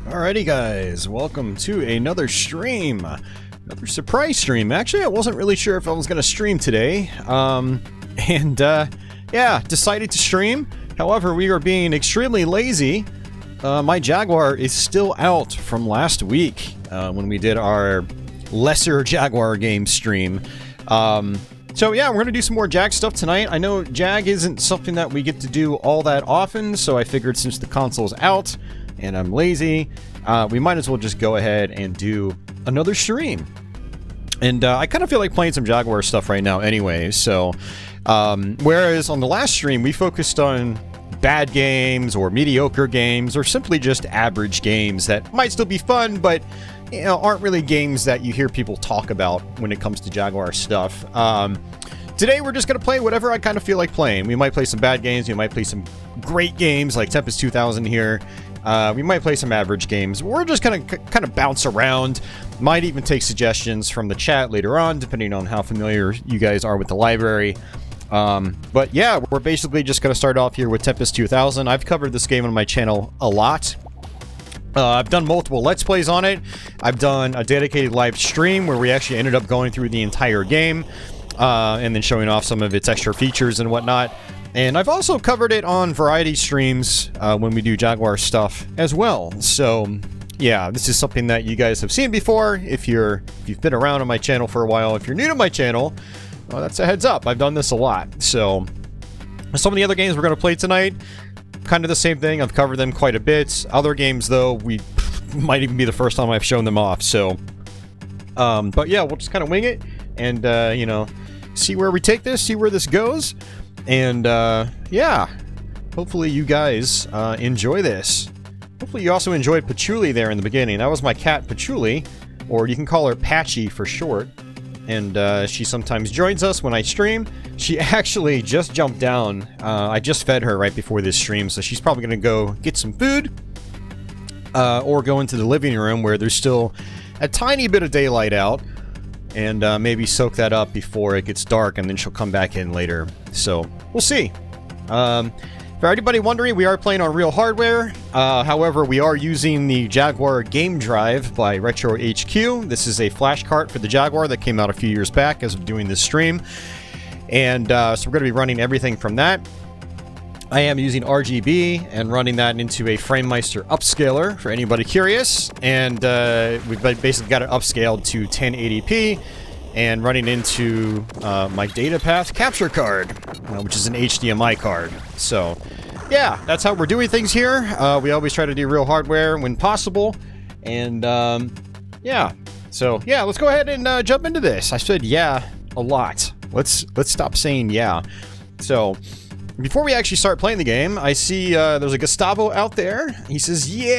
Alrighty guys, welcome to another stream. Another surprise stream. Actually, I wasn't really sure if I was going to stream today. Yeah, decided to stream. However, we are being extremely lazy. My Jaguar is still out from last week when we did our lesser Jaguar game stream. So yeah, we're going to do some more Jag stuff tonight. I know Jag isn't something that we get to do all that often, so I figured since the console's out and I'm lazy, we might as well just go ahead and do another stream. And I kind of feel like playing some Jaguar stuff right now anyway, so whereas on the last stream we focused on bad games or mediocre games or simply just average games that might still be fun, but you know, aren't really games that you hear people talk about when it comes to Jaguar stuff. Today we're just going to play whatever I kind of feel like playing. We might play some bad games, we might play some great games like Tempest 2000 here. We might play some average games. We're just going to kind of bounce around. Might even take suggestions from the chat later on, depending on how familiar you guys are with the library. But yeah, we're basically just going to start off here with Tempest 2000. I've covered this game on my channel a lot. I've done multiple Let's Plays on it. I've done a dedicated live stream where we actually ended up going through the entire game and then showing off some of its extra features and whatnot. And I've also covered it on variety streams when we do Jaguar stuff as well. So yeah, this is something that you guys have seen before. If you've been around on my channel for a while, if you're new to my channel, well, that's a heads up. I've done this a lot. So some of the other games we're going to play tonight, kind of the same thing. I've covered them quite a bit. Other games, though, we might even be the first time I've shown them off. So, but yeah, we'll just kind of wing it and, you know, see where we take this, see where this goes. And, yeah, hopefully you guys enjoy this. Hopefully you also enjoyed Patchouli there in the beginning. That was my cat, Patchouli, or you can call her Patchy for short. And she sometimes joins us when I stream. She actually just jumped down. I just fed her right before this stream, so she's probably going to go get some food or go into the living room where there's still a tiny bit of daylight out and maybe soak that up before it gets dark, and then she'll come back in later. So we'll see. For anybody wondering, we are playing on real hardware. However, we are using the Jaguar Game Drive by Retro HQ. This is a flash cart for the Jaguar that came out a few years back as of doing this stream. And so we're going to be running everything from that. I am using RGB and running that into a Framemeister upscaler for anybody curious. And we've basically got it upscaled to 1080p and running into my data path capture card, which is an HDMI card. So yeah, that's how we're doing things here. We always try to do real hardware when possible. And yeah, so yeah, let's go ahead and jump into this. I said yeah a lot. Let's stop saying yeah. So before we actually start playing the game, I see there's a Gustavo out there. He says, yay!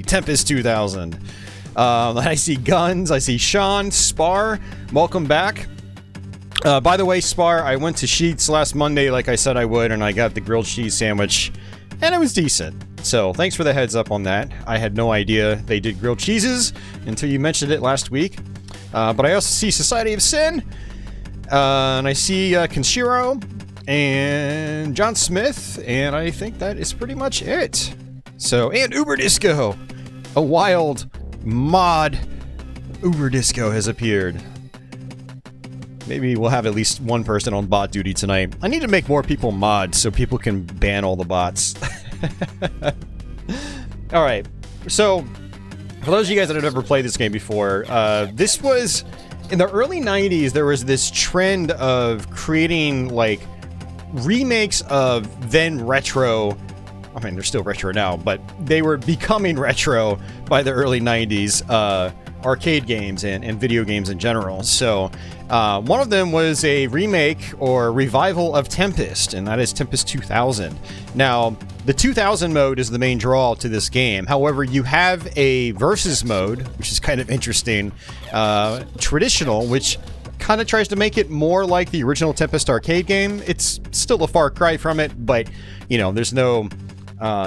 Tempest 2000. I see Guns. I see Sean. Spar. Welcome back. By the way, Spar, I went to Sheetz last Monday like I said I would, and I got the grilled cheese sandwich, and it was decent. So thanks for the heads up on that. I had no idea they did grilled cheeses until you mentioned it last week. But I also see Society of Sin. And I see Kenshiro and John Smith, and I think that is pretty much it. So, and Uber Disco, a wild mod Uber Disco has appeared. Maybe we'll have at least one person on bot duty tonight. I need to make more people mods so people can ban all the bots. Alright, so for those of you guys that have never played this game before, this was... in the early 90s, there was this trend of creating, like, remakes of then retro... I mean, they're still retro now, but they were becoming retro by the early 90s arcade games and video games in general. So, one of them was a remake or revival of Tempest, and that is Tempest 2000. Now, the 2000 mode is the main draw to this game. However, you have a versus mode, which is kind of interesting, traditional, which kind of tries to make it more like the original Tempest arcade game. It's still a far cry from it, but, you know, there's no...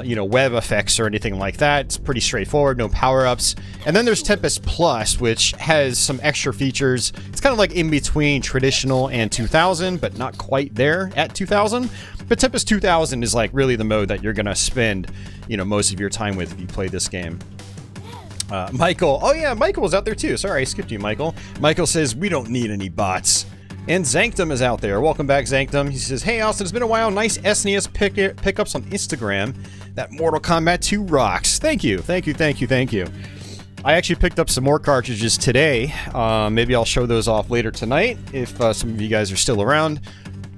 you know, web effects or anything like that. It's pretty straightforward, no power-ups. And then there's Tempest Plus, which has some extra features. It's kind of like in between traditional and 2000, but not quite there at 2000. But Tempest 2000 is like really the mode that you're gonna spend, you know, most of your time with if you play this game. Michael, oh yeah, Michael was out there too. Sorry, I skipped you, Michael. Michael says, we don't need any bots. And Zanktum is out there. Welcome back, Zanktum. He says, hey, Austin, it's been a while. Nice SNES pickups on Instagram. That Mortal Kombat 2 rocks. Thank you, thank you, thank you, thank you. I actually picked up some more cartridges today. Maybe I'll show those off later tonight if some of you guys are still around.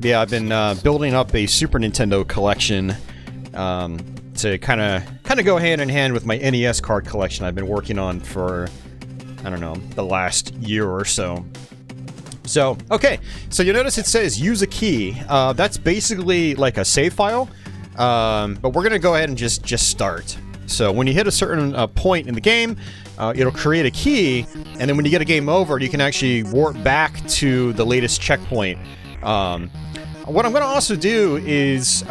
Yeah, I've been building up a Super Nintendo collection to kind of go hand in hand with my NES card collection I've been working on for, I don't know, the last year or so. So, okay, so you notice it says use a key. That's basically like a save file, but we're going to go ahead and just start. So when you hit a certain point in the game, it'll create a key, and then when you get a game over, you can actually warp back to the latest checkpoint. What I'm going to also do is,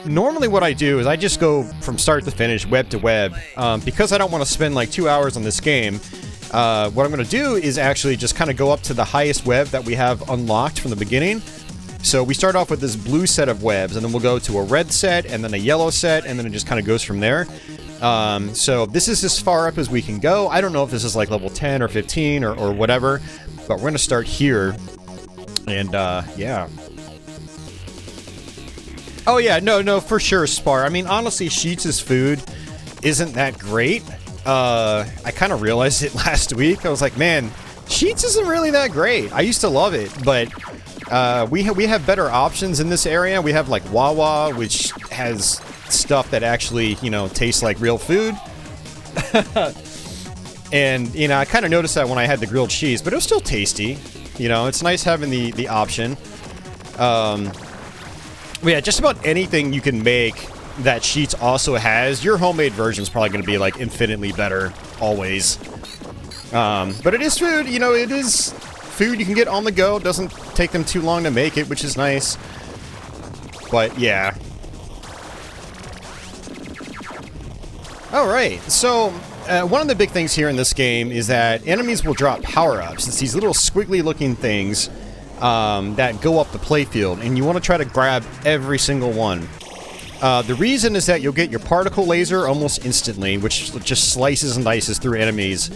normally what I do is I just go from start to finish, web to web, because I don't want to spend like 2 hours on this game. What I'm going to do is actually just kind of go up to the highest web that we have unlocked from the beginning. So we start off with this blue set of webs, and then we'll go to a red set, and then a yellow set, and then it just kind of goes from there. So this is as far up as we can go. I don't know if this is like level 10 or 15 or whatever, but we're going to start here. And, yeah. Oh yeah, no, for sure, Spar. I mean, honestly, Sheets' food isn't that great. I kind of realized it last week. I was like, man, Sheets isn't really that great. I used to love it, but we have better options in this area. We have like Wawa, which has stuff that actually, you know, tastes like real food. And, you know, I kind of noticed that when I had the grilled cheese, but it was still tasty. You know, it's nice having the option. Yeah, just about anything you can make that Sheets also has, your homemade version is probably going to be like infinitely better always. But it is food, you know, it is food you can get on the go. It doesn't take them too long to make it, which is nice. But yeah. Alright, so one of the big things here in this game is that enemies will drop power-ups. It's these little squiggly looking things that go up the playfield, and you want to try to grab every single one. The reason is that you'll get your particle laser almost instantly, which just slices and dices through enemies.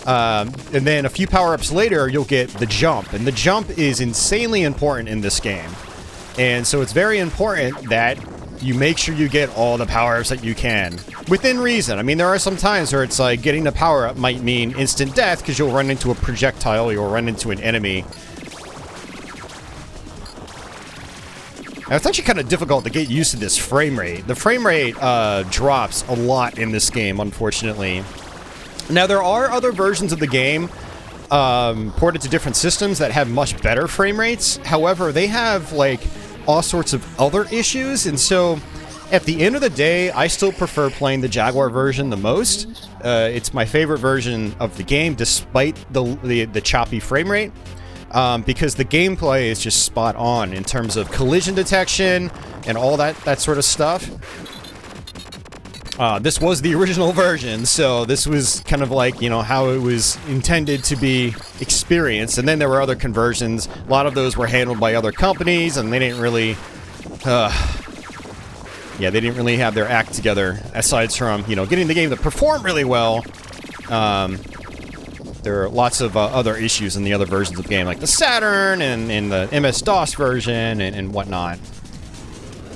And then a few power-ups later, you'll get the jump, and the jump is insanely important in this game. And so it's very important that you make sure you get all the power-ups that you can. Within reason. I mean, there are some times where it's like getting the power-up might mean instant death because you'll run into a projectile or you'll run into an enemy. Now, it's actually kind of difficult to get used to this frame rate. The frame rate drops a lot in this game, unfortunately. Now, there are other versions of the game ported to different systems that have much better frame rates. However, they have, like, all sorts of other issues, and so at the end of the day, I still prefer playing the Jaguar version the most. It's my favorite version of the game, despite the choppy frame rate. Because the gameplay is just spot on in terms of collision detection and all that sort of stuff. This was the original version, so this was kind of like, you know, how it was intended to be experienced. And then there were other conversions. A lot of those were handled by other companies, and they didn't really... yeah, they didn't really have their act together, aside from, you know, getting the game to perform really well. There are lots of other issues in the other versions of the game, like the Saturn and the MS-DOS version and whatnot.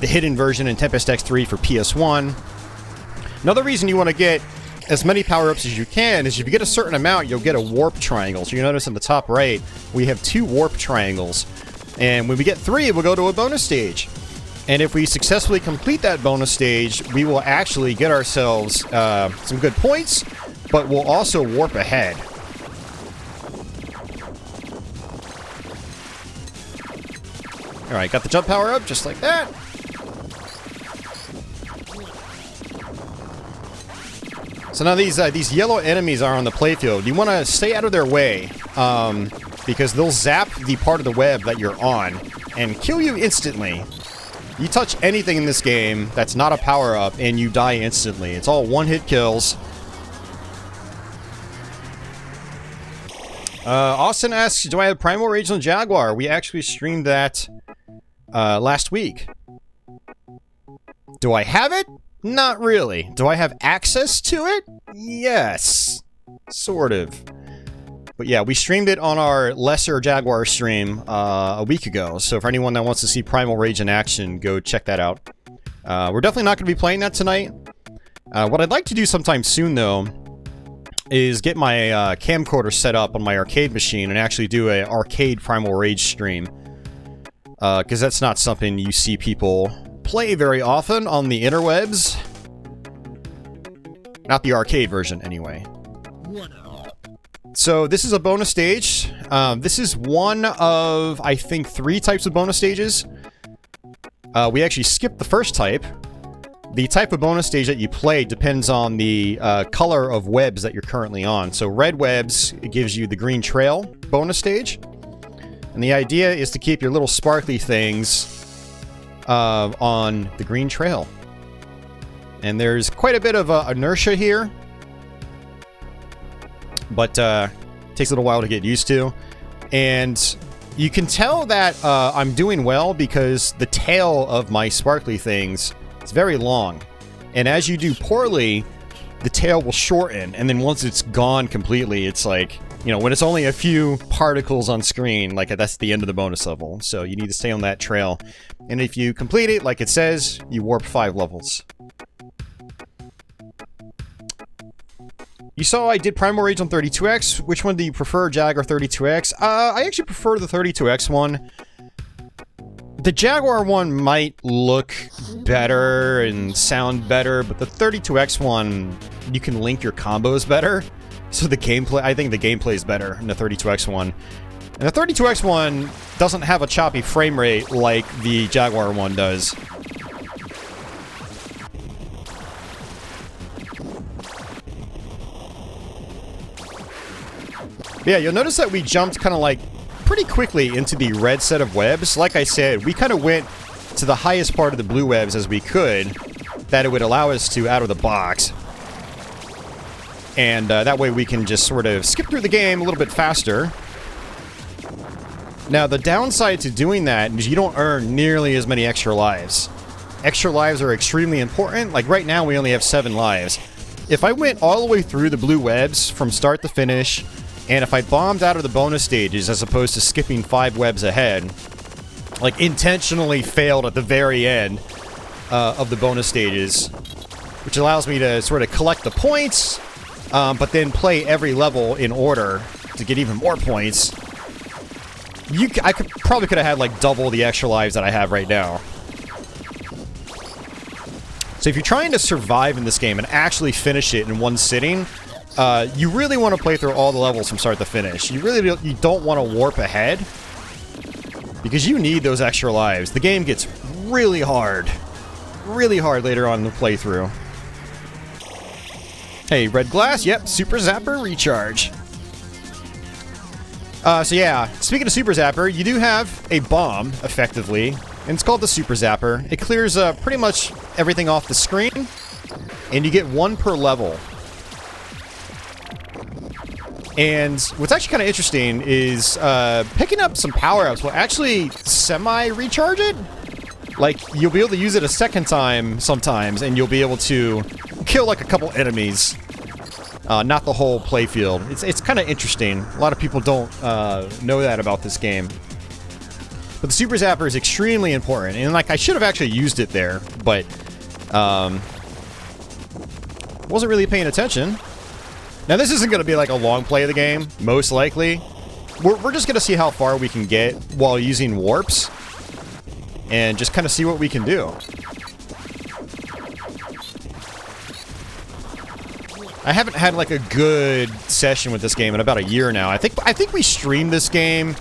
The hidden version in Tempest X3 for PS1. Another reason you want to get as many power-ups as you can is if you get a certain amount, you'll get a warp triangle. So you notice in the top right, we have 2 warp triangles. And when we get 3, we'll go to a bonus stage. And if we successfully complete that bonus stage, we will actually get ourselves some good points, but we'll also warp ahead. Alright, got the jump power up, just like that. So now these yellow enemies are on the playfield. You want to stay out of their way, because they'll zap the part of the web that you're on and kill you instantly. You touch anything in this game that's not a power-up and you die instantly. It's all one-hit kills. Austin asks, do I have Primal Rage on Jaguar? We actually streamed that last week. Do I have it? Not really. Do I have access to it? Yes. Sort of. But yeah, we streamed it on our Lesser Jaguar stream a week ago, so for anyone that wants to see Primal Rage in action, go check that out. We're definitely not going to be playing that tonight. What I'd like to do sometime soon, though, is get my camcorder set up on my arcade machine and actually do an arcade Primal Rage stream. Because that's not something you see people play very often on the interwebs. Not the arcade version, anyway. So this is a bonus stage. This is one of, I think, 3 types of bonus stages. We actually skipped the first type. The type of bonus stage that you play depends on the color of webs that you're currently on. So red webs, it gives you the green trail bonus stage. And the idea is to keep your little sparkly things on the green trail. And there's quite a bit of inertia here. But takes a little while to get used to. And you can tell that I'm doing well because the tail of my sparkly things is very long. And as you do poorly, the tail will shorten. And then once it's gone completely, it's like, you know, when it's only a few particles on screen, like that's the end of the bonus level. So you need to stay on that trail. And if you complete it, like it says, you warp 5 levels. You saw I did Primal Rage on 32X. Which one do you prefer, Jag or 32X? I actually prefer the 32X one. The Jaguar one might look better and sound better, but the 32X one, you can link your combos better. So the gameplay, I think the gameplay is better in the 32X one. And the 32X one doesn't have a choppy frame rate like the Jaguar one does. Yeah, you'll notice that we jumped kind of like pretty quickly into the red set of webs. Like I said, we kind of went to the highest part of the blue webs as we could, that it would allow us to out of the box. And that way we can just sort of skip through the game a little bit faster. Now, the downside to doing that is you don't earn nearly as many extra lives. Extra lives are extremely important. Like right now, we only have 7 lives. If I went all the way through the blue webs from start to finish, and if I bombed out of the bonus stages as opposed to skipping 5 webs ahead, like intentionally failed at the very end of the bonus stages, which allows me to sort of collect the points, but then play every level in order to get even more points. I probably could have had like double the extra lives that I have right now. So if you're trying to survive in this game and actually finish it in one sitting, you really want to play through all the levels from start to finish. You don't want to warp ahead, because you need those extra lives. The game gets really hard later on in the playthrough. Hey, red glass, yep, Super Zapper recharge. So yeah, speaking of Super Zapper, you do have a bomb, effectively, and it's called the Super Zapper. It clears pretty much everything off the screen, and you get 1 per level. And what's actually kind of interesting is picking up some power-ups will actually semi-recharge it. Like, you'll be able to use it a second time sometimes, and you'll be able to kill, like, a couple enemies. Not the whole playfield. It's kind of interesting. A lot of people don't know that about this game. But the Super Zapper is extremely important. And, like, I should have actually used it there, but wasn't really paying attention. Now, this isn't going to be like a long play of the game, most likely. We're just going to see how far we can get while using warps. And just kind of see what we can do. I haven't had like a good session with this game in about a year now. I think we streamed this game.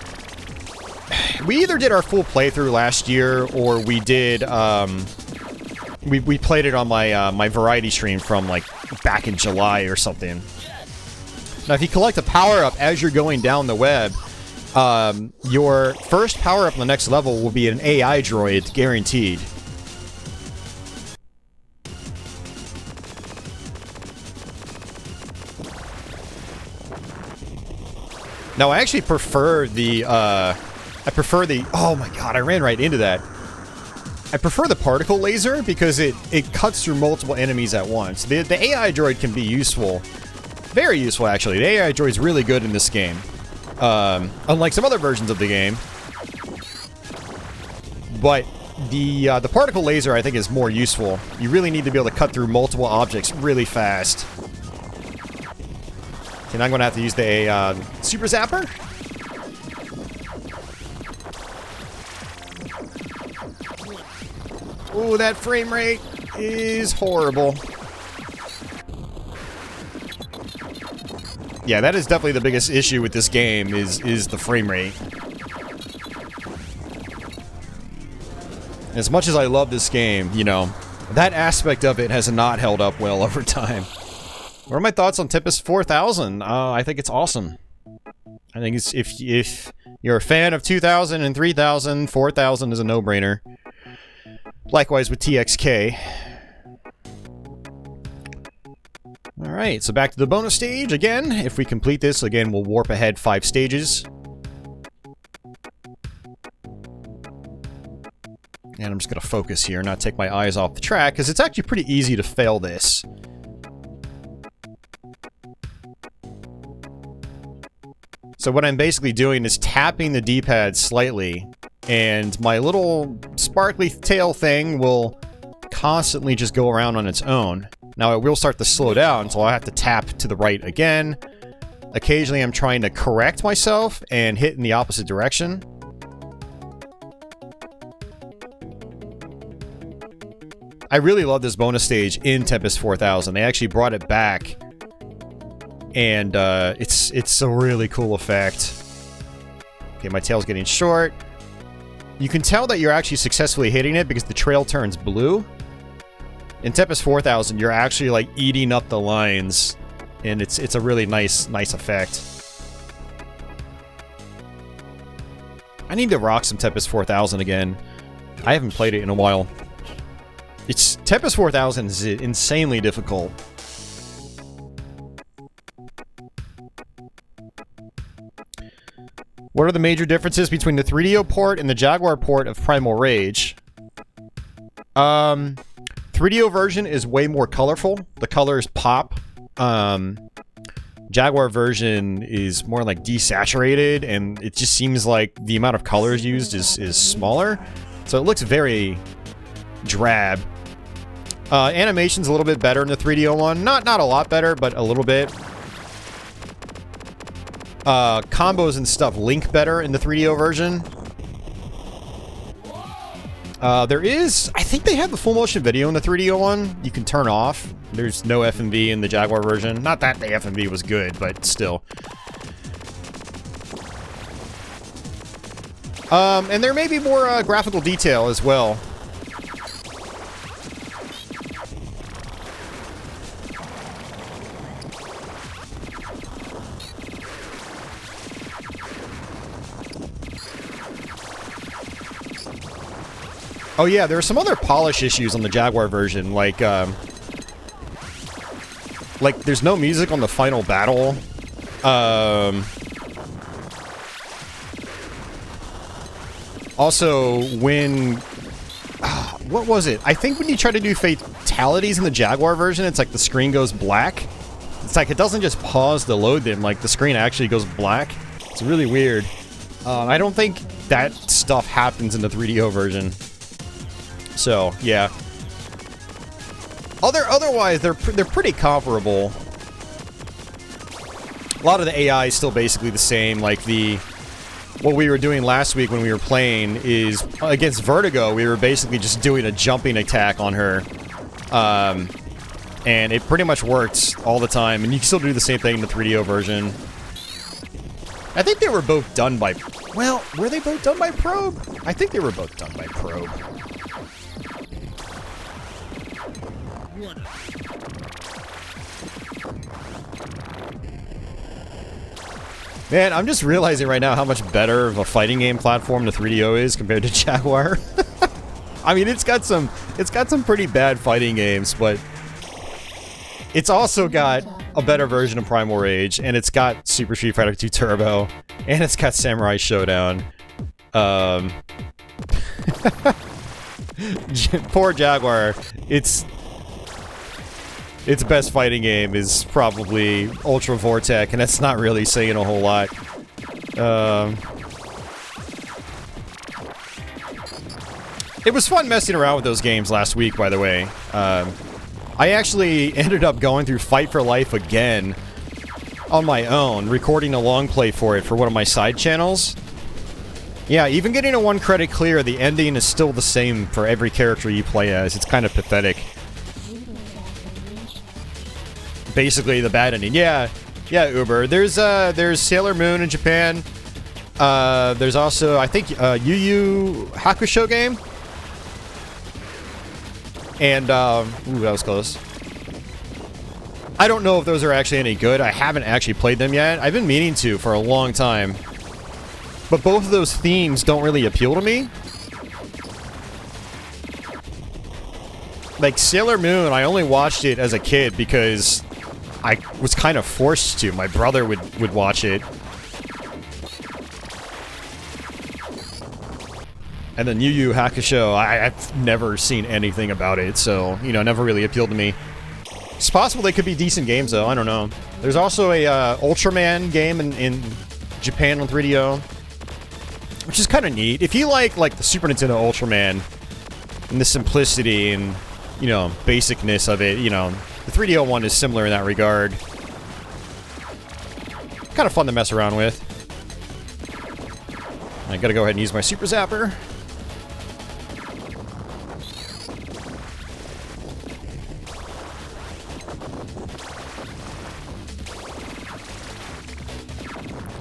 We either did our full playthrough last year, or we did, we played it on my, my variety stream from like back in July or something. Now, if you collect a power-up as you're going down the web, your first power-up on the next level will be an AI droid, guaranteed. Now, I actually prefer the, oh my god, I ran right into that. I prefer the particle laser because it cuts through multiple enemies at once. The AI droid can be useful. Very useful, actually. The AI droid's really good in this game. Unlike some other versions of the game. But the particle laser, I think, is more useful. You really need to be able to cut through multiple objects really fast. And I'm going to have to use the Super Zapper. Oh, that frame rate is horrible. Yeah, that is definitely the biggest issue with this game is the frame rate. As much as I love this game, you know, that aspect of it has not held up well over time. What are my thoughts on Tempest 4000? I think it's awesome. I think it's if you're a fan of 2000 and 3000, 4000 is a no-brainer. Likewise with TXK. Alright, so back to the bonus stage again. If we complete this, again, we'll warp ahead 5 stages. And I'm just going to focus here, not take my eyes off the track, because it's actually pretty easy to fail this. So what I'm basically doing is tapping the D-pad slightly, and my little sparkly tail thing will constantly just go around on its own. Now it will start to slow down, so I have to tap to the right again. Occasionally I'm trying to correct myself and hit in the opposite direction. I really love this bonus stage in Tempest 4000. They actually brought it back. And it's a really cool effect. Okay, my tail's getting short. You can tell that you're actually successfully hitting it because the trail turns blue. In Tempest 4000, you're actually like eating up the lines, and it's a really nice effect. I need to rock some Tempest 4000 again. I haven't played it in a while. Tempest 4000 is insanely difficult. What are the major differences between the 3DO port and the Jaguar port of Primal Rage? 3DO version is way more colorful. The colors pop. Jaguar version is more like desaturated, and it just seems like the amount of colors used is smaller. So it looks very drab. Animation's a little bit better in the 3DO one. Not a lot better, but a little bit. Combos and stuff link better in the 3DO version. I think they have the full motion video in the 3DO one. You can turn off. There's no FMV in the Jaguar version. Not that the FMV was good, but still. And there may be more graphical detail as well. Oh yeah, there are some other polish issues on the Jaguar version, like there's no music on the final battle. Also, when... what was it? I think when you try to do fatalities in the Jaguar version, it's like the screen goes black. It's like it doesn't just pause to load them, like the screen actually goes black. It's really weird. I don't think that stuff happens in the 3DO version. So, yeah. Otherwise, they're pretty comparable. A lot of the AI is still basically the same. Like what we were doing last week when we were playing is against Vertigo. We were basically just doing a jumping attack on her, and it pretty much worked all the time. And you can still do the same thing in the 3DO version. I think they were both done by. Well, were they both done by Probe? I think they were both done by Probe. Man, I'm just realizing right now how much better of a fighting game platform the 3DO is compared to Jaguar. I mean, it's got some pretty bad fighting games, but it's also got a better version of Primal Rage, and it's got Super Street Fighter 2 Turbo, and it's got Samurai Showdown. Poor Jaguar. Its best fighting game is probably Ultra Vortek, and that's not really saying a whole lot. It was fun messing around with those games last week, by the way. I actually ended up going through Fight for Life again on my own, recording a long play for it for one of my side channels. Yeah, even getting a 1 credit clear, the ending is still the same for every character you play as. It's kind of pathetic. Basically, the bad ending. Yeah, Uber. There's Sailor Moon in Japan. There's also, I think, Yu Yu Hakusho game. And, ooh, that was close. I don't know if those are actually any good. I haven't actually played them yet. I've been meaning to for a long time. But both of those themes don't really appeal to me. Like, Sailor Moon, I only watched it as a kid because I was kind of forced to. My brother would watch it. And then Yu Yu Hakusho, I've never seen anything about it, so, you know, never really appealed to me. It's possible they could be decent games, though. I don't know. There's also a Ultraman game in Japan on 3DO, which is kind of neat. If you like the Super Nintendo Ultraman and the simplicity and, you know, basicness of it, you know, the 3DO one is similar in that regard. Kind of fun to mess around with. I gotta go ahead and use my Super Zapper.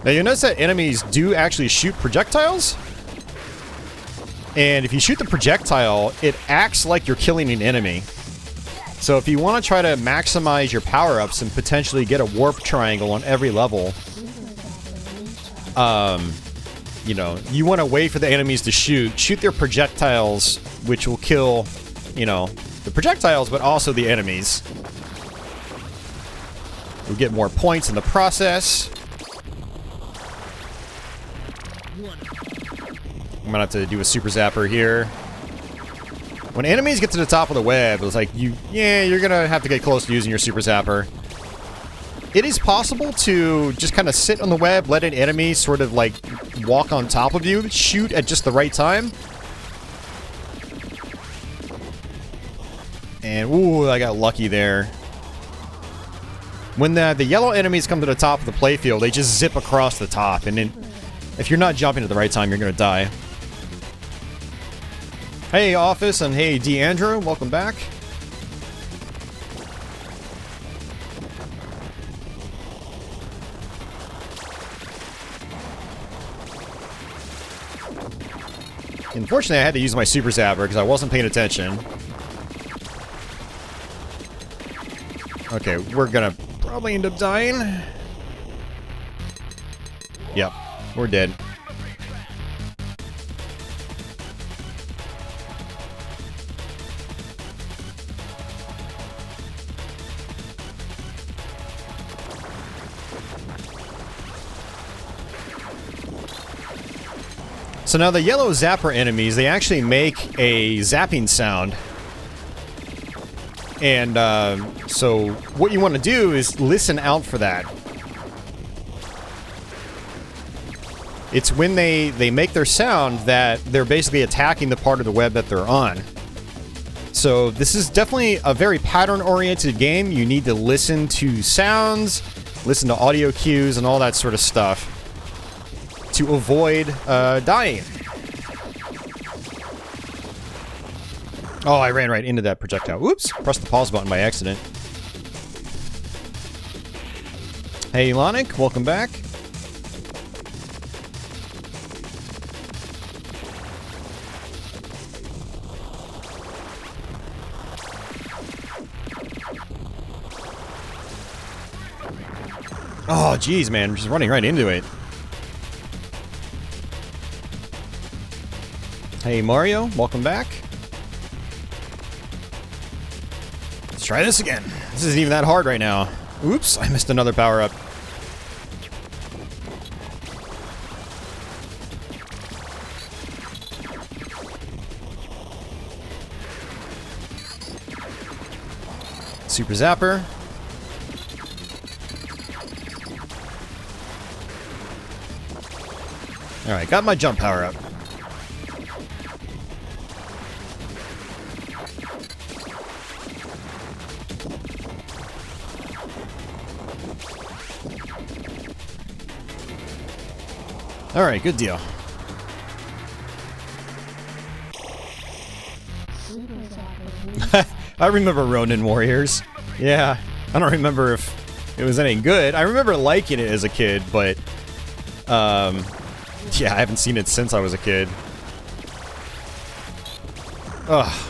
Now you notice that enemies do actually shoot projectiles. And if you shoot the projectile, it acts like you're killing an enemy. So if you want to try to maximize your power-ups and potentially get a warp triangle on every level, you know, you want to wait for the enemies to shoot their projectiles, which will kill, you know, the projectiles, but also the enemies. You'll get more points in the process. I'm gonna have to do a Super Zapper here. When enemies get to the top of the web, it's like, you're gonna have to get close to using your Super Zapper. It is possible to just kind of sit on the web, let an enemy sort of like walk on top of you, shoot at just the right time. And, ooh, I got lucky there. When the yellow enemies come to the top of the playfield, they just zip across the top, and then if you're not jumping at the right time, you're gonna die. Hey, Office, and hey, D'Andrew, welcome back. Unfortunately, I had to use my Super Zapper because I wasn't paying attention. Okay, we're gonna probably end up dying. Yep, we're dead. So now the yellow zapper enemies, they actually make a zapping sound. And so what you want to do is listen out for that. It's when they make their sound that they're basically attacking the part of the web that they're on. So this is definitely a very pattern-oriented game. You need to listen to sounds, listen to audio cues, and all that sort of stuff to avoid dying. Oh, I ran right into that projectile. Whoops! Pressed the pause button by accident. Hey, Lonic, welcome back. Oh, geez, man. I'm just running right into it. Hey, Mario, welcome back. Let's try this again. This isn't even that hard right now. Oops, I missed another power-up. Super Zapper. Alright, got my jump power up. Alright, good deal. I remember Ronin Warriors. Yeah, I don't remember if it was any good. I remember liking it as a kid, but yeah, I haven't seen it since I was a kid. Ugh.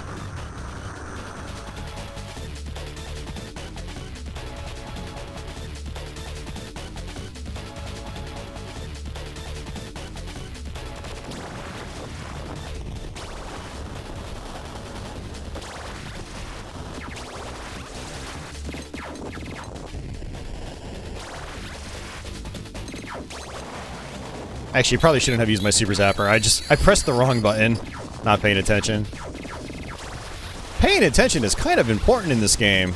Actually, probably shouldn't have used my Super Zapper. I pressed the wrong button. Not paying attention. Paying attention is kind of important in this game.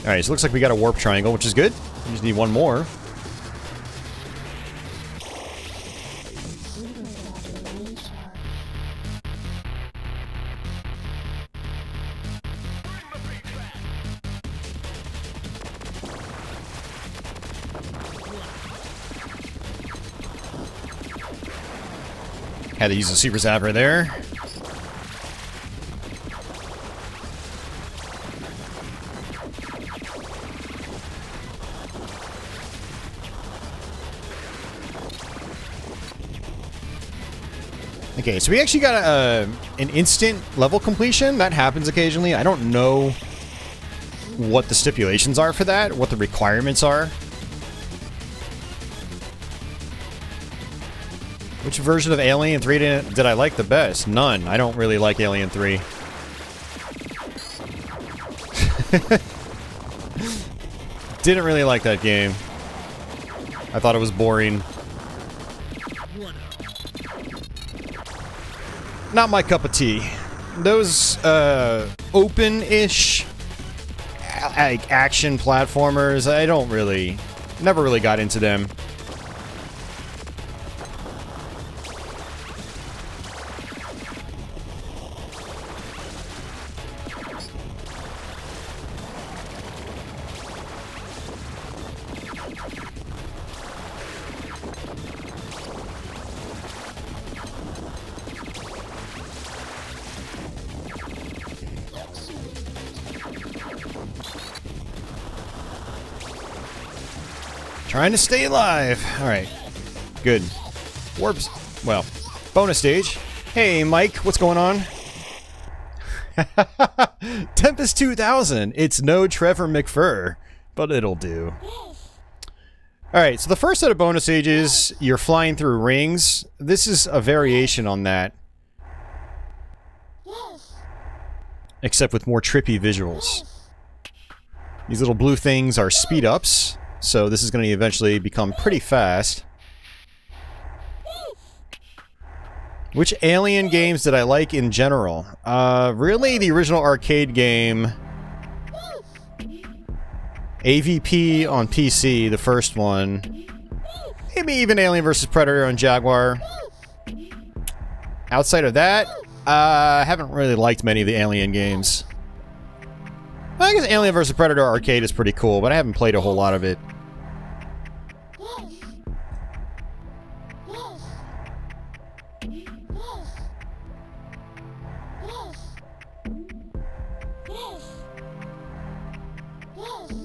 Alright, so it looks like we got a warp triangle, which is good. We just need one more. Had to use the Super Zapper there. Okay, so we actually got an instant level completion. That happens occasionally. I don't know what the stipulations are for that, what the requirements are. Which version of Alien 3 did I like the best? None. I don't really like Alien 3. Didn't really like that game. I thought it was boring. Not my cup of tea. Those open-ish action platformers, I don't really... Never really got into them. Trying to stay alive. Alright. Good. Warps. Well, bonus stage. Hey, Mike, what's going on? Tempest 2000. It's no Trevor McFur, but it'll do. Alright, so the first set of bonus stages, you're flying through rings. This is a variation on that. Except with more trippy visuals. These little blue things are speed ups. So this is going to eventually become pretty fast. Which Alien games did I like in general? Really, the original arcade game. AVP on PC, the first one. Maybe even Alien vs. Predator on Jaguar. Outside of that, I haven't really liked many of the Alien games. I guess Alien vs. Predator arcade is pretty cool, but I haven't played a whole lot of it.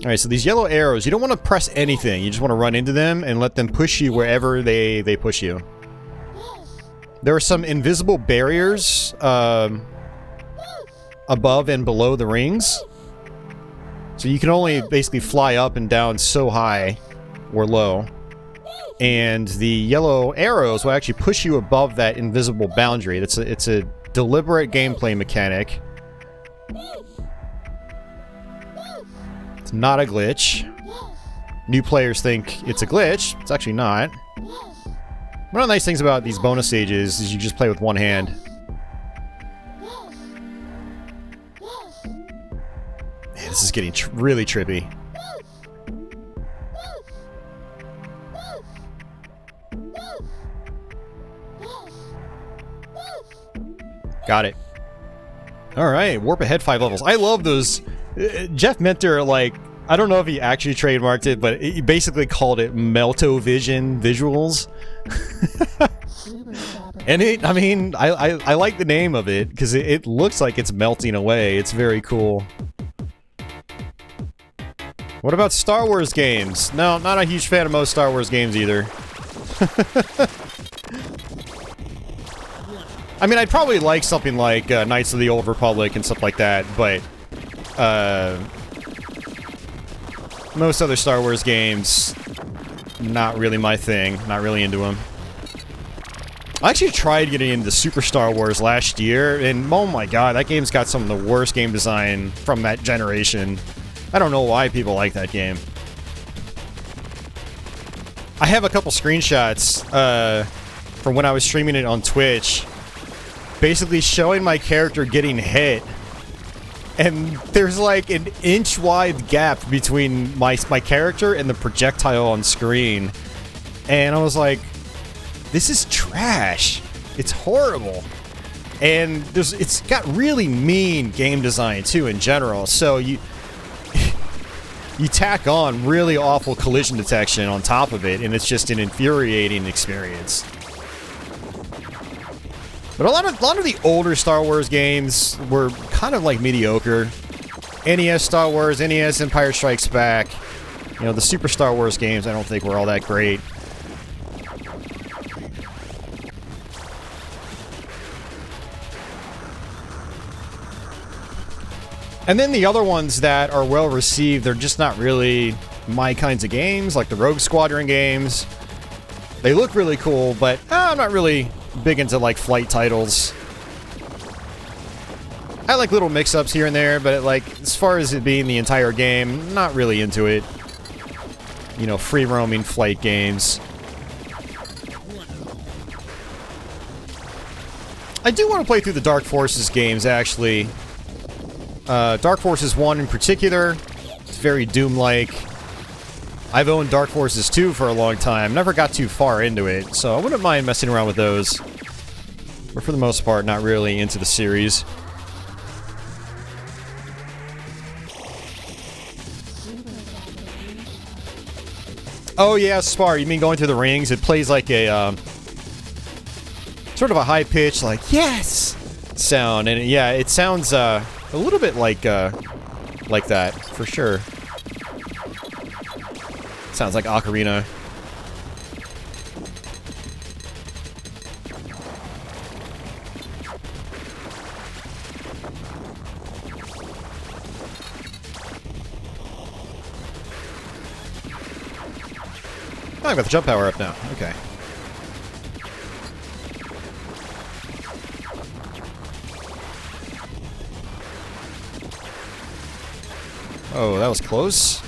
Alright, so these yellow arrows, you don't want to press anything. You just want to run into them and let them push you wherever they push you. There are some invisible barriers above and below the rings. So you can only basically fly up and down so high or low. And the yellow arrows will actually push you above that invisible boundary. It's a deliberate gameplay mechanic. Not a glitch. new players think it's a glitch. It's actually not. One of the nice things about these bonus stages is you just play with one hand. Man, this is getting really trippy. Got it. Alright, warp ahead 5 levels. I love those. Jeff Minter, like, I don't know if he actually trademarked it, but he basically called it Meltovision visuals. And I mean, I like the name of it, because it looks like it's melting away. It's very cool. What about Star Wars games? No, not a huge fan of most Star Wars games either. I mean, I'd probably like something like Knights of the Old Republic and stuff like that, but most other Star Wars games, not really my thing. Not really into them. I actually tried getting into Super Star Wars last year, and oh my god, that game's got some of the worst game design from that generation. I don't know why people like that game. I have a couple screenshots from when I was streaming it on Twitch, basically showing my character getting hit, and there's like an inch-wide gap between my character and the projectile on screen, and I was like, this is trash. It's horrible. And it's got really mean game design too in general, so you tack on really awful collision detection on top of it, and it's just an infuriating experience. But a lot of the older Star Wars games were kind of like mediocre. NES Star Wars, NES Empire Strikes Back. You know, the Super Star Wars games I don't think were all that great. And then the other ones that are well received, they're just not really my kinds of games, like the Rogue Squadron games. They look really cool, but I'm not really big into like flight titles. I like little mix-ups here and there, but like as far as it being the entire game, not really into it. You know, free-roaming flight games. I do want to play through the Dark Forces games, actually. Dark Forces 1 in particular, it's very Doom-like. I've owned Dark Forces 2 for a long time, never got too far into it, so I wouldn't mind messing around with those. But for the most part, not really into the series. Oh yeah, Spar, you mean going through the rings? It plays like a, sort of a high-pitched, like, yes! Sound, and yeah, it sounds, a little bit like that, for sure. Sounds like Ocarina. Oh, I got the jump power up now. Okay. Oh, that was close.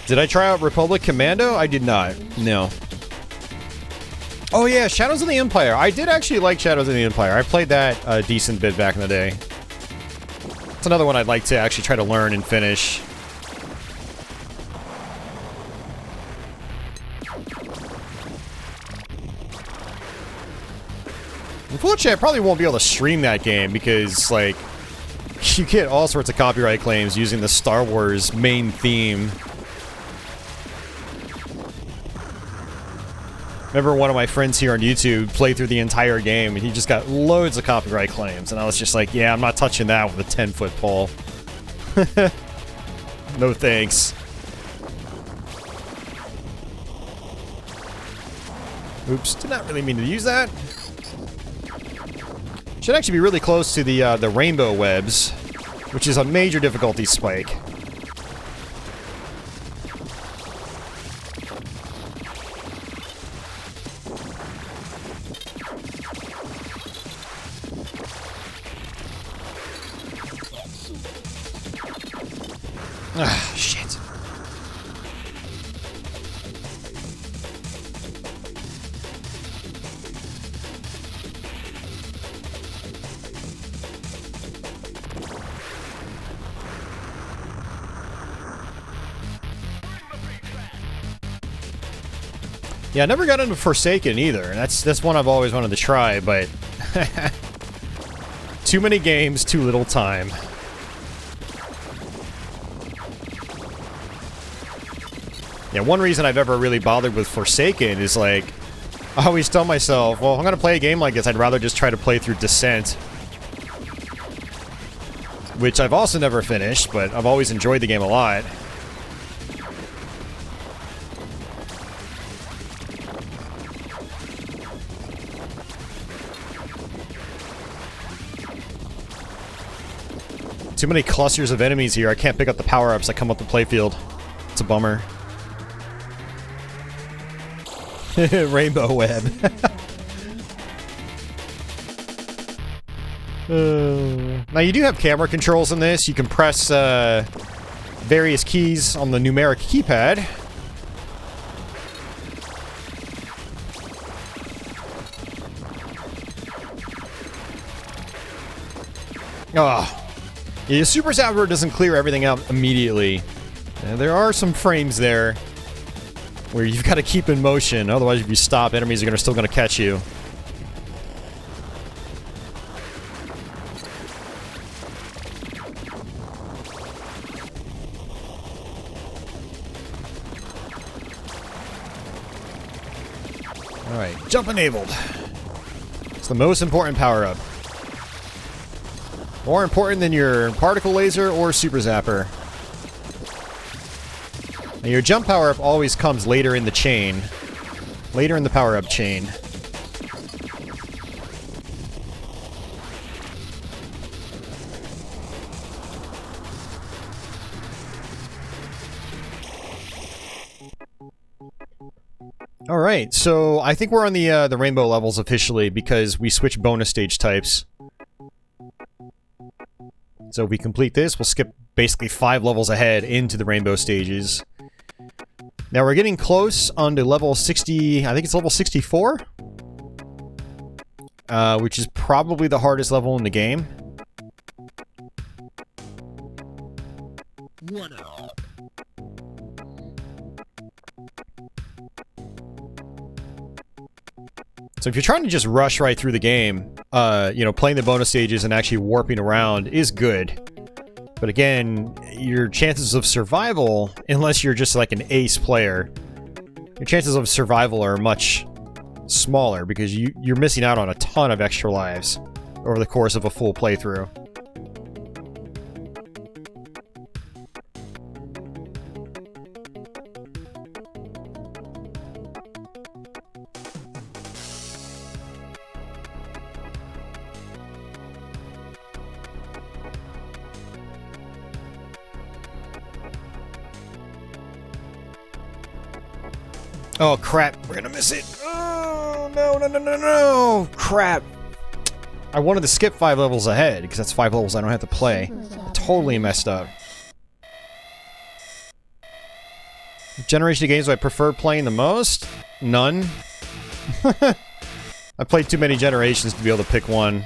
Did I try out Republic Commando? I did not. No. Oh yeah, Shadows of the Empire. I did actually like Shadows of the Empire. I played that a decent bit back in the day. It's another one I'd like to actually try to learn and finish. Unfortunately, I probably won't be able to stream that game because, like, you get all sorts of copyright claims using the Star Wars main theme. Remember one of my friends here on YouTube played through the entire game and he just got loads of copyright claims, and I was just like, yeah, I'm not touching that with a 10-foot pole. No thanks. Oops, did not really mean to use that. Should actually be really close to the rainbow webs, which is a major difficulty spike. Ah, shit. Yeah, I never got into Forsaken either. That's one I've always wanted to try, but too many games, too little time. Yeah, one reason I've ever really bothered with Forsaken is like, I always tell myself, well, if I'm gonna play a game like this, I'd rather just try to play through Descent. Which I've also never finished, but I've always enjoyed the game a lot. Too many clusters of enemies here. I can't pick up the power-ups that come up the playfield. It's a bummer. Rainbow web. Now you do have camera controls in this. You can press various keys on the numeric keypad. Oh. Yeah, Super Zapper doesn't clear everything out immediately. There are some frames there where you've got to keep in motion, otherwise if you stop, enemies are still gonna catch you. Alright, jump enabled. It's the most important power-up. More important than your particle laser or super zapper. Now your jump power-up always comes later in the chain. Later in the power-up chain. Alright, so I think we're on the rainbow levels officially because we switched bonus stage types. So if we complete this, we'll skip basically 5 levels ahead into the rainbow stages. Now we're getting close onto level 60, I think it's level 64? Which is probably the hardest level in the game. So if you're trying to just rush right through the game, you know, playing the bonus stages and actually warping around is good. But again, your chances of survival, unless you're just like an ace player, your chances of survival are much smaller because you're missing out on a ton of extra lives over the course of a full playthrough. Oh, crap. We're gonna miss it. Oh, no. Crap. I wanted to skip 5 levels ahead, because that's 5 levels I don't have to play. Totally messed up. Generation of games do I prefer playing the most? None. I played too many generations to be able to pick one.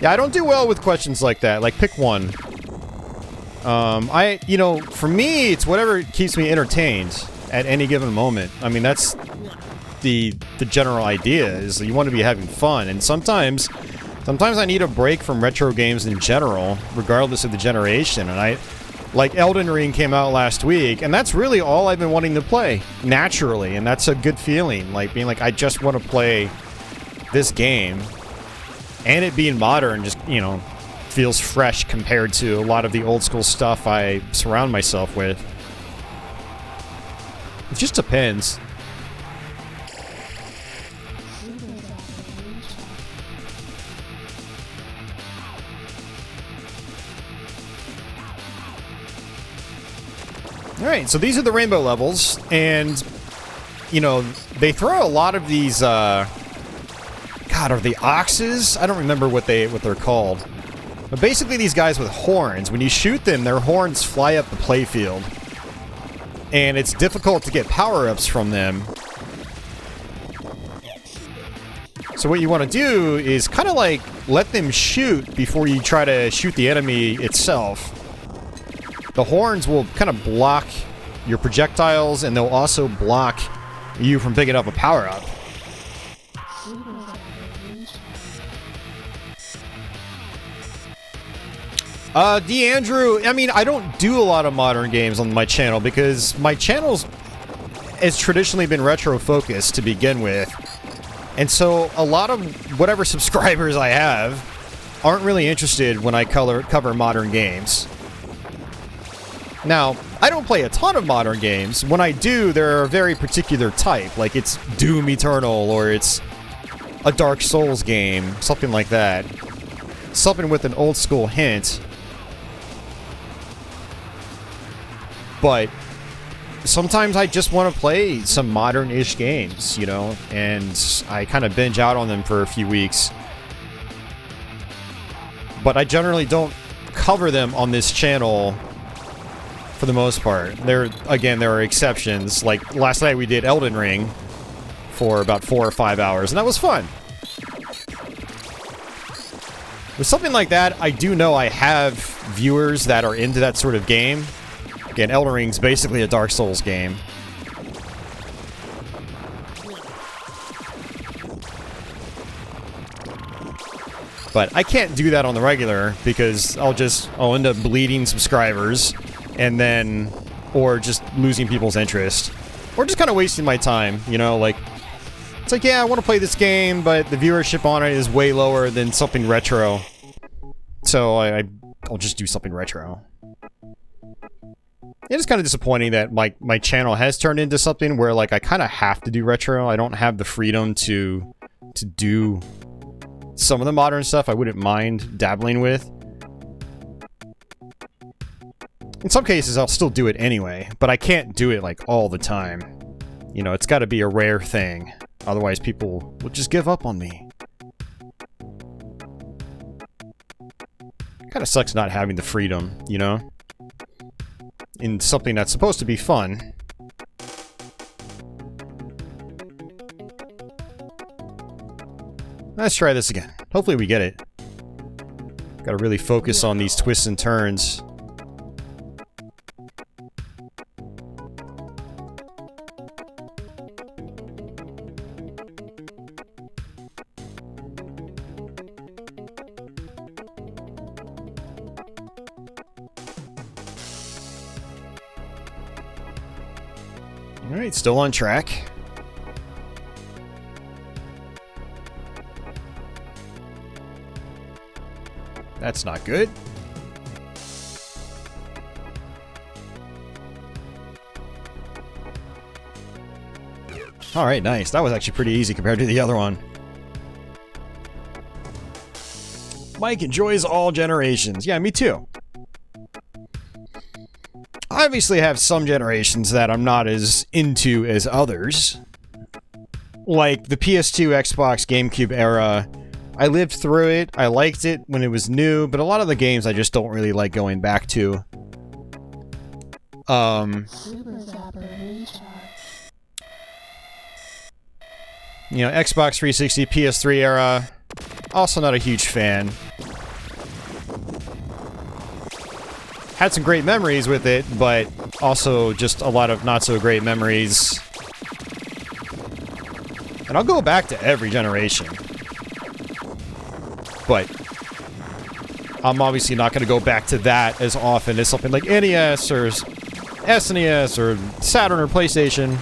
Yeah, I don't do well with questions like that. Like, pick one. You know, for me, it's whatever keeps me entertained at any given moment. I mean, that's the general idea, is that you want to be having fun, and sometimes I need a break from retro games in general, regardless of the generation, and like Elden Ring came out last week, and that's really all I've been wanting to play, naturally, and that's a good feeling, like being like, I just want to play this game, and it being modern, just, you know, feels fresh compared to a lot of the old school stuff I surround myself with. It just depends. Alright, so these are the rainbow levels, and, you know, they throw a lot of these, God, are they oxes? I don't remember what they're called. But basically these guys with horns, when you shoot them, their horns fly up the playfield. And it's difficult to get power-ups from them. So what you want to do is kind of like let them shoot before you try to shoot the enemy itself. The horns will kind of block your projectiles, and they'll also block you from picking up a power-up. DeAndrew, I mean, I don't do a lot of modern games on my channel because my channel's has traditionally been retro-focused to begin with. And so a lot of whatever subscribers I have aren't really interested when I cover modern games. Now, I don't play a ton of modern games. When I do, they're a very particular type. Like, it's Doom Eternal, or it's a Dark Souls game, something like that. Something with an old-school hint. But sometimes I just want to play some modern-ish games, you know, and I kind of binge out on them for a few weeks. But I generally don't cover them on this channel for the most part. There are exceptions. Like, last night we did Elden Ring for about 4 or 5 hours, and that was fun. With something like that, I do know I have viewers that are into that sort of game. Again, Elden Ring's basically a Dark Souls game. But I can't do that on the regular because I'll end up bleeding subscribers and then, or just losing people's interest. Or just kind of wasting my time, you know, like, it's like, yeah, I want to play this game, but the viewership on it is way lower than something retro. So I'll just do something retro. It is kind of disappointing that my channel has turned into something where, like, I kind of have to do retro. I don't have the freedom to do some of the modern stuff I wouldn't mind dabbling with. In some cases, I'll still do it anyway, but I can't do it, like, all the time. You know, it's got to be a rare thing. Otherwise, people will just give up on me. Kind of sucks not having the freedom, you know? In something that's supposed to be fun. Let's try this again. Hopefully we get it. Gotta really focus on these twists and turns. Alright, still on track. That's not good. Alright, nice. That was actually pretty easy compared to the other one. Mike enjoys all generations. Yeah, me too. I obviously have some generations that I'm not as into as others. Like the PS2, Xbox, GameCube era. I lived through it. I liked it when it was new, but a lot of the games I just don't really like going back to. You know, Xbox 360, PS3 era. Also not a huge fan. Had some great memories with it, but also just a lot of not so great memories. And I'll go back to every generation. But I'm obviously not going to go back to that as often as something like NES or SNES or Saturn or PlayStation.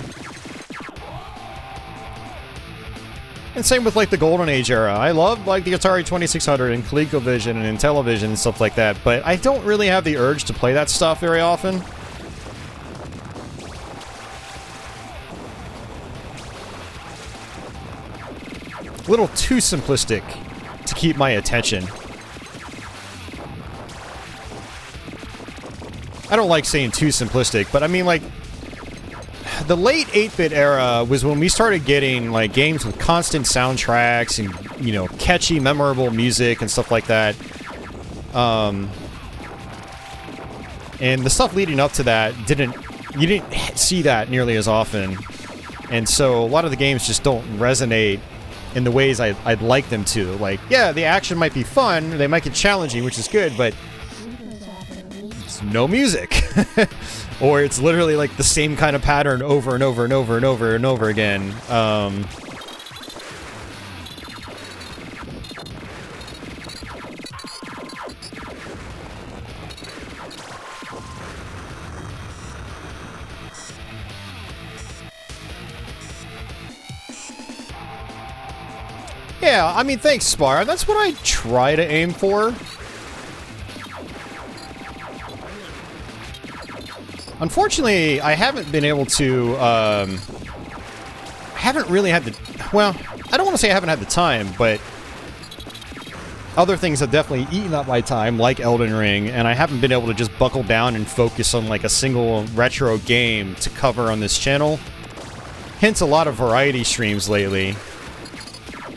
And same with, like, the Golden Age era. I love, like, the Atari 2600 and ColecoVision and Intellivision and stuff like that, but I don't really have the urge to play that stuff very often. A little too simplistic to keep my attention. I don't like saying too simplistic, but I mean, like, the late 8-bit era was when we started getting, like, games with constant soundtracks and, you know, catchy, memorable music and stuff like that. And the stuff leading up to that you didn't see that nearly as often. And so a lot of the games just don't resonate in the ways I'd like them to. Like, yeah, the action might be fun, they might get challenging, which is good, but it's no music. Or it's literally like the same kind of pattern over and over and over and over and over again. Yeah, I mean, thanks, Spar. That's what I try to aim for. Unfortunately, I haven't been able to, I haven't really had the, well, I don't want to say I haven't had the time, but other things have definitely eaten up my time, like Elden Ring, and I haven't been able to just buckle down and focus on, like, a single retro game to cover on this channel. Hence a lot of variety streams lately.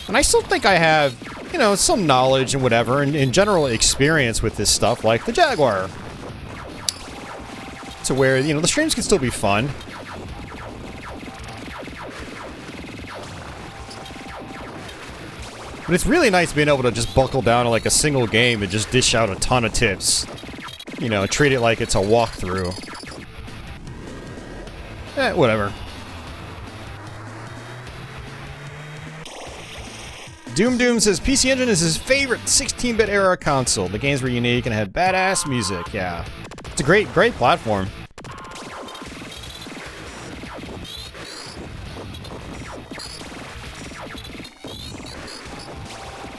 And I still think I have, you know, some knowledge and whatever, and in general experience with this stuff, like the Jaguar. To where, you know, the streams can still be fun. But it's really nice being able to just buckle down to like a single game and just dish out a ton of tips. You know, treat it like it's a walkthrough. Whatever. Doom says PC Engine is his favorite 16-bit era console. The games were unique and had badass music. Yeah. It's a great platform.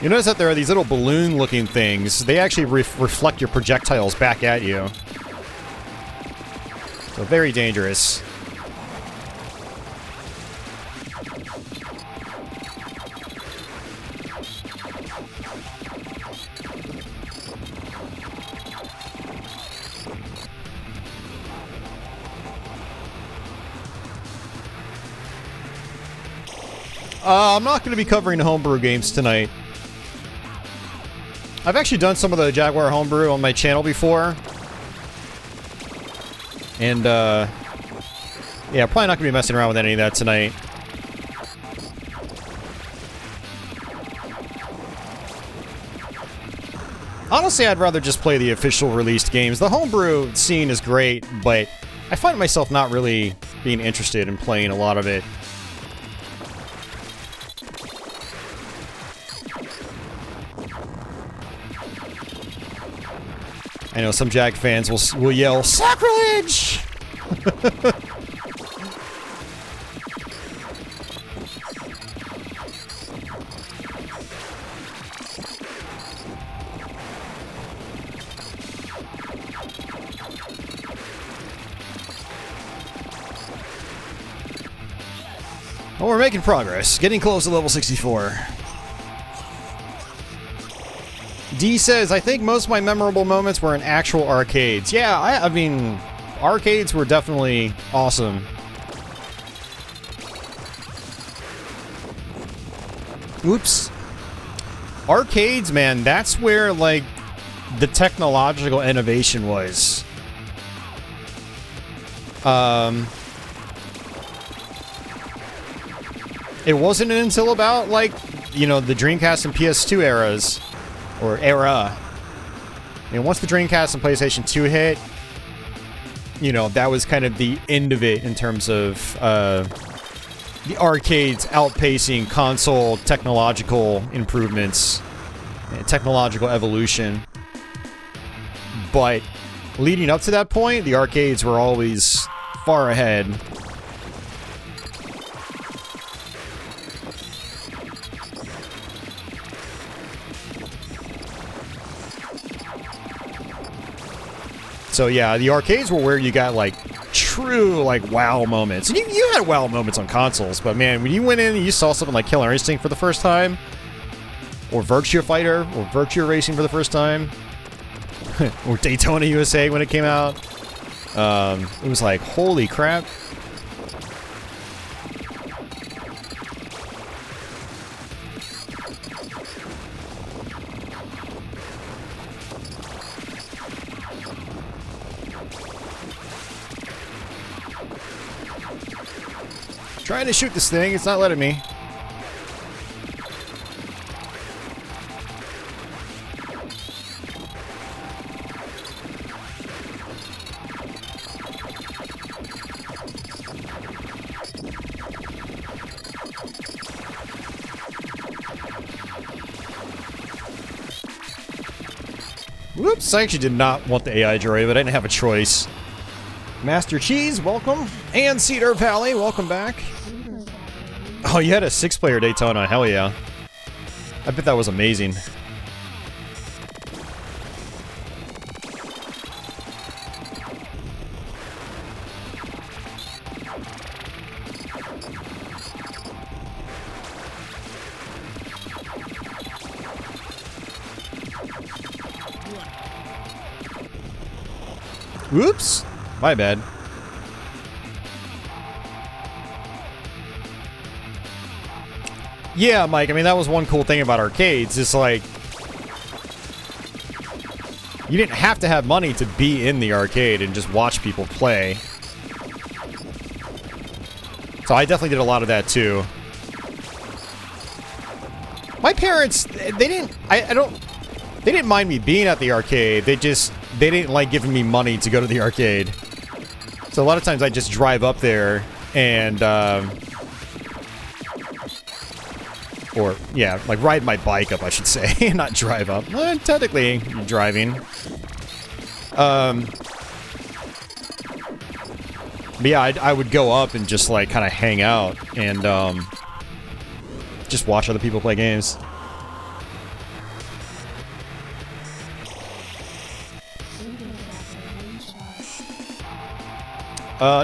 You notice that there are these little balloon-looking things. They actually reflect your projectiles back at you. So very dangerous. I'm not going to be covering homebrew games tonight. I've actually done some of the Jaguar homebrew on my channel before. And, yeah, probably not going to be messing around with any of that tonight. Honestly, I'd rather just play the official released games. The homebrew scene is great, but I find myself not really being interested in playing a lot of it. I know some Jag fans will yell, "Sacrilege!" Well, we're making progress. Getting close to level 64. D says, I think most of my memorable moments were in actual arcades. Yeah, I mean, arcades were definitely awesome. Oops. Arcades, man, that's where, like, the technological innovation was. It wasn't until about, like, you know, the Dreamcast and PS2 eras. Or era. I mean, once the Dreamcast and PlayStation 2 hit, you know, that was kind of the end of it in terms of the arcades outpacing console technological improvements and technological evolution. But leading up to that point, the arcades were always far ahead. So yeah, the arcades were where you got, like, true, like, wow moments. And you had wow moments on consoles, but man, when you went in and you saw something like Killer Instinct for the first time, or Virtua Fighter, or Virtua Racing for the first time, or Daytona USA when it came out, it was like, holy crap. Trying to shoot this thing, it's not letting me. Whoops, I actually did not want the AI droid, but I didn't have a choice. Master Cheese, welcome. And Cedar Valley, welcome back. Oh, you had a 6-player Daytona, hell yeah. I bet that was amazing. Whoops! My bad. Yeah, Mike, I mean, that was one cool thing about arcades. It's like, you didn't have to have money to be in the arcade and just watch people play. So I definitely did a lot of that too. My parents, they didn't, they didn't mind me being at the arcade. They didn't like giving me money to go to the arcade. So a lot of times I just drive up there and, or, yeah, like ride my bike up, I should say. Not drive up. Well, technically, you're driving. But yeah, I would go up and just, like, kind of hang out and, just watch other people play games.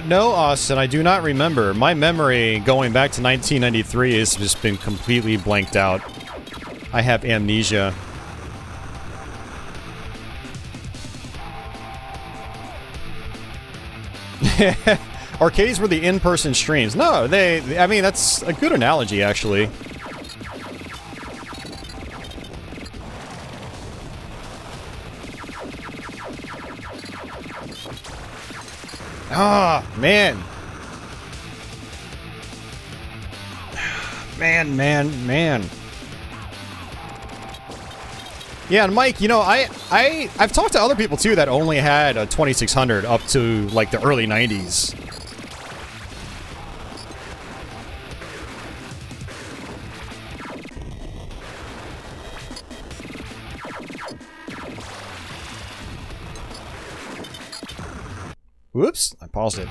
No, Austin, I do not remember. My memory going back to 1993 has just been completely blanked out. I have amnesia. Arcades were the in-person streams. No, I mean, that's a good analogy, actually. Ah, man. Man. Yeah, and Mike, you know, I've talked to other people too that only had a 2600 up to like the early 90s. Whoops, I paused it.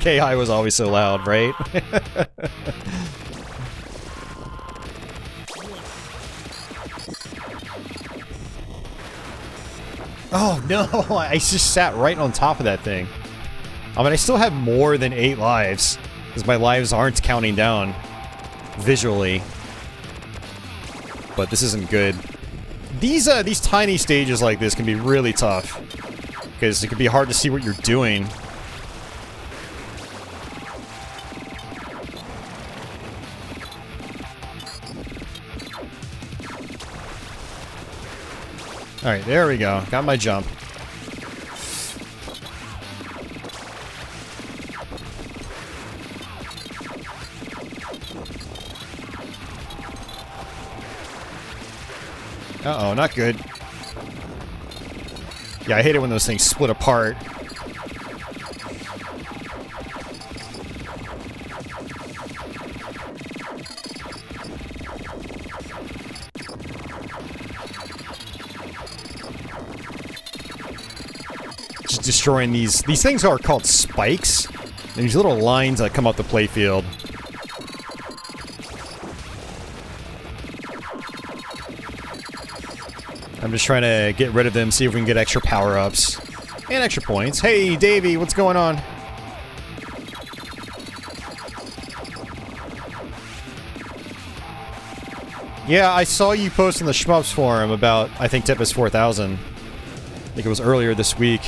KI was always so loud, right? Oh no, I just sat right on top of that thing. I mean, I still have more than 8 lives, because my lives aren't counting down visually. But this isn't good. These tiny stages like this can be really tough, because it can be hard to see what you're doing. Alright, there we go. Got my jump. Uh-oh, not good. Yeah, I hate it when those things split apart. Just destroying these things are called spikes. And these little lines that come up the playfield. I'm just trying to get rid of them, see if we can get extra power-ups. And extra points. Hey, Davey, what's going on? Yeah, I saw you post in the Shmups forum about, I think, Tempest 4000. I think it was earlier this week.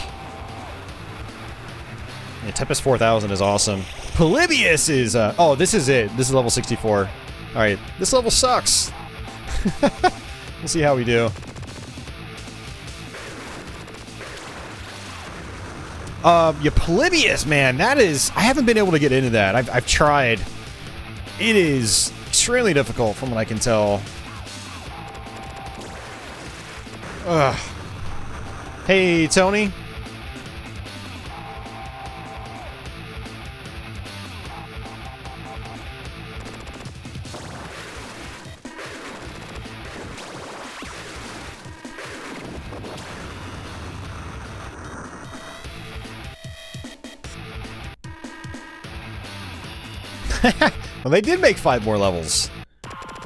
Yeah, Tempest 4000 is awesome. Polybius is, oh, this is it. This is level 64. Alright, this level sucks. We'll see how we do. Polybius, man, that is... I haven't been able to get into that. I've tried. It is extremely difficult from what I can tell. Ugh. Hey, Tony. Well, they did make 5 more levels.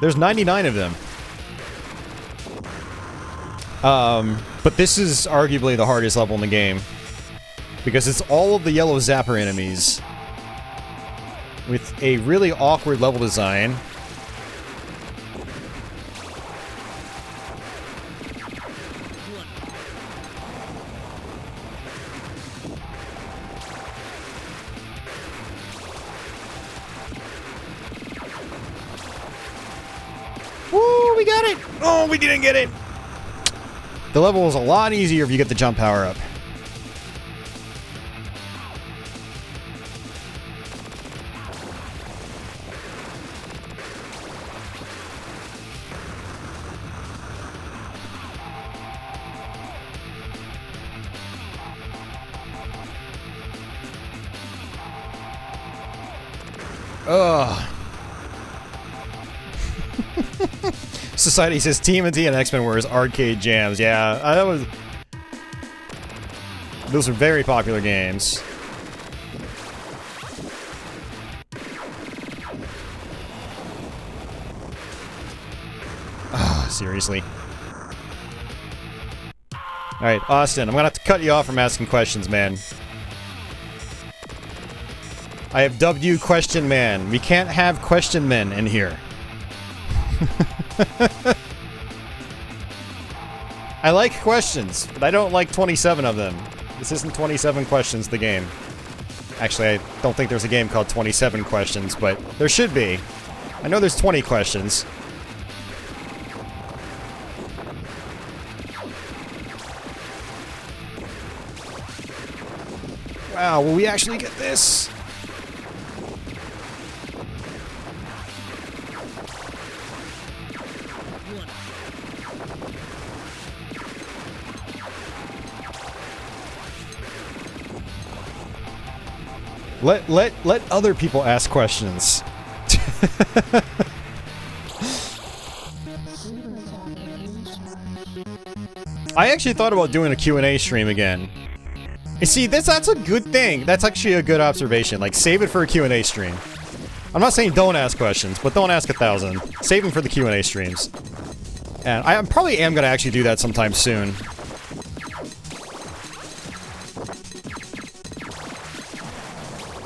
There's 99 of them. But this is arguably the hardest level in the game. Because it's all of the yellow zapper enemies. With a really awkward level design. Woo, we got it! Oh, we didn't get it! The level is a lot easier if you get the jump power up. Ugh. Society says TMNT and X-Men were his arcade jams. Yeah, that was... Those are very popular games. Ah, seriously. Alright, Austin, I'm gonna have to cut you off from asking questions, man. I have dubbed you Question Man. We can't have question men in here. I like questions, but I don't like 27 of them. This isn't 27 questions, the game. Actually, I don't think there's a game called 27 questions, but there should be. I know there's 20 questions. Wow, will we actually get this? Let other people ask questions. I actually thought about doing a Q&A stream again. You see, that's a good thing. That's actually a good observation. Like, save it for a Q&A stream. I'm not saying don't ask questions, but don't ask 1,000. Save them for the Q&A streams. And I probably am going to actually do that sometime soon.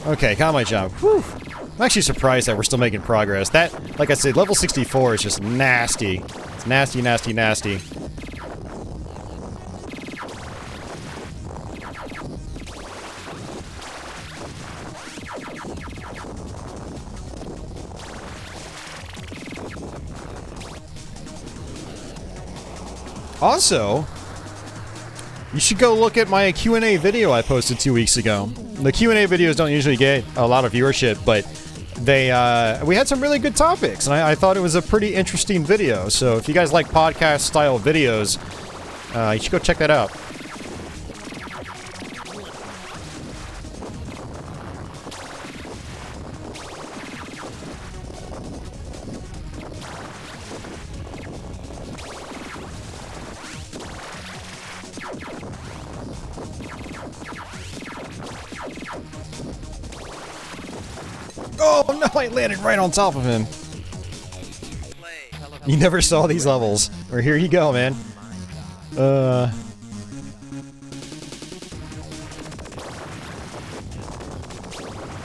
Okay, got my job. Whew. I'm actually surprised that we're still making progress. That, like I said, level 64 is just nasty. It's nasty, nasty, nasty. Also, you should go look at my Q&A video I posted 2 weeks ago. The Q&A videos don't usually get a lot of viewership, but they we had some really good topics, and I thought it was a pretty interesting video. So if you guys like podcast-style videos, you should go check that out. Oh no, I landed right on top of him. You never saw these levels. Or here you go, man.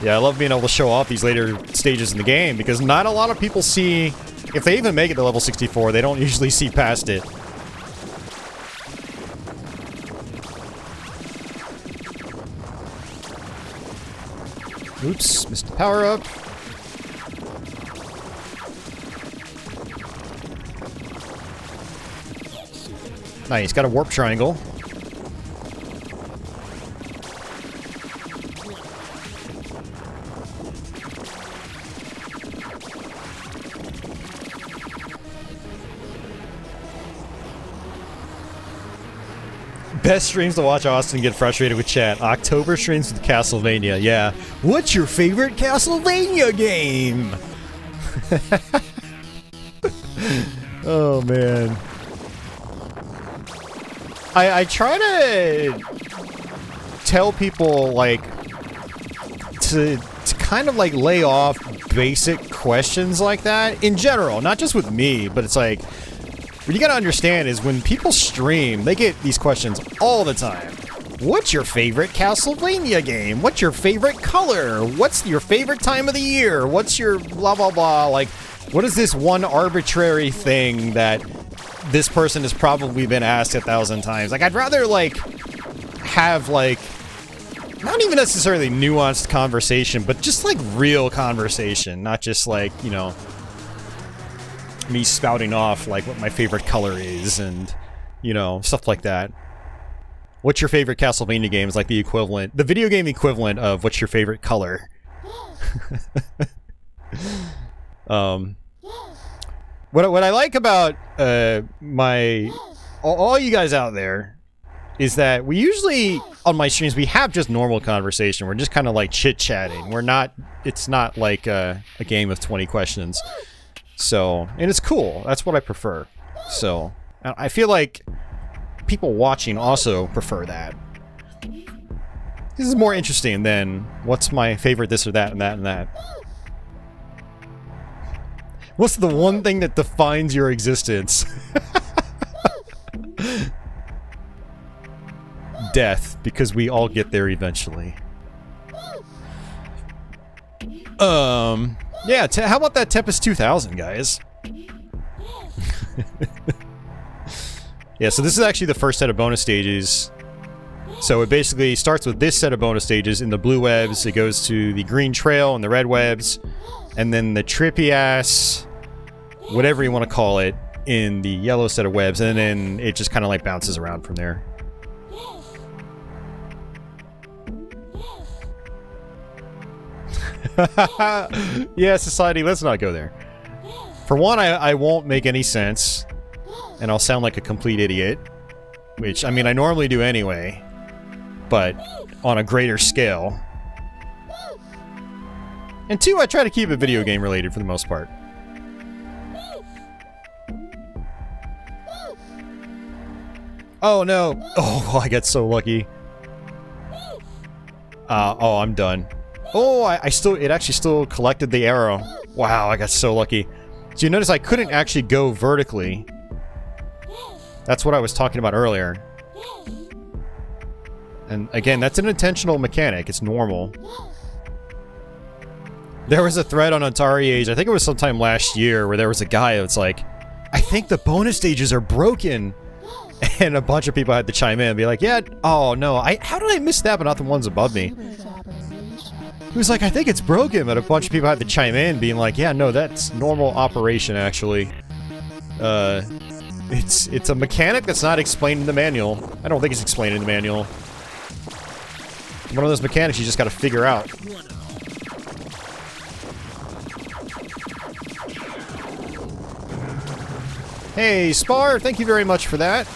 Yeah, I love being able to show off these later stages in the game, because not a lot of people see... If they even make it to level 64, they don't usually see past it. Oops, missed the power up. Nice, got a warp triangle. Best streams to watch Austin get frustrated with chat. October streams with Castlevania. Yeah. What's your favorite Castlevania game? Oh, man. I try to tell people, like, to kind of, like, lay off basic questions like that. In general, not just with me, but it's like, what you gotta understand is when people stream, they get these questions all the time. What's your favorite Castlevania game? What's your favorite color? What's your favorite time of the year? What's your blah, blah, blah? Like, what is this one arbitrary thing that this person has probably been asked 1,000 times? Like, I'd rather, like, have, like, not even necessarily nuanced conversation, but just, like, real conversation. Not just, like, you know, me spouting off, like, what my favorite color is and, you know, stuff like that. What's your favorite Castlevania game is like the equivalent, the video game equivalent of what's your favorite color. What I like about all you guys out there is that we usually on my streams we have just normal conversation. We're just kind of like chit-chatting. We're not. It's not like a game of 20 questions. So, and it's cool. That's what I prefer. So, I feel like people watching also prefer that. This is more interesting than what's my favorite this or that and that and that. What's the one thing that defines your existence? Death, because we all get there eventually. Yeah, how about that Tempest 2000, guys? Yeah, so this is actually the first set of bonus stages. So it basically starts with this set of bonus stages in the blue webs, it goes to the green trail and the red webs, and then the trippy-ass, whatever you want to call it, in the yellow set of webs, and then it just kind of like bounces around from there. Yeah, society, let's not go there. For one, I won't make any sense, and I'll sound like a complete idiot, which, I mean, I normally do anyway, but on a greater scale. And two, I try to keep it video game related for the most part. Oh no! Oh, I got so lucky. Oh, I'm done. Oh, it actually still collected the arrow. Wow, I got so lucky. So you notice I couldn't actually go vertically. That's what I was talking about earlier. And again, that's an intentional mechanic. It's normal. There was a thread on Atari Age, I think it was sometime last year, where there was a guy that's like, I think the bonus stages are broken. And a bunch of people had to chime in and be like, yeah, oh no, how did I miss that but not the ones above me? He was like, I think it's broken, but a bunch of people had to chime in being like, yeah, no, that's normal operation actually. It's a mechanic that's not explained in the manual. I don't think it's explained in the manual. One of those mechanics you just gotta figure out. Hey, Spar, thank you very much for that.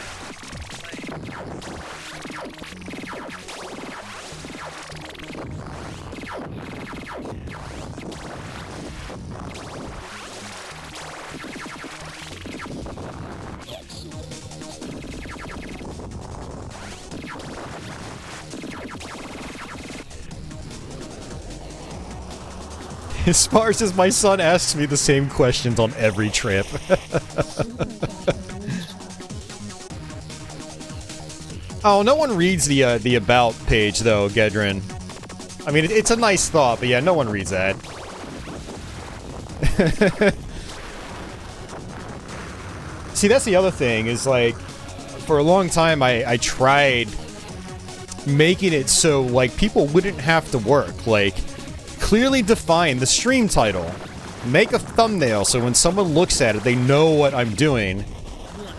Spar says, my son asks me the same questions on every trip. Oh, no one reads the about page, though, Gedrin. I mean, it's a nice thought, but yeah, no one reads that. See, that's the other thing, is like, for a long time I tried making it so, like, people wouldn't have to work, like, clearly define the stream title. Make a thumbnail so when someone looks at it, they know what I'm doing.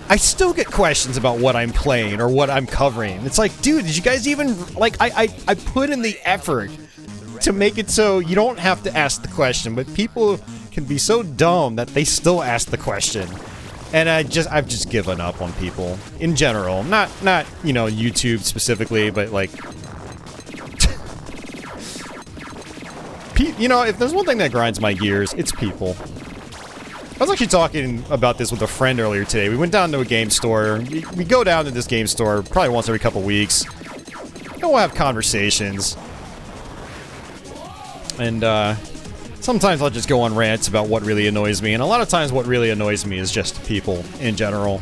I still get questions about what I'm playing or what I'm covering. It's like, dude, did you guys even... Like, I put in the effort to make it so you don't have to ask the question, but people can be so dumb that they still ask the question. And I've just given up on people in general. Not you know, YouTube specifically, but like you know, if there's one thing that grinds my gears, it's people. I was actually talking about this with a friend earlier today. We went down to a game store. We go down to this game store probably once every couple weeks. And we'll have conversations. And sometimes I'll just go on rants about what really annoys me. And a lot of times what really annoys me is just people in general.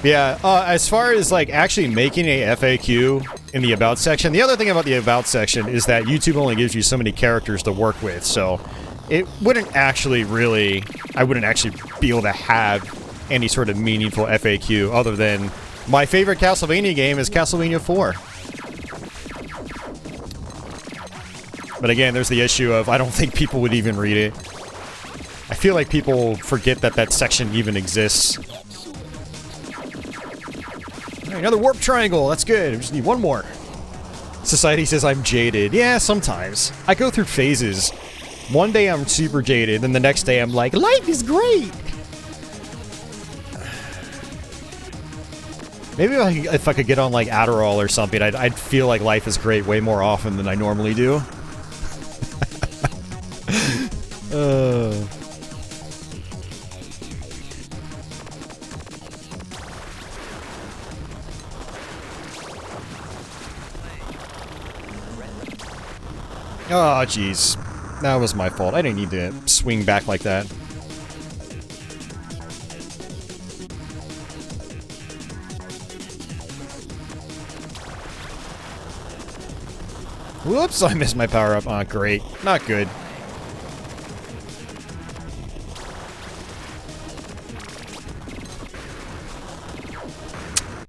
Yeah, as far as like actually making a FAQ in the About section, the other thing about the About section is that YouTube only gives you so many characters to work with, so it wouldn't actually really, I wouldn't actually be able to have any sort of meaningful FAQ other than my favorite Castlevania game is Castlevania 4. But again, there's the issue of I don't think people would even read it. I feel like people forget that that section even exists. Another warp triangle, that's good. We just need one more. Society says I'm jaded. Yeah, sometimes. I go through phases. One day I'm super jaded, then the next day I'm like, life is great! Maybe if I could get on like Adderall or something, I'd feel like life is great way more often than I normally do. Oh, jeez. That was my fault. I didn't need to swing back like that. Whoops, I missed my power-up. Oh, great. Not good.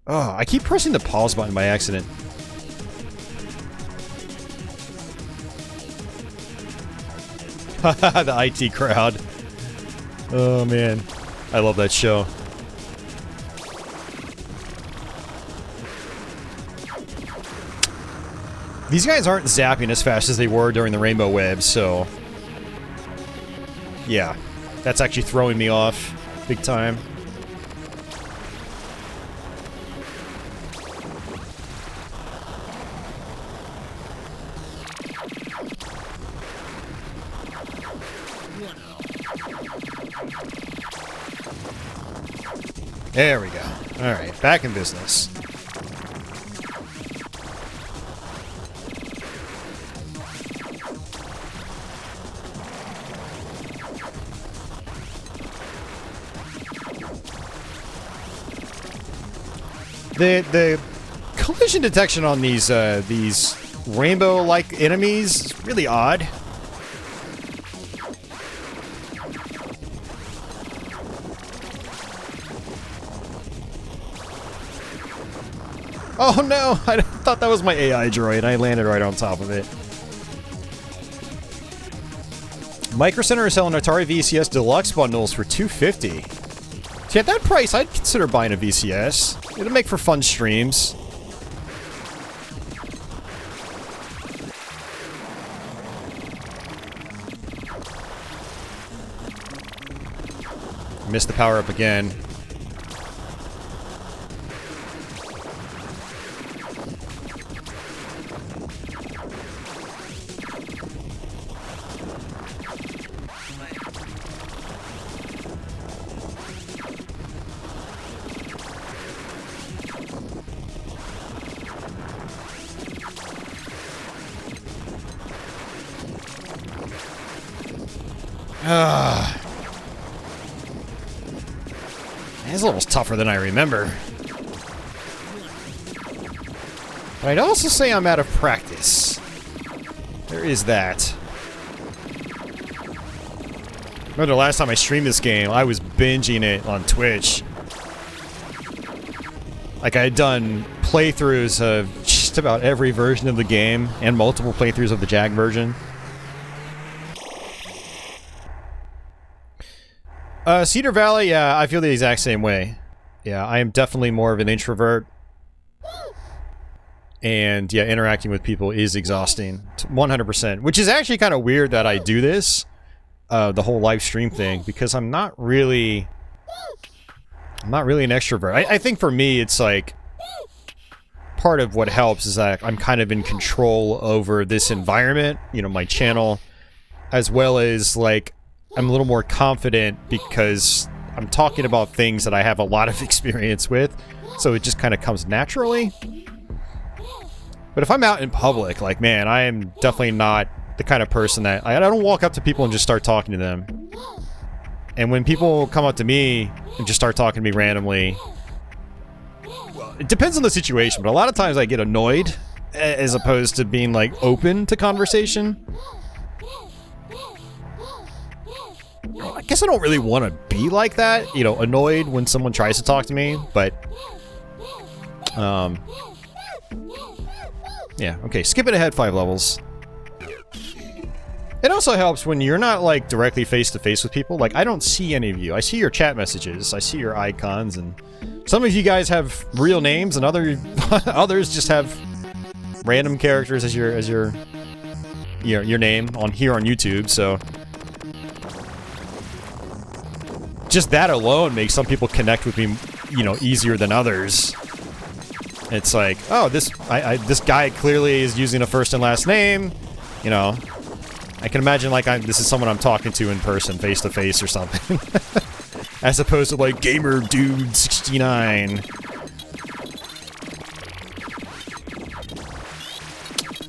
Oh, I keep pressing the pause button by accident. The IT crowd. Oh man, I love that show. These guys aren't zapping as fast as they were during the Rainbow Web, so yeah, that's actually throwing me off big time. There we go. Alright, back in business. The collision detection on these rainbow-like enemies is really odd. Oh no! I thought that was my AI droid. I landed right on top of it. Micro Center is selling Atari VCS Deluxe bundles for $250. See, at that price, I'd consider buying a VCS. It'll make for fun streams. Missed the power-up again. This level's tougher than I remember. But I'd also say I'm out of practice. There is that. Remember the last time I streamed this game, I was binging it on Twitch. Like, I had done playthroughs of just about every version of the game, and multiple playthroughs of the Jag version. Cedar Valley, yeah, I feel the exact same way. Yeah, I am definitely more of an introvert. And yeah, interacting with people is exhausting. 100%. Which is actually kind of weird that I do this. The whole live stream thing. Because I'm not really an extrovert. I think for me, it's like... part of what helps is that I'm kind of in control over this environment. You know, my channel. As well as, like... I'm a little more confident because I'm talking about things that I have a lot of experience with. So it just kind of comes naturally. But if I'm out in public, like, man, I am definitely not the kind of person that... I don't walk up to people and just start talking to them. And when people come up to me and just start talking to me randomly... well, it depends on the situation, but a lot of times I get annoyed as opposed to being, like, open to conversation. I guess I don't really want to be like that, you know, annoyed when someone tries to talk to me, but... yeah, okay, skip it ahead 5 levels. It also helps when you're not, like, directly face-to-face with people. Like, I don't see any of you. I see your chat messages, I see your icons, and some of you guys have real names, and others just have random characters as your name on here on YouTube, so... just that alone makes some people connect with me, you know, easier than others. It's like, oh, this guy clearly is using a first and last name, you know. I can imagine, like, this is someone I'm talking to in person, face to face or something. As opposed to, like, Gamer Dude 69.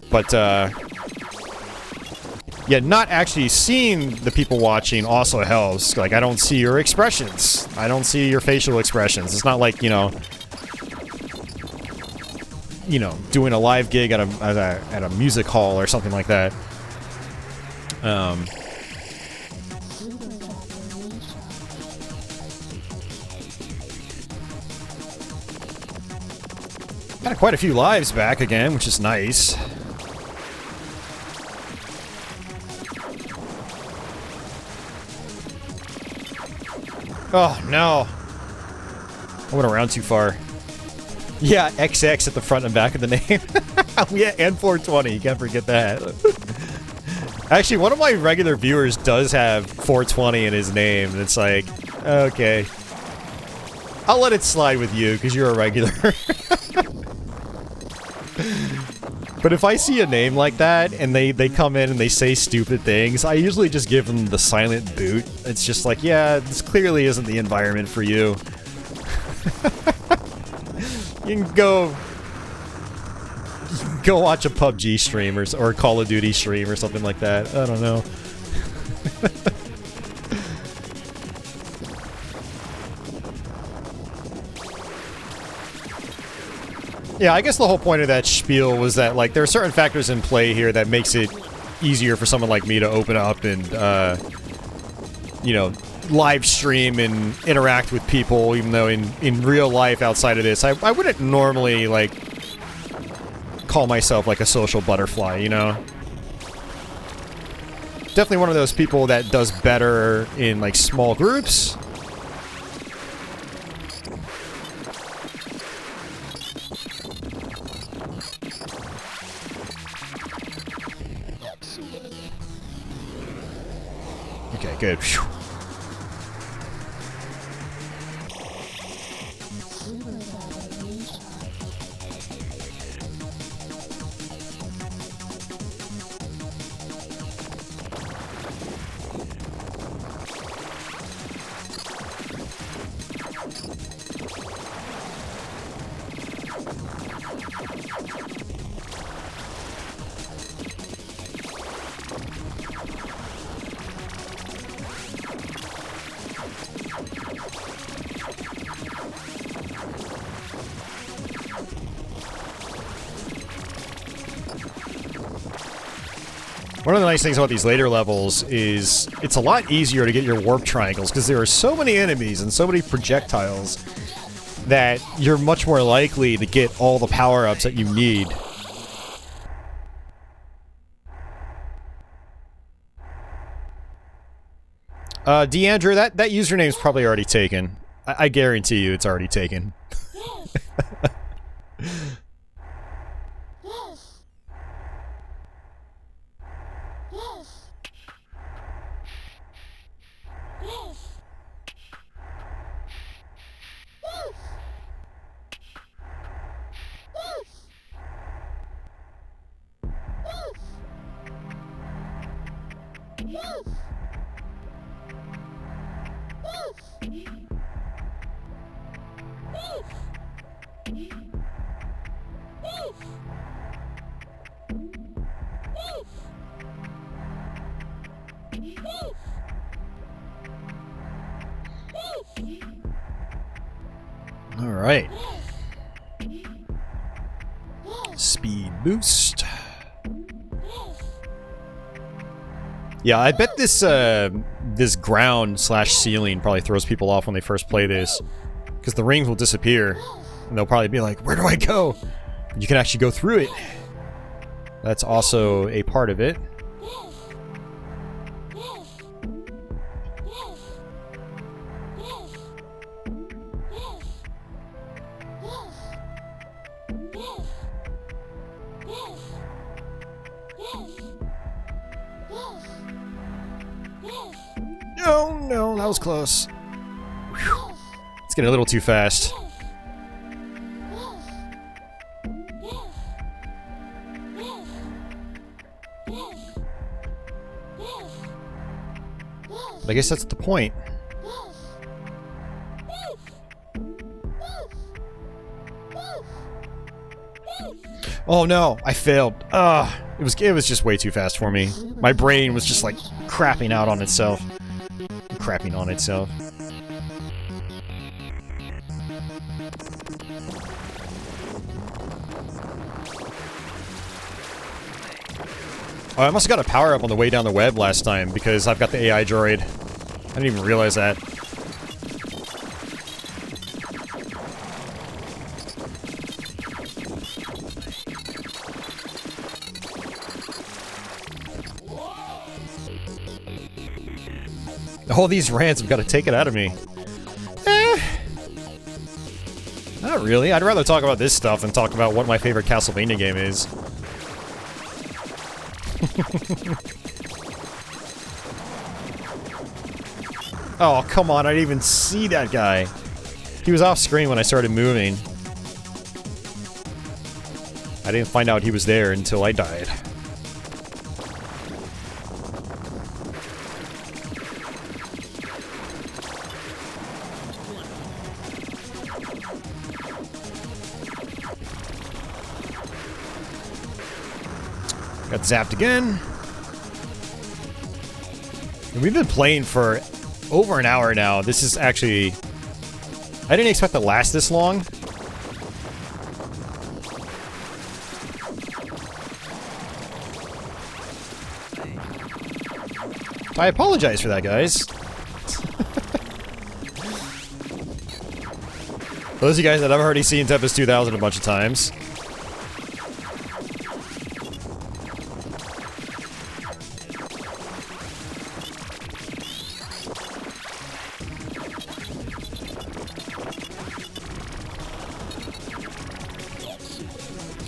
But, yeah, not actually seeing the people watching also helps. Like, I don't see your expressions. I don't see your facial expressions. It's not like, you know, doing a live gig at a music hall or something like that. Got quite a few lives back again, which is nice. Oh, no. I went around too far. Yeah, XX at the front and back of the name. Yeah, and 420. You can't forget that. Actually, one of my regular viewers does have 420 in his name, and it's like, okay. I'll let it slide with you, because you're a regular. But if I see a name like that, and they come in and they say stupid things, I usually just give them the silent boot. It's just like, yeah, this clearly isn't the environment for you. You can go watch a PUBG stream or a Call of Duty stream or something like that. I don't know. Yeah, I guess the whole point of that spiel was that, like, there are certain factors in play here that makes it easier for someone like me to open up and, you know, live stream and interact with people, even though in real life outside of this, I wouldn't normally, like, call myself, like, a social butterfly, you know? Definitely one of those people that does better in, like, small groups. Okay, good. Whew. One of the nice things about these later levels is it's a lot easier to get your warp triangles because there are so many enemies and so many projectiles that you're much more likely to get all the power-ups that you need. Deandra, that username's probably already taken. I guarantee you it's already taken. All right. Speed boost. Yeah, I bet this this ground slash ceiling probably throws people off when they first play this, because the rings will disappear, and they'll probably be like, "Where do I go?" You can actually go through it. That's also a part of it. Oh no, that was close. Whew. It's getting a little too fast. But I guess that's the point. Oh no, I failed. It was just way too fast for me. My brain was just like crapping out on itself. Crapping on itself. Oh, I must have got a power up on the way down the web last time because I've got the AI droid. I didn't even realize that. All these rants have got to take it out of me. Not really. I'd rather talk about this stuff than talk about what my favorite Castlevania game is. Oh, come on. I didn't even see that guy. He was off screen when I started moving. I didn't find out he was there until I died. Got zapped again. And we've been playing for over an hour now. This is actually... I didn't expect to last this long. I apologize for that, guys. Those of you guys that I've already seen Tempest 2000 a bunch of times.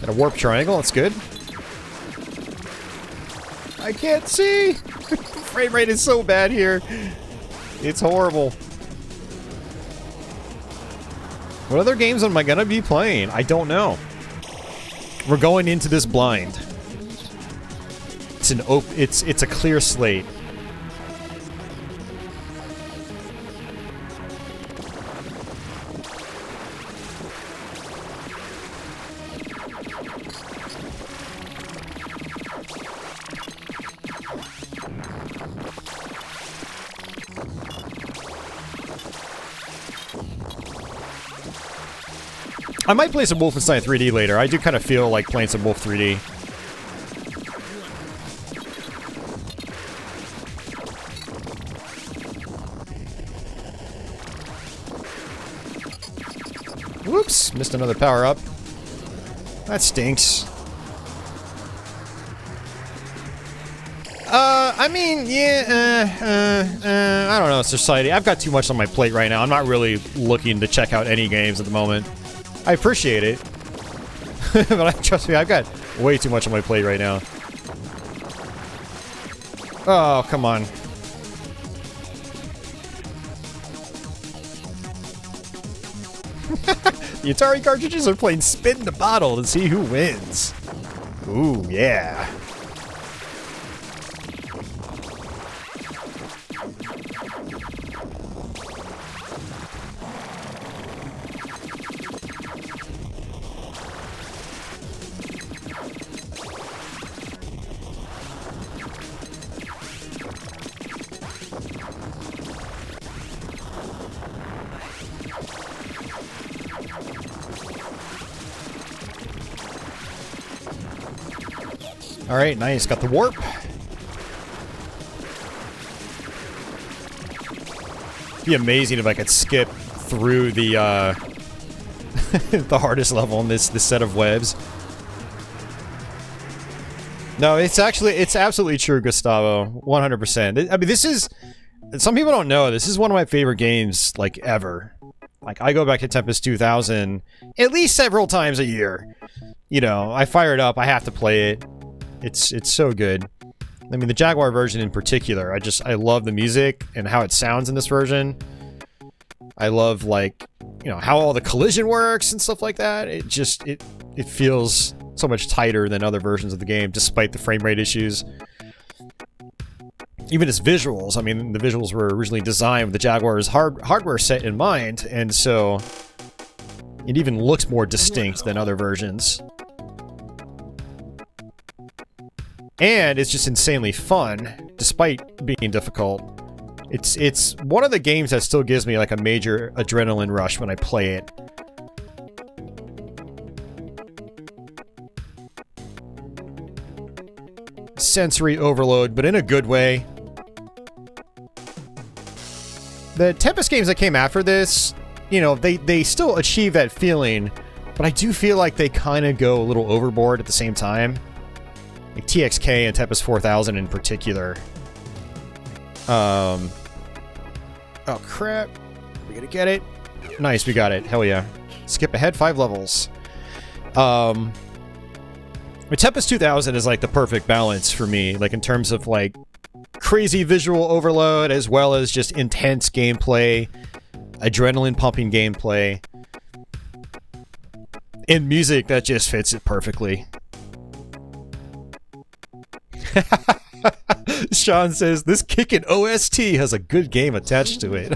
Got a warp triangle, that's good. I can't see! The frame rate is so bad here. It's horrible. What other games am I gonna be playing? I don't know. We're going into this blind. It's a clear slate. I might play some Wolfenstein 3D later. I do kind of feel like playing some Wolf 3D. Whoops! Missed another power-up. That stinks. I mean, yeah, I don't know, Society. I've got too much on my plate right now. I'm not really looking to check out any games at the moment. I appreciate it. But trust me, I've got way too much on my plate right now. Oh, come on. The Atari cartridges are playing spin the bottle to see who wins. Ooh, yeah. All right, nice. Got the warp. Be amazing if I could skip through the the hardest level in this set of webs. No, it's absolutely true, Gustavo. 100%. I mean, this is, some people don't know, this is one of my favorite games, like, ever. Like, I go back to Tempest 2000 at least several times a year. You know, I fire it up, I have to play it. It's so good. I mean, the Jaguar version in particular, I love the music and how it sounds in this version. I love, like, you know, how all the collision works and stuff like that. It feels so much tighter than other versions of the game, despite the frame rate issues. Even its visuals, I mean, the visuals were originally designed with the Jaguar's hardware set in mind, and so it even looks more distinct than other versions. And it's just insanely fun, despite being difficult. It's one of the games that still gives me like a major adrenaline rush when I play it. Sensory overload, but in a good way. The Tempest games that came after this, you know, they still achieve that feeling, but I do feel like they kind of go a little overboard at the same time. Like TXK and Tempest 4000 in particular. Oh crap. Are we gonna get it? Nice, we got it. Hell yeah. Skip ahead 5 levels. But Tempest 2000 is like the perfect balance for me, like in terms of like crazy visual overload as well as just intense gameplay, adrenaline pumping gameplay, and music that just fits it perfectly. Sean says, this kickin' OST has a good game attached to it.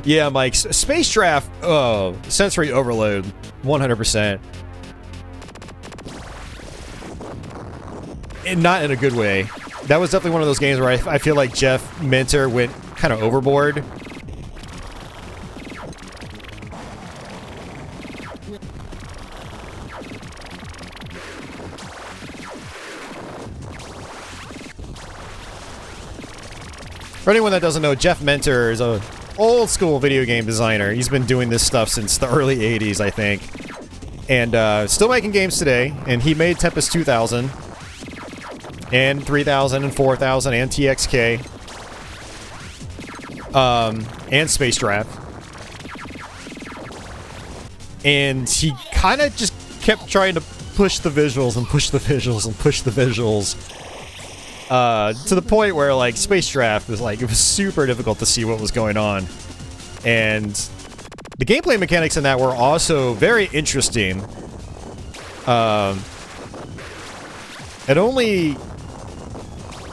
Yeah, Mike, Space Draft, oh, sensory overload, 100%. And not in a good way. That was definitely one of those games where I feel like Jeff Minter went kind of overboard. For anyone that doesn't know, Jeff Minter is a old school video game designer. He's been doing this stuff since the early 80s, I think. And still making games today. And he made Tempest 2000. And 3000 and 4000 and TXK. And Space Draft. And he kind of just kept trying to push the visuals and push the visuals and push the visuals. To the point where, like, Space Draft was, like, it was super difficult to see what was going on. And the gameplay mechanics in that were also very interesting.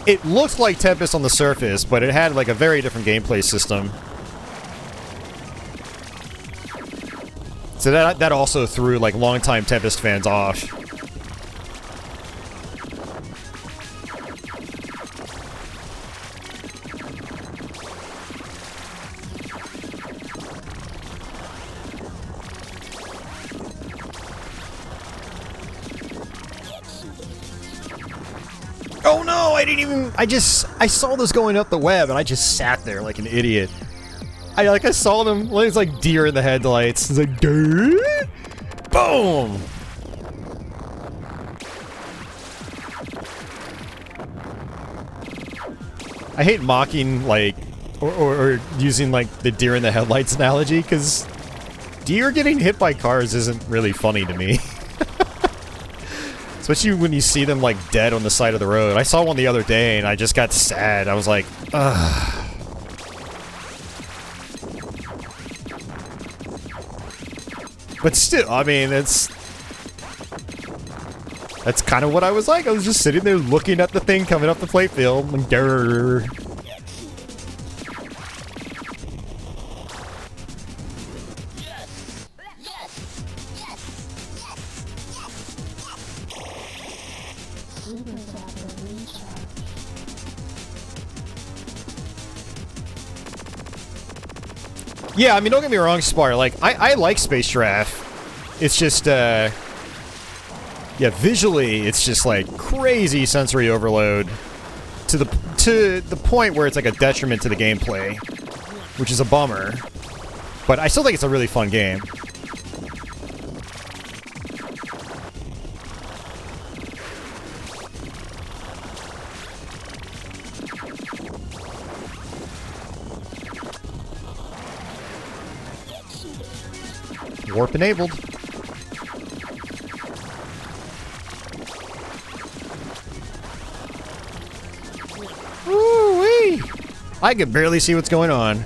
It looked like Tempest on the surface, but it had, like, a very different gameplay system. So that also threw, like, longtime Tempest fans off. Oh no, I saw this going up the web and I just sat there like an idiot. I saw them, it's like deer in the headlights. It's like, boom! I hate mocking, like, or using, like, the deer in the headlights analogy, because deer getting hit by cars isn't really funny to me. Especially when you see them, like, dead on the side of the road. I saw one the other day, and I just got sad. I was like, ugh. But still, I mean, that's kind of what I was like. I was just sitting there looking at the thing coming up the playfield, and grrr. Yeah, I mean, don't get me wrong, Spar. Like, I like Space Giraffe. It's just, yeah, visually, it's just like crazy sensory overload to the point where it's like a detriment to the gameplay, which is a bummer. But I still think it's a really fun game. Warp enabled. Woo-wee! I can barely see what's going on.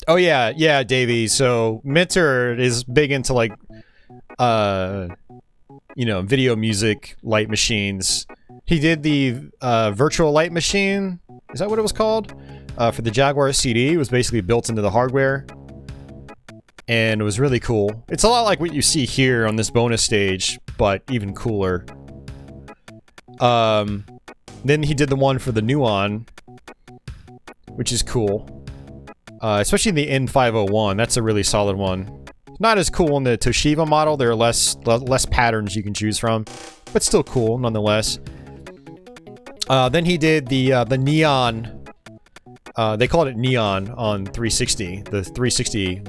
Oh yeah, yeah, Davey. So Minter is big into like, you know, video music light machines. He did the virtual light machine. Is that what it was called? For the Jaguar CD. It was basically built into the hardware. And it was really cool. It's a lot like what you see here on this bonus stage, but even cooler. Then he did the one for the Nuon, which is cool. Especially the N501. That's a really solid one. Not as cool in the Toshiba model. There are less patterns you can choose from, but still cool nonetheless. Then he did the Neon. They called it Neon on 360, the 360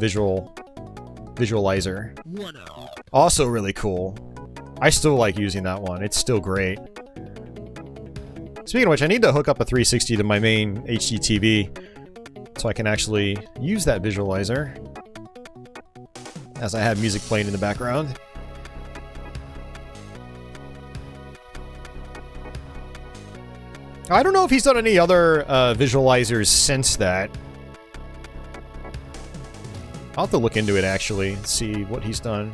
visualizer. Also really cool. I still like using that one. It's still great. Speaking of which, I need to hook up a 360 to my main HD TV so I can actually use that visualizer as I have music playing in the background. I don't know if he's done any other visualizers since that. I'll have to look into it, actually, and see what he's done.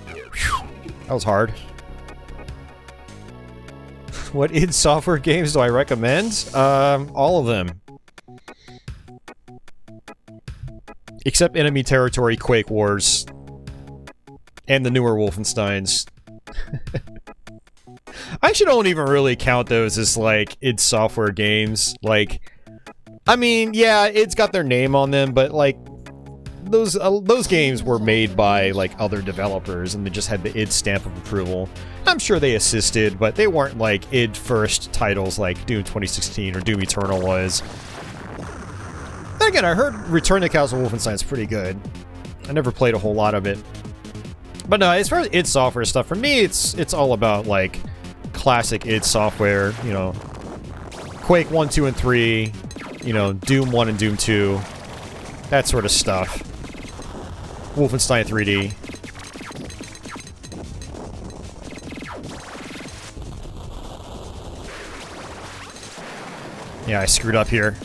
Whew. That was hard. What id Software games do I recommend? All of them. Except Enemy Territory, Quake Wars, and the newer Wolfensteins. I actually don't even really count those as, like, id Software games. Like, I mean, yeah, it's got their name on them, but, like, those games were made by, like, other developers, and they just had the id stamp of approval. I'm sure they assisted, but they weren't, like, id first titles like Doom 2016 or Doom Eternal was. Then again, I heard Return to Castle Wolfenstein is pretty good. I never played a whole lot of it. But no, as far as id Software stuff, for me, it's all about, like, classic id Software, you know, Quake 1, 2, and 3, you know, Doom 1 and Doom 2, that sort of stuff. Wolfenstein 3D. Yeah, I screwed up here.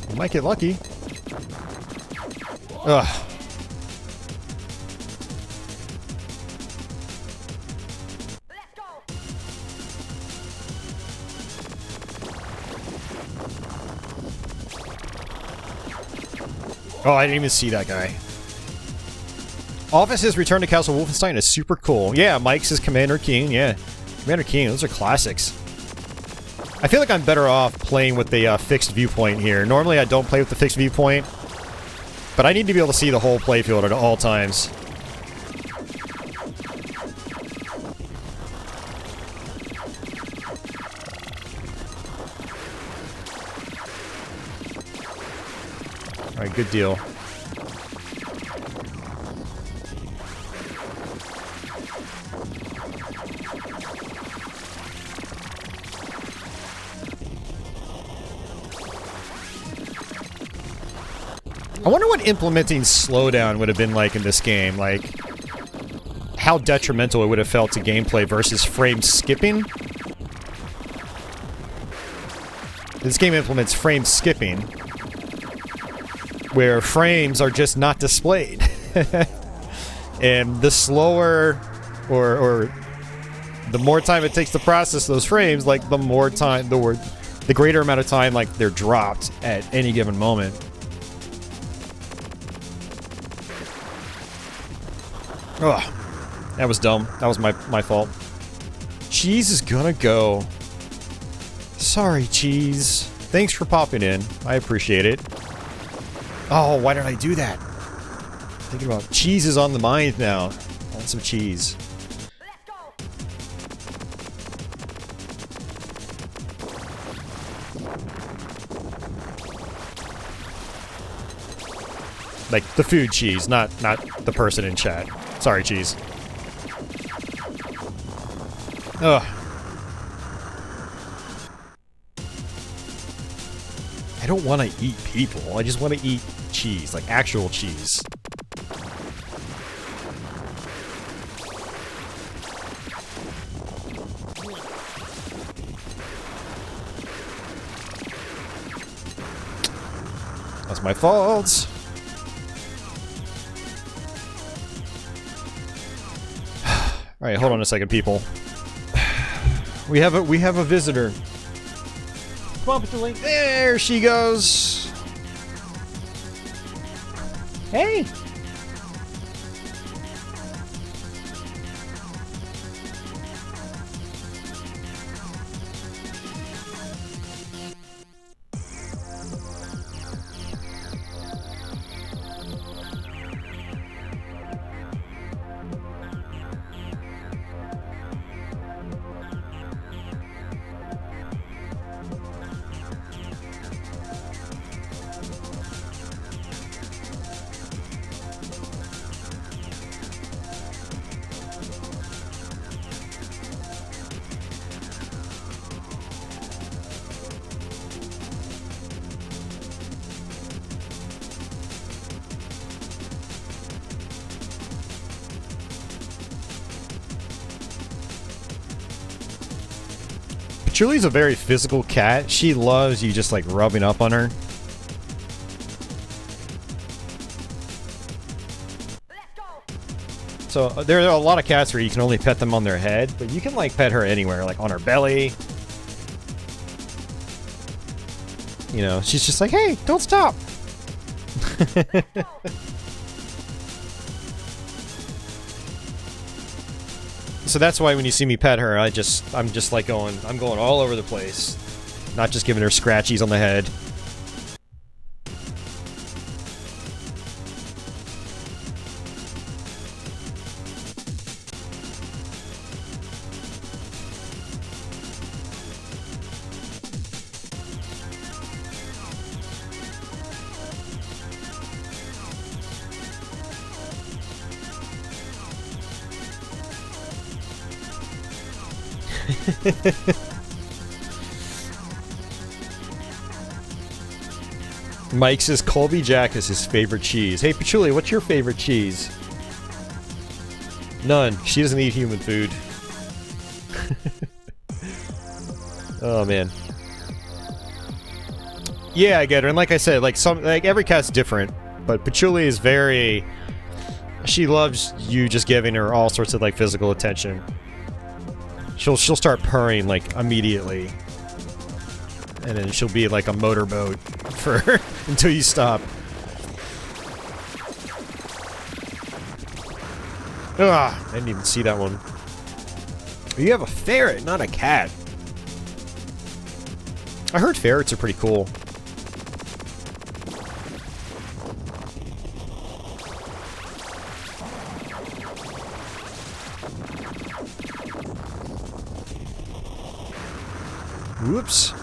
I might get lucky. Ugh. Oh, I didn't even see that guy. Office's Return to Castle Wolfenstein is super cool. Yeah, Mike's is Commander Keen. Yeah, Commander Keen. Those are classics. I feel like I'm better off playing with the fixed viewpoint here. Normally, I don't play with the fixed viewpoint, but I need to be able to see the whole playfield at all times. Alright, good deal. I wonder what implementing slowdown would have been like in this game. Like, how detrimental it would have felt to gameplay versus frame skipping. This game implements frame skipping, where frames are just not displayed. And the slower, or the more time it takes to process those frames, like the more time, the greater amount of time, like they're dropped at any given moment. Ugh, that was dumb. That was my fault. Cheese is gonna go. Sorry, Cheese. Thanks for popping in. I appreciate it. Oh, why did I do that? Thinking about cheese is on the mind now. I want some cheese. Like the food cheese, not the person in chat. Sorry, Cheese. Ugh. I don't want to eat people. I just want to eat cheese, like actual cheese. That's my fault. All right, hold on a second, people. We have a visitor. Come on, Patchouli. There she goes. Hey. Patchouli's a very physical cat. She loves you just like rubbing up on her. So there are a lot of cats where you can only pet them on their head, but you can like pet her anywhere, like on her belly. You know, she's just like, hey, don't stop. So that's why when you see me pet her, I'm just like I'm going all over the place. Not just giving her scratchies on the head. Mike says Colby Jack is his favorite cheese. Hey, Patchouli, what's your favorite cheese? None. She doesn't eat human food. Oh, man. Yeah, I get her. And like I said, like every cat's different. But Patchouli is very... She loves you just giving her all sorts of like physical attention. She'll start purring like immediately. And then she'll be like a motorboat for until you stop. Ah, I didn't even see that one. You have a ferret, not a cat. I heard ferrets are pretty cool. Whoops.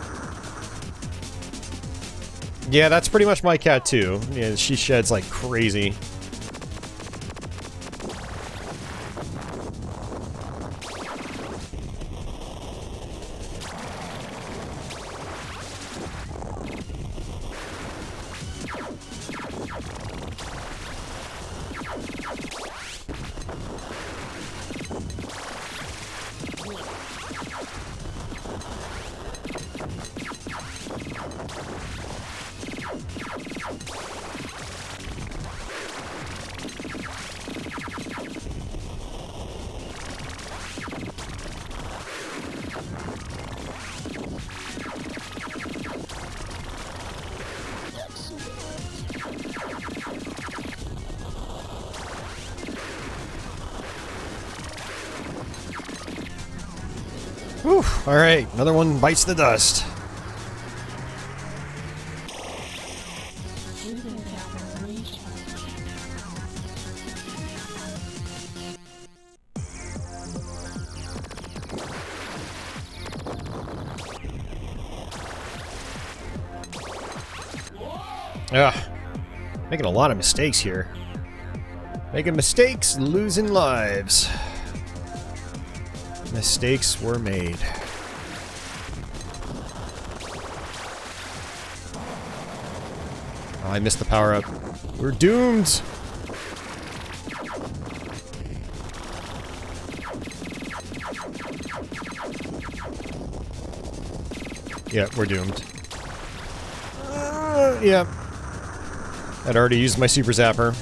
Yeah, that's pretty much my cat too. Yeah, she sheds like crazy. Whew, alright, another one bites the dust. Ugh. Making a lot of mistakes here. Making mistakes, losing lives. Mistakes were made. Oh, I missed the power-up. We're doomed! Yeah, we're doomed. Yeah. I'd already used my super zapper.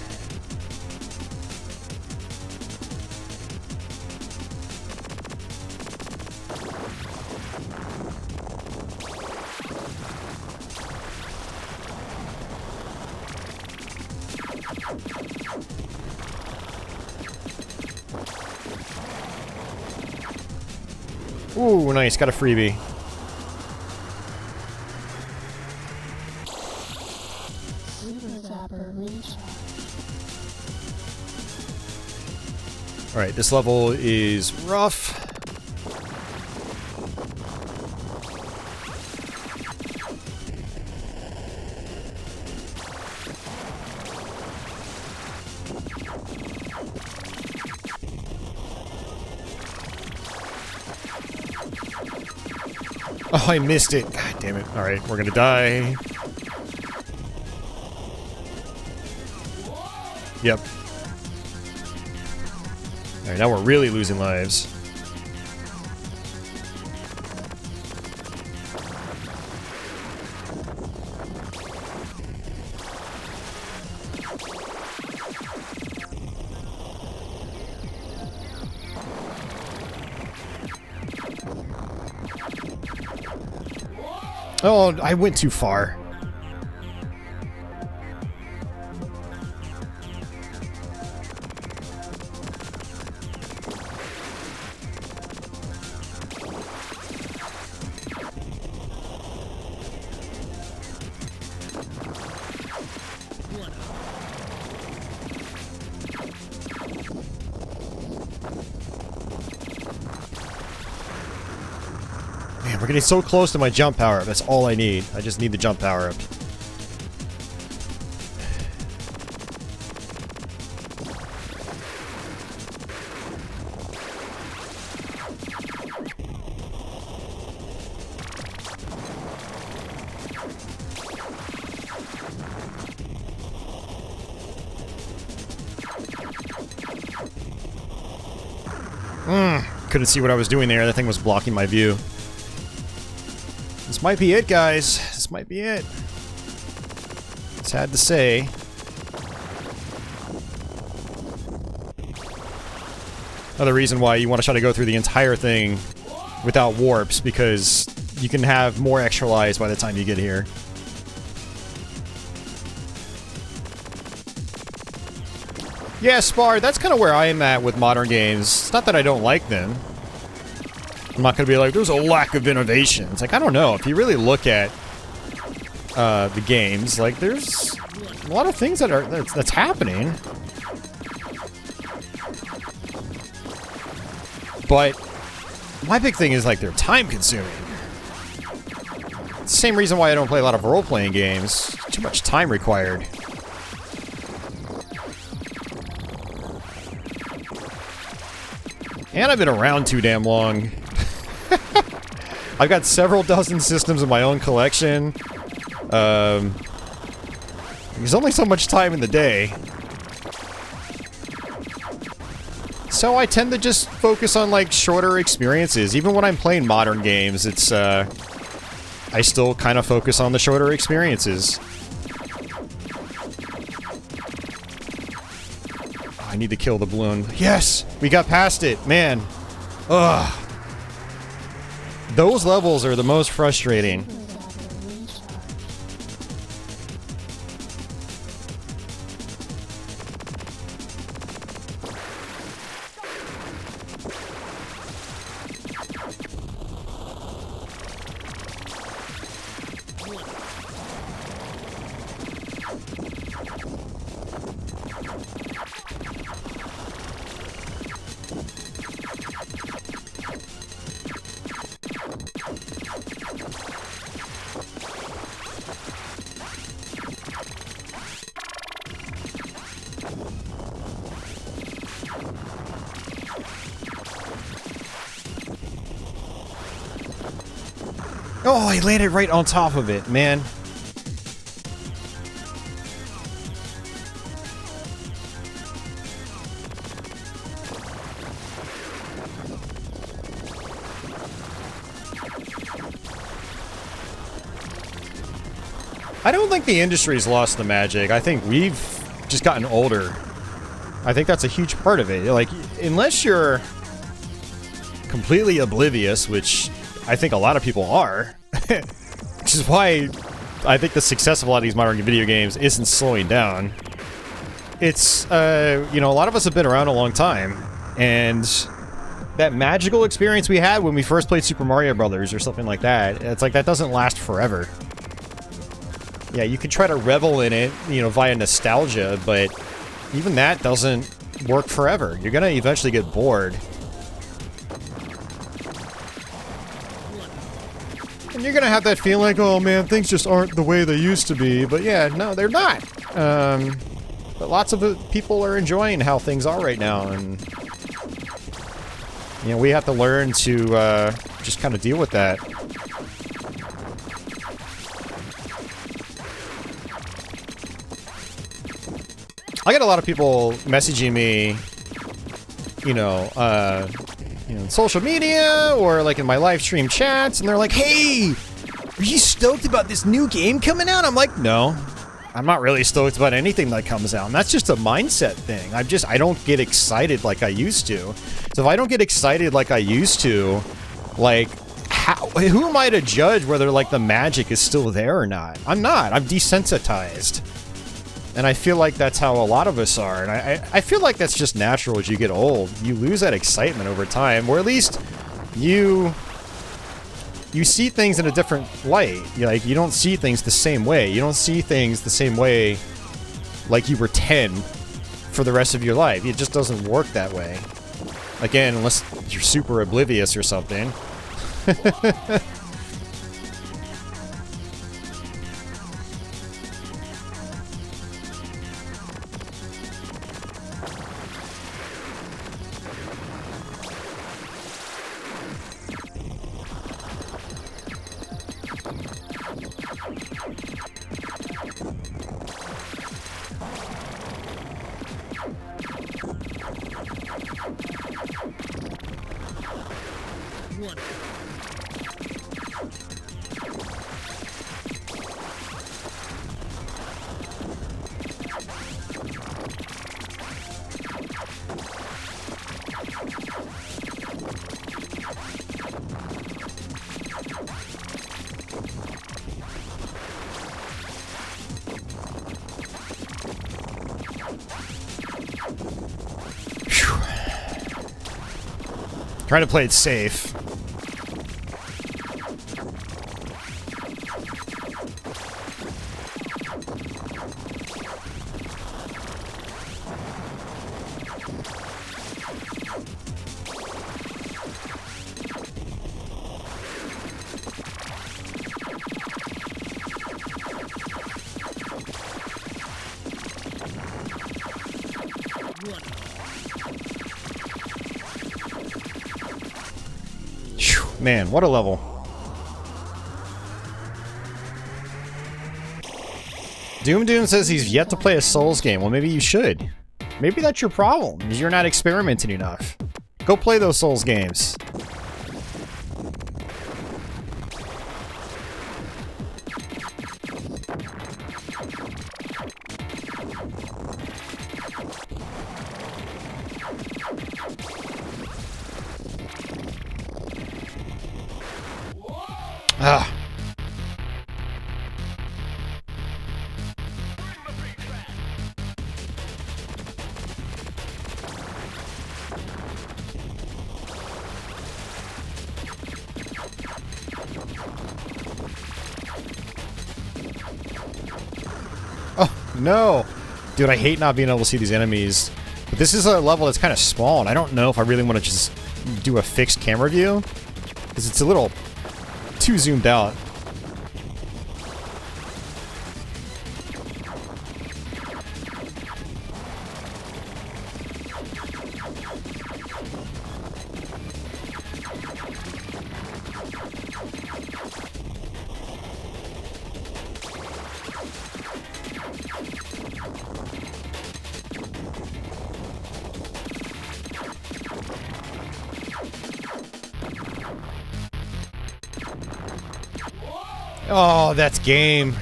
Ooh, nice, got a freebie. Alright, this level is rough. Oh, I missed it. God damn it. Alright, we're gonna die. Yep. Alright, now we're really losing lives. Oh, I went too far. Man, we're getting so close to my jump power. That's all I need. I just need the jump power up. Couldn't see what I was doing there. That thing was blocking my view. This might be it, guys. This might be it. Sad to say. Another reason why you want to try to go through the entire thing without warps, because you can have more extra lives by the time you get here. Yeah, Spar, that's kind of where I am at with modern games. It's not that I don't like them. I'm not going to be like, there's a lack of innovation. It's like, I don't know. If you really look at the games, like, there's a lot of things that's happening. But my big thing is, like, they're time-consuming. It's the same reason why I don't play a lot of role-playing games. Too much time required. And I've been around too damn long. I've got several dozen systems in my own collection. There's only so much time in the day. So I tend to just focus on, like, shorter experiences. Even when I'm playing modern games, it's, I still kind of focus on the shorter experiences. I need to kill the balloon. Yes! We got past it! Man! Ugh! Those levels are the most frustrating. Oh, I landed right on top of it, man. I don't think the industry's lost the magic. I think we've just gotten older. I think that's a huge part of it. Like, unless you're completely oblivious, which I think a lot of people are, which is why I think the success of a lot of these modern video games isn't slowing down. It's, you know, a lot of us have been around a long time, and that magical experience we had when we first played Super Mario Brothers or something like that, it's like that doesn't last forever. Yeah, you could try to revel in it, you know, via nostalgia, but even that doesn't work forever. You're gonna eventually get bored. And you're gonna have that feeling like, oh man, things just aren't the way they used to be. But yeah, no, they're not. But lots of people are enjoying how things are right now, and you know, we have to learn to just kind of deal with that. I get a lot of people messaging me, you know, on social media or like in my live stream chats, and they're like, "Hey, are you stoked about this new game coming out?" I'm like, "No, I'm not really stoked about anything that comes out." And that's just a mindset thing. I don't get excited like I used to. So if I don't get excited like I used to, like, who am I to judge whether like the magic is still there or not? I'm not. I'm desensitized. And I feel like that's how a lot of us are. And I feel like that's just natural as you get old. You lose that excitement over time, or at least you see things in a different light. You don't see things the same way. You don't see things the same way like you were 10 for the rest of your life. It just doesn't work that way. Again, unless you're super oblivious or something. Trying to play it safe. Man, what a level. Doom says he's yet to play a Souls game. Well, maybe you should. Maybe that's your problem, is you're not experimenting enough. Go play those Souls games. Ah. Oh, no. Dude, I hate not being able to see these enemies. But this is a level that's kind of small, and I don't know if I really want to just do a fixed camera view, because it's a little too zoomed out. Oh, that's game.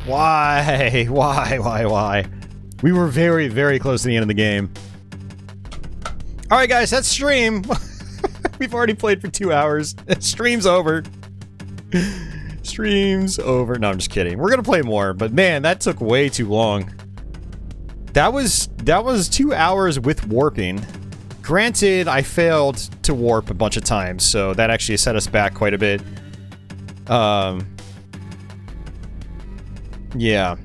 Why? Why? We were very, very close to the end of the game. Alright guys, that's stream. We've already played for 2 hours. Stream's over. Stream's over. No, I'm just kidding. We're gonna play more, but man, that took way too long. That was 2 hours with warping. Granted, I failed to warp a bunch of times, so that actually set us back quite a bit. Yeah.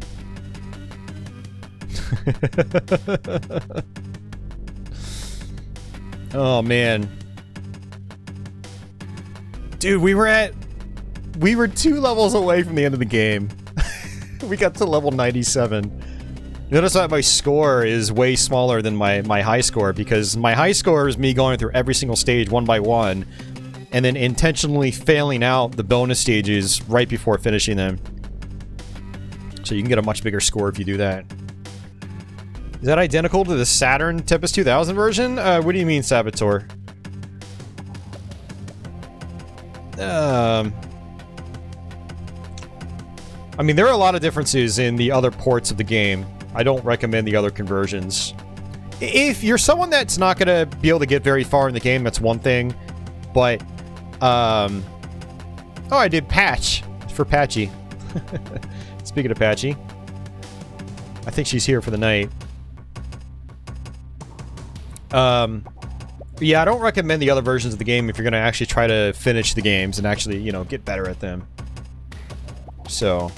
Oh, man. Dude, we were 2 levels away from the end of the game. We got to level 97. Notice that my score is way smaller than my high score, because my high score is me going through every single stage one by one, and then intentionally failing out the bonus stages right before finishing them. So you can get a much bigger score if you do that. Is that identical to the Saturn Tempest 2000 version? What do you mean, Saboteur? I mean, there are a lot of differences in the other ports of the game. I don't recommend the other conversions. If you're someone that's not going to be able to get very far in the game, that's one thing. But, oh, I did patch for Patchy. Speaking of Patchy, I think she's here for the night. Yeah, I don't recommend the other versions of the game if you're going to actually try to finish the games and actually, you know, get better at them. So...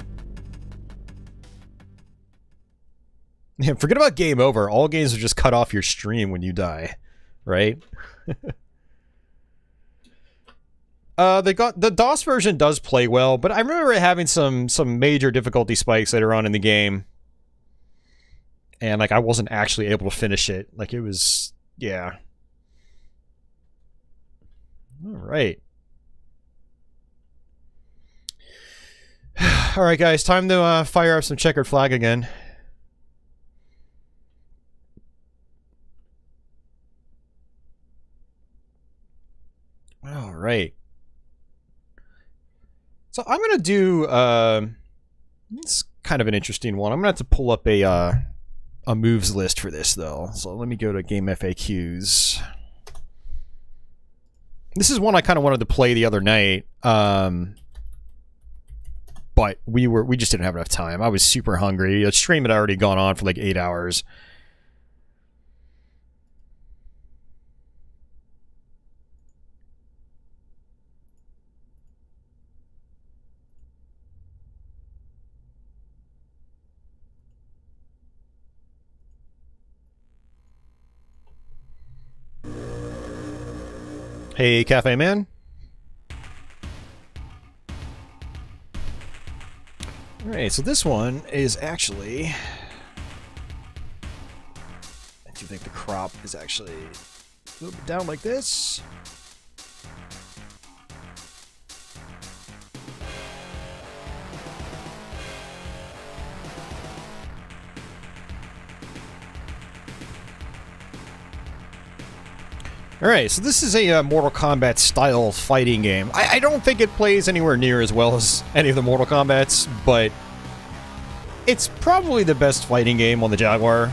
yeah, forget about game over. All games are just cut off your stream when you die, right? The DOS version does play well, but I remember it having some major difficulty spikes later on in the game, and like I wasn't actually able to finish it. Like it was, yeah. All right. All right, guys, time to fire up some checkered flag again. All right. So I'm gonna do it's kind of an interesting one. I'm gonna have to pull up a moves list for this though. So let me go to game FAQs. This is one I kind of wanted to play the other night, but we just didn't have enough time. I was super hungry. The stream had already gone on for like 8 hours. Hey, Cafe Man. Alright, so this one is actually... I do think the crop is actually a little bit down like this. Alright, so this is a Mortal Kombat style fighting game. I don't think it plays anywhere near as well as any of the Mortal Kombats, but it's probably the best fighting game on the Jaguar.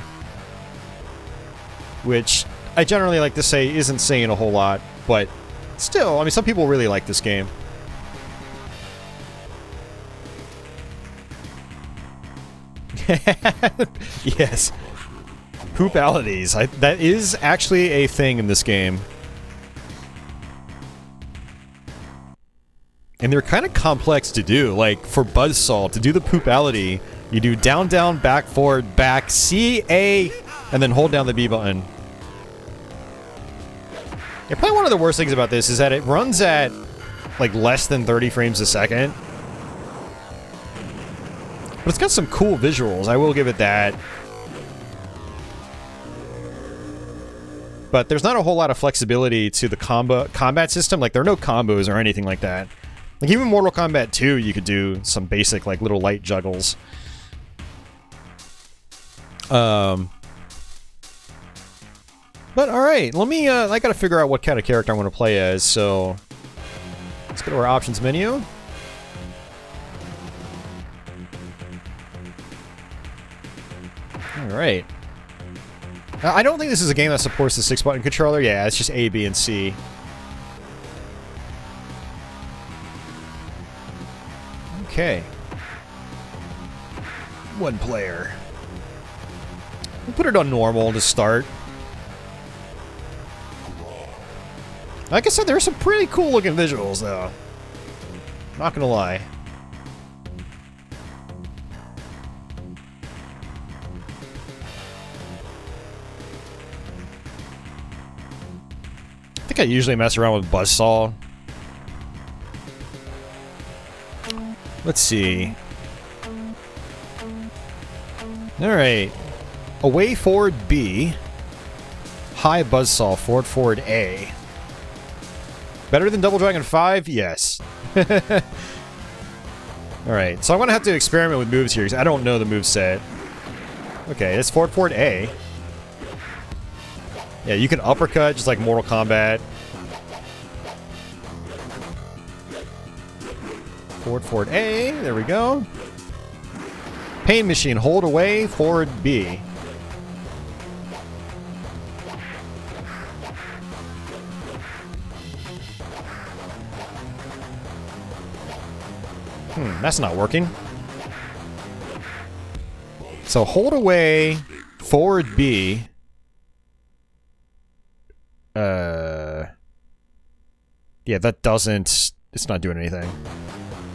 Which I generally like to say isn't saying a whole lot, but still, I mean, some people really like this game. Yes. Poopalities. That is actually a thing in this game. And they're kind of complex to do. Like, for Buzzsaw, to do the poopality, you do down, down, back, forward, back, C, A, and then hold down the B button. Yeah, probably one of the worst things about this is that it runs at, like, less than 30 frames a second. But it's got some cool visuals, I will give it that. But there's not a whole lot of flexibility to the combat system. Like, there are no combos or anything like that. Like, even Mortal Kombat 2, you could do some basic, like, little light juggles. But, alright, let me, I gotta figure out what kind of character I want to play as, so... let's go to our options menu. Alright. I don't think this is a game that supports the 6-button controller. Yeah, it's just A, B, and C. Okay. One player. We'll put it on normal to start. Like I said, there are some pretty cool looking visuals, though. Not gonna lie. I think I usually mess around with Buzzsaw. Let's see. Alright. Away forward B. High Buzzsaw, forward A. Better than Double Dragon 5? Yes. Alright, so I'm gonna have to experiment with moves here because I don't know the moveset. Okay, it's forward A. Yeah, you can uppercut just like Mortal Kombat. Forward A, there we go. Pain Machine, hold away, forward B. That's not working. So hold away, forward B. Yeah, that doesn't... It's not doing anything.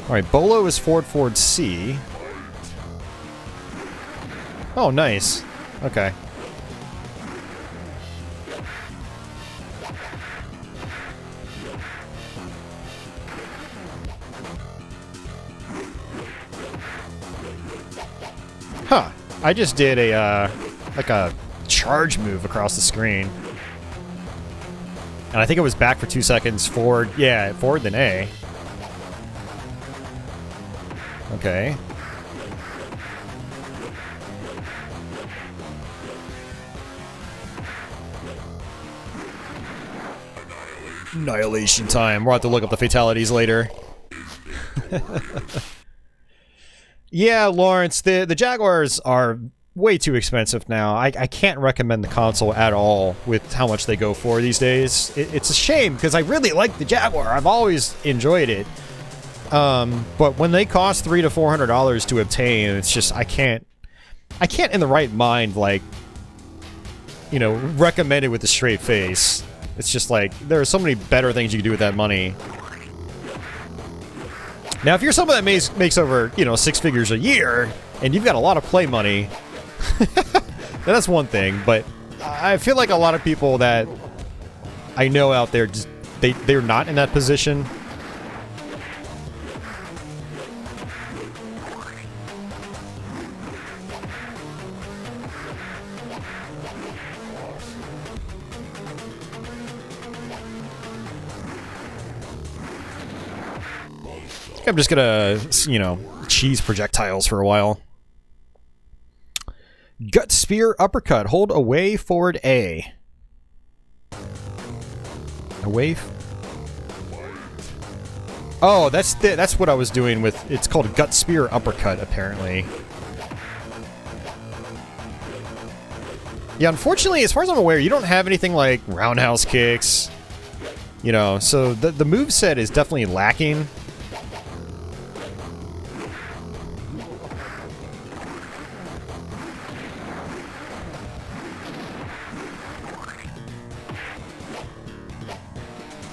Alright, Bolo is forward C. Oh, nice. Okay. Huh. I just did a, like a charge move across the screen. And I think it was back for 2 seconds, forward. Yeah, forward then A. Okay. Annihilation time. We'll have to look up the fatalities later. Yeah, Lawrence, the Jaguars are way too expensive now. I can't recommend the console at all with how much they go for these days. It's a shame, because I really like the Jaguar. I've always enjoyed it. But when they cost $300 to $400 to obtain, it's just, I can't in the right mind, like, you know, recommend it with a straight face. It's just like, there are so many better things you can do with that money. Now, if you're someone that makes over, you know, 6 figures a year, and you've got a lot of play money, then that's one thing, but I feel like a lot of people that I know out there, just, they're not in that position. I'm just gonna, you know, cheese projectiles for a while. Gut Spear Uppercut. Hold away, forward A. Away. Oh, that's what I was doing with. It's called Gut Spear Uppercut, apparently. Yeah, unfortunately, as far as I'm aware, you don't have anything like roundhouse kicks. You know, so the moveset is definitely lacking.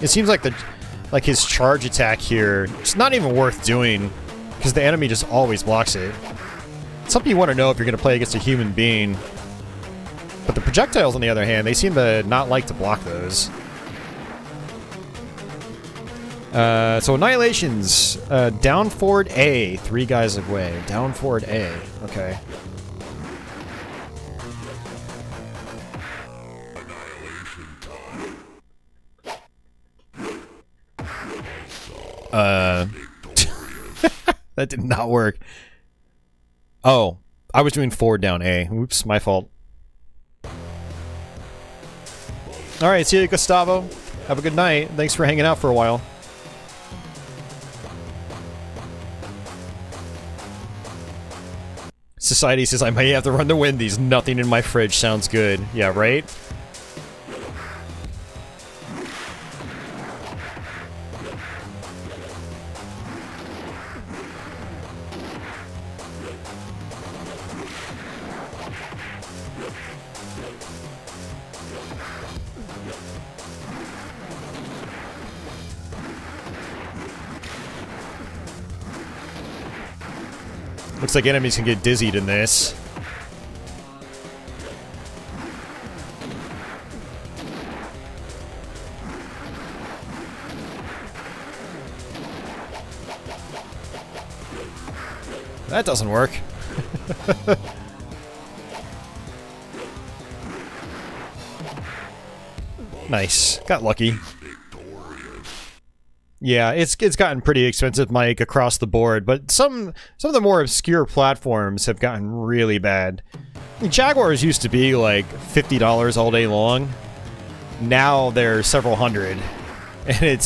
It seems like his charge attack here, it's not even worth doing, because the enemy just always blocks it. It's something you want to know if you're going to play against a human being. But the projectiles, on the other hand, they seem to not like to block those. So Annihilations, down forward A, 3 guys away. Down forward A, okay. That did not work. Oh, I was doing forward down A. Oops, my fault. Alright, see you, Gustavo. Have a good night. Thanks for hanging out for a while. Society says I may have to run to Wendy's. Nothing in my fridge sounds good. Yeah, right? Looks like enemies can get dizzied in this. That doesn't work. Nice. Got lucky. Yeah, it's gotten pretty expensive, Mike, across the board, but some of the more obscure platforms have gotten really bad. The Jaguars used to be like $50 all day long. Now they're several hundred, and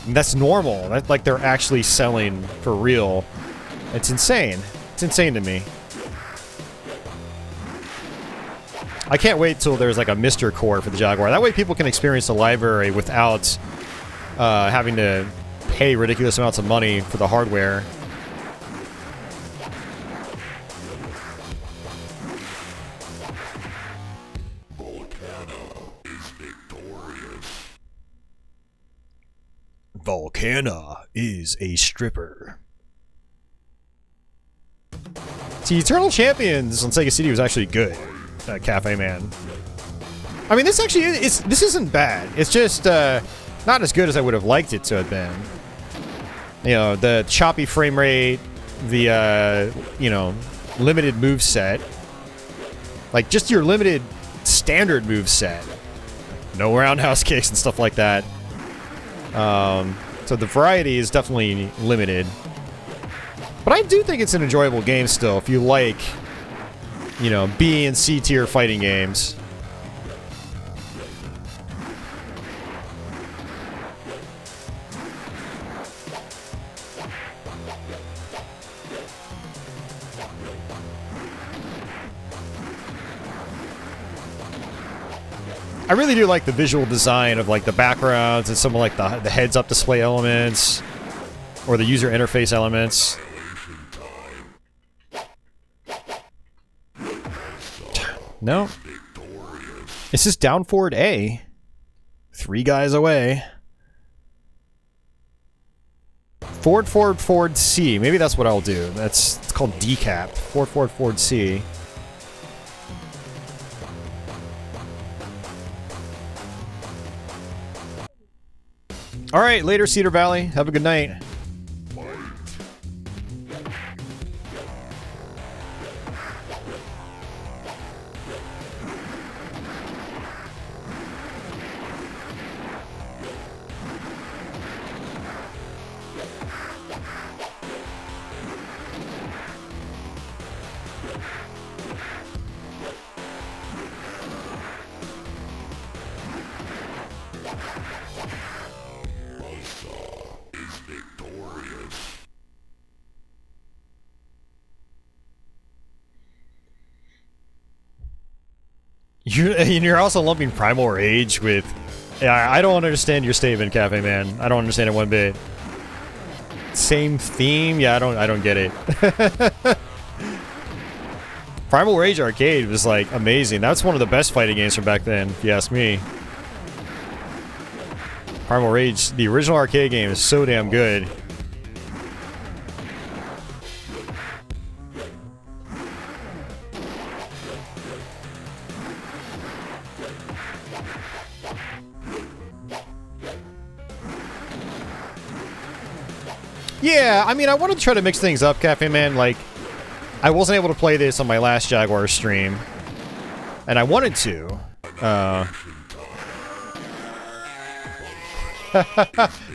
that's normal. That's like they're actually selling for real. It's insane. It's insane to me. I can't wait till there's like a Mr. Core for the Jaguar. That way people can experience the library without having to pay ridiculous amounts of money for the hardware. Volcana is a stripper. See, Eternal Champions on Sega CD was actually good. Cafe Man. I mean, this actually this isn't bad. It's just not as good as I would have liked it to have been. You know, the choppy frame rate, the you know, limited move set, like just your limited standard move set. No roundhouse kicks and stuff like that. So the variety is definitely limited. But I do think it's an enjoyable game still if you like, you know, B and C tier fighting games. I really do like the visual design of like the backgrounds and some of like the heads-up display elements or the user interface elements. No. It's just down forward A. 3 guys away. Forward C. Maybe that's what I'll do. It's called decap. Forward C. All right, later, Cedar Valley. Have a good night. You're also lumping Primal Rage with... Yeah, I don't understand your statement, Cafe Man. I don't understand it one bit. Same theme? Yeah, I don't get it. Primal Rage Arcade was, like, amazing. That's one of the best fighting games from back then, if you ask me. Primal Rage, the original arcade game, is so damn good. Yeah, I mean, I wanted to try to mix things up, Cafe Man. Like, I wasn't able to play this on my last Jaguar stream, and I wanted to.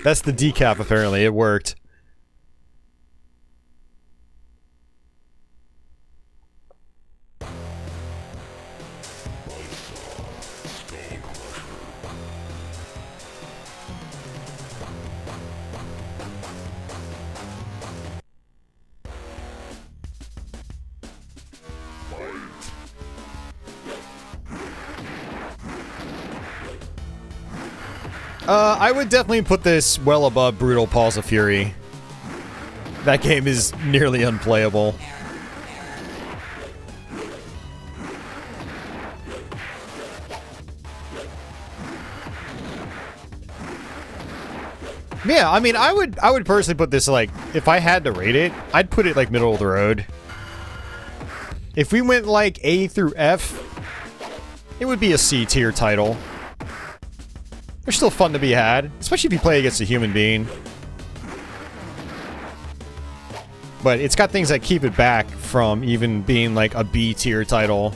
That's the decap, apparently. It worked. I would definitely put this well above Brutal Paws of Fury. That game is nearly unplayable. Yeah, I mean, I would personally put this, like, if I had to rate it, I'd put it, like, middle of the road. If we went, like, A through F, it would be a C tier title. They're still fun to be had, especially if you play against a human being. But it's got things that keep it back from even being, like, a B tier title.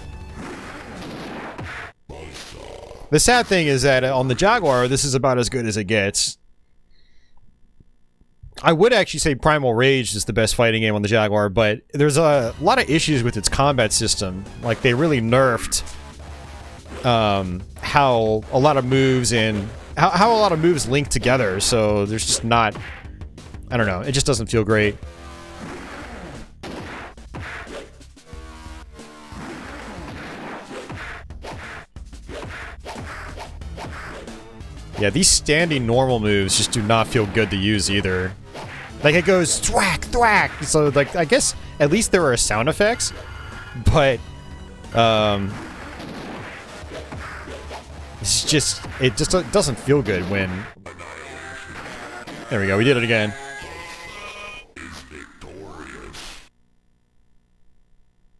The sad thing is that on the Jaguar, this is about as good as it gets. I would actually say Primal Rage is the best fighting game on the Jaguar, but there's a lot of issues with its combat system. Like, they really nerfed how a lot of moves and how a lot of moves link together, so there's just not... I don't know, it just doesn't feel great. Yeah, these standing normal moves just do not feel good to use either. Like, it goes thwack, thwack. So, like, I guess at least there are sound effects, but it's just, it just doesn't feel good when... There we go, we did it again.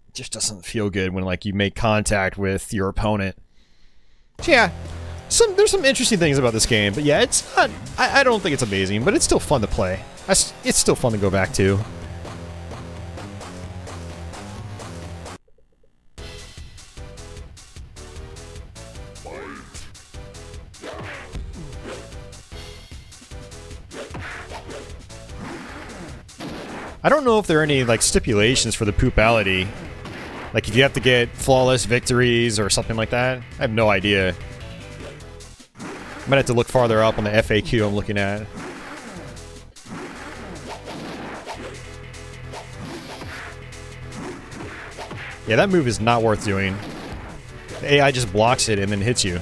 It just doesn't feel good when, like, you make contact with your opponent. So, yeah. There's some interesting things about this game, but yeah, it's not... I don't think it's amazing, but it's still fun to play. It's still fun to go back to. I don't know if there are any, like, stipulations for the poopality. Like, if you have to get flawless victories or something like that. I have no idea. Might have to look farther up on the FAQ I'm looking at. Yeah, that move is not worth doing. The AI just blocks it and then hits you.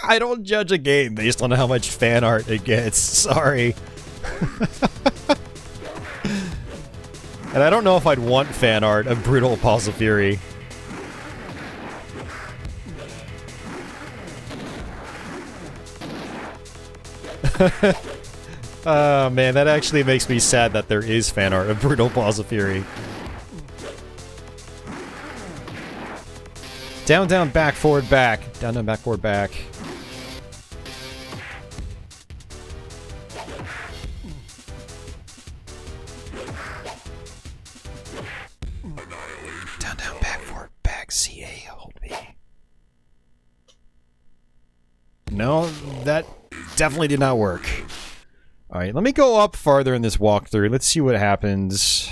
I don't judge a game based on how much fan art it gets. Sorry. And I don't know if I'd want fan art of Brutal Paws of Fury. Oh man, that actually makes me sad that there is fan art of Brutal Paws of Fury. Down, down, back, forward, back. Down, down, back, forward, back. Down, down, back, forward, back. CA, hold B. No, that definitely did not work. Alright, let me go up farther in this walkthrough. Let's see what happens.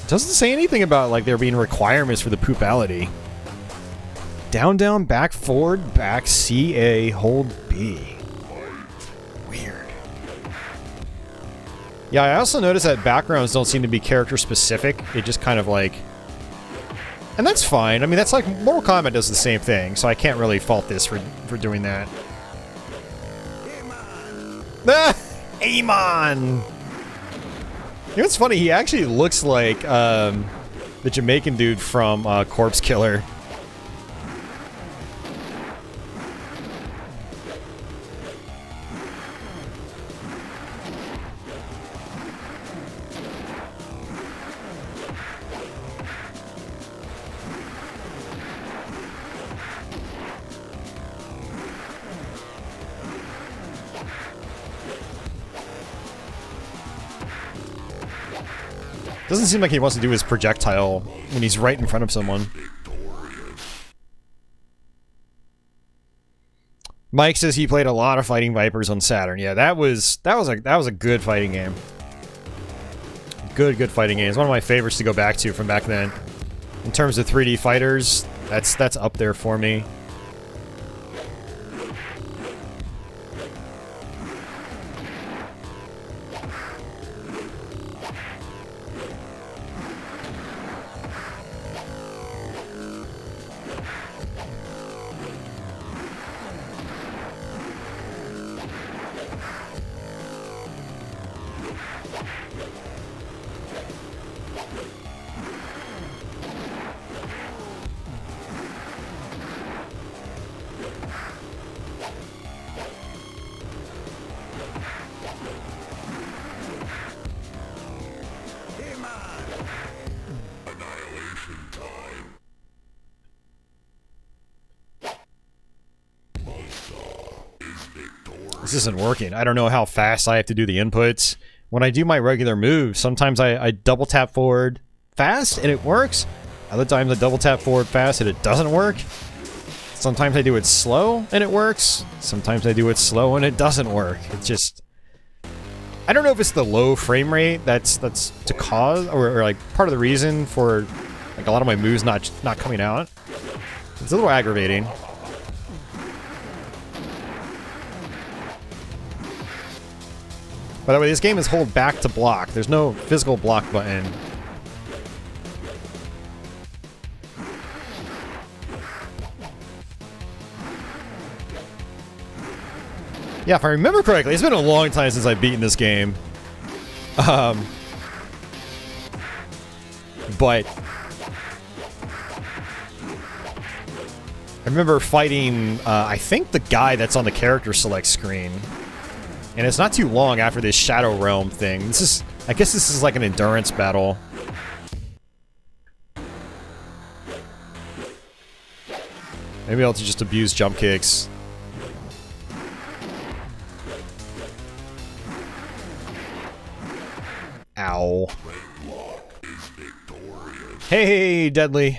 Doesn't say anything about, like, there being requirements for the poopality. Down, down, back, forward, back, CA, hold B. Weird. Yeah, I also noticed that backgrounds don't seem to be character specific. It just kind of, like... And that's fine. I mean, that's like... Mortal Kombat does the same thing, so I can't really fault this for doing that. Ah! Amon! You know what's funny? He actually looks like the Jamaican dude from Corpse Killer. Doesn't seem like he wants to do his projectile when he's right in front of someone. Mike says he played a lot of Fighting Vipers on Saturn. Yeah, that was a good fighting game. good fighting games. One of my favorites to go back to from back then. In terms of 3D fighters, that's up there for me. This isn't working. I don't know how fast I have to do the inputs. When I do my regular moves, sometimes I double tap forward fast and it works. Other times I double tap forward fast and it doesn't work. Sometimes I do it slow and it works. Sometimes I do it slow and it doesn't work. It's just... I don't know if it's the low frame rate that's to cause, or like part of the reason for like a lot of my moves not coming out. It's a little aggravating. By the way, this game is hold back to block. There's no physical block button. Yeah, if I remember correctly, it's been a long time since I've beaten this game. But I remember fighting, I think the guy that's on the character select screen. And it's not too long after this Shadow Realm thing. This is, I guess this is like an endurance battle. Maybe I'll just abuse jump kicks. Ow. Hey, Deadly.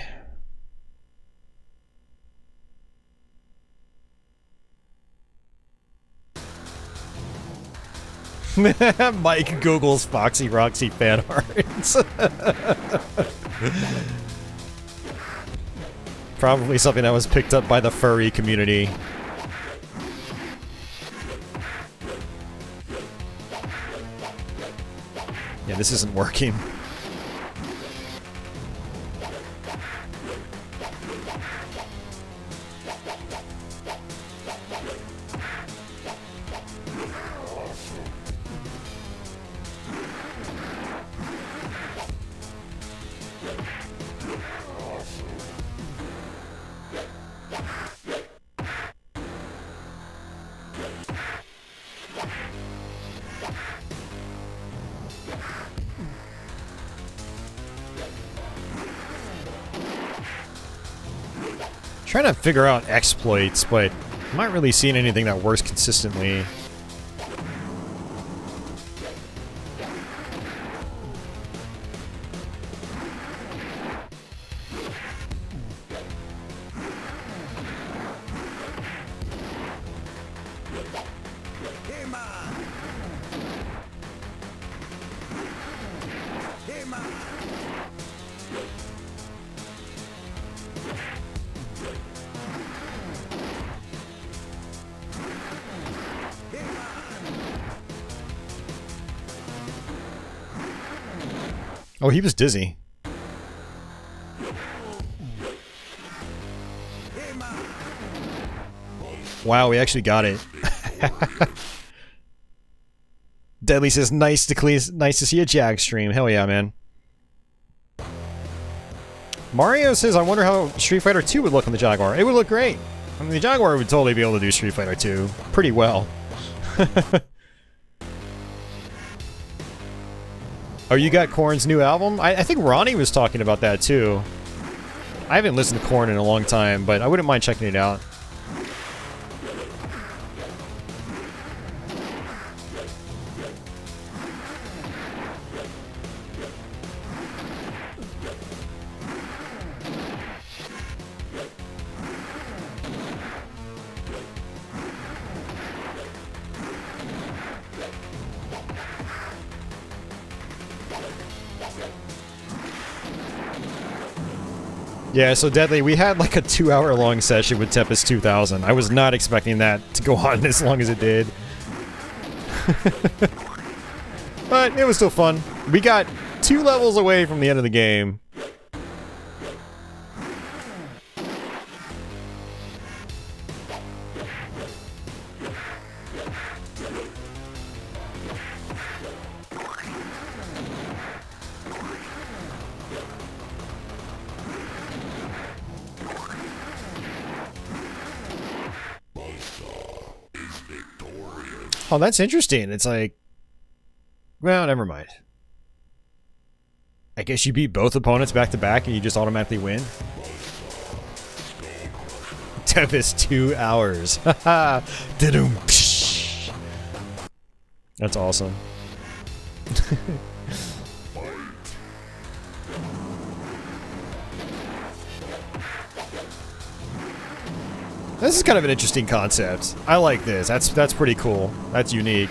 Mike Google's Foxy Roxy fan arts. Probably something that was picked up by the furry community. Yeah, this isn't working. Trying to figure out exploits, but I'm not really seeing anything that works consistently. Oh, he was dizzy. Wow, we actually got it. Deadly says, nice to see a Jag stream. Hell yeah, man. Mario says, I wonder how Street Fighter 2 would look on the Jaguar. It would look great. I mean, the Jaguar would totally be able to do Street Fighter 2 pretty well. Oh, you got Korn's new album? I think Ronnie was talking about that too. I haven't listened to Korn in a long time, but I wouldn't mind checking it out. Yeah, so Deadly, we had like a 2-hour-long session with Tempest 2000. I was not expecting that to go on as long as it did. But it was still fun. We got 2 levels away from the end of the game. Oh, that's interesting. It's like... Well, never mind. I guess you beat both opponents back to back and you just automatically win? Tempest 2 hours. Haha. That's awesome. This is kind of an interesting concept. I like this. That's pretty cool. That's unique.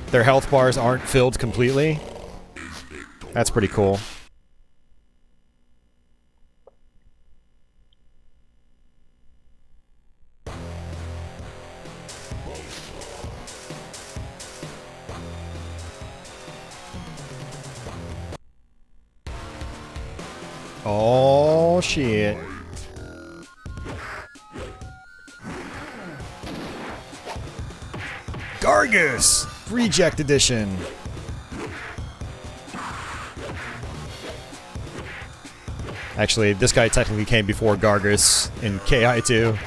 Their health bars aren't filled completely. That's pretty cool. Oh, shit. Gargus! Reject Edition. Actually, this guy technically came before Gargus in KI2.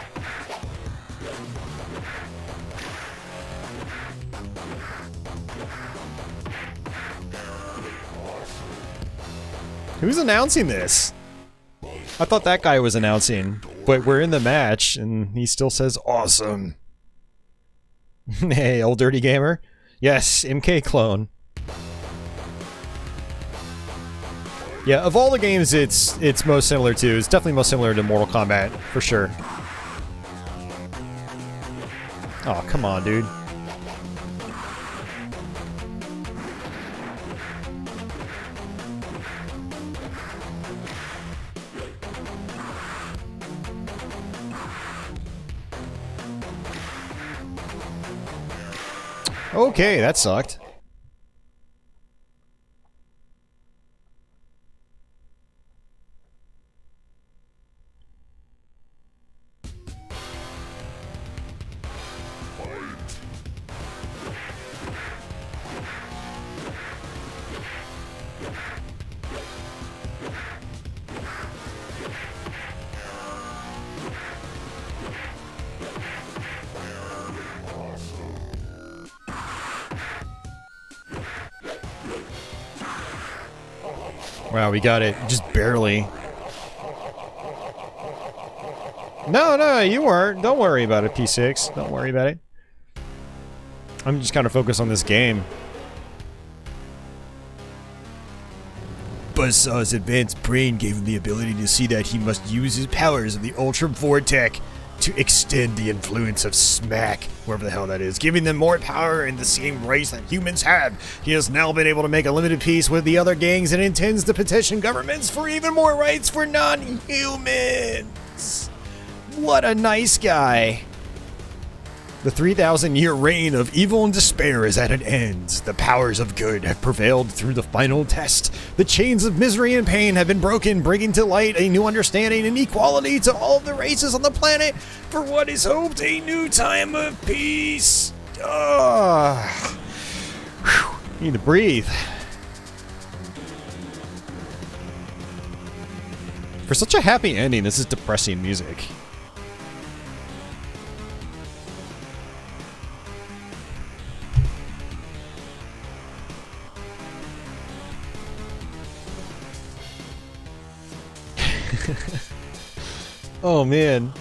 Who's announcing this? I thought that guy was announcing, but we're in the match and he still says awesome. Hey, old dirty gamer. Yes, MK clone. Yeah, of all the games it's most similar to, it's definitely most similar to Mortal Kombat, for sure. Oh, come on, dude. Okay, that sucked. Wow, we got it. Just barely. No, you weren't. Don't worry about it, P6. Don't worry about it. I'm just kind of focused on this game. Buzzsaw's advanced brain gave him the ability to see that he must use his powers of the Ultra Vortek to extend the influence of Smack, whoever the hell that is, giving them more power in the same race that humans have. He has now been able to make a limited peace with the other gangs and intends to petition governments for even more rights for non-humans. What a nice guy. The 3,000-year reign of evil and despair is at an end. The powers of good have prevailed through the final test. The chains of misery and pain have been broken, bringing to light a new understanding and equality to all of the races on the planet for what is hoped a new time of peace. Need to breathe. For such a happy ending, this is depressing music. Oh man.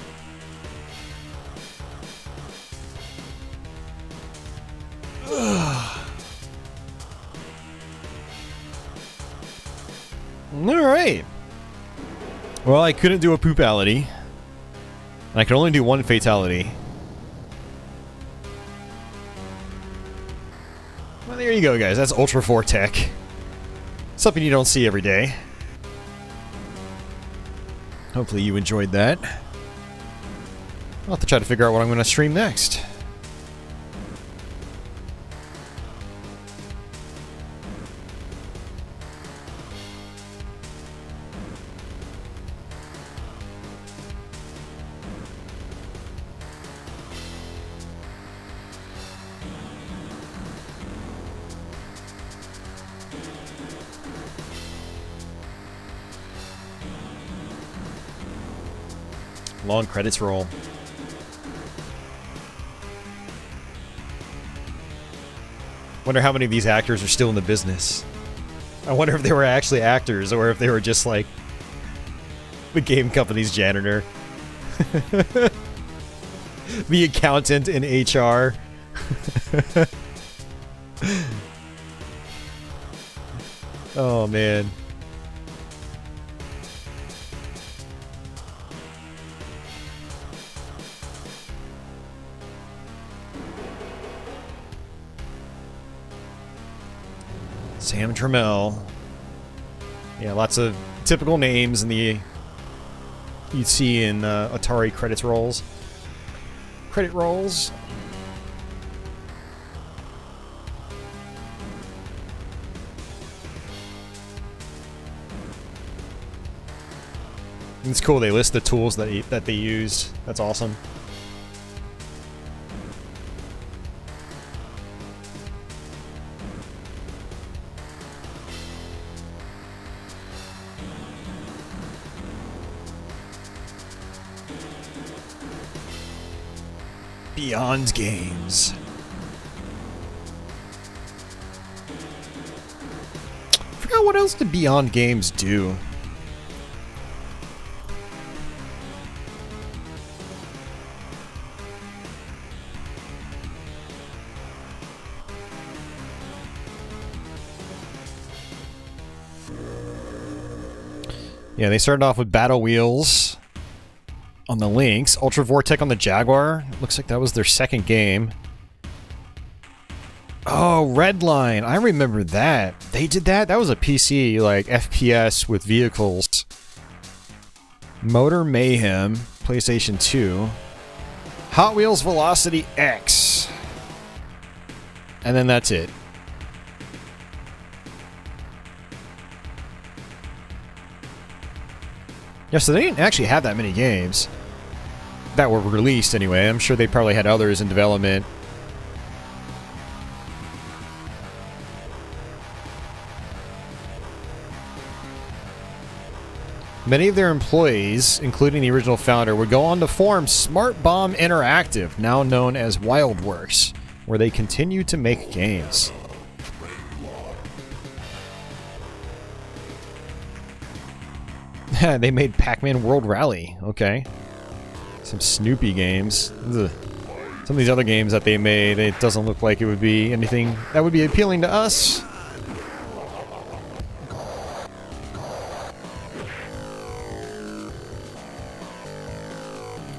Alright. Well, I couldn't do a poopality. I could only do one fatality. Well, there you go, guys. That's Ultra Vortek. Something you don't see every day. Hopefully you enjoyed that. I'll have to try to figure out what I'm going to stream next. Long credits roll. Wonder how many of these actors are still in the business. I wonder if they were actually actors or if they were just like the game company's janitor. The accountant in HR. Oh man. Sam Trammell. Yeah, lots of typical names in the you'd see in Atari credits rolls. Credit rolls. It's cool. They list the tools that they used. That's awesome. Beyond Games. I forgot what else did Beyond Games do. Yeah, they started off with Battle Wheels on the Lynx, Ultra Vortek on the Jaguar. Looks like that was their second game. Oh, Redline. I remember that. They did that? That was a PC, like, FPS with vehicles. Motor Mayhem, PlayStation 2. Hot Wheels Velocity X. And then that's it. Yeah, so they didn't actually have that many games that were released anyway. I'm sure they probably had others in development. Many of their employees, including the original founder, would go on to form Smart Bomb Interactive, now known as Wildworks, where they continue to make games. They made Pac-Man World Rally. Okay. Some Snoopy games. Ugh. Some of these other games that they made, it doesn't look like it would be anything that would be appealing to us.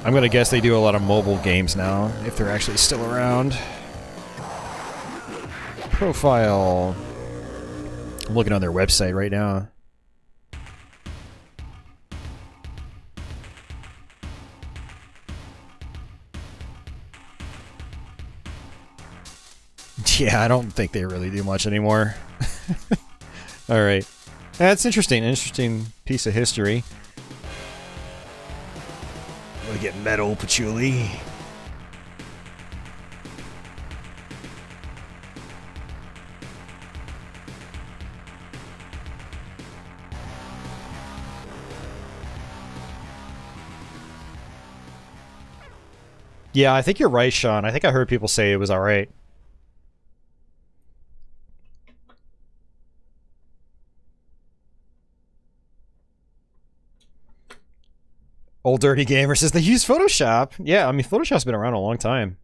I'm gonna guess they do a lot of mobile games now, if they're actually still around. Profile. I'm looking on their website right now. Yeah, I don't think they really do much anymore. Alright. That's interesting. Interesting piece of history. I'm gonna get metal, patchouli. Yeah, I think you're right, Sean. I think I heard people say it was alright. Old Dirty Gamer says they use Photoshop. Yeah, I mean, Photoshop's been around a long time.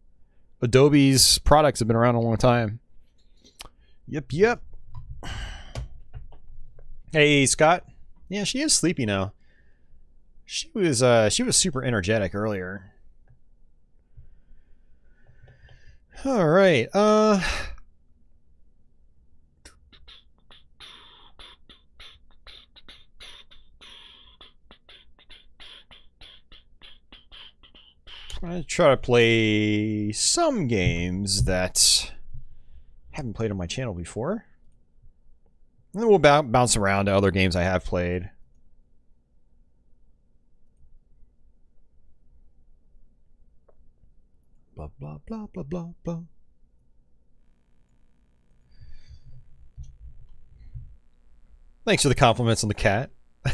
Adobe's products have been around a long time. Yep, yep. Hey, Scott. Yeah, she is sleepy now. She was super energetic earlier. All right. try to play some games that haven't played on my channel before. And then we'll bounce around to other games I have played. Blah, blah, blah, blah, blah, blah. Thanks for the compliments on the cat.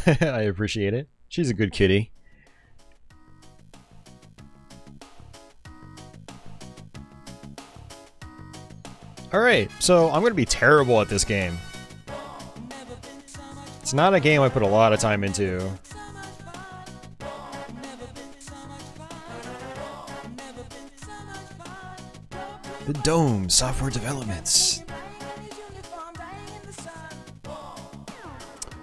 I appreciate it. She's a good kitty. Alright, so I'm going to be terrible at this game. It's not a game I put a lot of time into. The Dome Software Developments.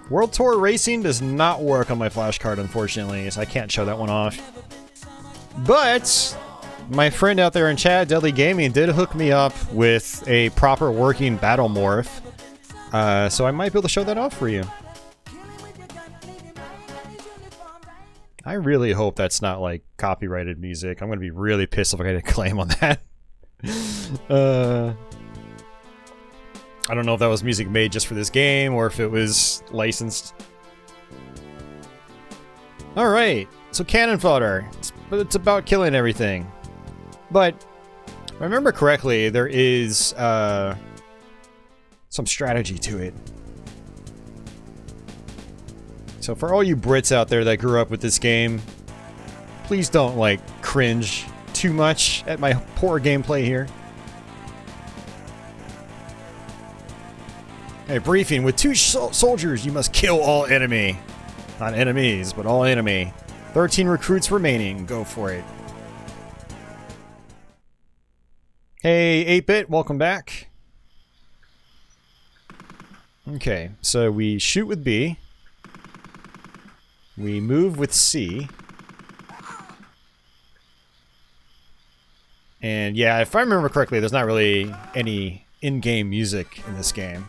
World Tour Racing does not work on my flash card, unfortunately, so I can't show that one off. But my friend out there in chat, Deadly Gaming, did hook me up with a proper working Battlemorph, so I might be able to show that off for you. I really hope that's not like copyrighted music. I'm gonna be really pissed if I get a claim on that. I don't know if that was music made just for this game or if it was licensed. Alright, so cannon fodder. It's about killing everything. But, if I remember correctly, there is some strategy to it. So for all you Brits out there that grew up with this game, please don't, like, cringe too much at my poor gameplay here. A briefing. With 2 soldiers, you must kill all enemy. Not enemies, but all enemy. 13 recruits remaining. Go for it. Hey, 8-Bit, welcome back. Okay, so we shoot with B. We move with C. And yeah, if I remember correctly, there's not really any in-game music in this game.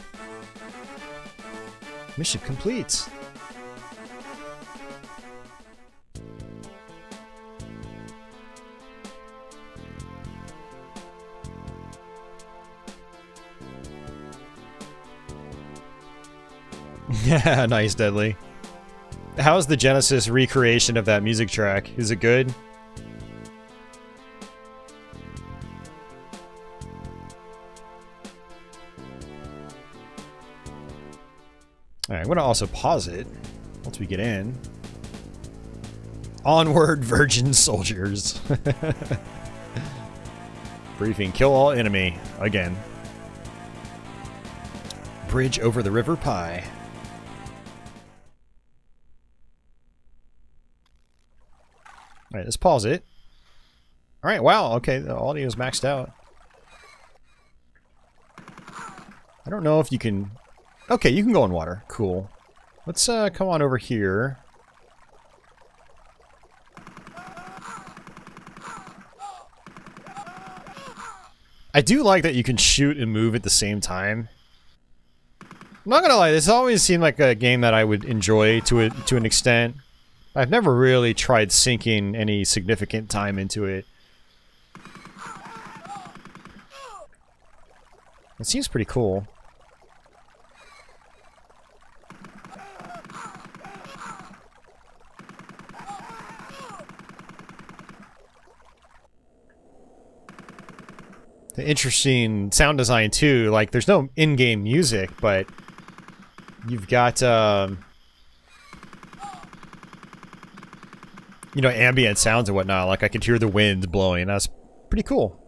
Mission complete. Yeah, nice, Deadly. How's the Genesis recreation of that music track? Is it good? Alright, I'm gonna also pause it once we get in. Onward, virgin soldiers. Briefing, kill all enemy. Again. Bridge over the River Pie. Alright, let's pause it. Alright, wow, okay, the audio is maxed out. I don't know if you can... Okay, you can go in water. Cool. Let's come on over here. I do like that you can shoot and move at the same time. I'm not gonna lie, this always seemed like a game that I would enjoy to an extent. I've never really tried sinking any significant time into it. It seems pretty cool. The interesting sound design too, like there's no in-game music, but you've got you know, ambient sounds and whatnot. Like I could hear the wind blowing. That's pretty cool.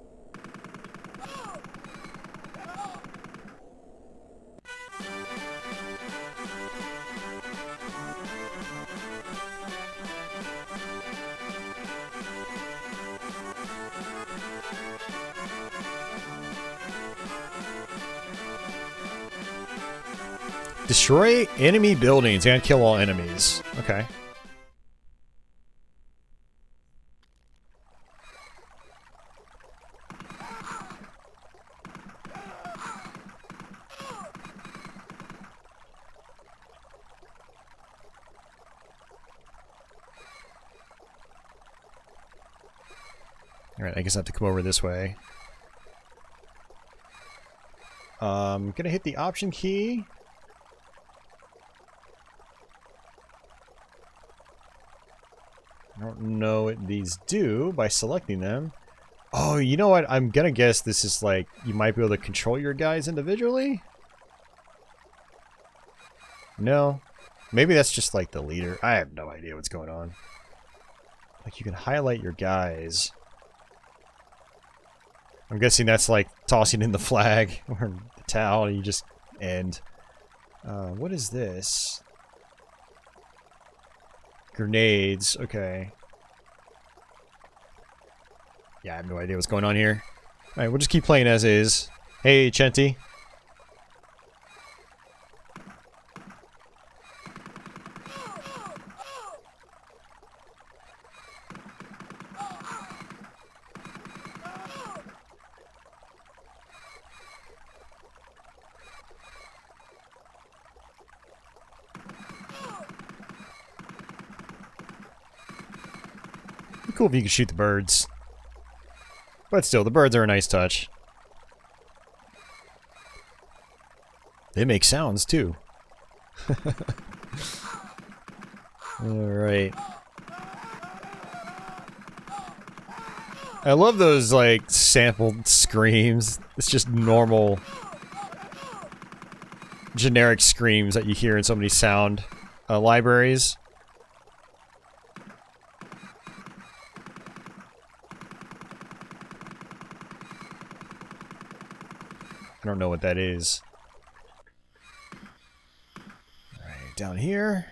Destroy enemy buildings and kill all enemies. Okay. Alright, I guess I have to come over this way. Gonna hit the option key. I don't know what these do by selecting them. Oh, you know what? I'm gonna guess this is like, you might be able to control your guys individually? No? Maybe that's just like the leader. I have no idea what's going on. Like, you can highlight your guys. I'm guessing that's like tossing in the flag or the towel, and you just end. What is this? Grenades, okay. Yeah, I have no idea what's going on here. Alright, we'll just keep playing as is. Hey, Chenty. Cool if you can shoot the birds. But still, the birds are a nice touch. They make sounds, too. Alright. I love those, like, sampled screams. It's just normal, generic screams that you hear in so many sound libraries. I don't know what that is. Alright, down here.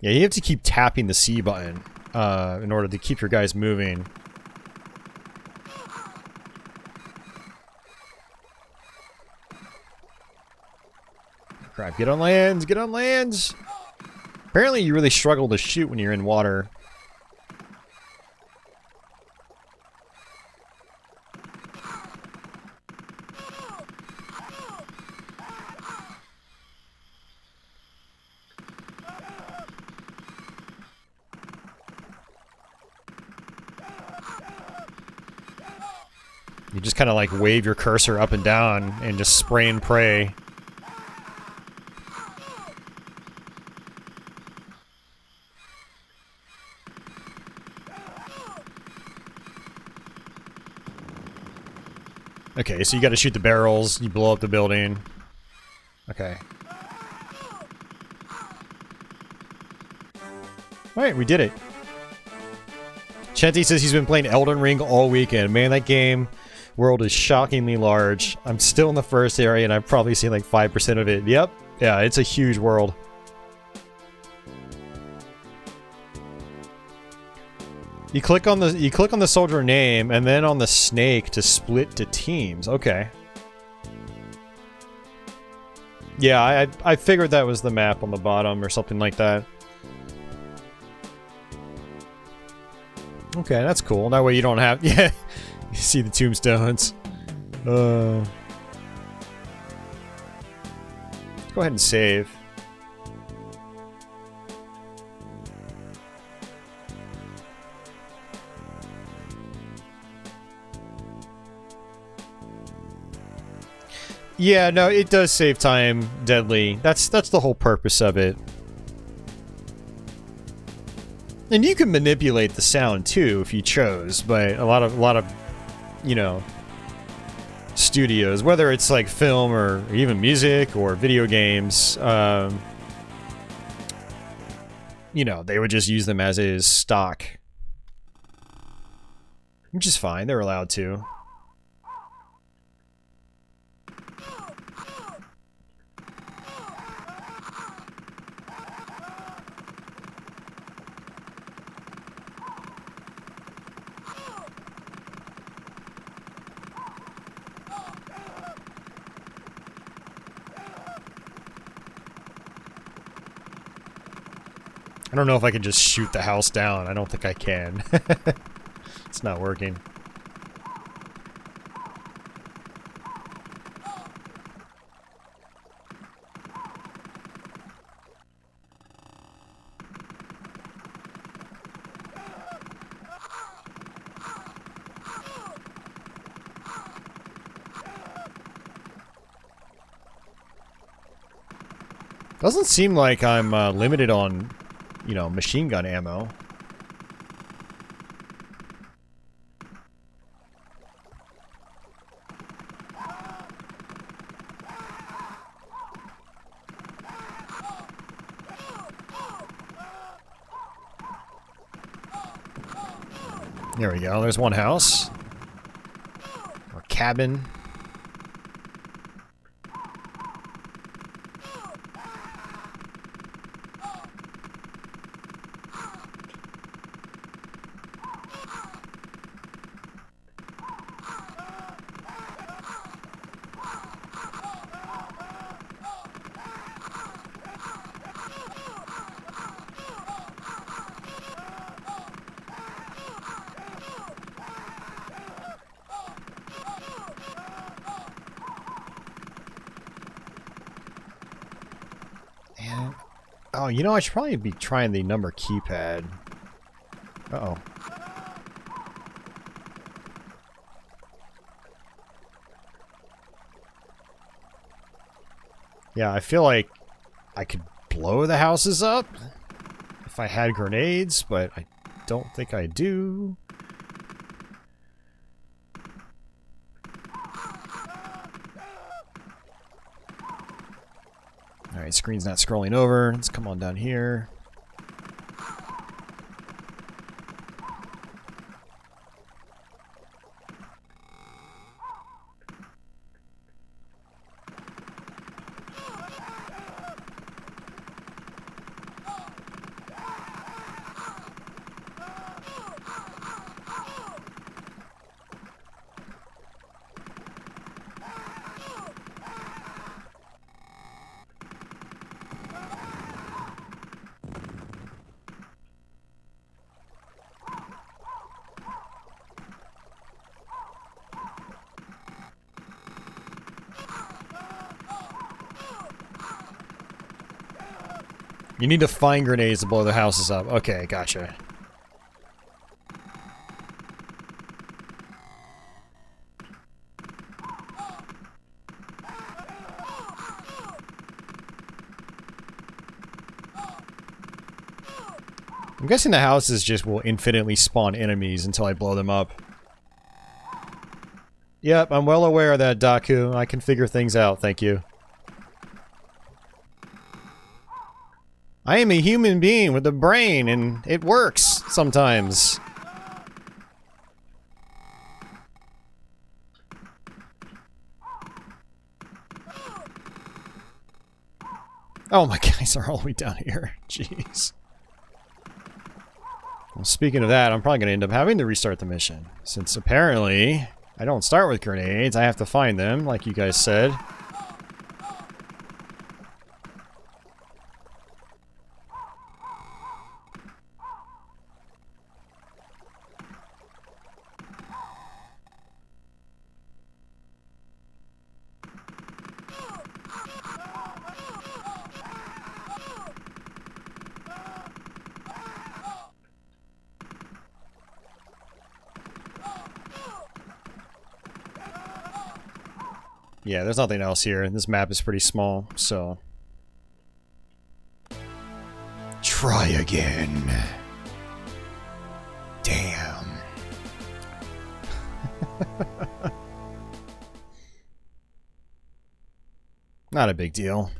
Yeah, you have to keep tapping the C button in order to keep your guys moving. Crap, get on lands! Get on lands! Apparently you really struggle to shoot when you're in water. You just kind of like wave your cursor up and down and just spray and pray. Okay, so you gotta shoot the barrels, you blow up the building. Okay. Alright, we did it. Chenty says he's been playing Elden Ring all weekend. Man, that game world is shockingly large. I'm still in the first area and I've probably seen like 5% of it. Yep. Yeah, it's a huge world. You click on the soldier name and then on the snake to split to teams. Okay. Yeah, I figured that was the map on the bottom or something like that. Okay, that's cool. That way you don't have... Yeah, you see the tombstones. Go ahead and save. Yeah, no, it does save time, Deadly. That's the whole purpose of it. And you can manipulate the sound too if you chose, but a lot of you know, studios, whether it's like film or even music or video games, you know, they would just use them as is stock. Which is fine, they're allowed to. I don't know if I can just shoot the house down. I don't think I can. It's not working. Doesn't seem like I'm limited on, you know, machine gun ammo. There we go. There's one house. Or cabin. Oh, you know, I should probably be trying the number keypad. Uh-oh. Yeah, I feel like I could blow the houses up if I had grenades, but I don't think I do. Alright, screen's not scrolling over. Let's come on down here. You need to find grenades to blow the houses up. Okay, gotcha. I'm guessing the houses just will infinitely spawn enemies until I blow them up. Yep, I'm well aware of that, Daku. I can figure things out, thank you. I am a human being with a brain, and it works sometimes. Oh, my guys are all the way down here. Jeez. Well, speaking of that, I'm probably going to end up having to restart the mission. Since apparently, I don't start with grenades, I have to find them, like you guys said. Yeah, there's nothing else here. This map is pretty small, so... Try again. Damn. Not a big deal.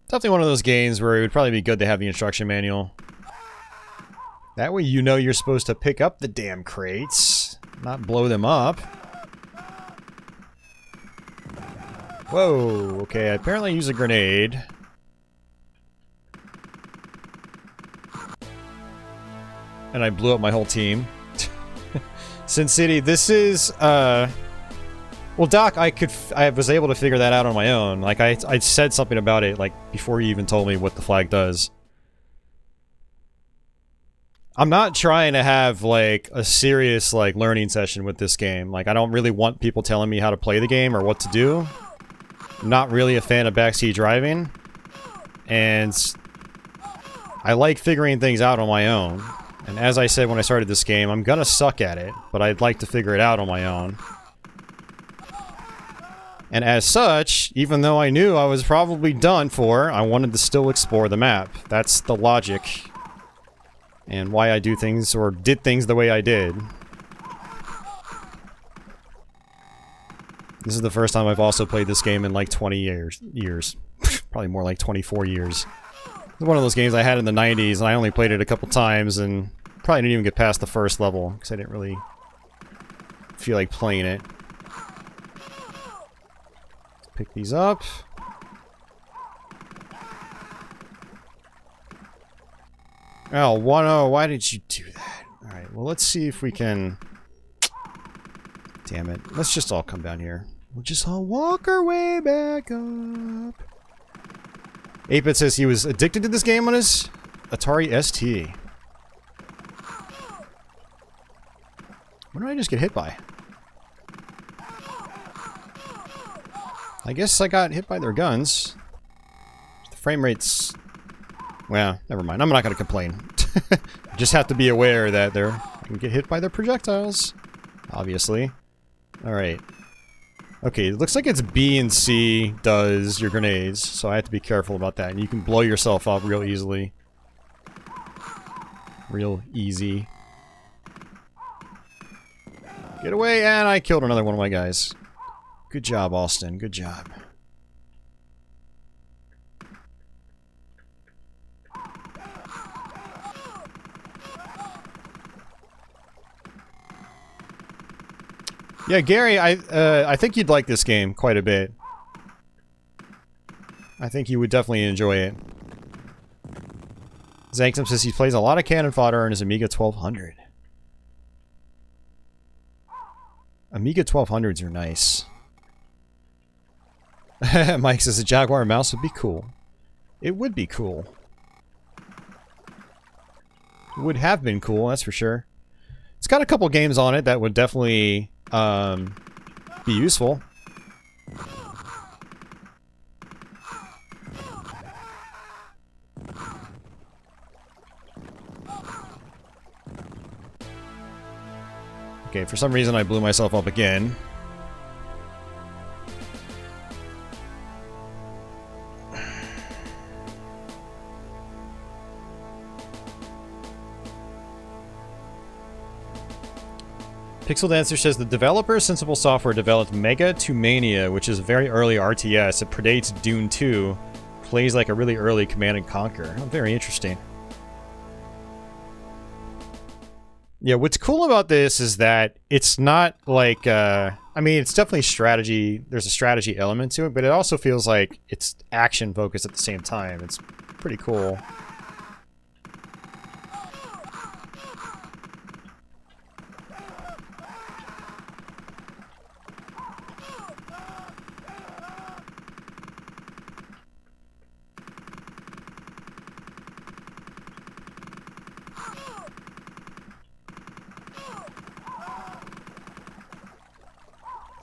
Definitely one of those games where it would probably be good to have the instruction manual. That way you know you're supposed to pick up the damn crates, not blow them up. Whoa, okay, I apparently use a grenade. And I blew up my whole team. Sin City, this is, well, Doc, I was able to figure that out on my own. Like, I said something about it, like, before you even told me what the flag does. I'm not trying to have, like, a serious, like, learning session with this game. Like, I don't really want people telling me how to play the game or what to do. I'm not really a fan of backseat driving. And I like figuring things out on my own. And as I said when I started this game, I'm gonna suck at it, but I'd like to figure it out on my own. And as such, even though I knew I was probably done for, I wanted to still explore the map. That's the logic. And why I do things, or did things the way I did. This is the first time I've also played this game in like 20 years. Probably more like 24 years. It's one of those games I had in the 90s, and I only played it a couple times, and probably didn't even get past the first level, because I didn't really feel like playing it. Pick these up. Oh, 1-0, why did you do that? Alright, well, let's see if we can... Damn it. Let's just all come down here. We'll just all walk our way back up. 8-Bit says he was addicted to this game on his Atari ST. What did I just get hit by? I guess I got hit by their guns. The frame rate's... Well, never mind. I'm not going to complain. Just have to be aware that I can get hit by their projectiles. Obviously. Alright. Okay, it looks like it's B and C does your grenades, so I have to be careful about that. And you can blow yourself up real easily. Real easy. Get away, and I killed another one of my guys. Good job, Austin. Good job. Yeah, Gary, I think you'd like this game quite a bit. I think you would definitely enjoy it. Zanktum says he plays a lot of cannon fodder on his Amiga 1200. Amiga 1200s are nice. Mike says a Jaguar mouse would be cool. It would be cool. It would have been cool, that's for sure. It's got a couple games on it that would definitely be useful. Okay, for some reason I blew myself up again. Pixel Dancer says the developer Sensible Software developed Mega 2 Mania, which is a very early RTS. It predates Dune 2. Plays like a really early Command & Conquer. Oh, very interesting. Yeah, what's cool about this is that it's not like, I mean, it's definitely strategy. There's a strategy element to it, but it also feels like it's action focused at the same time. It's pretty cool.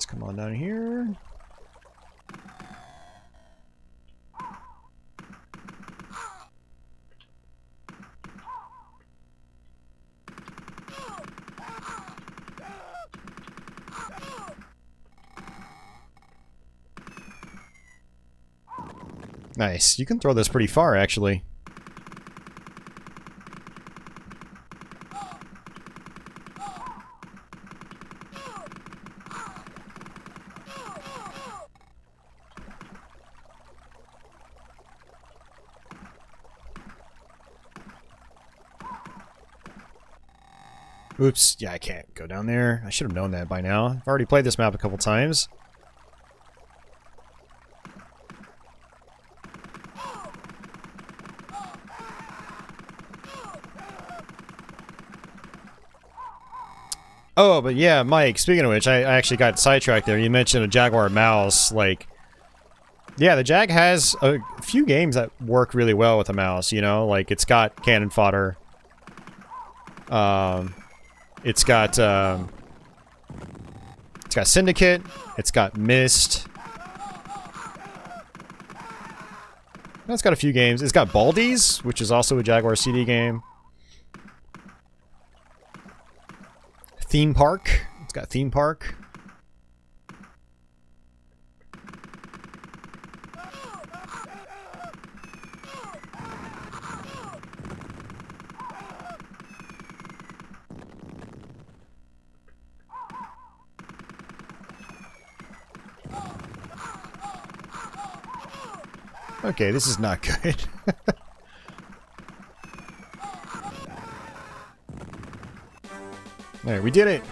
Come on down here. Nice. You can throw this pretty far, actually. Oops, yeah, I can't go down there. I should have known that by now. I've already played this map a couple times. Oh, but yeah, Mike, speaking of which, I actually got sidetracked there. You mentioned a Jaguar mouse, like... Yeah, the Jag has a few games that work really well with a mouse, you know? Like, it's got cannon fodder. It's got Syndicate. It's got Mist. It's got a few games. It's got Baldi's, which is also a Jaguar CD game. Theme Park. It's got Theme Park. Okay, this is not good. Alright, we did it!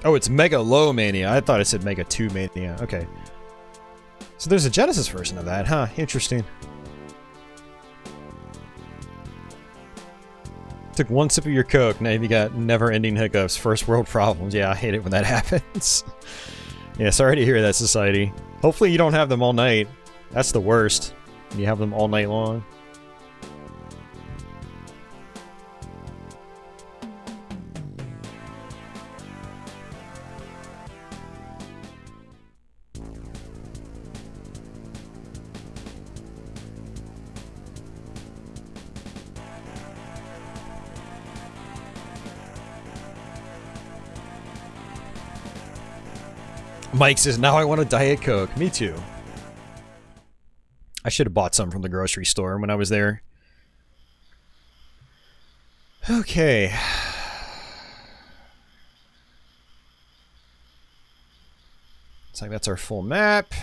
Oh, it's Mega Low Mania. I thought it said Mega 2 Mania. Okay. So there's a Genesis version of that, huh? Interesting. Took one sip of your Coke, now you got never-ending hiccups, first world problems. Yeah, I hate it when that happens. Yeah, sorry to hear that, Society. Hopefully you don't have them all night. That's the worst. You have them all night long. Mike says, now I want a Diet Coke. Me too. I should have bought some from the grocery store when I was there. Okay. Looks like that's our full map.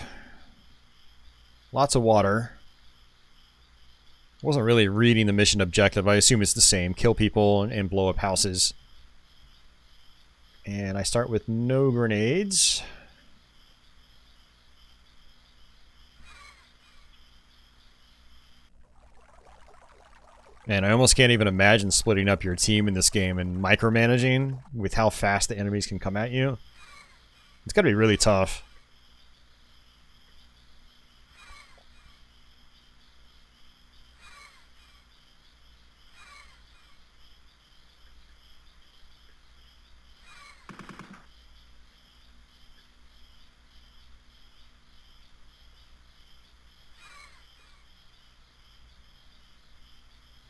Lots of water. Wasn't really reading the mission objective. I assume it's the same. Kill people and blow up houses. And I start with no grenades. And I almost can't even imagine splitting up your team in this game and micromanaging with how fast the enemies can come at you. It's gotta be really tough.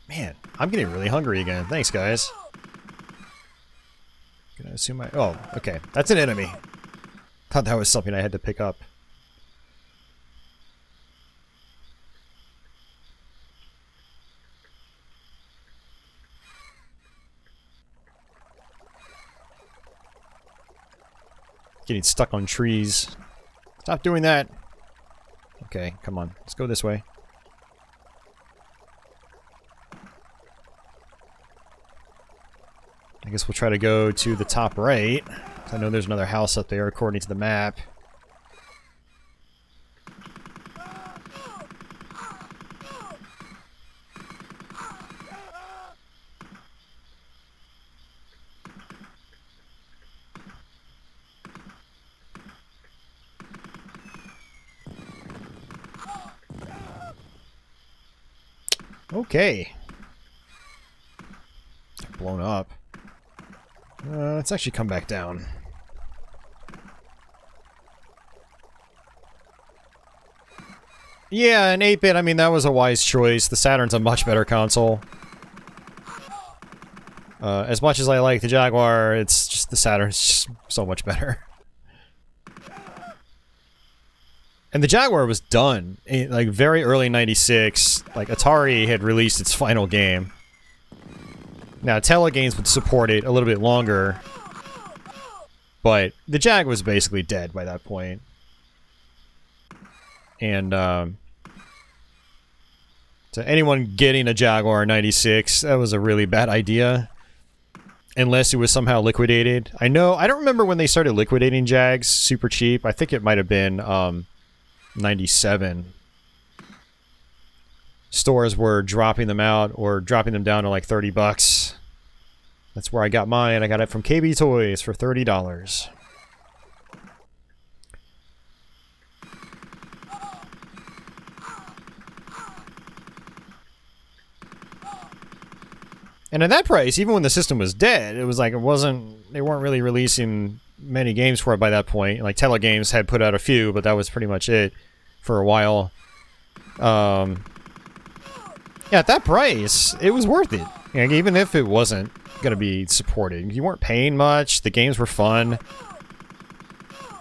Man, I'm getting really hungry again. Thanks, guys. Can I assume I... Oh, okay. That's an enemy. Thought that was something I had to pick up. Getting stuck on trees. Stop doing that. Okay, come on. Let's go this way. I guess we'll try to go to the top right. I know there's another house up there according to the map. Okay. Blown up. Let's actually come back down. Yeah, an 8-bit, I mean, that was a wise choice. The Saturn's a much better console. As much as I like the Jaguar, it's just the Saturn's just so much better. And the Jaguar was done. Like, very early 96, like, Atari had released its final game. Now, Telegames would support it a little bit longer, but the Jag was basically dead by that point. And, to anyone getting a Jaguar 96, that was a really bad idea. Unless it was somehow liquidated. I don't remember when they started liquidating Jags super cheap. I think it might have been, 97. Stores were dropping them out or dropping them down to like 30 bucks. That's where I got mine. I got it from KB Toys for $30. And at that price, even when the system was dead, it was like they weren't really releasing many games for it by that point. Like Telegames had put out a few, but that was pretty much it for a while. Yeah, at that price, it was worth it. Like, even if it wasn't going to be supported. You weren't paying much, the games were fun.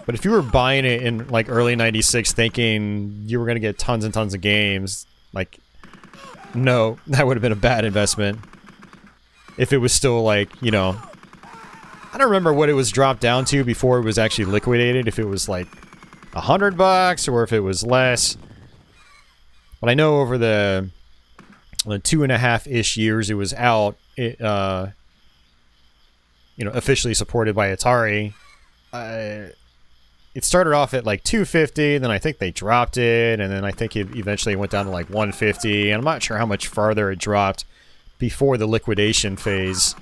But if you were buying it in like early 96 thinking you were going to get tons and tons of games, like, no, that would have been a bad investment. If it was still like, you know, I don't remember what it was dropped down to before it was actually liquidated, if it was like $100 or if it was less. But I know over the 2.5-ish years it was out, it, you know, officially supported by Atari. It started off at like $250, then I think they dropped it, and then I think it eventually went down to like $150, and I'm not sure how much farther it dropped before the liquidation phase.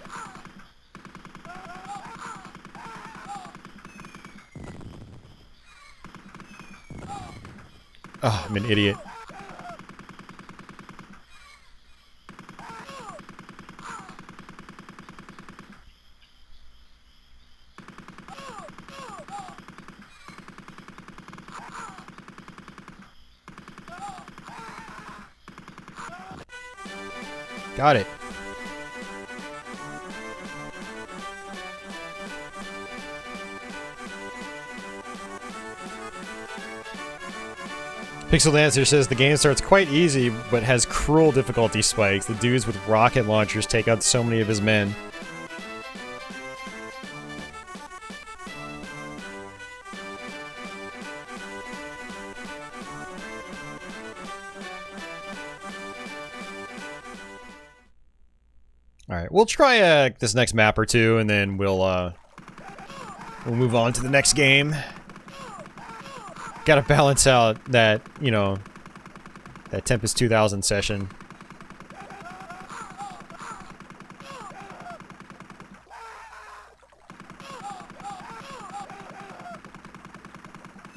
Oh, I'm an idiot. Got it. Pixel Dancer says the game starts quite easy, but has cruel difficulty spikes. The dudes with rocket launchers take out so many of his men. Alright, we'll try this next map or two, and then we'll move on to the next game. Gotta balance out that, you know, that Tempest 2000 session.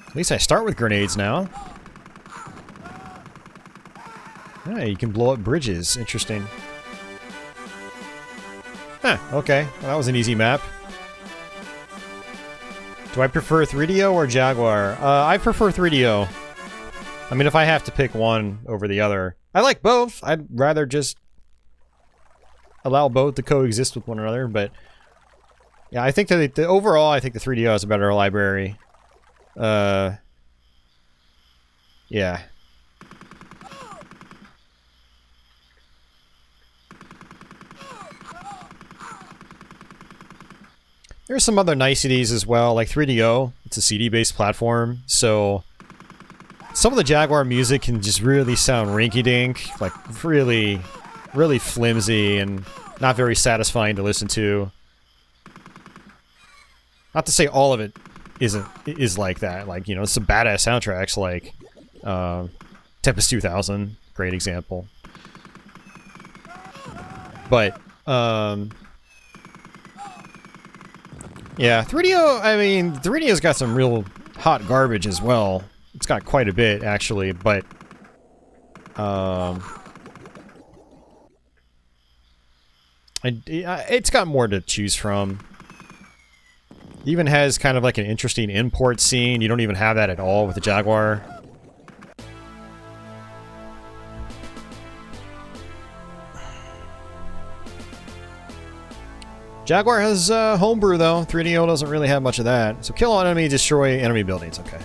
At least I start with grenades now. Yeah, you can blow up bridges. Interesting. Huh, okay. Well, that was an easy map. Do I prefer 3DO or Jaguar? I prefer 3DO. I mean, if I have to pick one over the other. I like both. I'd rather just allow both to coexist with one another, but yeah, I think that overall, I think the 3DO has a better library. Yeah. There's some other niceties as well, like 3DO. It's a CD-based platform, so some of the Jaguar music can just really sound rinky-dink, like really, really flimsy and not very satisfying to listen to. Not to say all of it is like that. Like, you know, some badass soundtracks like Tempest 2000, great example. But yeah, 3DO, I mean, 3DO's got some real hot garbage as well. It's got quite a bit, actually, but it's got more to choose from. It even has kind of like an interesting import scene. You don't even have that at all with the Jaguar. Jaguar has homebrew, though. 3DO doesn't really have much of that. So kill all enemy, destroy enemy buildings. Okay.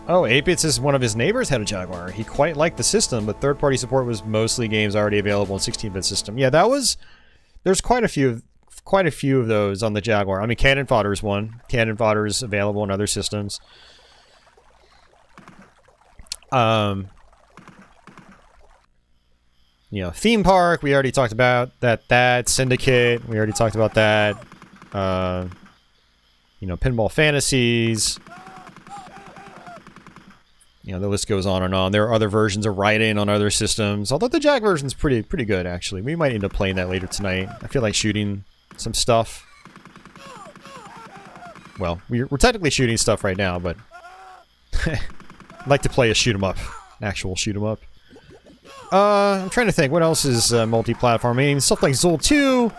Oh, 8-Bit says one of his neighbors had a Jaguar. He quite liked the system, but third-party support was mostly games already available in 16-bit system. Yeah, that was... There's quite a few of those on the Jaguar. I mean, Cannon Fodder is one. Cannon Fodder is available in other systems. You know, Theme Park, we already talked about that. Syndicate, we already talked about that. You know, Pinball Fantasies. You know, the list goes on and on. There are other versions of Raiden on other systems. Although the Jag version's pretty good, actually. We might end up playing that later tonight. I feel like shooting some stuff. Well, we're technically shooting stuff right now, but I'd like to play a shoot 'em up. An actual shoot 'em up. I'm trying to think, what else is multi-platform? I mean, stuff like Zool 2,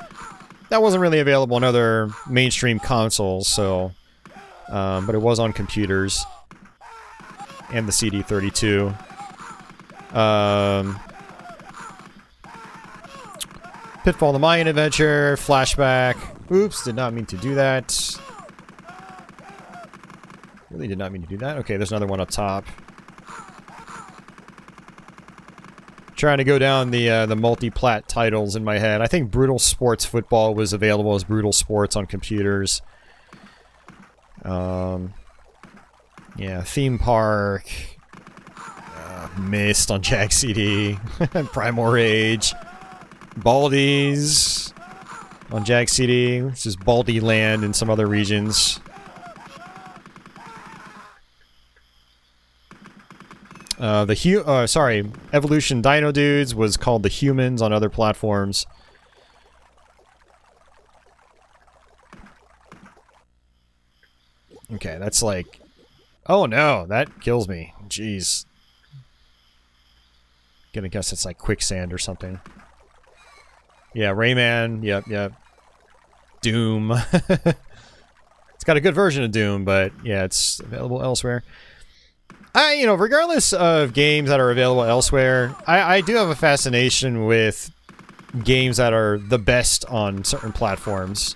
that wasn't really available on other mainstream consoles, so... but it was on computers. And the CD32. Pitfall the Mayan Adventure, Flashback. Oops, did not mean to do that. Really did not mean to do that. Okay, there's another one up top. Trying to go down the multi-plat titles in my head. I think Brutal Sports Football was available as Brutal Sports on computers. Yeah, Theme Park. Myst on Jag CD. Primal Rage. Baldies on Jag CD, which is Baldy Land in some other regions. Evolution Dino Dudes was called the Humans on other platforms. Okay, that's like... Oh no, that kills me. Jeez. Gonna guess it's like quicksand or something. Yeah, Rayman. Yep. Doom. It's got a good version of Doom, but yeah, it's available elsewhere. Regardless of games that are available elsewhere, I do have a fascination with games that are the best on certain platforms.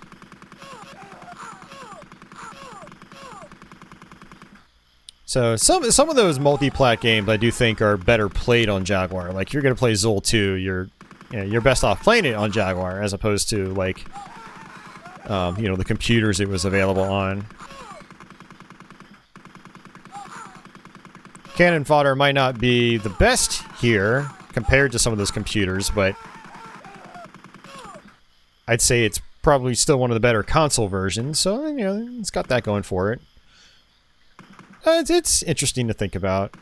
So some of those multi-plat games I do think are better played on Jaguar. Like, you're gonna play Zool 2, you're best off playing it on Jaguar as opposed to like the computers it was available on. Cannon Fodder might not be the best here compared to some of those computers, but I'd say it's probably still one of the better console versions, so it's got that going for it. It's interesting to think about.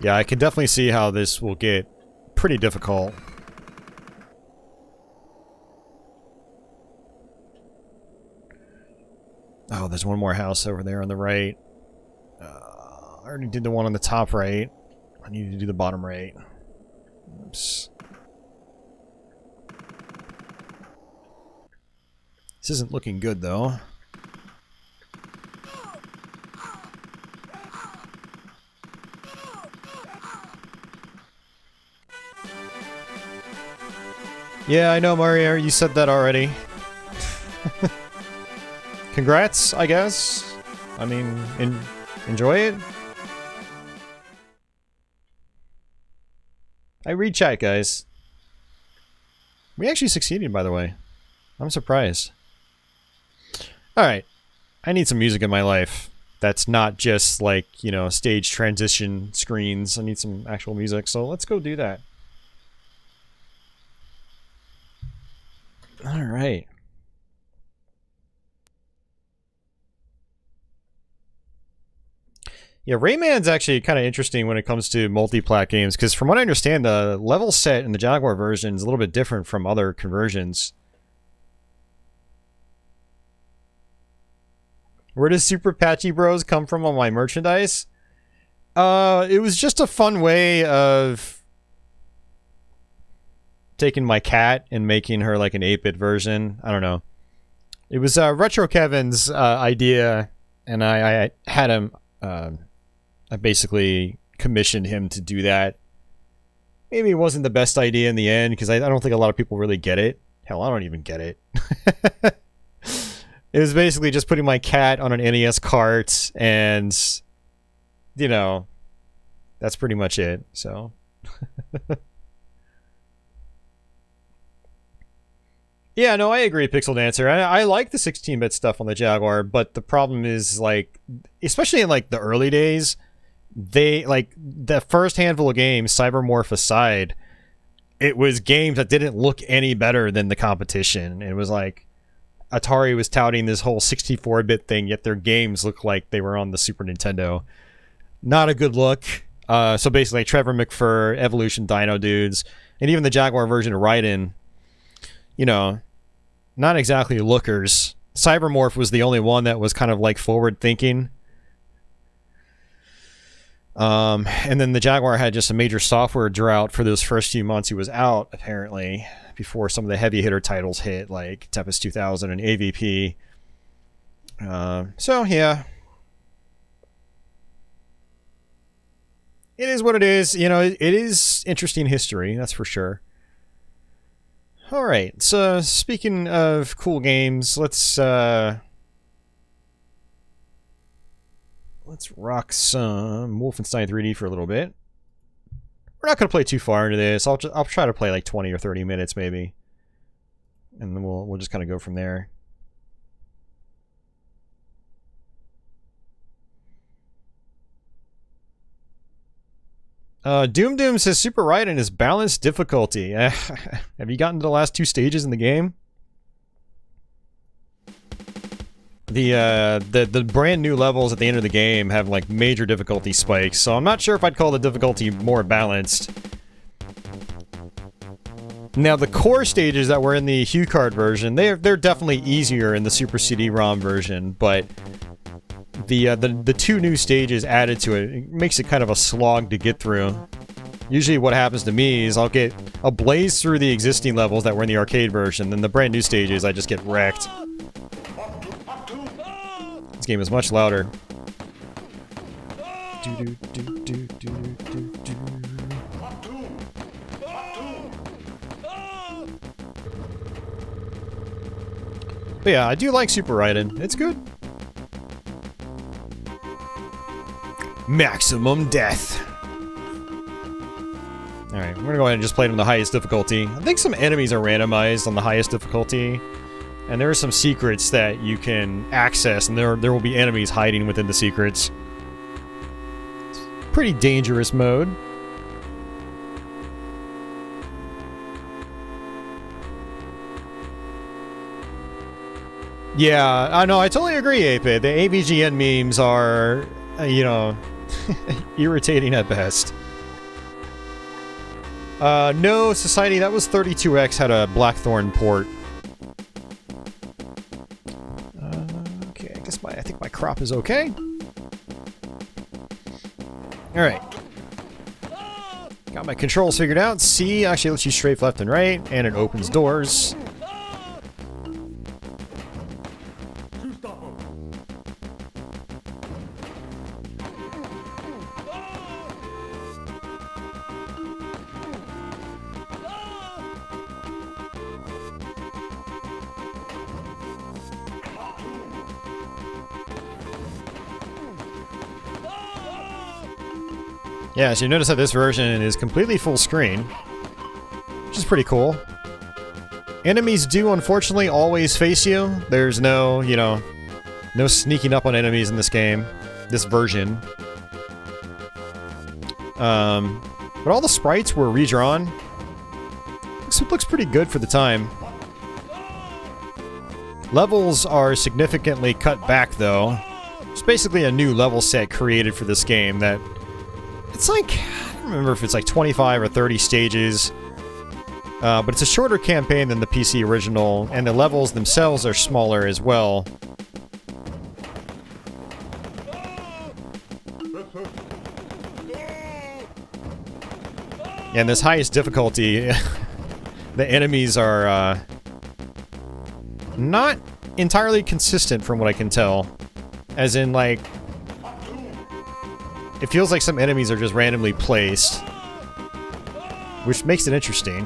Yeah, I can definitely see how this will get pretty difficult. Oh, there's one more house over there on the right. I already did the one on the top right. I need to do the bottom right. Oops. This isn't looking good, though. Yeah, I know, Mario. You said that already. Congrats, I guess. I mean, enjoy it. I read chat, guys. We actually succeeded, by the way. I'm surprised. Alright. I need some music in my life. That's not just like, stage transition screens. I need some actual music, so let's go do that. Alright. Yeah, Rayman's actually kind of interesting when it comes to multi-plat games, because from what I understand, the level set in the Jaguar version is a little bit different from other conversions. Where does Super Patchy Bros come from on my merchandise? It was just a fun way of taking my cat and making her like an 8-bit version. I don't know. It was Retro Kevin's idea, and I had him... I basically commissioned him to do that. Maybe it wasn't the best idea in the end, because I don't think a lot of people really get it. Hell, I don't even get it. It was basically just putting my cat on an NES cart, and, that's pretty much it, so... Yeah, no, I agree, Pixel Dancer. I like the 16-bit stuff on the Jaguar, but the problem is, like, especially in, like, the early days, they, like, the first handful of games, Cybermorph aside, it was games that didn't look any better than the competition. It was like Atari was touting this whole 64-bit thing, yet their games looked like they were on the Super Nintendo. Not a good look. So basically, like Trevor McFur, Evolution Dino Dudes, and even the Jaguar version of Raiden, you know, not exactly lookers. Cybermorph was the only one that was kind of like forward-thinking. And then the Jaguar had just a major software drought for those first few months he was out, apparently, before some of the heavy hitter titles hit, like Tempest 2000 and AVP. So, yeah. It is what it is. You know, it is interesting history, that's for sure. All right, so speaking of cool games, let's rock some Wolfenstein 3D for a little bit. We're not going to play too far into this. I'll try to play like 20 or 30 minutes maybe. And then we'll just kind of go from there. Doom says Super Raiden is balanced difficulty. Have you gotten to the last 2 stages in the game? The brand new levels at the end of the game have like major difficulty spikes, so I'm not sure if I'd call the difficulty more balanced. Now the core stages that were in the HuCard version, they're definitely easier in the Super CD-ROM version, but the 2 new stages added to it makes it kind of a slog to get through. Usually what happens to me is I'll blaze through the existing levels that were in the arcade version, then the brand new stages I just get wrecked. This game is much louder. But yeah, I do like Super Raiden. It's good. Maximum death. Alright, we're gonna go ahead and just play it on the highest difficulty. I think some enemies are randomized on the highest difficulty. And there are some secrets that you can access, and there will be enemies hiding within the secrets. It's a pretty dangerous mode. Yeah, I know, I totally agree, Ape. The AVGN memes are, you know, irritating at best. No, Society, that was 32X had a Blackthorn port. Okay, I think my crop is okay. Alright. Got my controls figured out. C actually lets you strafe left and right, and it opens doors. Yeah, so you notice that this version is completely full screen, which is pretty cool. Enemies do, unfortunately, always face you. There's no, you know, no sneaking up on enemies in this game, this version. But all the sprites were redrawn. Looks pretty good for the time. Levels are significantly cut back, though. It's basically a new level set created for this game that... It's like, I don't remember if it's like 25 or 30 stages, but it's a shorter campaign than the PC original, and the levels themselves are smaller as well. And this highest difficulty, the enemies are not entirely consistent from what I can tell. As in, like, it feels like some enemies are just randomly placed, which makes it interesting.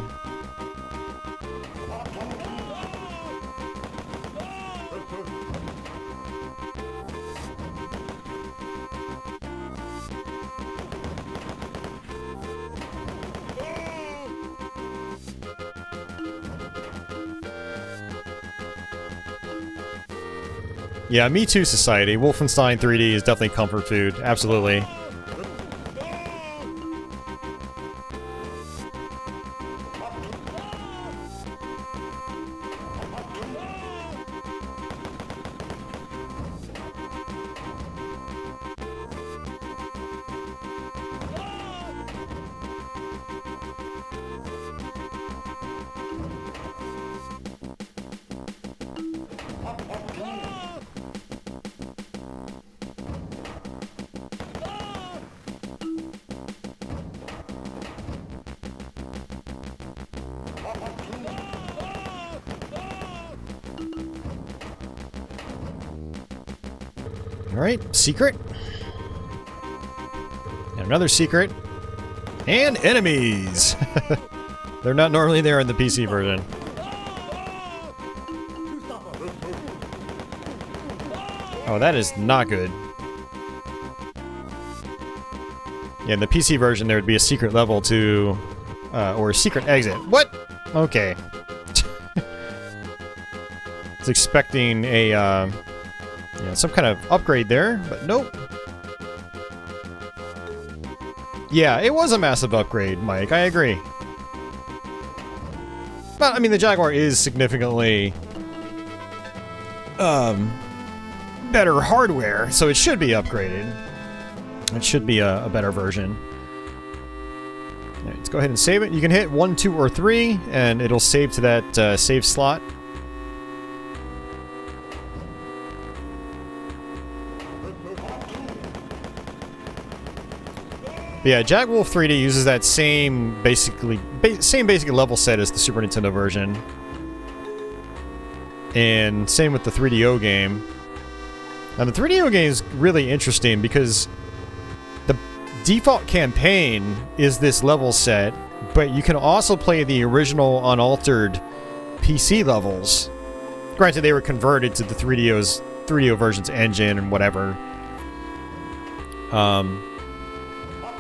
Yeah, me too, Society. Wolfenstein 3D is definitely comfort food. Absolutely. Alright, secret. And another secret. And enemies! They're not normally there in the PC version. Oh, that is not good. Yeah, in the PC version there would be a secret level to... or a secret exit. What? Okay. I was expecting a, yeah, some kind of upgrade there, but nope. Yeah, it was a massive upgrade, Mike, I agree. But, I mean, the Jaguar is significantly... better hardware, so it should be upgraded. It should be a better version. Right, let's go ahead and save it. You can hit 1, 2, or 3, and it'll save to that save slot. But yeah, Jaguar 3D uses that same basic level set as the Super Nintendo version. And same with the 3DO game. Now the 3DO game is really interesting because the default campaign is this level set, but you can also play the original unaltered PC levels. Granted, they were converted to the 3DO version's engine and whatever.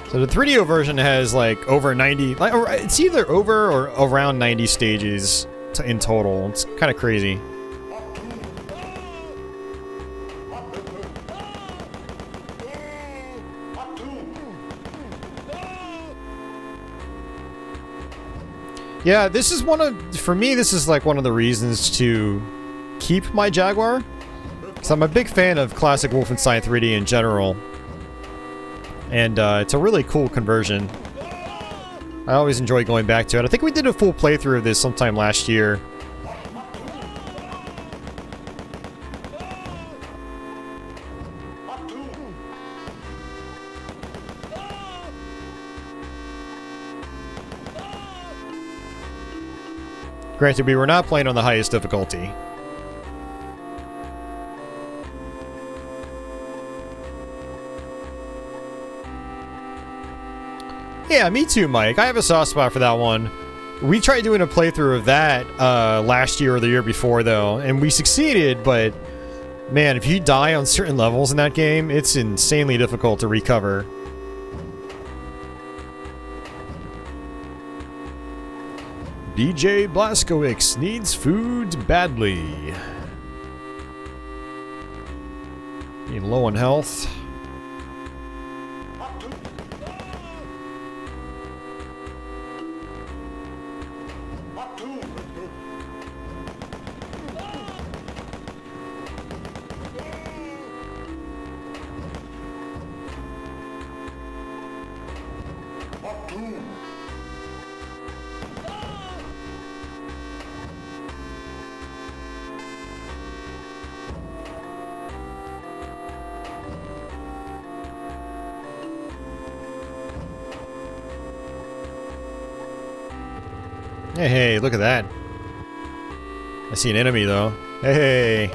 So the 3DO version has like over 90, like it's either over or around 90 stages in total. It's kind of crazy. Yeah, this is for me, this is like one of the reasons to keep my Jaguar. Because I'm a big fan of classic Wolfenstein 3D in general. And it's a really cool conversion. I always enjoy going back to it. I think we did a full playthrough of this sometime last year. Granted, we were not playing on the highest difficulty. Yeah, me too, Mike. I have a soft spot for that one. We tried doing a playthrough of that last year or the year before, though, and we succeeded, but man, if you die on certain levels in that game, it's insanely difficult to recover. BJ Blazkowicz needs food badly. Being low on health. Hey, look at that. I see an enemy, though. Hey!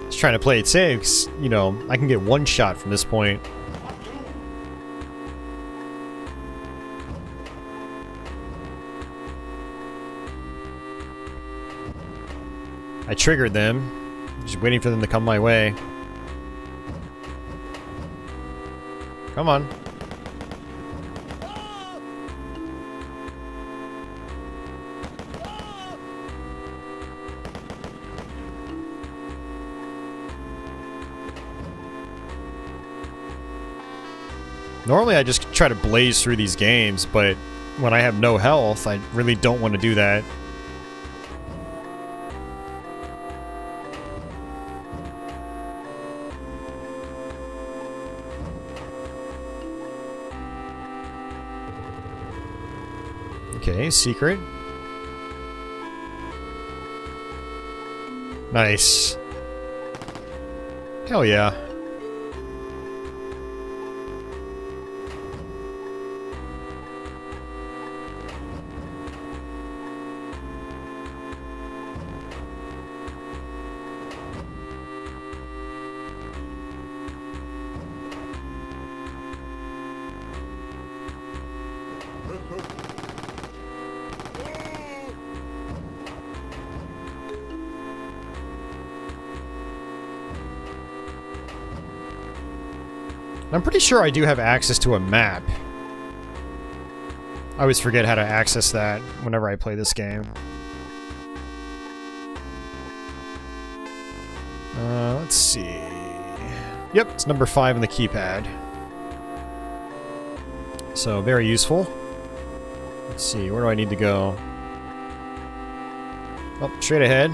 Just trying to play it safe, 'cause, you know, I can get one shot from this point. I triggered them. Just waiting for them to come my way. Come on. Normally I just try to blaze through these games, but when I have no health, I really don't want to do that. Okay, secret. Nice. Hell yeah. I'm pretty sure I do have access to a map. I always forget how to access that whenever I play this game. Let's see. Yep, it's number 5 on the keypad. So, very useful. Let's see, where do I need to go? Oh, straight ahead.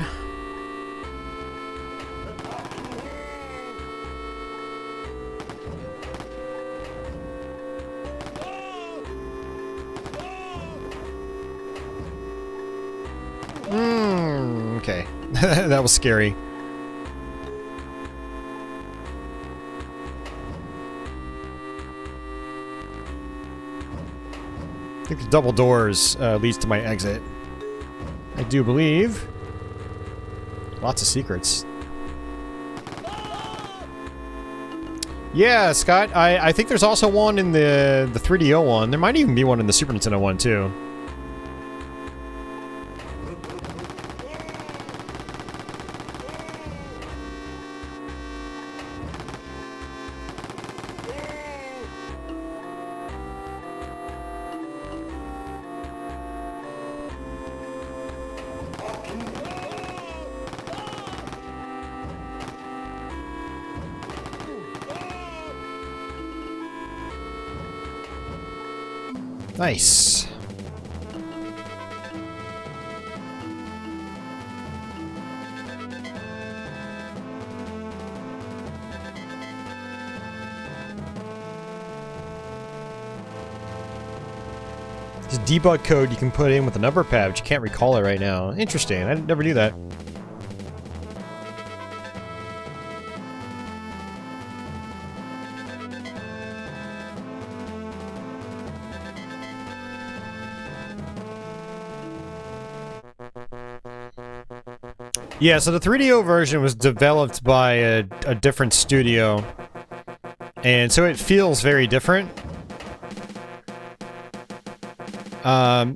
Okay. That was scary. I think the double doors leads to my exit. I do believe. Lots of secrets. Yeah, Scott, I think there's also one in the 3DO one. There might even be one in the Super Nintendo one, too. Nice. There's debug code you can put in with the number pad, but you can't recall it right now. Interesting. I never knew that. Yeah, so the 3DO version was developed by a different studio, and so it feels very different.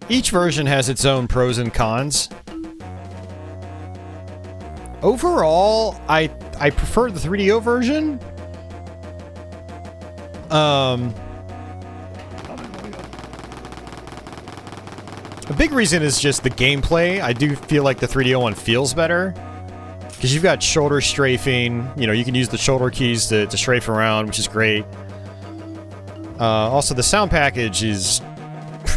Each version has its own pros and cons. Overall, I prefer the 3DO version. A big reason is just the gameplay. I do feel like the 3DO one feels better. Because you've got shoulder strafing. You know, you can use the shoulder keys to strafe around, which is great. Also, the sound package is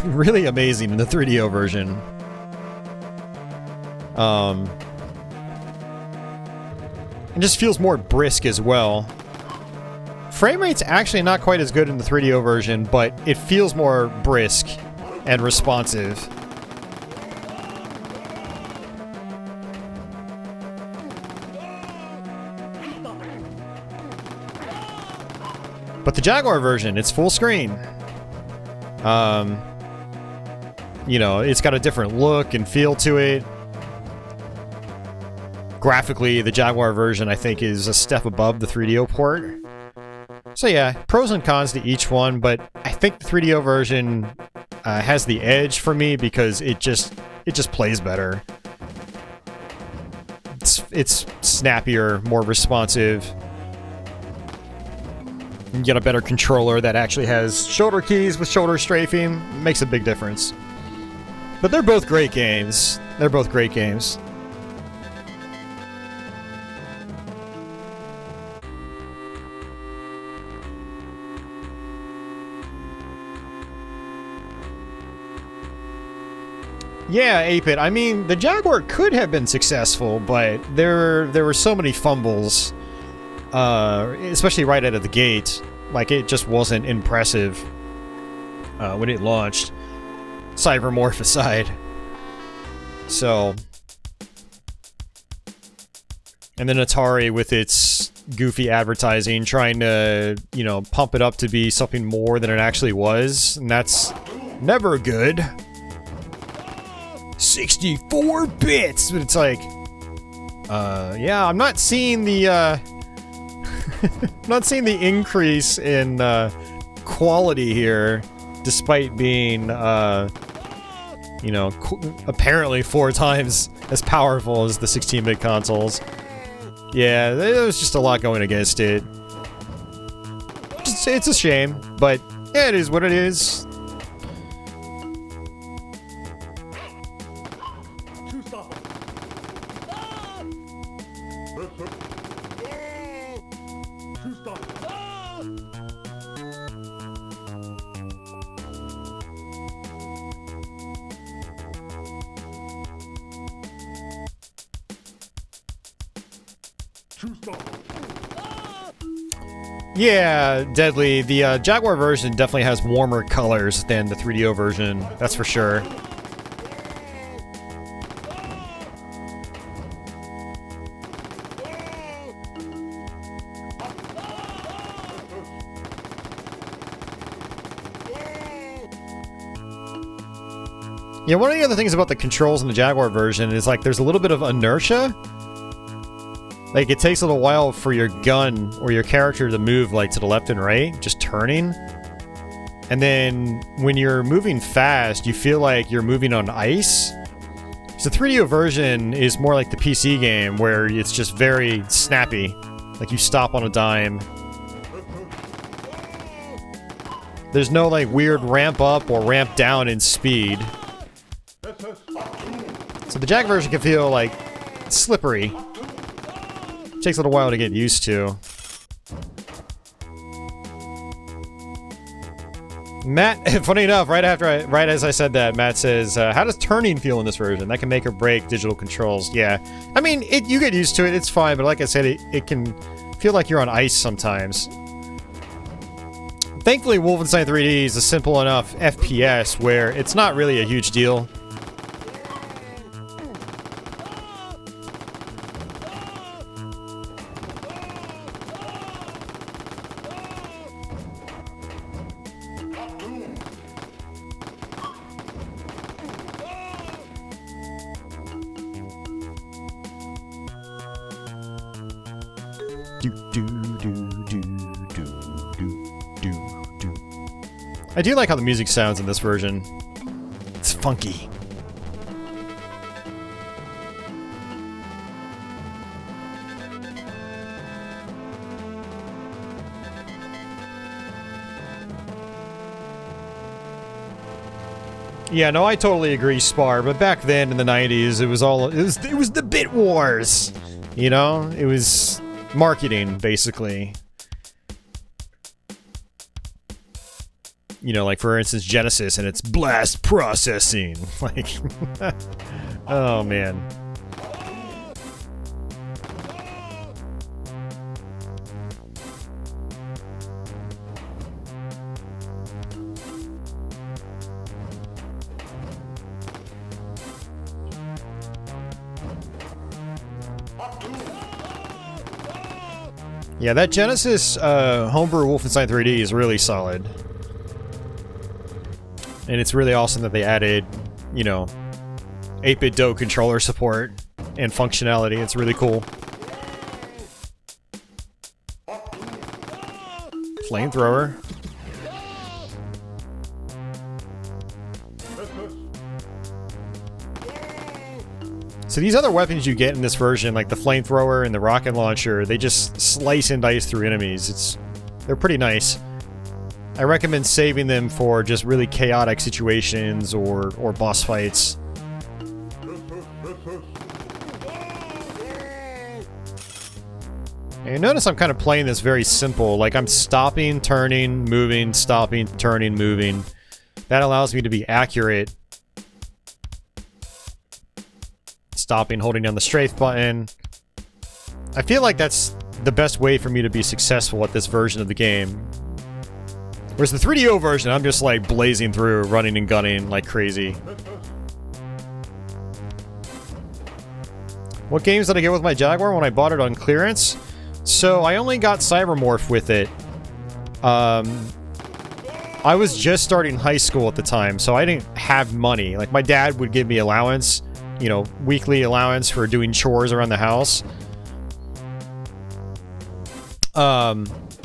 really amazing in the 3DO version. It just feels more brisk as well. Frame rate's actually not quite as good in the 3DO version, but it feels more brisk and responsive. But the Jaguar version, it's full screen. You know, it's got a different look and feel to it. Graphically, the Jaguar version, I think, is a step above the 3DO port. So yeah, pros and cons to each one, but I think the 3DO version has the edge for me because it just plays better. It's snappier, more responsive. You get a better controller that actually has shoulder keys with shoulder strafing. It makes a big difference. But they're both great games. They're both great games. Yeah, 8-bit. I mean, the Jaguar could have been successful, but there were so many fumbles, especially right out of the gate. Like, it just wasn't impressive when it launched, Cybermorph aside. So, and then Atari with its goofy advertising, trying to, you know, pump it up to be something more than it actually was, and that's never good. 64 bits, but it's like, yeah, I'm not seeing the, not seeing the increase in, quality here, despite being, you know, apparently 4 times as powerful as the 16-bit consoles. Yeah, there was just a lot going against it. it's a shame, but yeah, it is what it is. Yeah, Deadly. The Jaguar version definitely has warmer colors than the 3DO version, that's for sure. Yeah, one of the other things about the controls in the Jaguar version is like there's a little bit of inertia. Like, it takes a little while for your gun or your character to move, like, to the left and right, just turning. And then, when you're moving fast, you feel like you're moving on ice. So the 3DO version is more like the PC game, where it's just very snappy. Like, you stop on a dime. There's no, like, weird ramp up or ramp down in speed. So the Jag version can feel, like, slippery. Takes a little while to get used to. Matt, funny enough, right as I said that, Matt says, how does turning feel in this version? That can make or break digital controls. Yeah. I mean, you get used to it, it's fine, but like I said, it can feel like you're on ice sometimes. Thankfully, Wolfenstein 3D is a simple enough FPS where it's not really a huge deal. I do like how the music sounds in this version. It's funky. Yeah, no, I totally agree, Spar, but back then in the 90s, it was the bit wars. You know? It was marketing, basically. You know, like, for instance, Genesis and its blast processing. Like, oh, man. Yeah, that Genesis homebrew Wolfenstein 3D is really solid. And it's really awesome that they added, you know, 8-bit DOE controller support and functionality. It's really cool. Flamethrower. So these other weapons you get in this version, like the flamethrower and the rocket launcher, they just slice and dice through enemies. They're pretty nice. I recommend saving them for just really chaotic situations or boss fights. And you notice I'm kind of playing this very simple. Like, I'm stopping, turning, moving, stopping, turning, moving. That allows me to be accurate. Stopping, holding down the strafe button. I feel like that's the best way for me to be successful at this version of the game. Whereas the 3DO version, I'm just like blazing through, running and gunning like crazy. What games did I get with my Jaguar when I bought it on clearance? So I only got Cybermorph with it. I was just starting high school at the time, so I didn't have money. Like, my dad would give me allowance, you know, weekly allowance for doing chores around the house.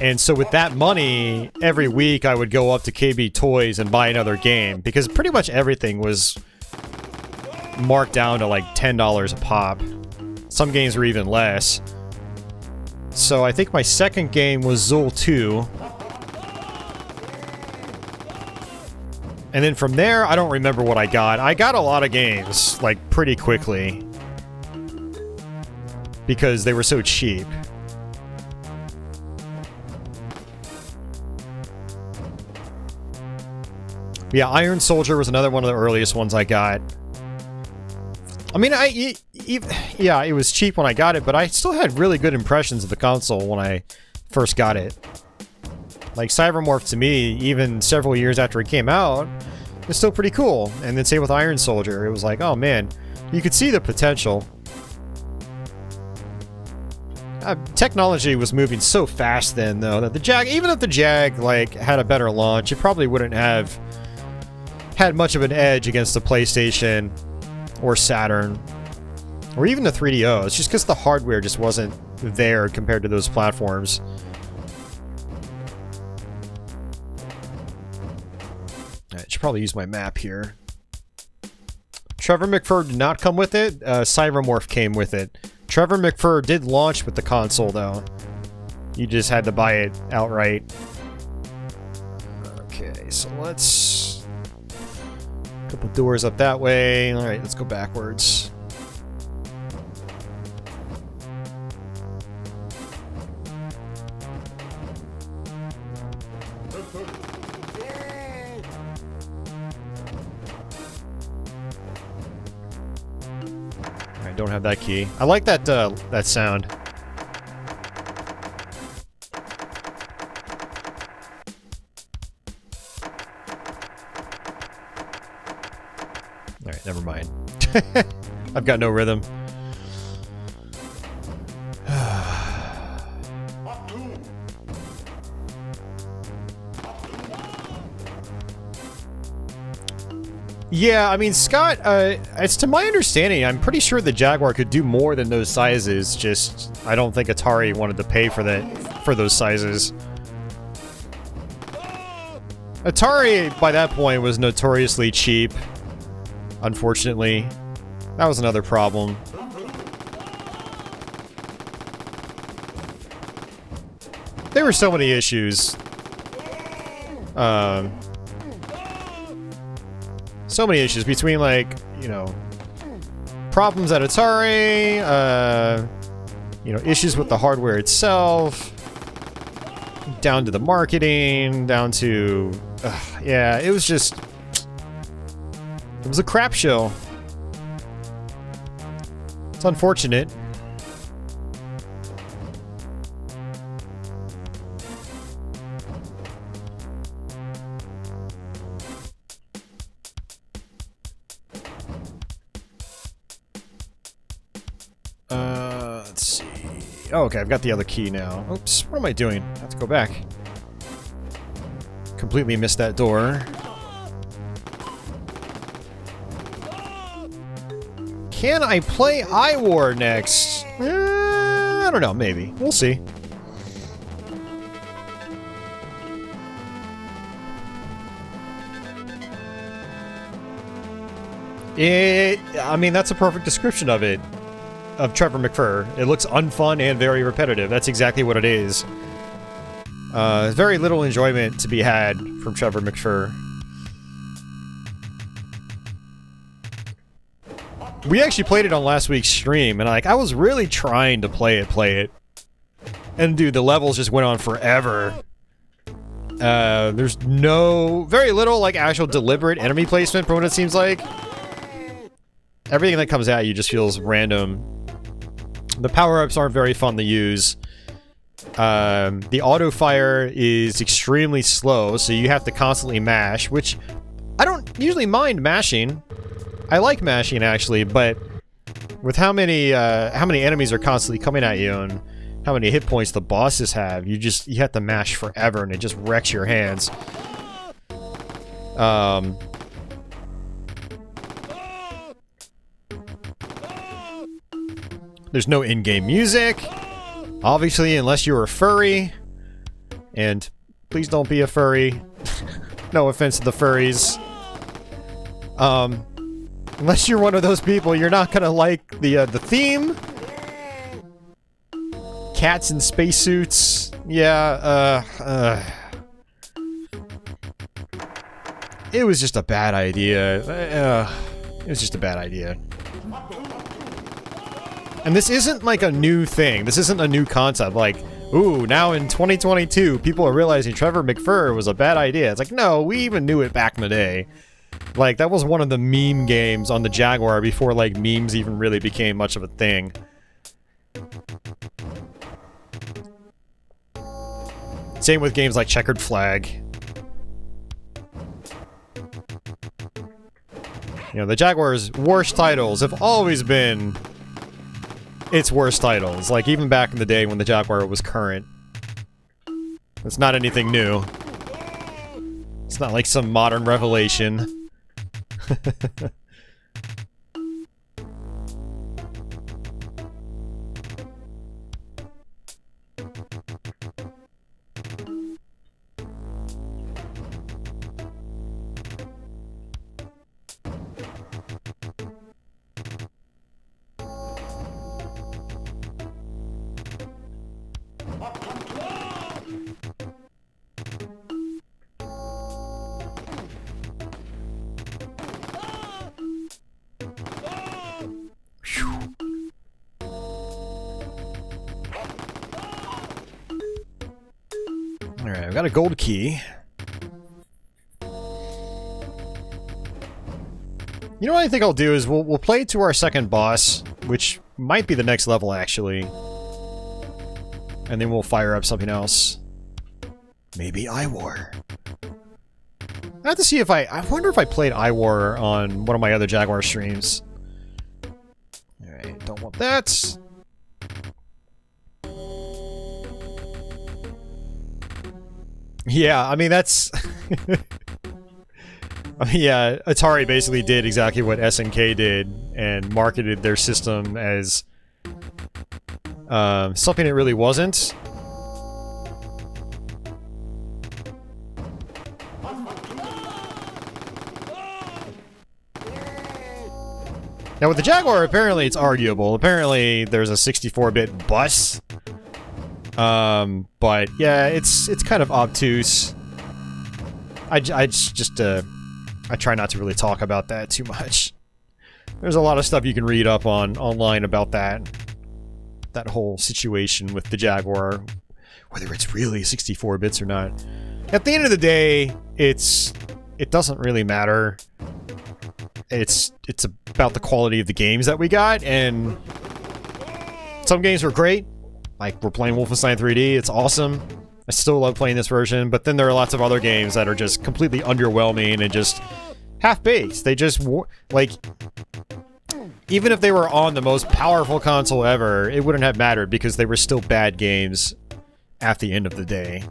And so with that money, every week I would go up to KB Toys and buy another game, because pretty much everything was marked down to like $10 a pop. Some games were even less. So I think my second game was Zool 2. And then from there, I don't remember what I got. I got a lot of games, like, pretty quickly. Because they were so cheap. Yeah, Iron Soldier was another one of the earliest ones I got. I mean, yeah, it was cheap when I got it, but I still had really good impressions of the console when I first got it. Like, Cybermorph to me, even several years after it came out, is still pretty cool. And then same with Iron Soldier. It was like, oh man, you could see the potential. Technology was moving so fast then, though, that the Jag, even if the Jag, like, had a better launch, it probably wouldn't have had much of an edge against the PlayStation or Saturn or even the 3DO. It's just because the hardware just wasn't there compared to those platforms. I should probably use my map here. Trevor McFur did not come with it. Cybermorph came with it. Trevor McFur did launch with the console, though. You just had to buy it outright. Okay, so let's... couple doors up that way. Alright, let's go backwards. I don't have that key. I like that that sound. Alright, never mind. I've got no rhythm. Yeah, I mean, Scott, it's to my understanding, I'm pretty sure the Jaguar could do more than those sizes, just I don't think Atari wanted to pay for those sizes. Atari, by that point, was notoriously cheap, unfortunately. That was another problem. There were so many issues. So many issues between, like, you know, problems at Atari, you know, issues with the hardware itself, down to the marketing, down to, yeah, it was just, it was a crap show. It's unfortunate. Let's see. Oh, okay, I've got the other key now. Oops, what am I doing? I have to go back. Completely missed that door. Can I play iWar next? I don't know, maybe. We'll see. I mean, that's a perfect description of it. Of Trevor McFur. It looks unfun and very repetitive. That's exactly what it is. Very little enjoyment to be had from Trevor McFur. We actually played it on last week's stream, and I was really trying to play it. And dude, the levels just went on forever. There's very little, like, actual deliberate enemy placement from what it seems like. Everything that comes at you just feels random. The power-ups aren't very fun to use. The auto-fire is extremely slow, so you have to constantly mash, which I don't usually mind mashing. I like mashing, actually, but with how many enemies are constantly coming at you and how many hit points the bosses have, you have to mash forever, and it just wrecks your hands. There's no in-game music, obviously, unless you're a furry. And please don't be a furry. No offense to the furries. Unless you're one of those people, you're not gonna like the theme. Cats in spacesuits. Yeah, It was just a bad idea. It was just a bad idea. And this isn't like a new thing. This isn't a new concept. Like, ooh, now in 2022, people are realizing Trevor McFur was a bad idea. It's like, no, we even knew it back in the day. Like, that was one of the meme games on the Jaguar before, like, memes even really became much of a thing. Same with games like Checkered Flag. You know, the Jaguar's worst titles have always been its worst titles. Like, even back in the day when the Jaguar was current. It's not anything new. It's not like some modern revelation. Alright, I've got a gold key. You know what I think I'll do is we'll play to our second boss, which might be the next level actually. And then we'll fire up something else. Maybe iWar. I have to see if I wonder if I played iWar on one of my other Jaguar streams. Alright, don't want that. Yeah, I mean, that's... yeah, Atari basically did exactly what SNK did and marketed their system as something it really wasn't. Now with the Jaguar, apparently it's arguable. Apparently there's a 64-bit bus. But yeah, it's kind of obtuse. I try not to really talk about that too much. There's a lot of stuff you can read up online about that whole situation with the Jaguar, whether it's really 64 bits or not. At the end of the day, it doesn't really matter. It's about the quality of the games that we got, and some games were great. Like, we're playing Wolfenstein 3D, it's awesome. I still love playing this version, but then there are lots of other games that are just completely underwhelming and just half-baked. They just, like, even if they were on the most powerful console ever, it wouldn't have mattered because they were still bad games at the end of the day.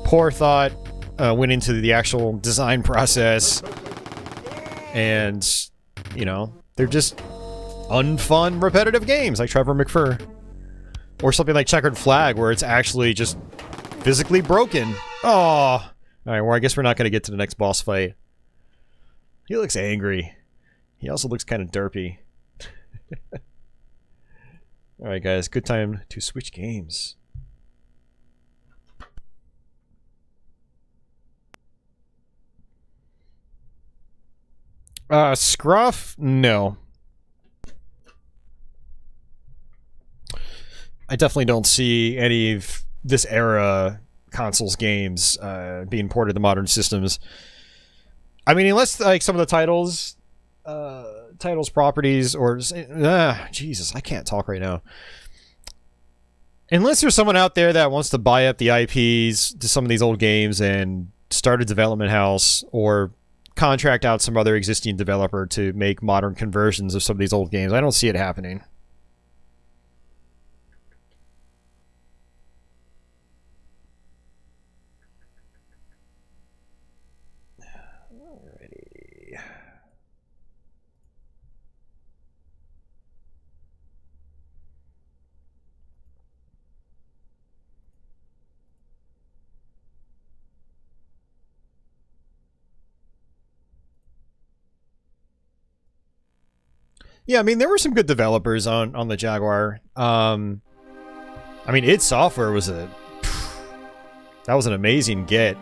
Poor thought went into the actual design process, and, you know, they're just unfun, repetitive games like Trevor McFur. Or something like Checkered Flag, where it's actually just physically broken. Oh! Alright, well, I guess we're not going to get to the next boss fight. He looks angry. He also looks kind of derpy. Alright, guys, good time to switch games. Scruff? No. I definitely don't see any of this era consoles games being ported to modern systems. I mean, unless like some of the titles properties, or Jesus, I can't talk right now. Unless there's someone out there that wants to buy up the IPs to some of these old games and start a development house, or contract out some other existing developer to make modern conversions of some of these old games, I don't see it happening. Yeah, I mean, there were some good developers on the Jaguar. I mean, id Software was that was an amazing get.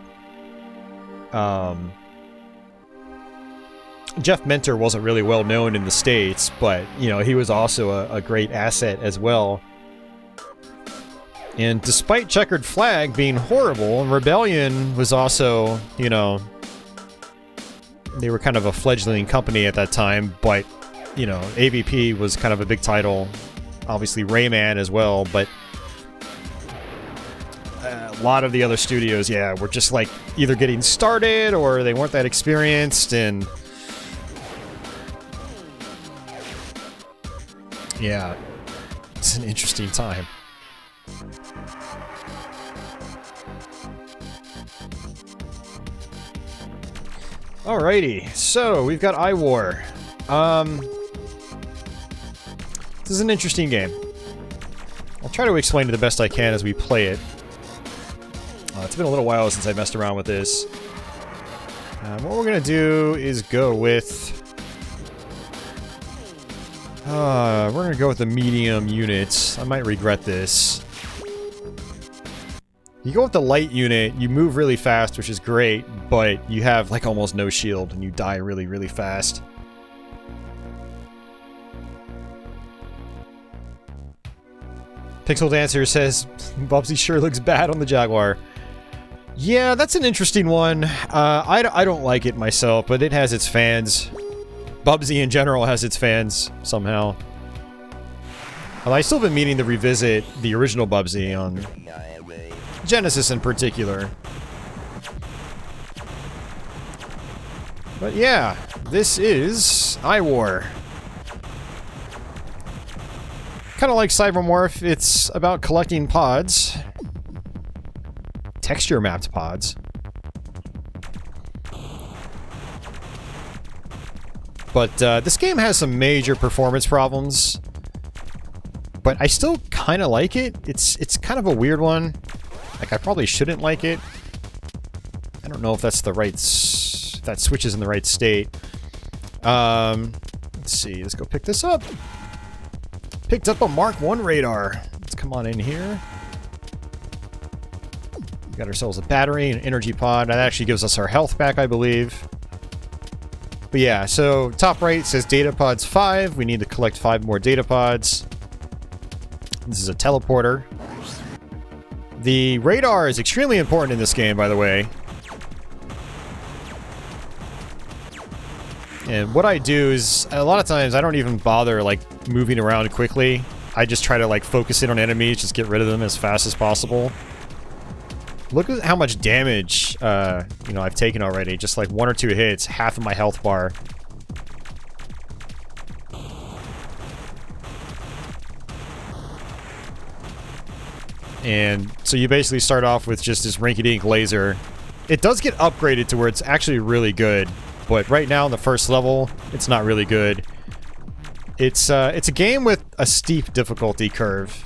Jeff Mentor wasn't really well known in the States, but, you know, he was also a great asset as well. And despite Checkered Flag being horrible, Rebellion was also, you know, they were kind of a fledgling company at that time, but, you know, AVP was kind of a big title. Obviously Rayman as well, but a lot of the other studios, yeah, were just like either getting started or they weren't that experienced, and yeah, it's an interesting time. Alrighty, so we've got iWar. This is an interesting game. I'll try to explain it the best I can as we play it. It's been a little while since I messed around with this. What we're gonna do is go with... we're gonna go with the medium units. I might regret this. You go with the light unit, you move really fast, which is great, but you have like almost no shield and you die really, really fast. Pixel Dancer says, Bubsy sure looks bad on the Jaguar. Yeah, that's an interesting one. I don't like it myself, but it has its fans. Bubsy in general has its fans, somehow. Well, I still been meaning to revisit the original Bubsy on Genesis in particular. But yeah, this is iWar. Kind of like Cybermorph, it's about collecting pods. Texture mapped pods. But this game has some major performance problems. But I still kind of like it. It's kind of a weird one. Like, I probably shouldn't like it. I don't know if that's the right... if that switch is in the right state. Let's see. Let's go pick this up. Picked up a Mark 1 radar. Let's come on in here. We got ourselves a battery, an energy pod. That actually gives us our health back, I believe. But yeah, so top right says data pods 5. We need to collect 5 more data pods. This is a teleporter. The radar is extremely important in this game, by the way. And what I do is, a lot of times, I don't even bother, like, moving around quickly. I just try to, like, focus in on enemies, just get rid of them as fast as possible. Look at how much damage, you know, I've taken already. Just, like, 1 or 2 hits, half of my health bar. And so you basically start off with just this rinky-dink laser. It does get upgraded to where it's actually really good, but right now in the first level, it's not really good. It's a game with a steep difficulty curve.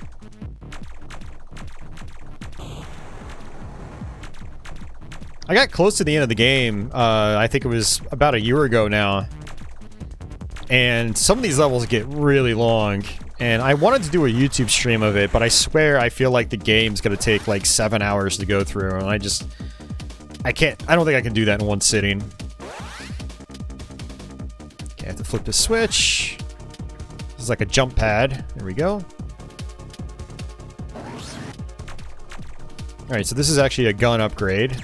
I got close to the end of the game, I think it was about a year ago now. And some of these levels get really long. And I wanted to do a YouTube stream of it, but I swear I feel like the game's gonna take like 7 hours to go through, and I don't think I can do that in one sitting. Okay, I have to flip the switch. This is like a jump pad. There we go. Alright, so this is actually a gun upgrade.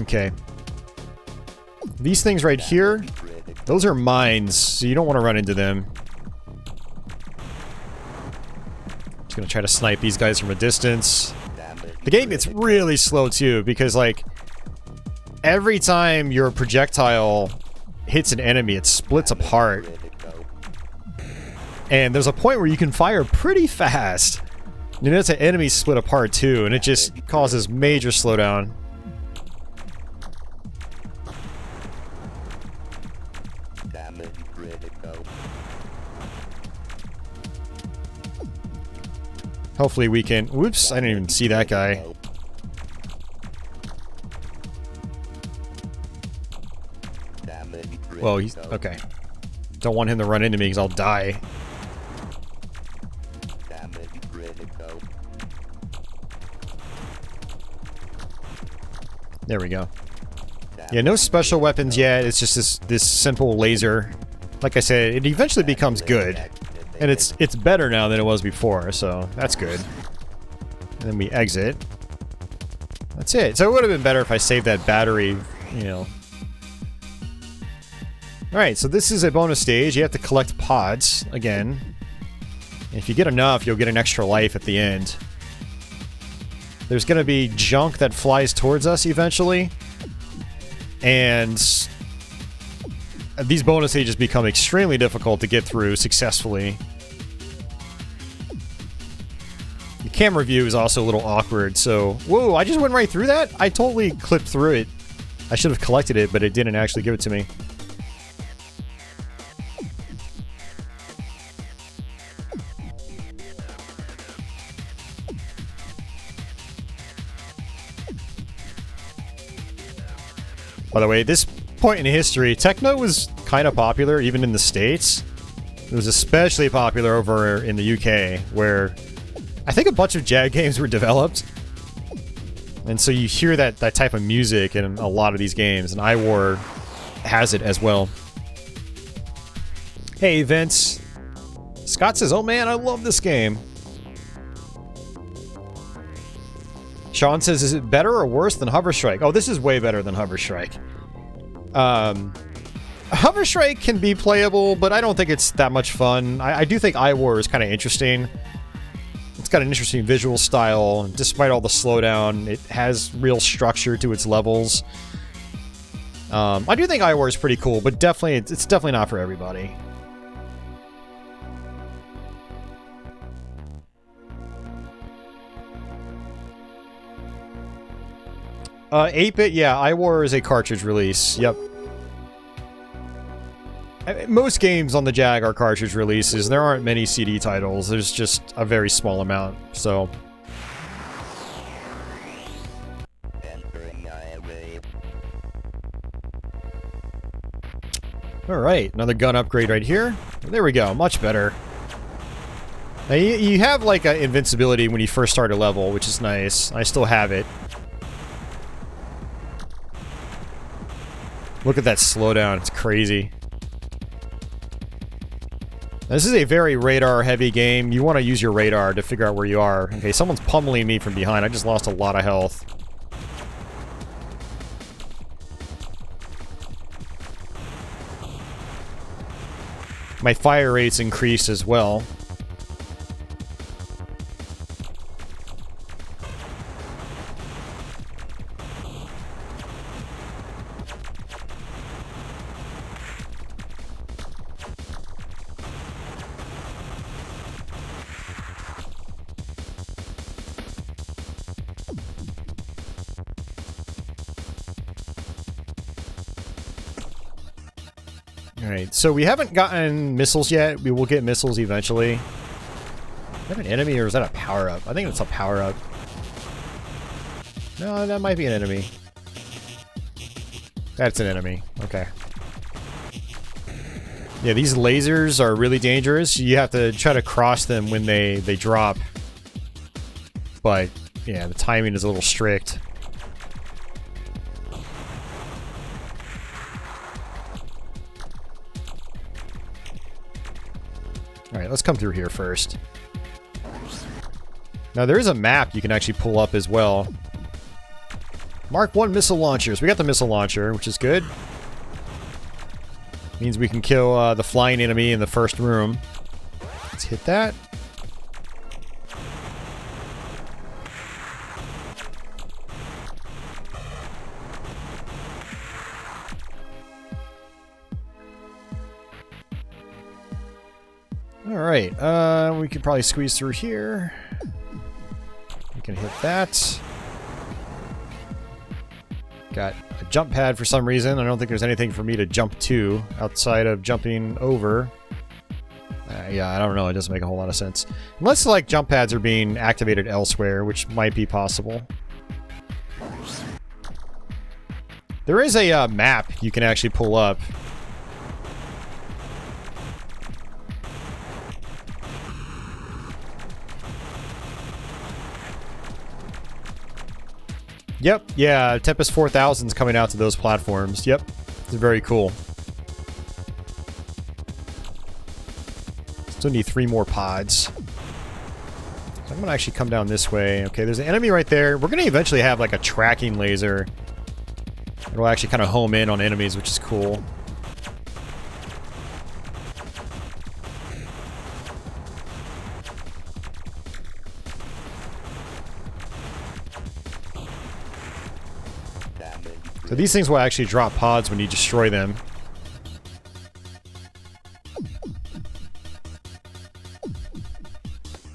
Okay. These things right here, those are mines, so you don't want to run into them. Just gonna try to snipe these guys from a distance. The game gets really slow too, because like every time your projectile hits an enemy, it splits apart. And there's a point where you can fire pretty fast. You notice that enemies split apart too, and it just causes major slowdown. Hopefully we can... Whoops, I didn't even see that guy. Well, he's... Okay. Don't want him to run into me because I'll die. There we go. Yeah, no special weapons yet. It's just this simple laser. Like I said, it eventually becomes good. And it's better now than it was before, so that's good. And then we exit. That's it. So it would have been better if I saved that battery, you know. Alright, so this is a bonus stage. You have to collect pods, again. And if you get enough, you'll get an extra life at the end. There's gonna be junk that flies towards us eventually. And these bonus stages become extremely difficult to get through successfully. The camera view is also a little awkward, so... Whoa, I just went right through that? I totally clipped through it. I should have collected it, but it didn't actually give it to me. By the way, this point in history, techno was kind of popular even in the States. It was especially popular over in the UK, where I think a bunch of Jag games were developed. And so you hear that type of music in a lot of these games, and iWar has it as well. Hey, Vince. Scott says, oh man, I love this game. Sean says, is it better or worse than Hover Strike? Oh, this is way better than Hover Strike. Hover Strike can be playable, but I don't think it's that much fun. I do think iWar is kind of interesting. It's got an interesting visual style. Despite all the slowdown, it has real structure to its levels. I do think iWar is pretty cool, but definitely it's definitely not for everybody. 8-bit, yeah, iWar is a cartridge release. Yep. Most games on the Jag are cartridge releases. There aren't many CD titles. There's just a very small amount, so... Alright, another gun upgrade right here. There we go, much better. Now, you have, like, invincibility when you first start a level, which is nice. I still have it. Look at that slowdown, it's crazy. This is a very radar-heavy game. You want to use your radar to figure out where you are. Okay, someone's pummeling me from behind. I just lost a lot of health. My fire rate's increased as well. Alright, so we haven't gotten missiles yet. We will get missiles eventually. Is that an enemy or is that a power-up? I think it's a power-up. No, that might be an enemy. That's an enemy. Okay. Yeah, these lasers are really dangerous. You have to try to cross them when they drop. But, yeah, the timing is a little strict. Alright, let's come through here first. Now, there is a map you can actually pull up as well. Mark 1 missile launchers. We got the missile launcher, which is good. Means we can kill the flying enemy in the first room. Let's hit that. Alright, we could probably squeeze through here. We can hit that. Got a jump pad for some reason. I don't think there's anything for me to jump to outside of jumping over. Yeah, I don't know. It doesn't make a whole lot of sense. Unless, like, jump pads are being activated elsewhere, which might be possible. There is a map you can actually pull up. Yep, yeah, Tempest 4000's coming out to those platforms. Yep, it's very cool. Still need 3 more pods. So I'm gonna actually come down this way. Okay, there's an enemy right there. We're gonna eventually have like a tracking laser. It'll actually kind of home in on enemies, which is cool. So these things will actually drop pods when you destroy them.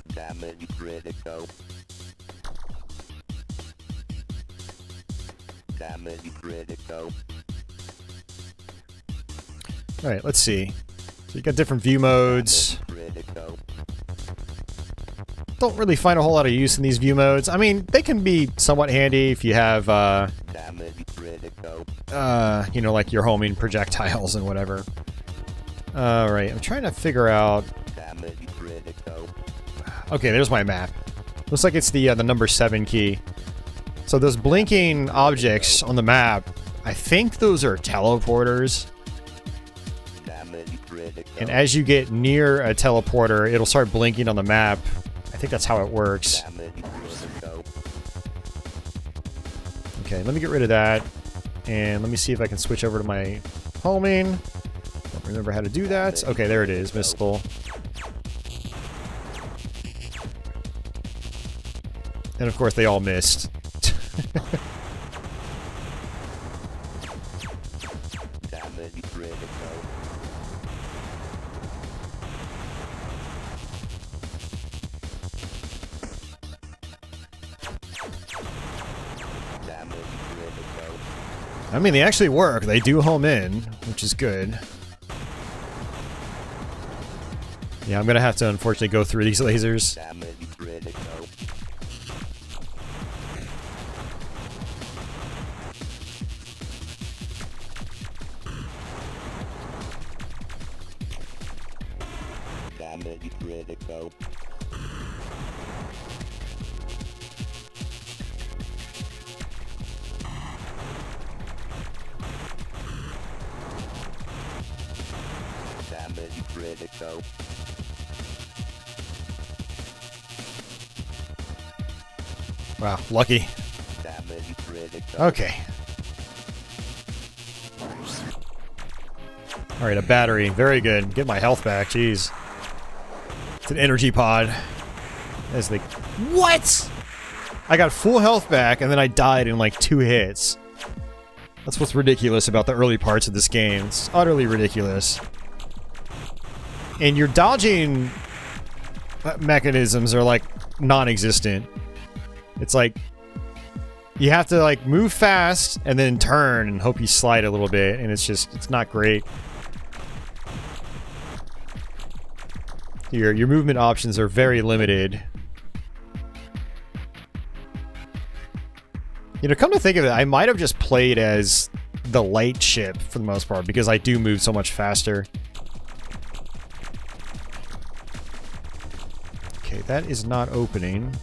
Damage critical. Damage critical. Alright, let's see. So you got different view modes. Don't really find a whole lot of use in these view modes. I mean, they can be somewhat handy if you have, you know, like your homing projectiles and whatever. Alright, I'm trying to figure out... Okay, there's my map. Looks like it's the number 7 key. So those blinking objects on the map, I think those are teleporters. And as you get near a teleporter, it'll start blinking on the map. I think that's how it works. Okay, let me get rid of that. And let me see if I can switch over to my homing. Don't remember how to do that. Okay, there it is, missile. And of course they all missed. I mean, they actually work. They do home in, which is good. Yeah, I'm gonna have to unfortunately go through these lasers. Wow, lucky. Okay. Alright, a battery. Very good. Get my health back. Jeez. It's an energy pod. As the... What?! I got full health back, and then I died in like 2 hits. That's what's ridiculous about the early parts of this game. It's utterly ridiculous. And your dodging mechanisms are like non-existent. It's like you have to like move fast and then turn and hope you slide a little bit, and it's not great. Your movement options are very limited. You know, come to think of it, I might have just played as the light ship for the most part because I do move so much faster. Okay, that is not opening.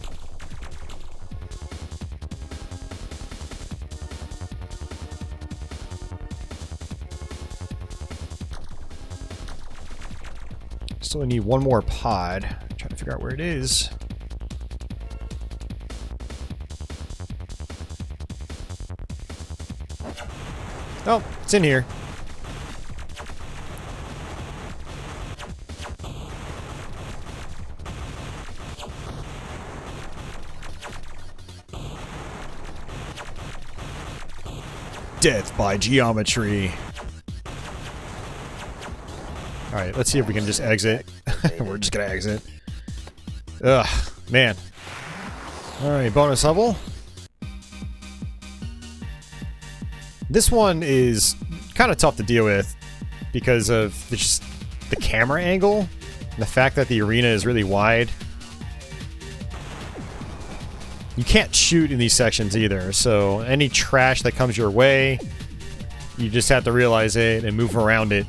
Still need 1 more pod. I'm trying to figure out where it is. Oh, it's in here. Death by geometry. Alright, let's see if we can just exit. We're just gonna exit. Ugh, man. Alright, bonus level. This one is kind of tough to deal with because of just the camera angle and the fact that the arena is really wide. You can't shoot in these sections either, so any trash that comes your way, you just have to realize it and move around it.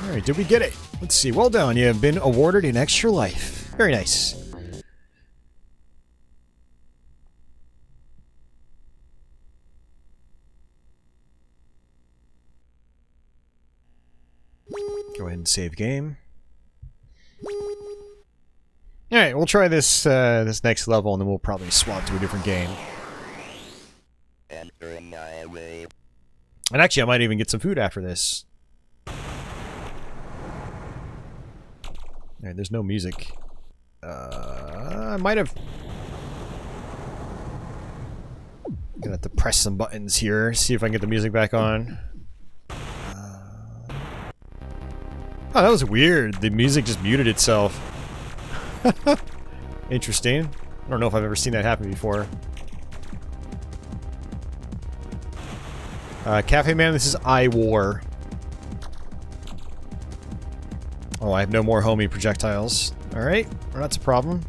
Alright, did we get it? Let's see. Well done. You have been awarded an extra life. Very nice. Go ahead and save game. Alright, we'll try this this next level and then we'll probably swap to a different game. Entering highway. And actually I might even get some food after this. Alright, there's no music. I might have... Gonna have to press some buttons here, see if I can get the music back on. Oh, that was weird. The music just muted itself. Interesting. I don't know if I've ever seen that happen before. Cafe Man, this is iWar. Oh, I have no more homing projectiles. Alright, well, that's a problem.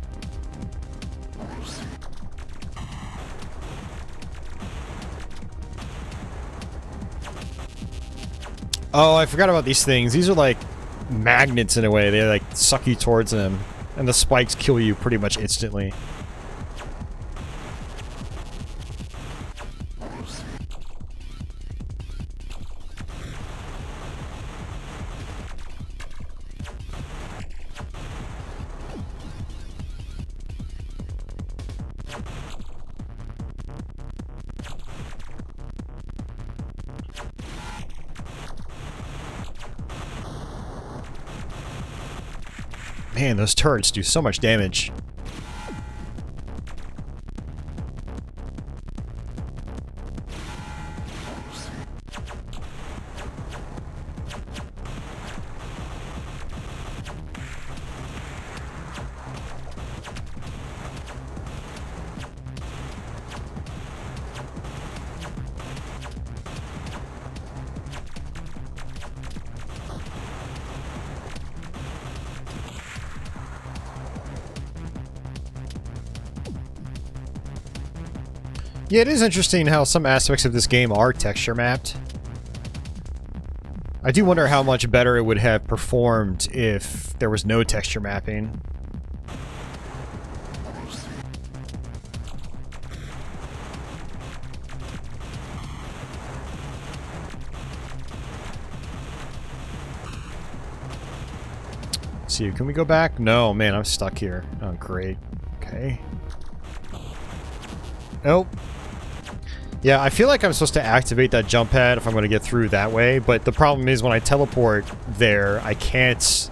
Oh, I forgot about these things. These are like magnets in a way. They like suck you towards them. And the spikes kill you pretty much instantly. Man, those turrets do so much damage. Yeah, it is interesting how some aspects of this game are texture mapped. I do wonder how much better it would have performed if there was no texture mapping. Let's see, can we go back? No, man, I'm stuck here. Oh, great. Okay. Nope. Yeah, I feel like I'm supposed to activate that jump pad if I'm going to get through that way, but the problem is when I teleport there, I can't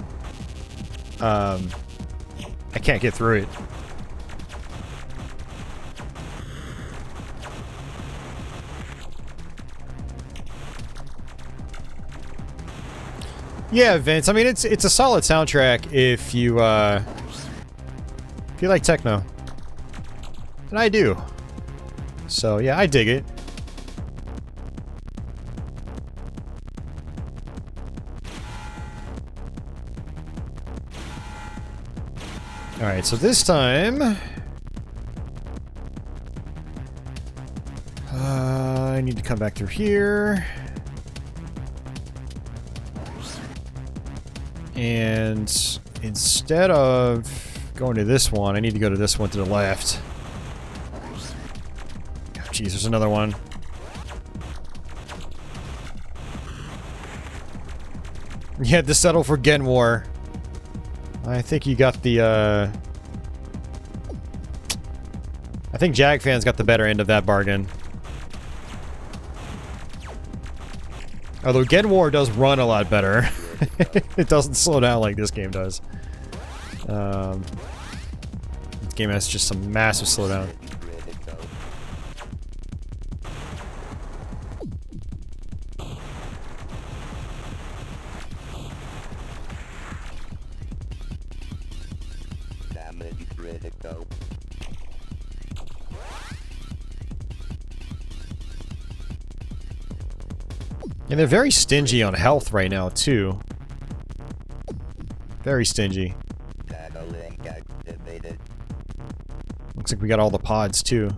get through it. Yeah, Vince, I mean, it's a solid soundtrack if you like techno. And I do. So, yeah, I dig it. Alright, so this time... I need to come back through here. And instead of going to this one, I need to go to this one to the left. Jeez, there's another one. You had to settle for Gen War. I think you got the, I think Jag fans got the better end of that bargain. Although Gen War does run a lot better. It doesn't slow down like this game does. This game has just some massive slowdown. And they're very stingy on health right now, too. Very stingy. Looks like we got all the pods, too.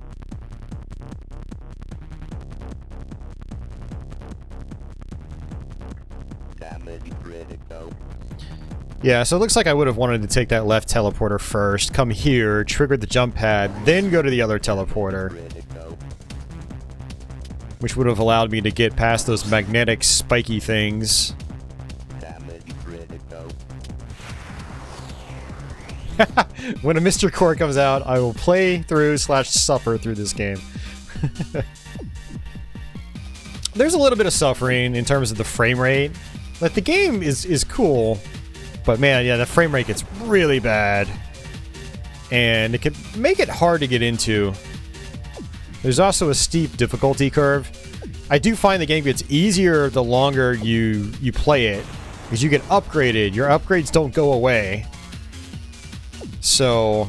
Yeah, so it looks like I would have wanted to take that left teleporter first, come here, trigger the jump pad, then go to the other teleporter. Critical. Which would have allowed me to get past those magnetic spiky things. Damage critical. When a Mr. Core comes out, I will play through / suffer through this game. There's a little bit of suffering in terms of the frame rate. Like, the game is cool, but man, yeah, the frame rate gets really bad. And it can make it hard to get into. There's also a steep difficulty curve. I do find the game gets easier the longer you play it, because you get upgraded. Your upgrades don't go away. So,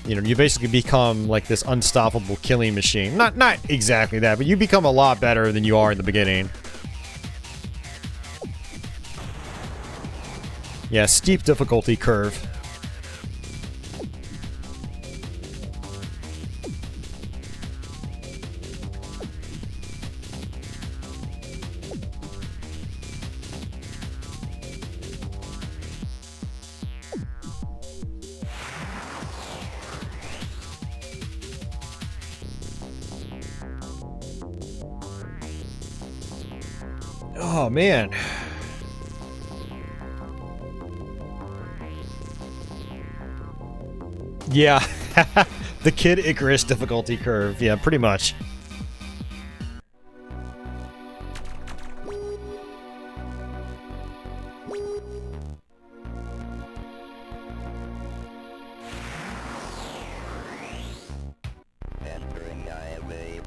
you know, you basically become like this unstoppable killing machine. Not exactly that, but you become a lot better than you are in the beginning. Yeah, steep difficulty curve. Oh, man. Yeah. The Kid Icarus difficulty curve. Yeah, pretty much. Entering highway.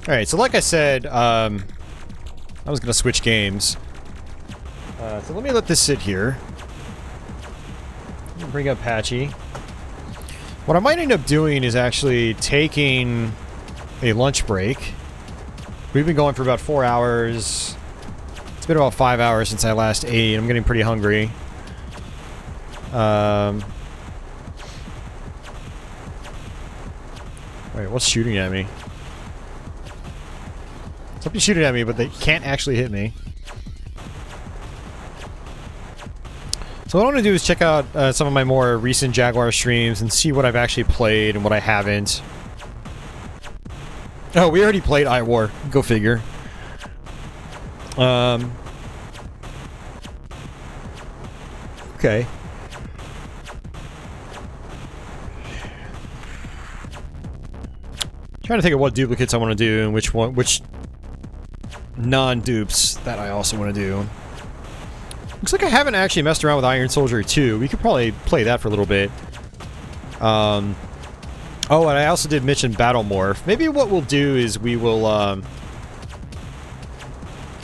Alright, so like I said, I was gonna switch games. So let me let this sit here. Bring up Patchy. What I might end up doing is actually taking a lunch break. We've been going for about 4 hours. It's been about 5 hours since I last ate. I'm getting pretty hungry. Wait, what's shooting at me? Somebody's shooting at me, but they can't actually hit me. So what I want to do is check out some of my more recent Jaguar streams and see what I've actually played and what I haven't. Oh, we already played iWar. Go figure. Okay. Trying to think of what duplicates I want to do and which non-dupes that I also want to do. Looks like I haven't actually messed around with Iron Soldier 2. We could probably play that for a little bit. Oh, and I also did mention Battlemorph. Maybe what we'll do is we will, I'll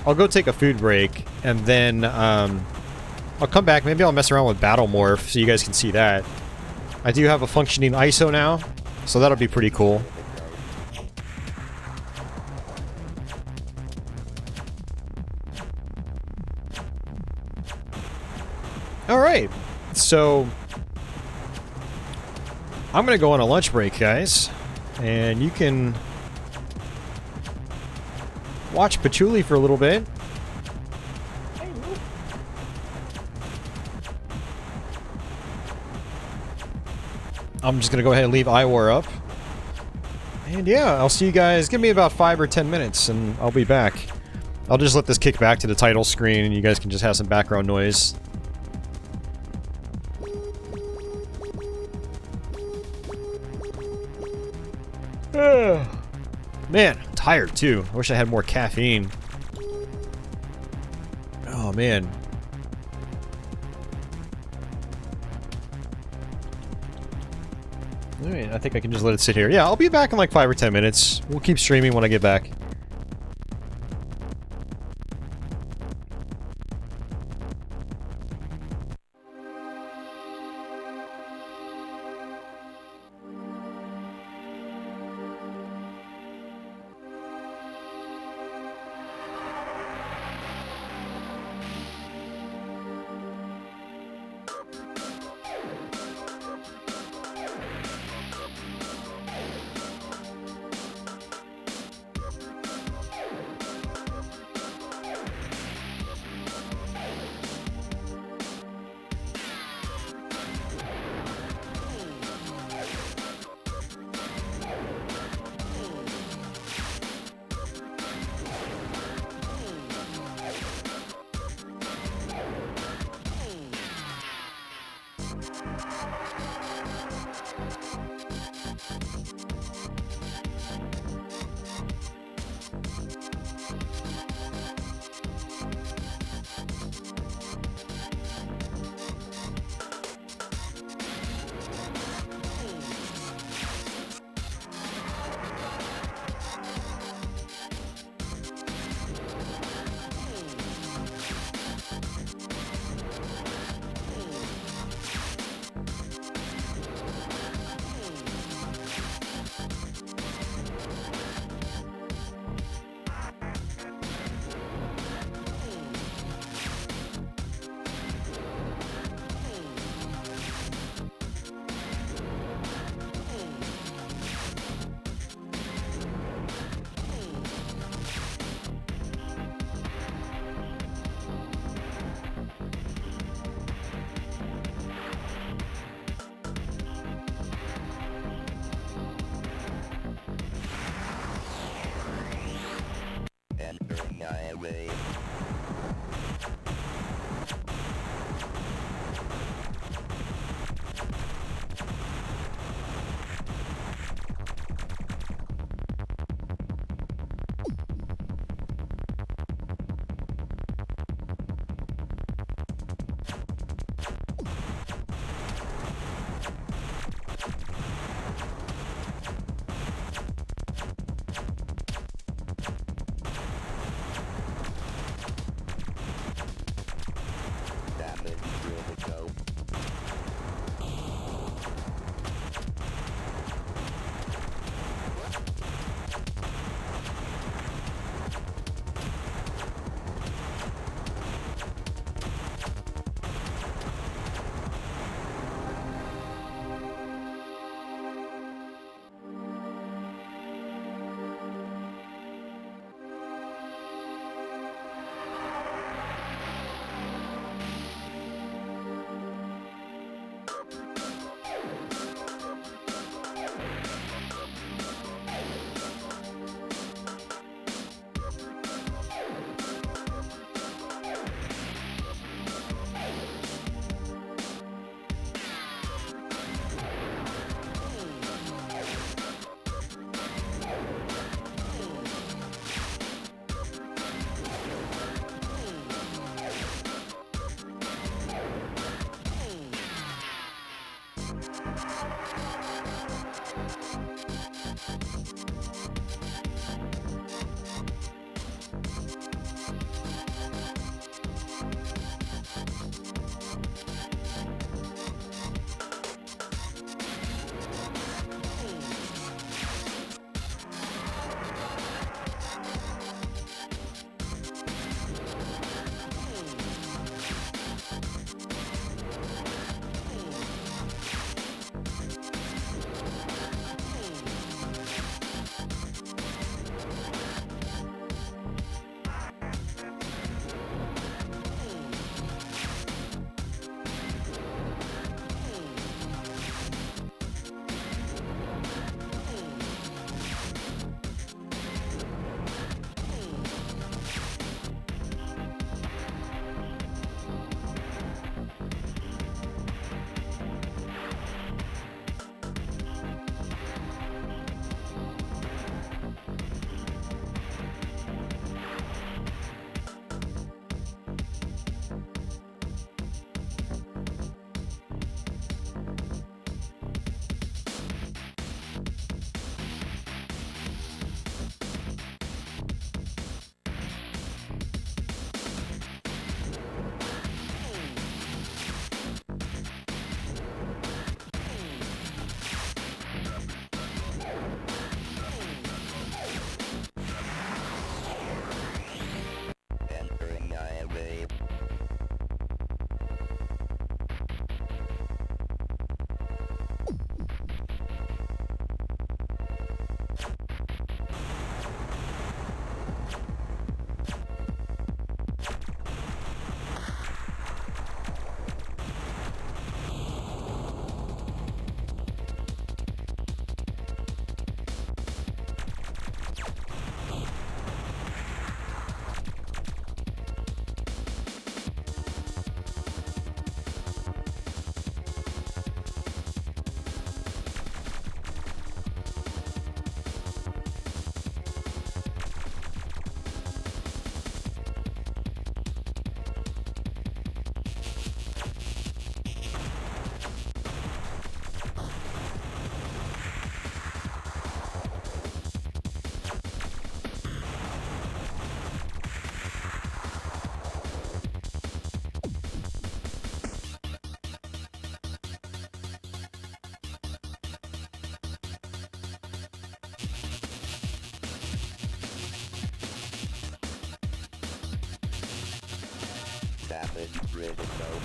go take a food break, and then, I'll come back. Maybe I'll mess around with Battlemorph so you guys can see that. I do have a functioning ISO now, so that'll be pretty cool. Alright, so I'm gonna go on a lunch break, guys, and you can watch Patchouli for a little bit. I'm just gonna go ahead and leave iWar up. And yeah, I'll see you guys. Give me about 5 or 10 minutes and I'll be back. I'll just let this kick back to the title screen and you guys can just have some background noise. Man, I'm tired too. I wish I had more caffeine. Oh man. Alright, I think I can just let it sit here. Yeah, I'll be back in like 5 or 10 minutes. We'll keep streaming when I get back. damage critical.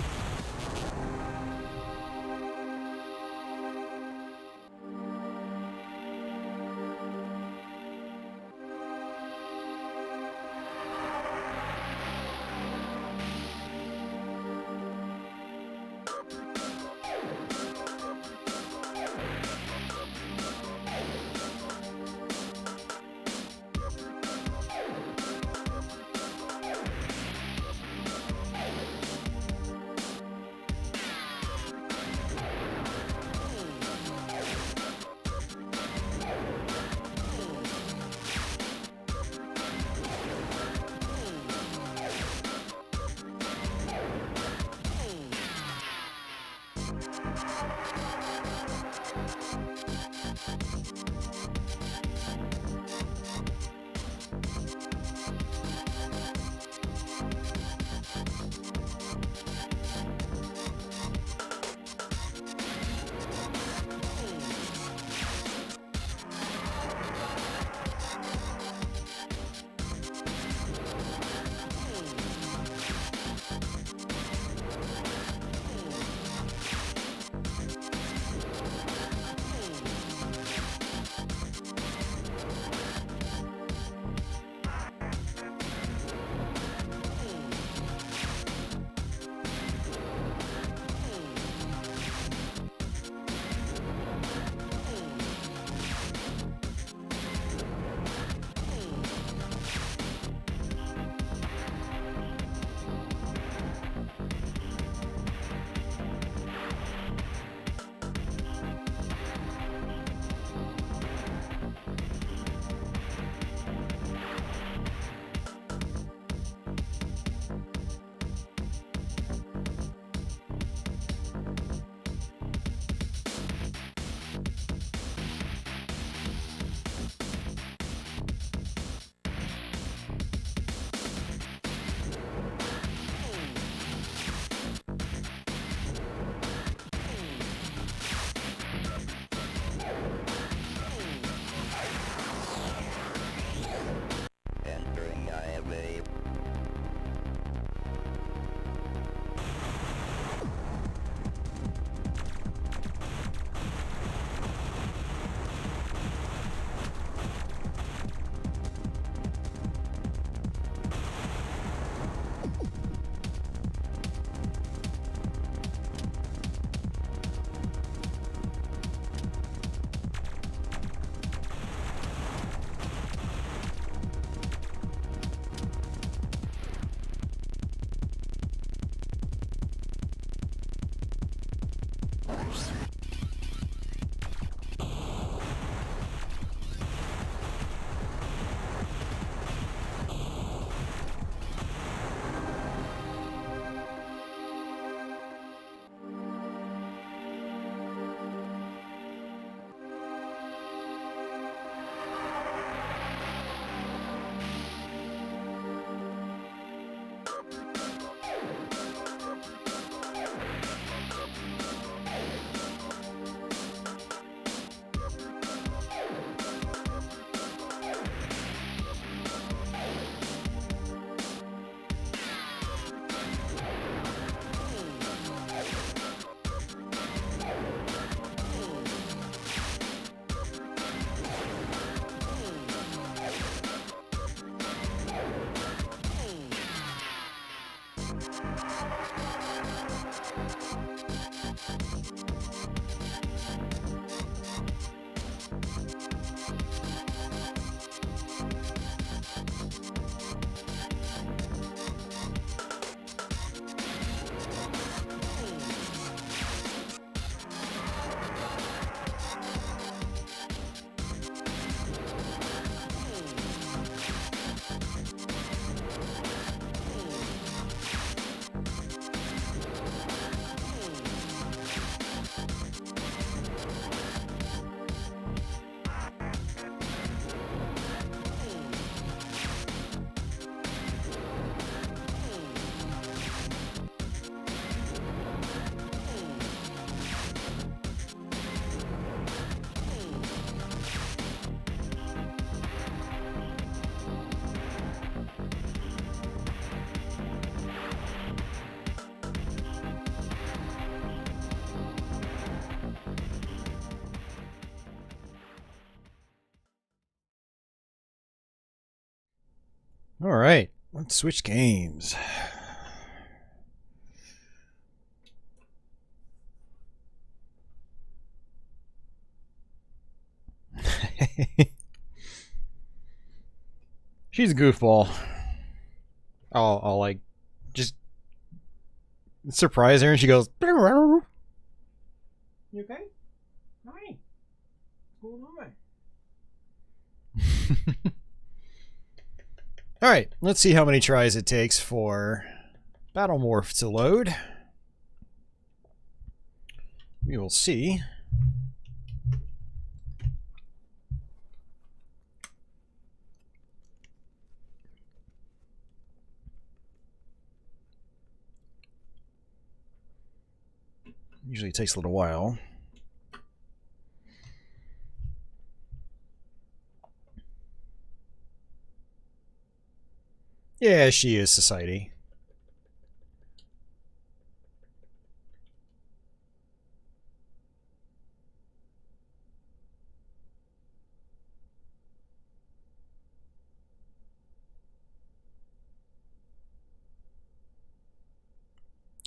All right, let's switch games. She's a goofball. I'll like just surprise her and she goes, "You okay? Hi. What's going on?" Alright, let's see how many tries it takes for Battlemorph to load. We will see. Usually it takes a little while. Yeah, she is society.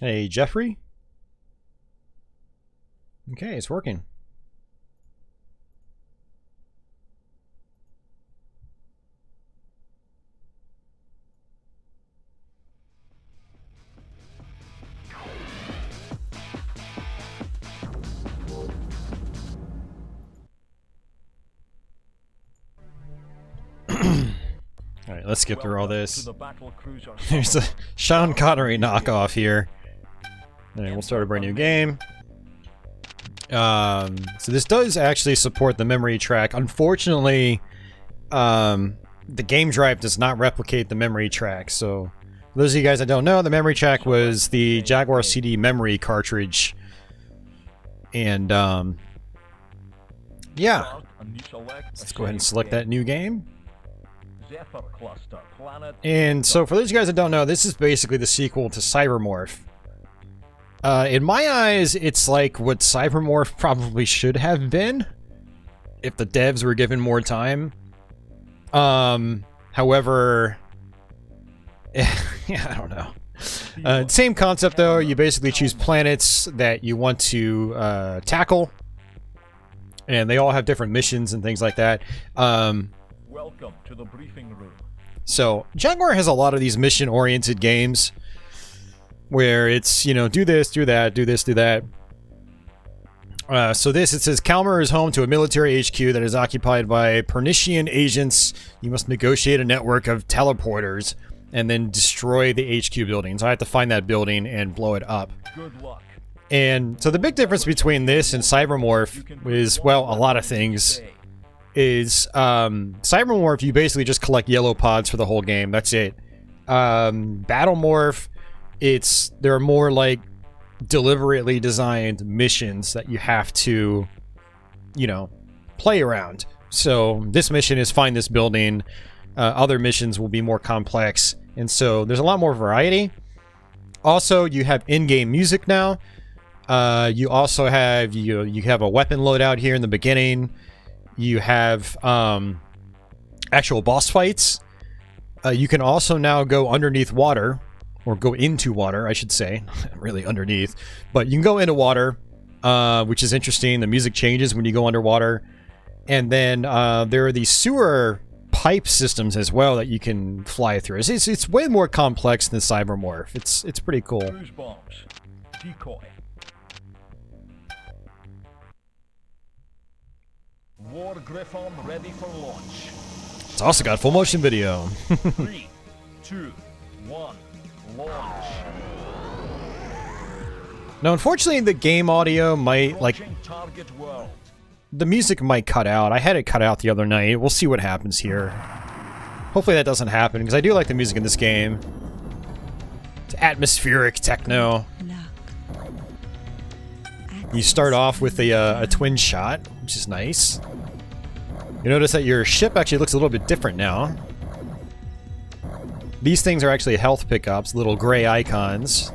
Hey, Jeffrey? Okay, it's working. Alright, let's skip through all this. There's a Sean Connery knockoff here. Alright, we'll start a brand new game. So this does actually support the memory track. Unfortunately, the game drive does not replicate the memory track. So, for those of you guys that don't know, the memory track was the Jaguar CD memory cartridge. And, yeah. Let's go ahead and select that new game. And so, for those of you guys that don't know, this is basically the sequel to Cybermorph. In my eyes, it's like what Cybermorph probably should have been if the devs were given more time. However, yeah, I don't know. Same concept though. You basically choose planets that you want to tackle, and they all have different missions and things like that. Welcome to the briefing room. So Jaguar has a lot of these mission-oriented games where it's, you know, do this, do that, do this, do that. So this, it says, Calmer is home to a military HQ that is occupied by Pernician agents. You must negotiate a network of teleporters and then destroy the HQ building. So I have to find that building and blow it up. Good luck. And so the big difference between this and Cybermorph is, well, a lot of things. Is Cybermorph, you basically just collect yellow pods for the whole game. That's it. Battlemorph, there are more like deliberately designed missions that you have to, you know, play around. So this mission is find this building. Other missions will be more complex, and so there's a lot more variety. Also, you have in-game music now. You also have you have a weapon loadout here in the beginning. You have actual boss fights. You can also now go underneath water. Or go into water, I should say. Really underneath. But you can go into water, which is interesting. The music changes when you go underwater. And then there are these sewer pipe systems as well that you can fly through. It's way more complex than Cybermorph. It's pretty cool. Cruise bombs. Decoy. War Griffon ready for launch. It's also got full motion video. 3, 2, 1. Launch. Now, unfortunately, the game audio might, like, Target world. the music might cut out. I had it cut out the other night. We'll see what happens here. Hopefully that doesn't happen, because I do like the music in this game. It's atmospheric techno. You start off with a twin shot, which is nice. You notice that your ship actually looks a little bit different now. These things are actually health pickups, little gray icons.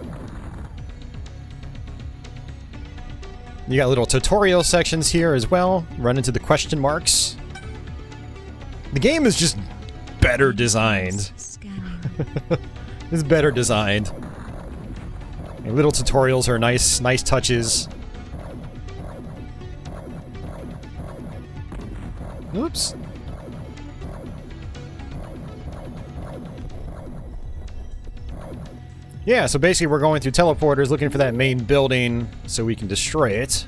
You got little tutorial sections here as well. Run into the question marks. The game is just better designed. It's better designed. And little tutorials are nice touches. Oops. Yeah, so basically we're going through teleporters looking for that main building so we can destroy it.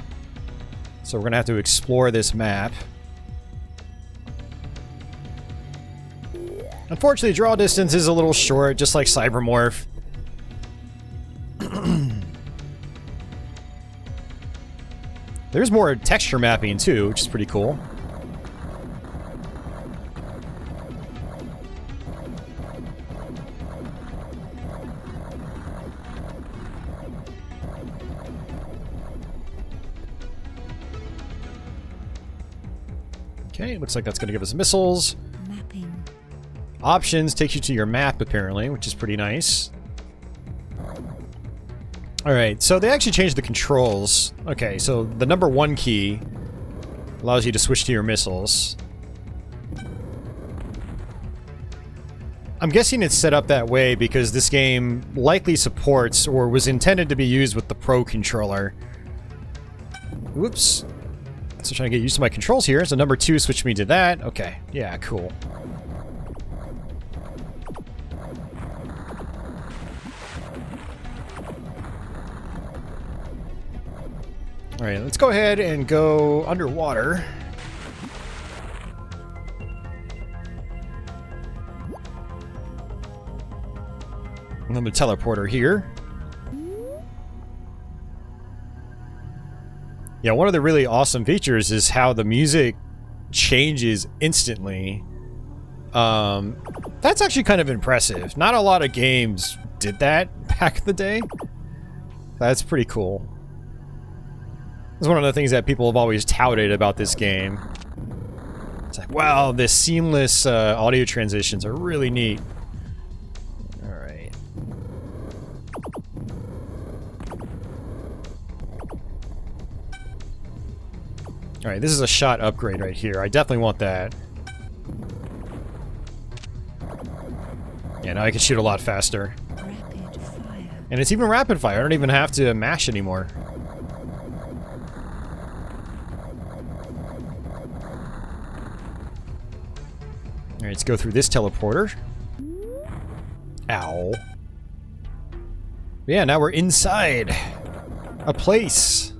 So we're going to have to explore this map. Unfortunately, draw distance is a little short, just like Cybermorph. There's more texture mapping too, which is pretty cool. Okay, looks like that's going to give us missiles. Mapping. Options takes you to your map, apparently, which is pretty nice. Alright, so they actually changed the controls. Okay, so the number 1 key allows you to switch to your missiles. I'm guessing it's set up that way because this game likely supports or was intended to be used with the Pro controller. Whoops. So trying to get used to my controls here. So number 2 switched me to that. Okay, yeah, cool. Alright, let's go ahead and go underwater. Another teleporter here. Yeah, one of the really awesome features is how the music changes instantly. That's actually kind of impressive. Not a lot of games did that back in the day. That's pretty cool. It's one of the things that people have always touted about this game. It's like, wow, the seamless audio transitions are really neat. Alright. Alright, this is a shot upgrade right here. I definitely want that. Yeah, now I can shoot a lot faster. Rapid fire. And it's even rapid fire. I don't even have to mash anymore. Alright, let's go through this teleporter. Ow. Yeah, now we're inside a place.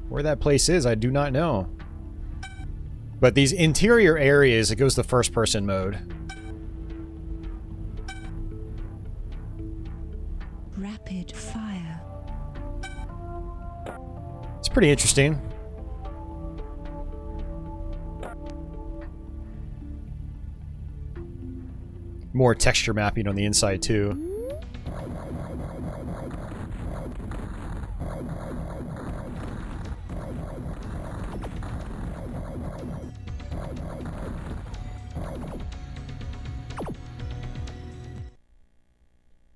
Where that place is, I do not know. But these interior areas, it goes to first-person mode. Rapid fire. It's pretty interesting. More texture mapping on the inside, too.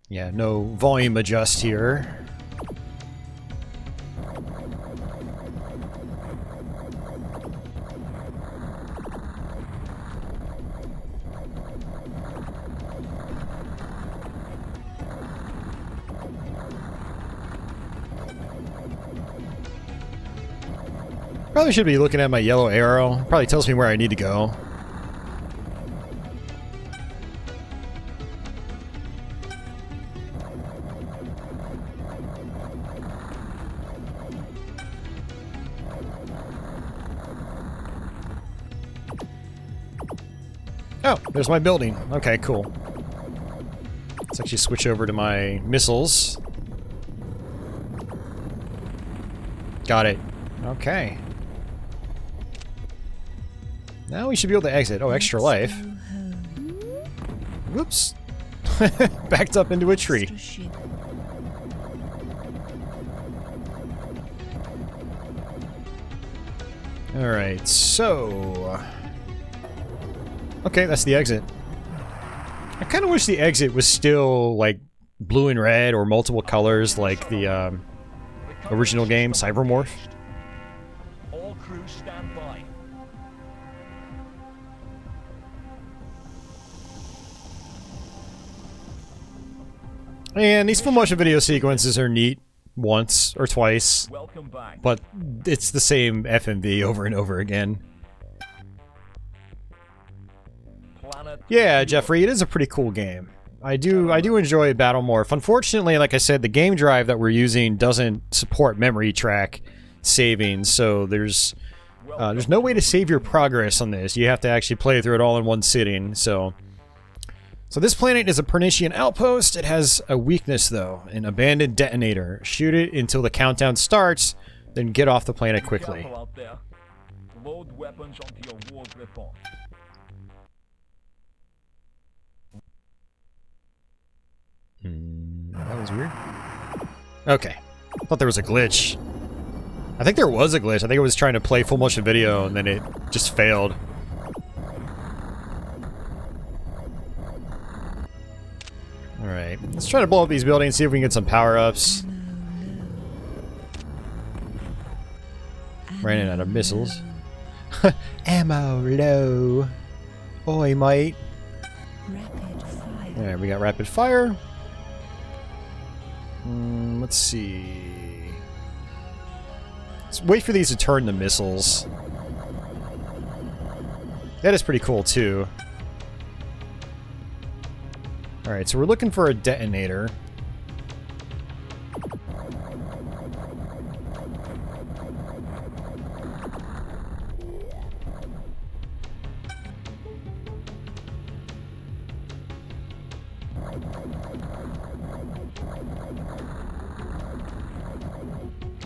Yeah, no volume adjust here. Probably should be looking at my yellow arrow. Probably tells me where I need to go. Oh, there's my building. Okay, cool. Let's actually switch over to my missiles. Got it. Okay. Now we should be able to exit. Oh, extra life. Whoops. Backed up into a tree. Alright, so... Okay, that's the exit. I kind of wish the exit was still, like, blue and red or multiple colors like the original game, Cybermorph. All crew stand by. And these full motion video sequences are neat once or twice, Welcome back. but it's the same FMV over and over again. Planet Yeah, Jeffrey, it is a pretty cool game. I do enjoy Battlemorph. Unfortunately, like I said, the game drive that we're using doesn't support memory track saving, so there's no way to save your progress on this. You have to actually play through it all in one sitting. So this planet is a Pernician outpost. It has a weakness though, an abandoned detonator. Shoot it until the countdown starts, then get off the planet quickly. Careful out there. Load weapons onto your war griffon. That was weird. Okay. Thought there was a glitch. I think there was a glitch. I think it was trying to play full motion video and then it just failed. Alright. Let's try to blow up these buildings, see if we can get some power-ups. Running out of missiles. Ammo low. Oi, mate. Rapid fire. Alright, we got rapid fire. Let's see. Let's wait for these to turn to missiles. That is pretty cool, too. Alright, so we're looking for a detonator.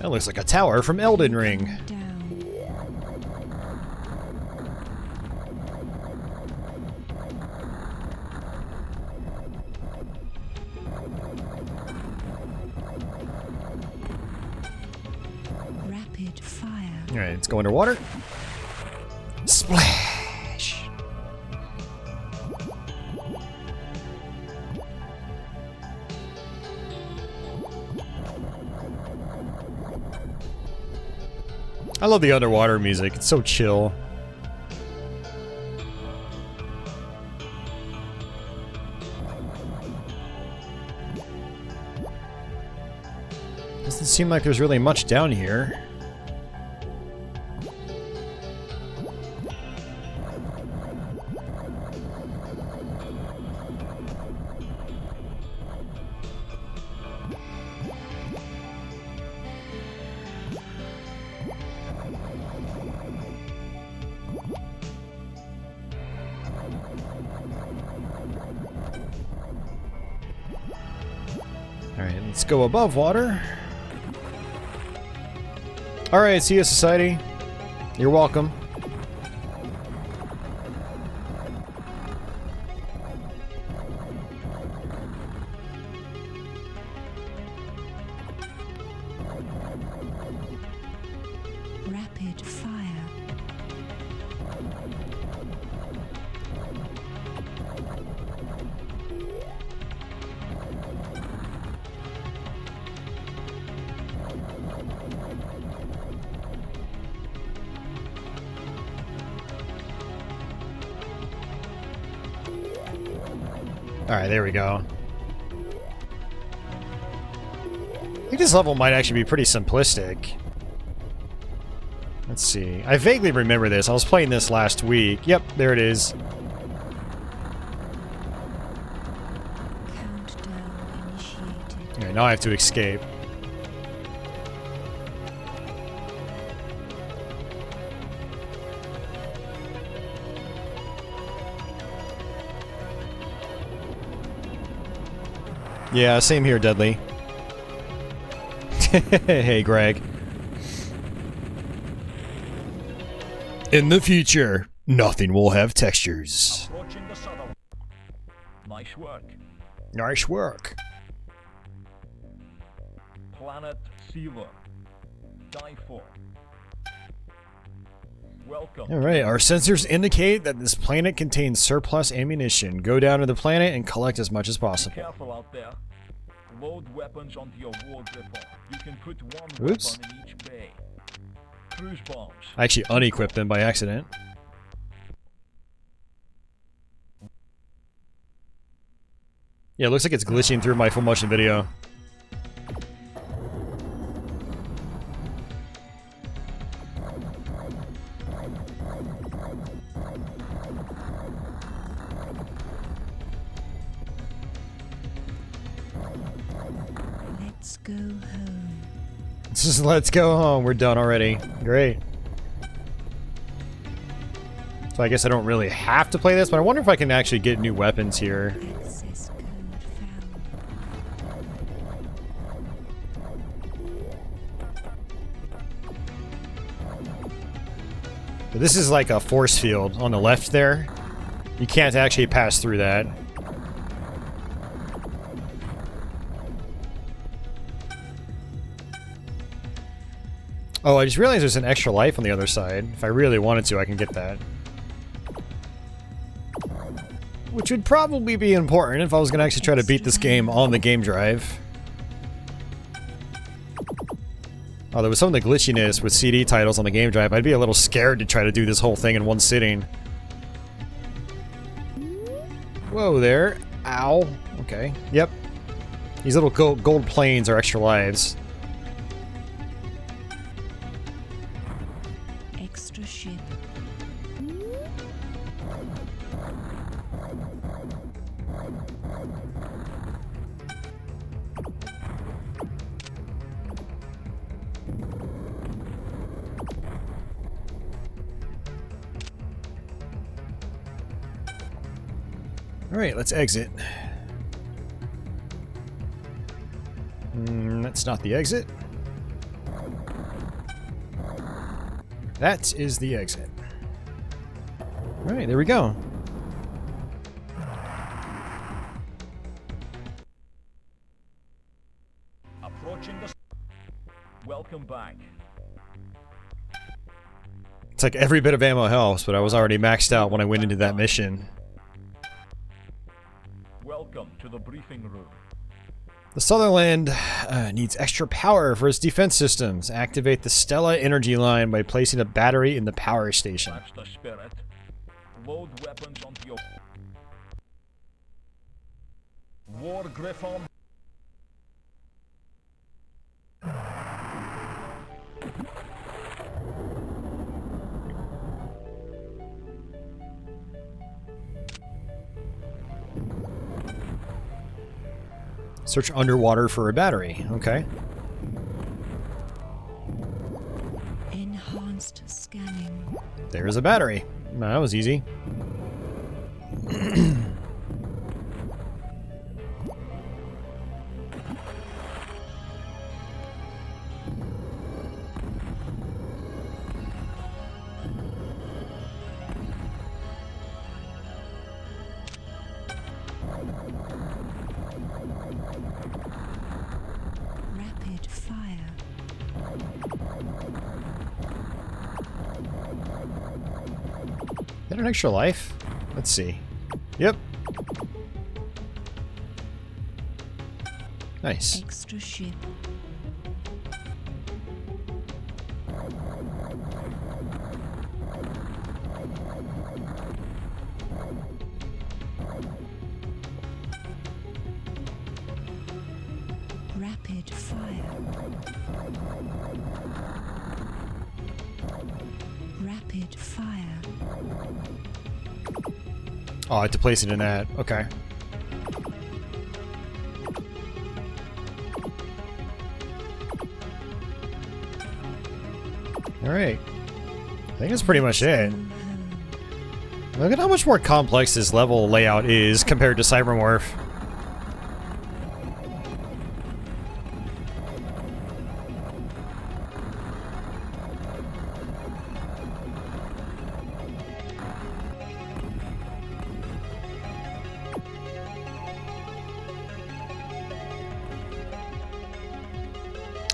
That looks like a tower from Elden Ring. Down. Rapid fire. Alright, let's go underwater. Splash! I love the underwater music. It's so chill. Doesn't seem like there's really much down here. Alright, let's go above water. Alright, see you, Society. You're welcome. Rapid fire. Alright, there we go. I think this level might actually be pretty simplistic. Let's see. I vaguely remember this. I was playing this last week. Yep, there it is. Countdown initiated. Alright, now I have to escape. Yeah, same here, Dudley. Hey, Greg. In the future, nothing will have textures. Approaching the shuttle. Nice work. Nice work. Planet Sealer. Die for. Welcome. Alright, our sensors indicate that this planet contains surplus ammunition. Go down to the planet and collect as much as possible. Careful out there. Load weapons onto your war griffon. You can put one Oops. weapon in each bay. Cruise bombs. I actually unequipped them by accident. Yeah, it looks like it's glitching through my full motion video. Let's go home. Just let's go home. We're done already. Great. So I guess I don't really have to play this, but I wonder if I can actually get new weapons here. Access code found. But this is like a force field on the left there. You can't actually pass through that. Oh, I just realized there's an extra life on the other side. If I really wanted to, I can get that. Which would probably be important if I was going to actually try to beat this game on the game drive. Oh, there was some of the glitchiness with CD titles on the game drive. I'd be a little scared to try to do this whole thing in one sitting. Whoa there. Ow. Okay. Yep. These little gold planes are extra lives. Extra ship. Alright, let's exit. That's not the exit. That is the exit. Alright, there we go. Approaching the... Welcome back. It's like every bit of ammo helps, but I was already maxed out when I went into that mission. Welcome to the briefing room. The Sutherland needs extra power for its defense systems. Activate the Stella energy line by placing a battery in the power station. That's the spirit. Load weapons onto your... War Griffon. Search underwater for a battery. Okay. Enhanced scanning. There's a battery. No, that was easy. Rapid fire. Is that an extra life? Let's see. Yep. Nice. Extra ship. Rapid fire. Rapid fire. Oh, I have to place it in that. Okay. Alright. I think that's pretty much it. Look at how much more complex this level layout is compared to Cybermorph.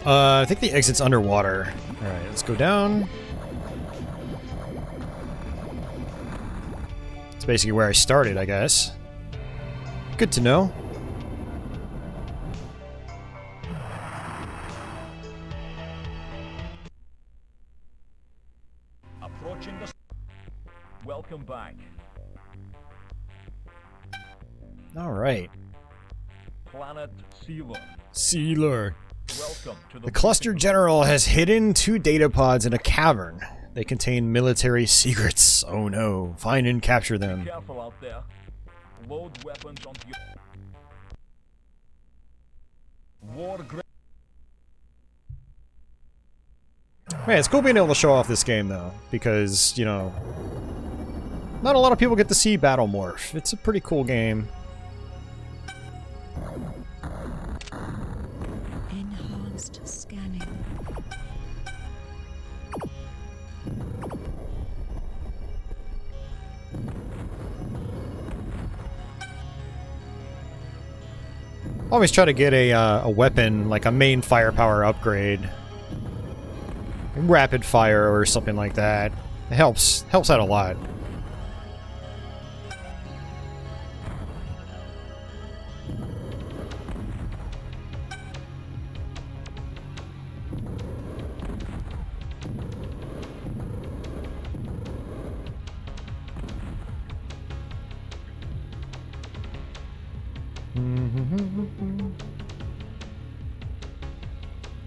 I think the exit's underwater. Alright, let's go down. It's basically where I started, I guess. Good to know. Approaching the... Welcome back. Alright. Planet Sealer. Sealer. Welcome to The cluster general has hidden 2 data pods in a cavern. They contain military secrets. Oh no. Find and capture them. Careful out there. Load weapons onto your war gra- Man, it's cool being able to show off this game though, because, you know, not a lot of people get to see Battlemorph. It's a pretty cool game. Enhanced scanning. Always try to get a weapon, like a main firepower upgrade. Rapid fire or something like that. It helps out a lot.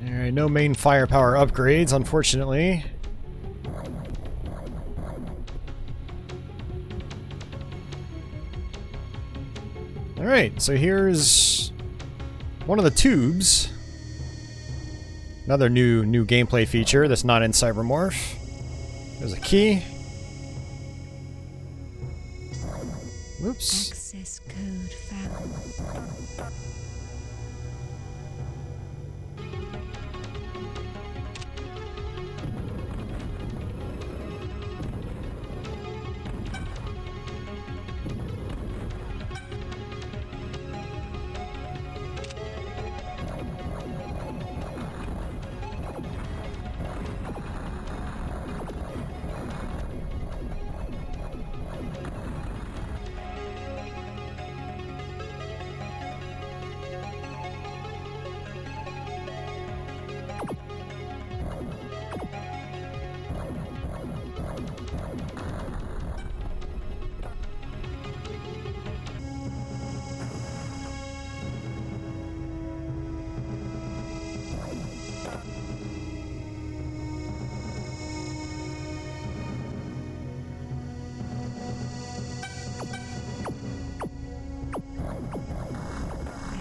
Alright, no main firepower upgrades, unfortunately. Alright, so here's one of the tubes. Another new gameplay feature that's not in Cybermorph. There's a key. Whoops. Access code found.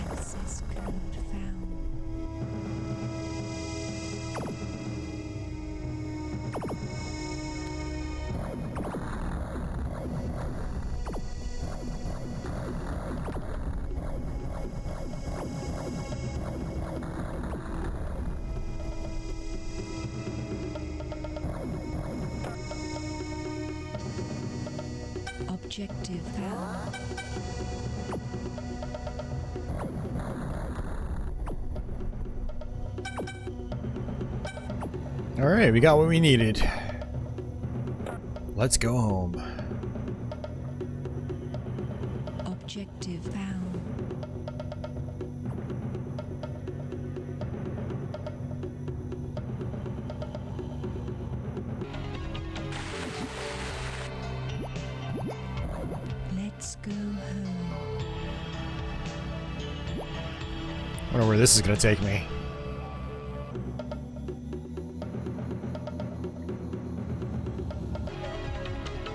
Access code found. Objective found. Alright, we got what we needed. Let's go home. Objective found. Let's go home. I wonder where this is going to take me.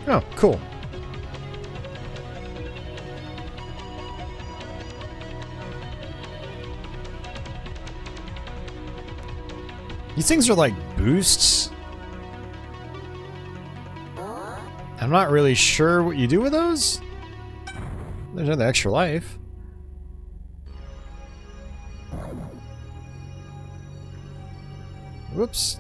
Oh, cool. These things are like boosts. I'm not really sure what you do with those. There's another extra life. Whoops.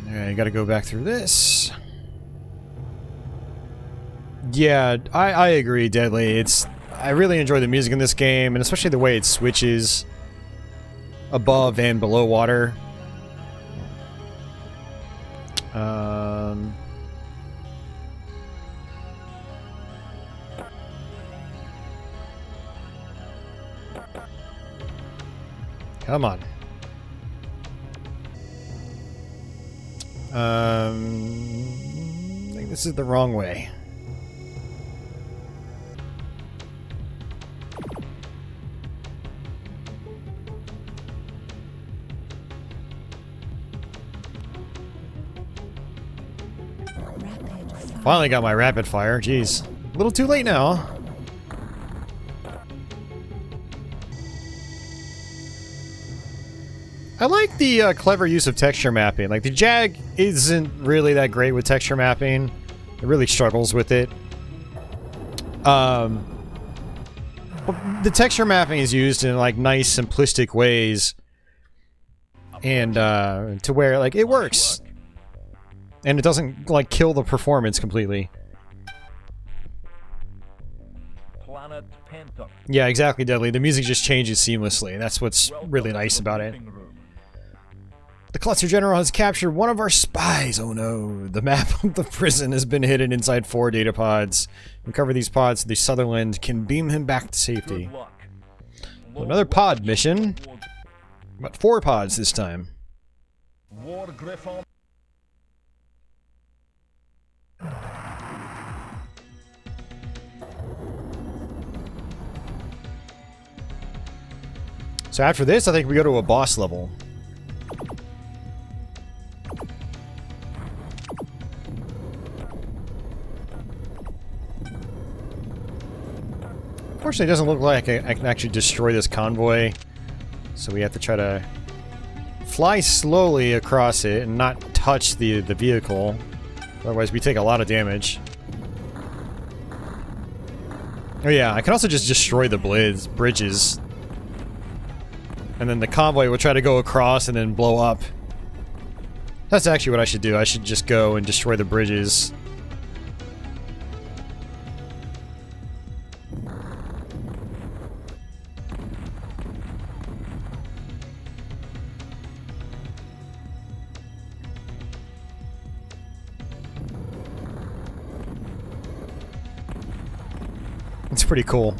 Alright, I gotta go back through this. Yeah, I agree, Deadly. I really enjoy the music in this game, and especially the way it switches above and below water. Come on. I think this is the wrong way. Rapid fire. Finally got my rapid fire. Jeez. A little too late now. I like the clever use of texture mapping. Like, the Jag isn't really that great with texture mapping. It really struggles with it. But the texture mapping is used in, like, nice, simplistic ways. And, to where, like, it works. And it doesn't, like, kill the performance completely. Planet Panther. Yeah, exactly, Deadly. The music just changes seamlessly. That's what's really nice about it. The Cluster General has captured one of our spies. Oh no. The map of the prison has been hidden inside 4 data pods. Recover these pods so the Sutherland can beam him back to safety. Good luck. Another pod mission. But 4 pods this time. War Griffon. So after this, I think we go to a boss level. Unfortunately, it doesn't look like I can actually destroy this convoy. So we have to try to fly slowly across it and not touch the vehicle. Otherwise, we take a lot of damage. Oh yeah, I can also just destroy the bridges. And then the convoy will try to go across and then blow up. That's actually what I should do. I should just go and destroy the bridges. It's pretty cool.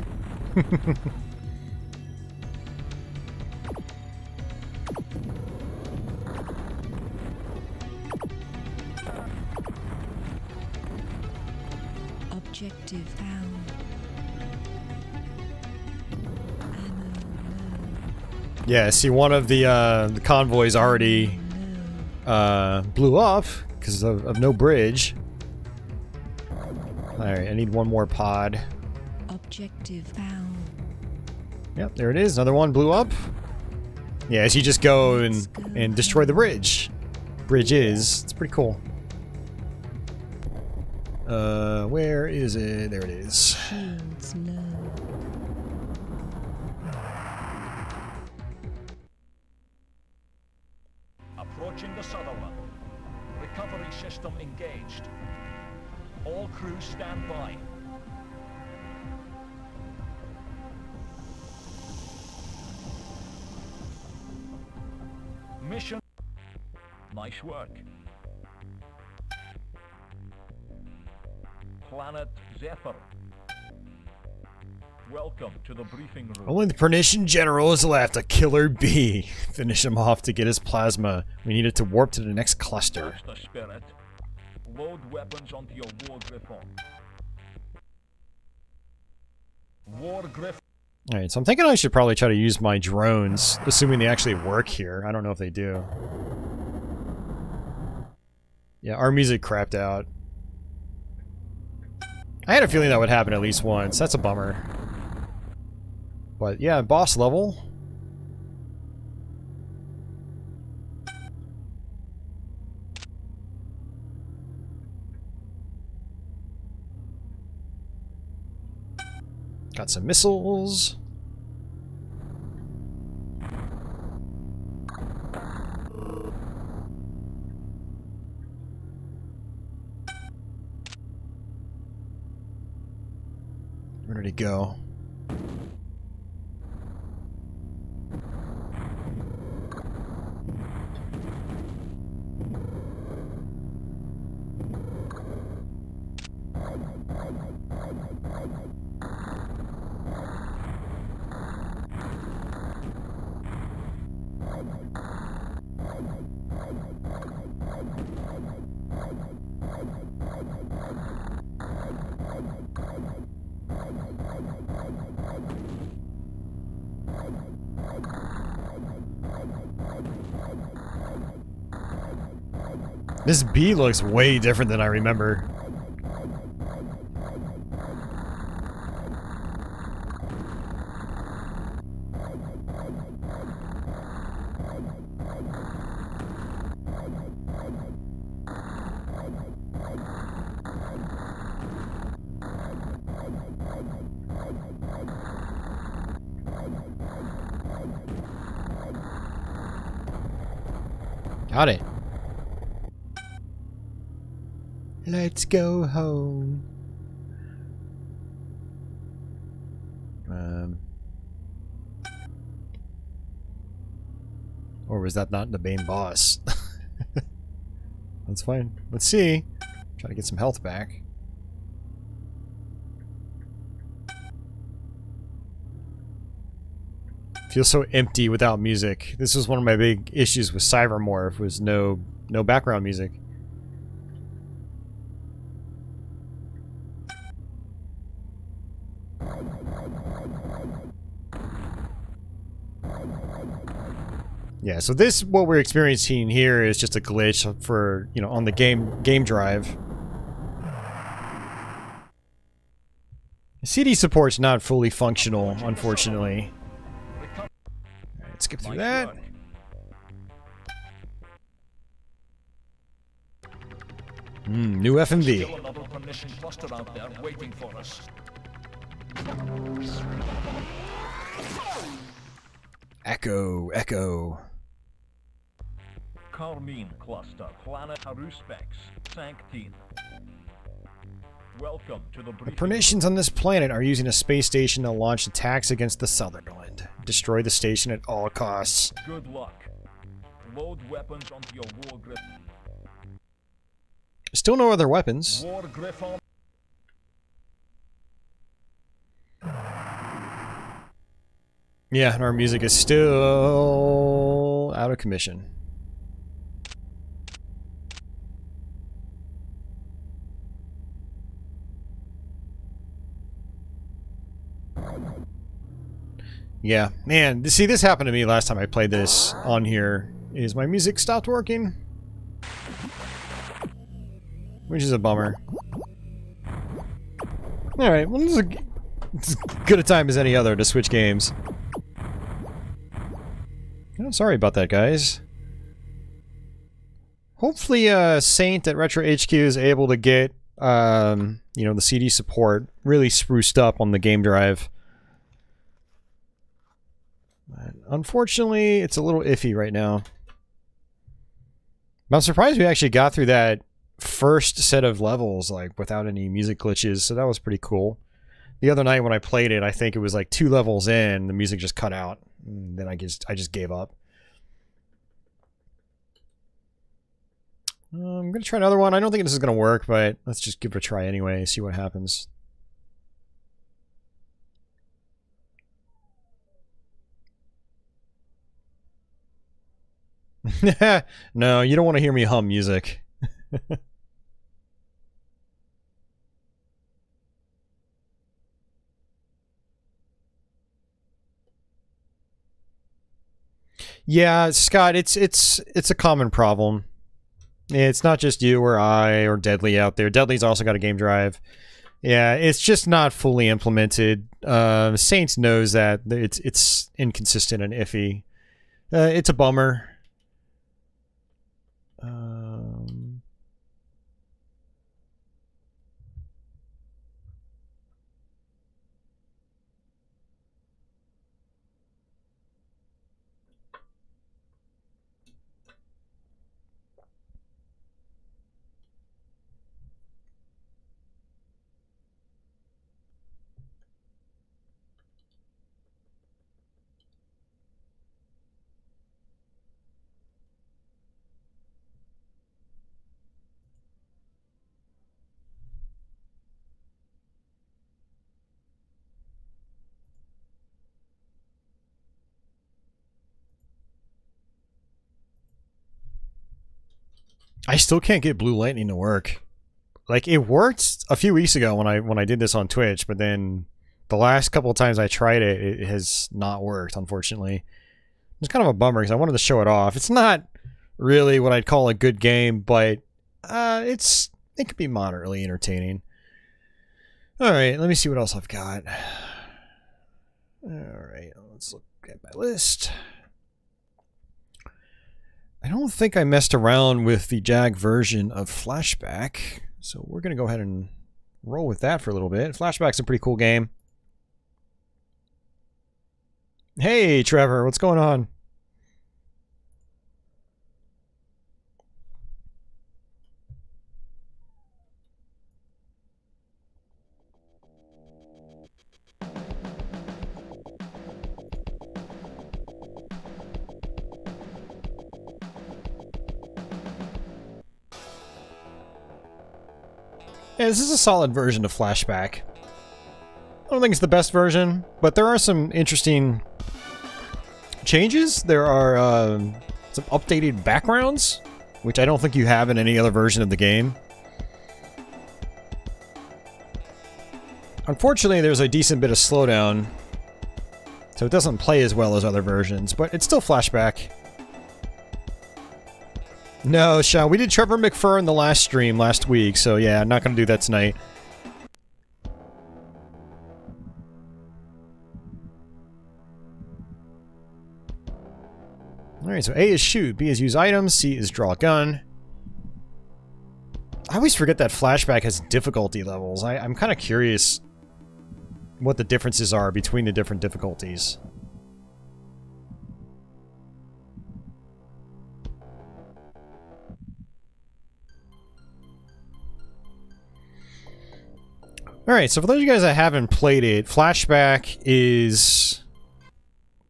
Objective found. Ammo low. Yeah, see, one of the convoys already blew up because of no bridge. Alright, I need one more pod. Objective found. Yep, there it is. Another one blew up. Yeah, so you just go and destroy the bridge. Bridges. It's pretty cool. Where is it? There it is. Shields low. Approaching the Sutherland. Recovery system engaged. All crews stand by. Mission. Nice work. Planet Zephyr. Welcome to the briefing room. Only the Pernician General is left. A killer bee. Finish him off to get his plasma. We need it to warp to the next cluster. That's the spirit. Load weapons onto your War Griffon. War Griffon. Alright, so I'm thinking I should probably try to use my drones, assuming they actually work here. I don't know if they do. Yeah, our music crapped out. I had a feeling that would happen at least once. That's a bummer. But yeah, boss level. Got some missiles. Ready to go. This bee looks way different than I remember. Got it. Let's go home. Or was that not the main boss? That's fine. Let's see. Try to get some health back. Feels so empty without music. This was one of my big issues with Cybermorph, was no background music. Yeah, so this, what we're experiencing here, is just a glitch for, you know, on the game drive. CD support's not fully functional, unfortunately. Let's skip through that. New FMV. Still another permission cluster out there waiting for us. Echo, echo. Carmine cluster, planet Haruspex, Sanctine. Welcome to the The Pernitions on this planet are using a space station to launch attacks against the Sutherland. Destroy the station at all costs. Good luck. Load weapons onto your war grip. Still no other weapons. War Griffon. Yeah, and our music is still out of commission. Yeah, man, see, this happened to me last time I played this on here. Is my music stopped working? Which is a bummer. Alright, well, this is as good a time as any other to switch games. Oh, sorry about that, guys. Hopefully, Saint at Retro HQ is able to get, you know, the CD support really spruced up on the game drive. But unfortunately, it's a little iffy right now. But I'm surprised we actually got through that first set of levels, like, without any music glitches, so that was pretty cool. The other night when I played it, I think it was like 2 levels in, the music just cut out. And then I just gave up. I'm gonna try another one. I don't think this is gonna work, but let's just give it a try anyway, see what happens. No, you don't want to hear me hum music. Yeah, Scott, it's a common problem. It's not just you or I or Deadly out there. Deadly's also got a game drive. Yeah, it's just not fully implemented. Saints knows that it's inconsistent and iffy. It's a bummer. I still can't get Blue Lightning to work. Like, it worked a few weeks ago when I did this on Twitch, but then the last couple of times I tried it, it has not worked, unfortunately. It's kind of a bummer because I wanted to show it off. It's not really what I'd call a good game, but It could be moderately entertaining. Alright, let me see what else I've got. Alright, let's look at my list. I don't think I messed around with the Jag version of Flashback, so we're going to go ahead and roll with that for a little bit. Flashback's a pretty cool game. Hey, Trevor, what's going on? Yeah, this is a solid version of Flashback. I don't think it's the best version, but there are some interesting changes. There are some updated backgrounds, which I don't think you have in any other version of the game. Unfortunately, there's a decent bit of slowdown, so it doesn't play as well as other versions, but it's still Flashback. No, Sean, we did Trevor McFur in the last stream last week, so yeah, I'm not going to do that tonight. Alright, so A is shoot, B is use items, C is draw a gun. I always forget that Flashback has difficulty levels. I'm kind of curious what the differences are between the different difficulties. Alright, so for those of you guys that haven't played it, Flashback is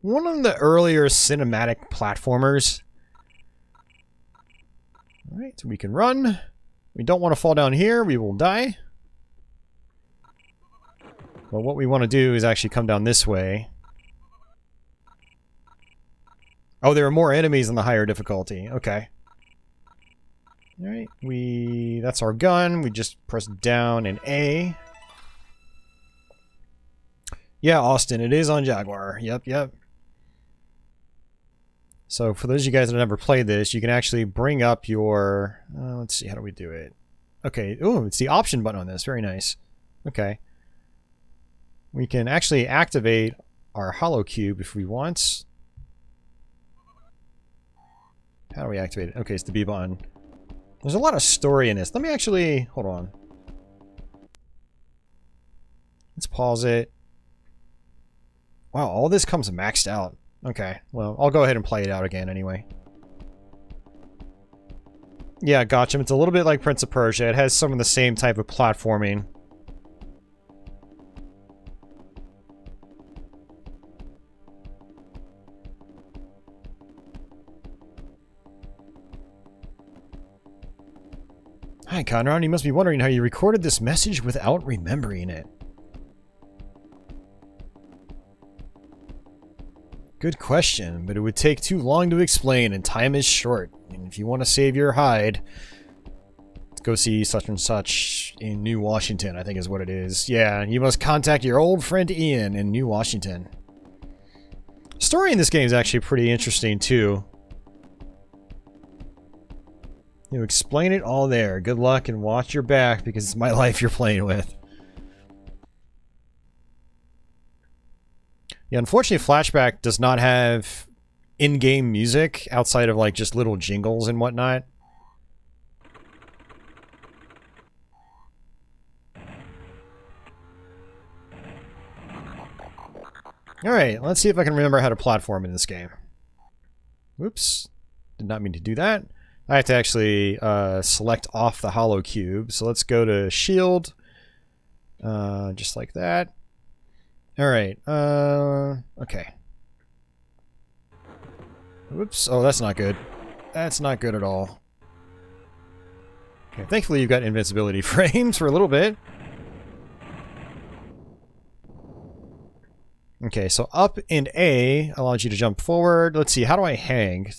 one of the earlier cinematic platformers. Alright, so we can run. We don't want to fall down here, we will die. But what we want to do is actually come down this way. Oh, there are more enemies in the higher difficulty. Okay. Alright, that's our gun. We just press down and A. Yeah, Austin, it is on Jaguar. Yep. So for those of you guys that have never played this, you can actually bring up your... let's see, how do we do it? Okay, ooh, it's the option button on this. Very nice. Okay. We can actually activate our hollow cube if we want. How do we activate it? Okay, it's the B button. There's a lot of story in this. Let me actually... hold on. Let's pause it. Wow, all this comes maxed out. Okay, well, I'll go ahead and play it out again anyway. Yeah, gotcha. It's a little bit like Prince of Persia. It has some of the same type of platforming. Hi, Conrad. You must be wondering how you recorded this message without remembering it. Good question, but it would take too long to explain, and time is short. And if you want to save your hide, go see such and such in New Washington, I think is what it is. Yeah, you must contact your old friend Ian in New Washington. Story in this game is actually pretty interesting, too. You explain it all there. Good luck and watch your back, because it's my life you're playing with. Yeah, unfortunately, Flashback does not have in-game music outside of, like, just little jingles and whatnot. Alright, let's see if I can remember how to platform in this game. Whoops. Did not mean to do that. I have to actually select off the hollow cube. So let's go to shield. Just like that. Alright, okay. Whoops. Oh, that's not good. That's not good at all. Okay, thankfully you've got invincibility frames for a little bit. Okay, so up and A allows you to jump forward. Let's see, how do I hang?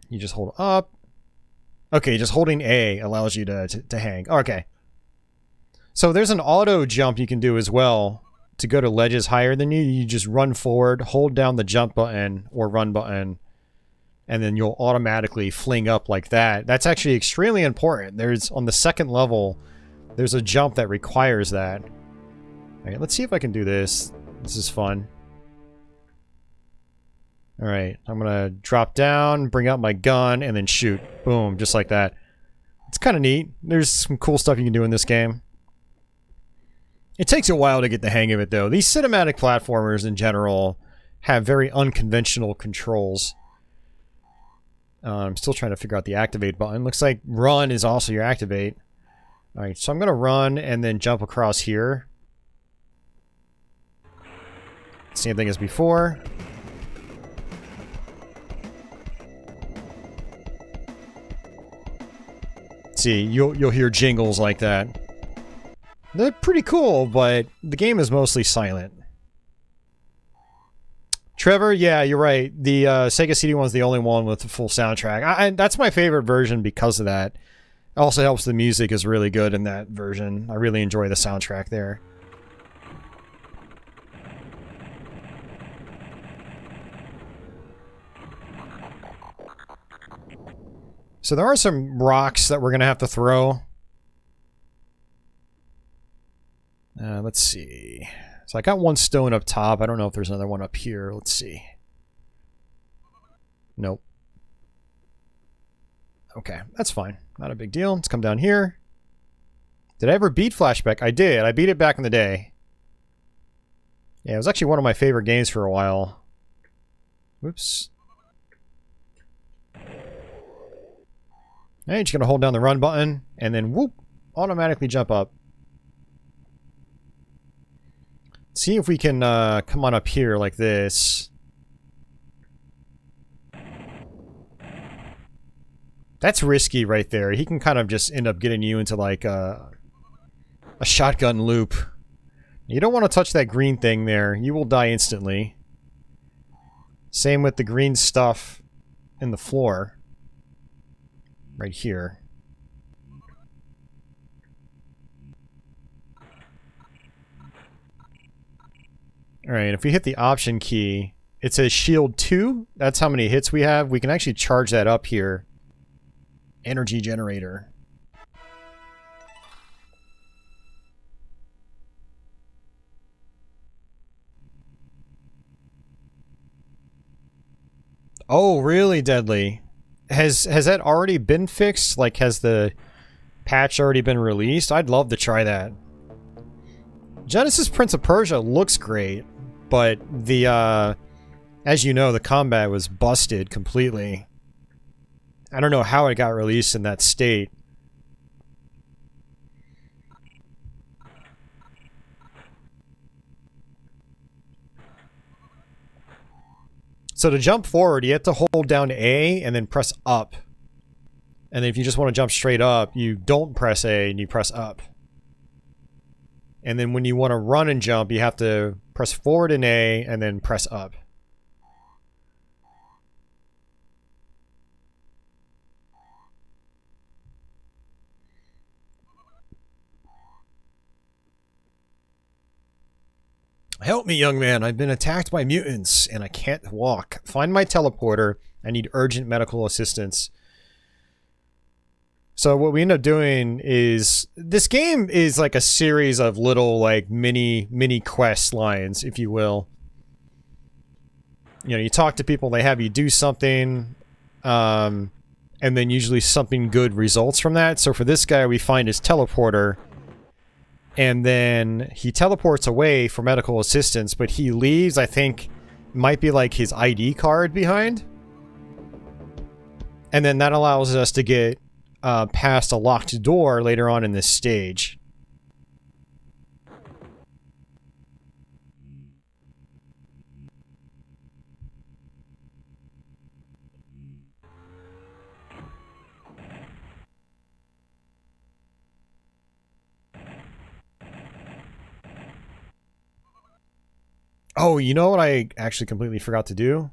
You just hold up. Okay, just holding A allows you to hang. Okay. So there's an auto jump you can do as well. To go to ledges higher than you, you just run forward, hold down the jump button or run button, and then you'll automatically fling up like that. That's actually extremely important. There's, on the second level, there's a jump that requires that. Alright, let's see if I can do this. This is fun. Alright, I'm gonna drop down, bring out my gun, and then shoot. Boom, just like that. It's kind of neat. There's some cool stuff you can do in this game. It takes a while to get the hang of it, though. These cinematic platformers in general have very unconventional controls. I'm still trying to figure out the activate button. Looks like run is also your activate. Alright, so I'm going to run and then jump across here. Same thing as before. See, you'll hear jingles like that. They're pretty cool, but the game is mostly silent. Trevor, yeah, you're right. The Sega CD one's the only one with the full soundtrack. That's my favorite version because of that. It also helps the music is really good in that version. I really enjoy the soundtrack there. So there are some rocks that we're going to have to throw. Let's see. So I got one stone up top. I don't know if there's another one up here. Let's see. Nope. Okay, that's fine. Not a big deal. Let's come down here. Did I ever beat Flashback? I did. I beat it back in the day. Yeah, it was actually one of my favorite games for a while. Whoops. Alright, just gonna hold down the run button, and then whoop, automatically jump up. See if we can come on up here like this. That's risky right there. He can kind of just end up getting you into like a shotgun loop. You don't want to touch that green thing there. You will die instantly. Same with the green stuff in the floor. Right here. Alright, if we hit the option key, it says shield 2. That's how many hits we have. We can actually charge that up here. Energy generator. Oh, really, Deadly? Has that already been fixed? Like, has the patch already been released? I'd love to try that. Genesis Prince of Persia looks great, but the, as you know, the combat was busted completely. I don't know how it got released in that state. So to jump forward, you have to hold down A and then press up. And then if you just want to jump straight up, you don't press A and you press up. And then when you want to run and jump, you have to press forward in A and then press up. Help me, young man. I've been attacked by mutants, and I can't walk. Find my teleporter. I need urgent medical assistance. So what we end up doing is... This game is like a series of little, like, mini quest lines, if you will. You know, you talk to people, they have you do something, and then usually something good results from that. So for this guy, we find his teleporter, and then he teleports away for medical assistance, but he leaves, I think, might be like his ID card behind. And then that allows us to get past a locked door later on in this stage. Oh, you know what I actually completely forgot to do?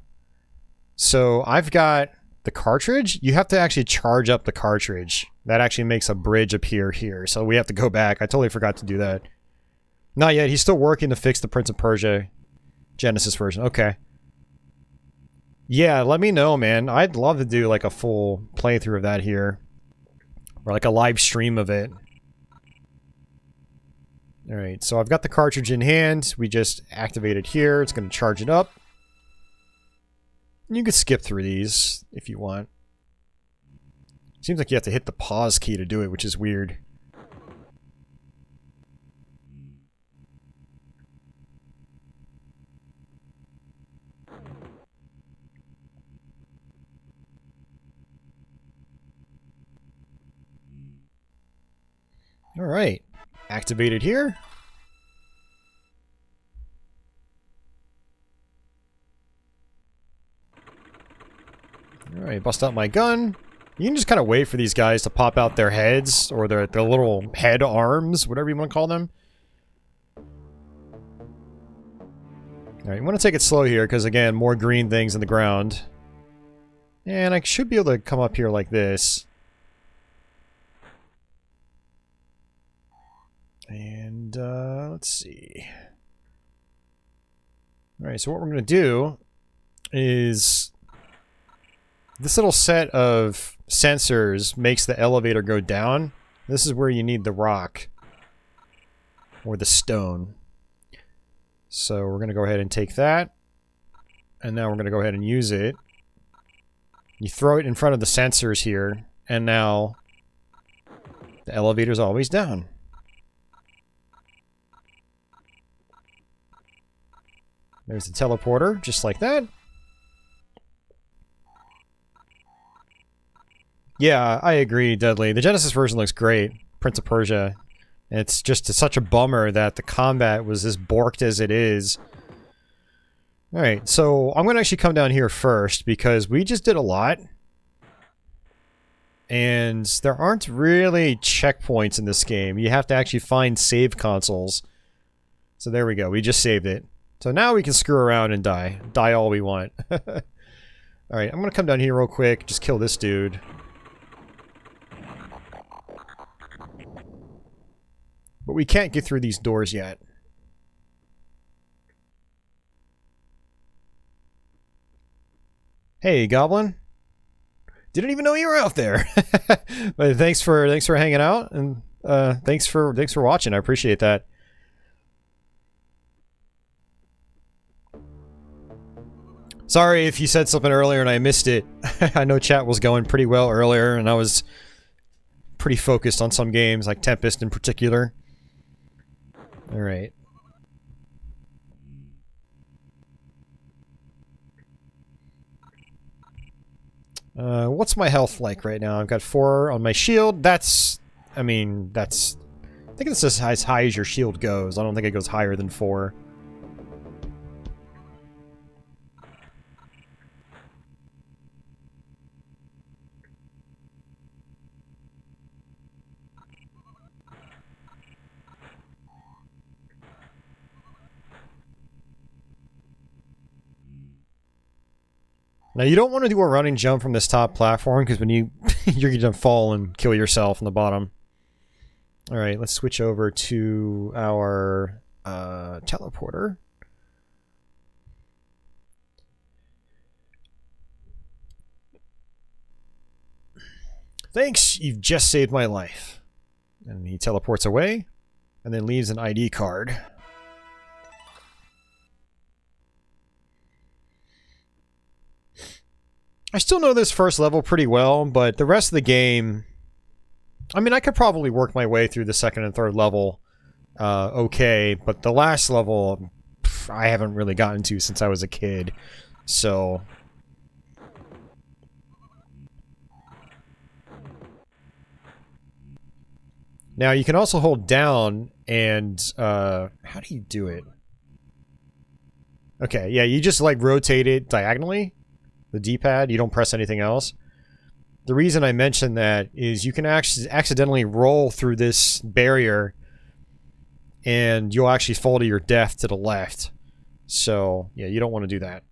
So I've got the cartridge. You have to actually charge up the cartridge. That actually makes a bridge appear here. So we have to go back. I totally forgot to do that. Not yet. He's still working to fix the Prince of Persia Genesis version. Okay. Yeah, let me know, man. I'd love to do like a full playthrough of that here. Or like a live stream of it. Alright, so I've got the cartridge in hand. We just activate it here. It's going to charge it up. You can skip through these if you want. Seems like you have to hit the pause key to do it, which is weird. Alright, activated here. Alright, bust out my gun. You can just kind of wait for these guys to pop out their heads, or their little head arms, whatever you want to call them. Alright, you want to take it slow here, because again, more green things in the ground. And I should be able to come up here like this. And, let's see. Alright, so what we're going to do is... this little set of sensors makes the elevator go down. This is where you need the rock. Or the stone. So we're going to go ahead and take that. And now we're going to go ahead and use it. You throw it in front of the sensors here. And now the elevator's always down. There's the teleporter, just like that. Yeah, I agree, Dudley. The Genesis version looks great. Prince of Persia. It's just such a bummer that the combat was as borked as it is. Alright, so I'm going to actually come down here first because we just did a lot. And there aren't really checkpoints in this game. You have to actually find save consoles. So there we go. We just saved it. So now we can screw around and die. Die all we want. Alright, I'm going to come down here real quick. Just kill this dude. But we can't get through these doors yet. Hey, Goblin. Didn't even know you were out there. But thanks for hanging out, and thanks for watching. I appreciate that. Sorry if you said something earlier and I missed it. I know chat was going pretty well earlier, and I was pretty focused on some games, like Tempest in particular. Alright. What's my health like right now? I've got 4 on my shield. That's... I mean, that's... I think it's just as high as your shield goes. I don't think it goes higher than 4. Now, you don't want to do a running jump from this top platform, because when you're going to fall and kill yourself on the bottom. Alright, let's switch over to our teleporter. Thanks, you've just saved my life. And he teleports away, and then leaves an ID card. I still know this first level pretty well, but the rest of the game... I mean, I could probably work my way through the second and third level okay, but the last level, I haven't really gotten to since I was a kid, so... Now, you can also hold down and... how do you do it? Okay, yeah, you just, like, rotate it diagonally. The D-pad, you don't press anything else. The reason I mention that is you can accidentally roll through this barrier and you'll actually fall to your death to the left. So, yeah, you don't want to do that.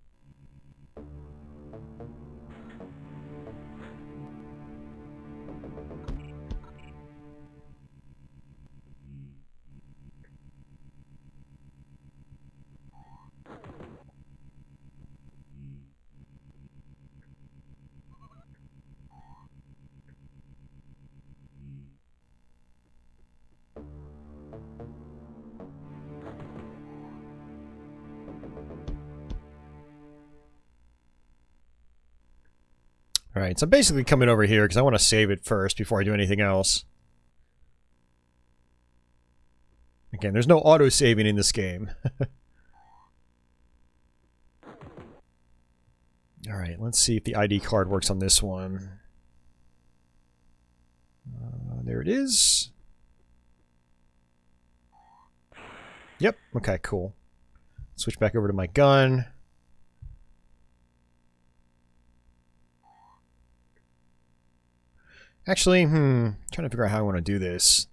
Alright, so I'm basically coming over here because I want to save it first before I do anything else. Again, there's no auto-saving in this game. Alright, let's see if the ID card works on this one. There it is. Yep, okay, cool. Switch back over to my gun. Actually, trying to figure out how I want to do this.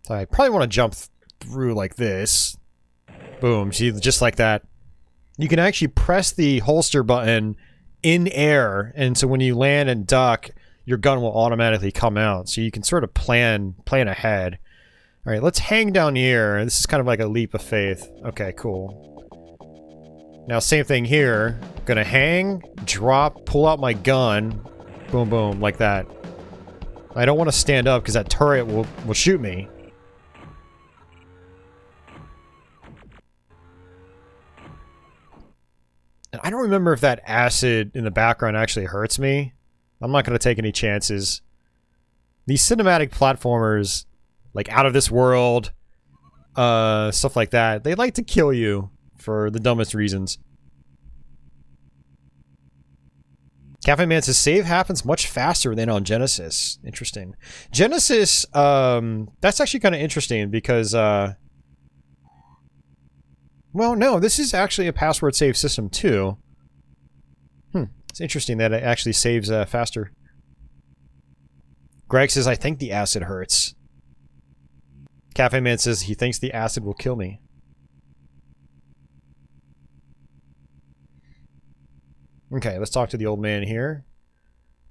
So I probably want to jump through like this. Boom, see, just like that. You can actually press the holster button in air, and so when you land and duck, your gun will automatically come out. So you can sort of plan ahead. Alright, let's hang down here. This is kind of like a leap of faith. Okay, cool. Now, same thing here. Gonna hang, drop, pull out my gun. Boom, boom, like that. I don't want to stand up because that turret will shoot me. And I don't remember if that acid in the background actually hurts me. I'm not going to take any chances. These cinematic platformers, like Out of This World, stuff like that, they like to kill you for the dumbest reasons. Cafe Man says, save happens much faster than on Genesis. Interesting. Genesis, that's actually kind of interesting because, well, no, this is actually a password save system too. It's interesting that it actually saves faster. Greg says, I think the acid hurts. Cafe Man says he thinks the acid will kill me. Okay, let's talk to the old man here.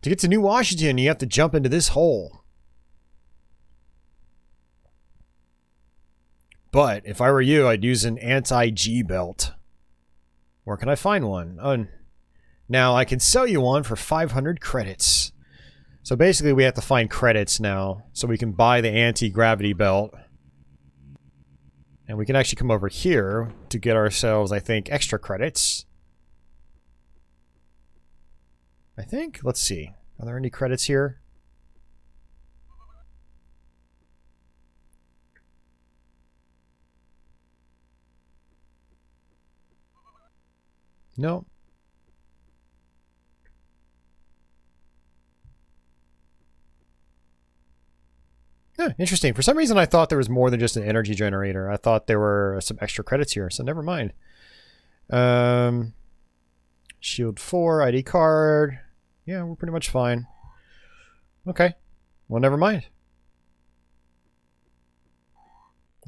To get to New Washington, you have to jump into this hole. But if I were you, I'd use an anti-G belt. Where can I find one? Now, I can sell you one for 500 credits. So basically, we have to find credits now, so we can buy the anti-gravity belt. And we can actually come over here to get ourselves, I think, extra credits. I think? Let's see. Are there any credits here? No. Interesting. For some reason, I thought there was more than just an energy generator. I thought there were some extra credits here, so never mind. Shield 4, ID card. Yeah, we're pretty much fine. Okay. Well, never mind.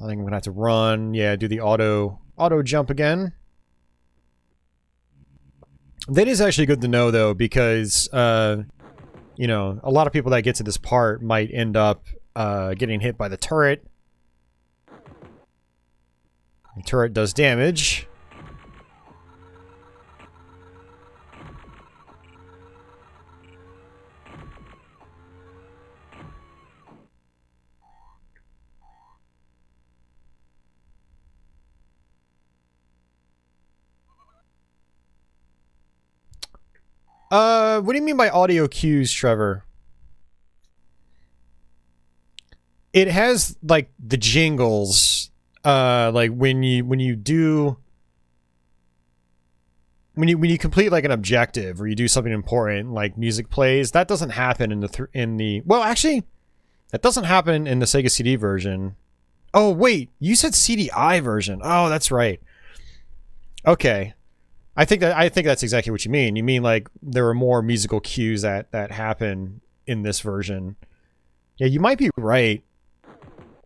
I think I'm gonna have to run. Yeah, do the auto jump again. That is actually good to know, though, because, you know, a lot of people that get to this part might end up getting hit by the turret. The turret does damage. What do you mean by audio cues, Trevor? It has like the jingles, like when you complete like an objective or you do something important, like music plays. That doesn't happen in the well, actually, that doesn't happen in the Sega CD version. Oh wait, you said CDI version. Oh, that's right. Okay. I think that's exactly what you mean. You mean like there are more musical cues that happen in this version. Yeah, you might be right.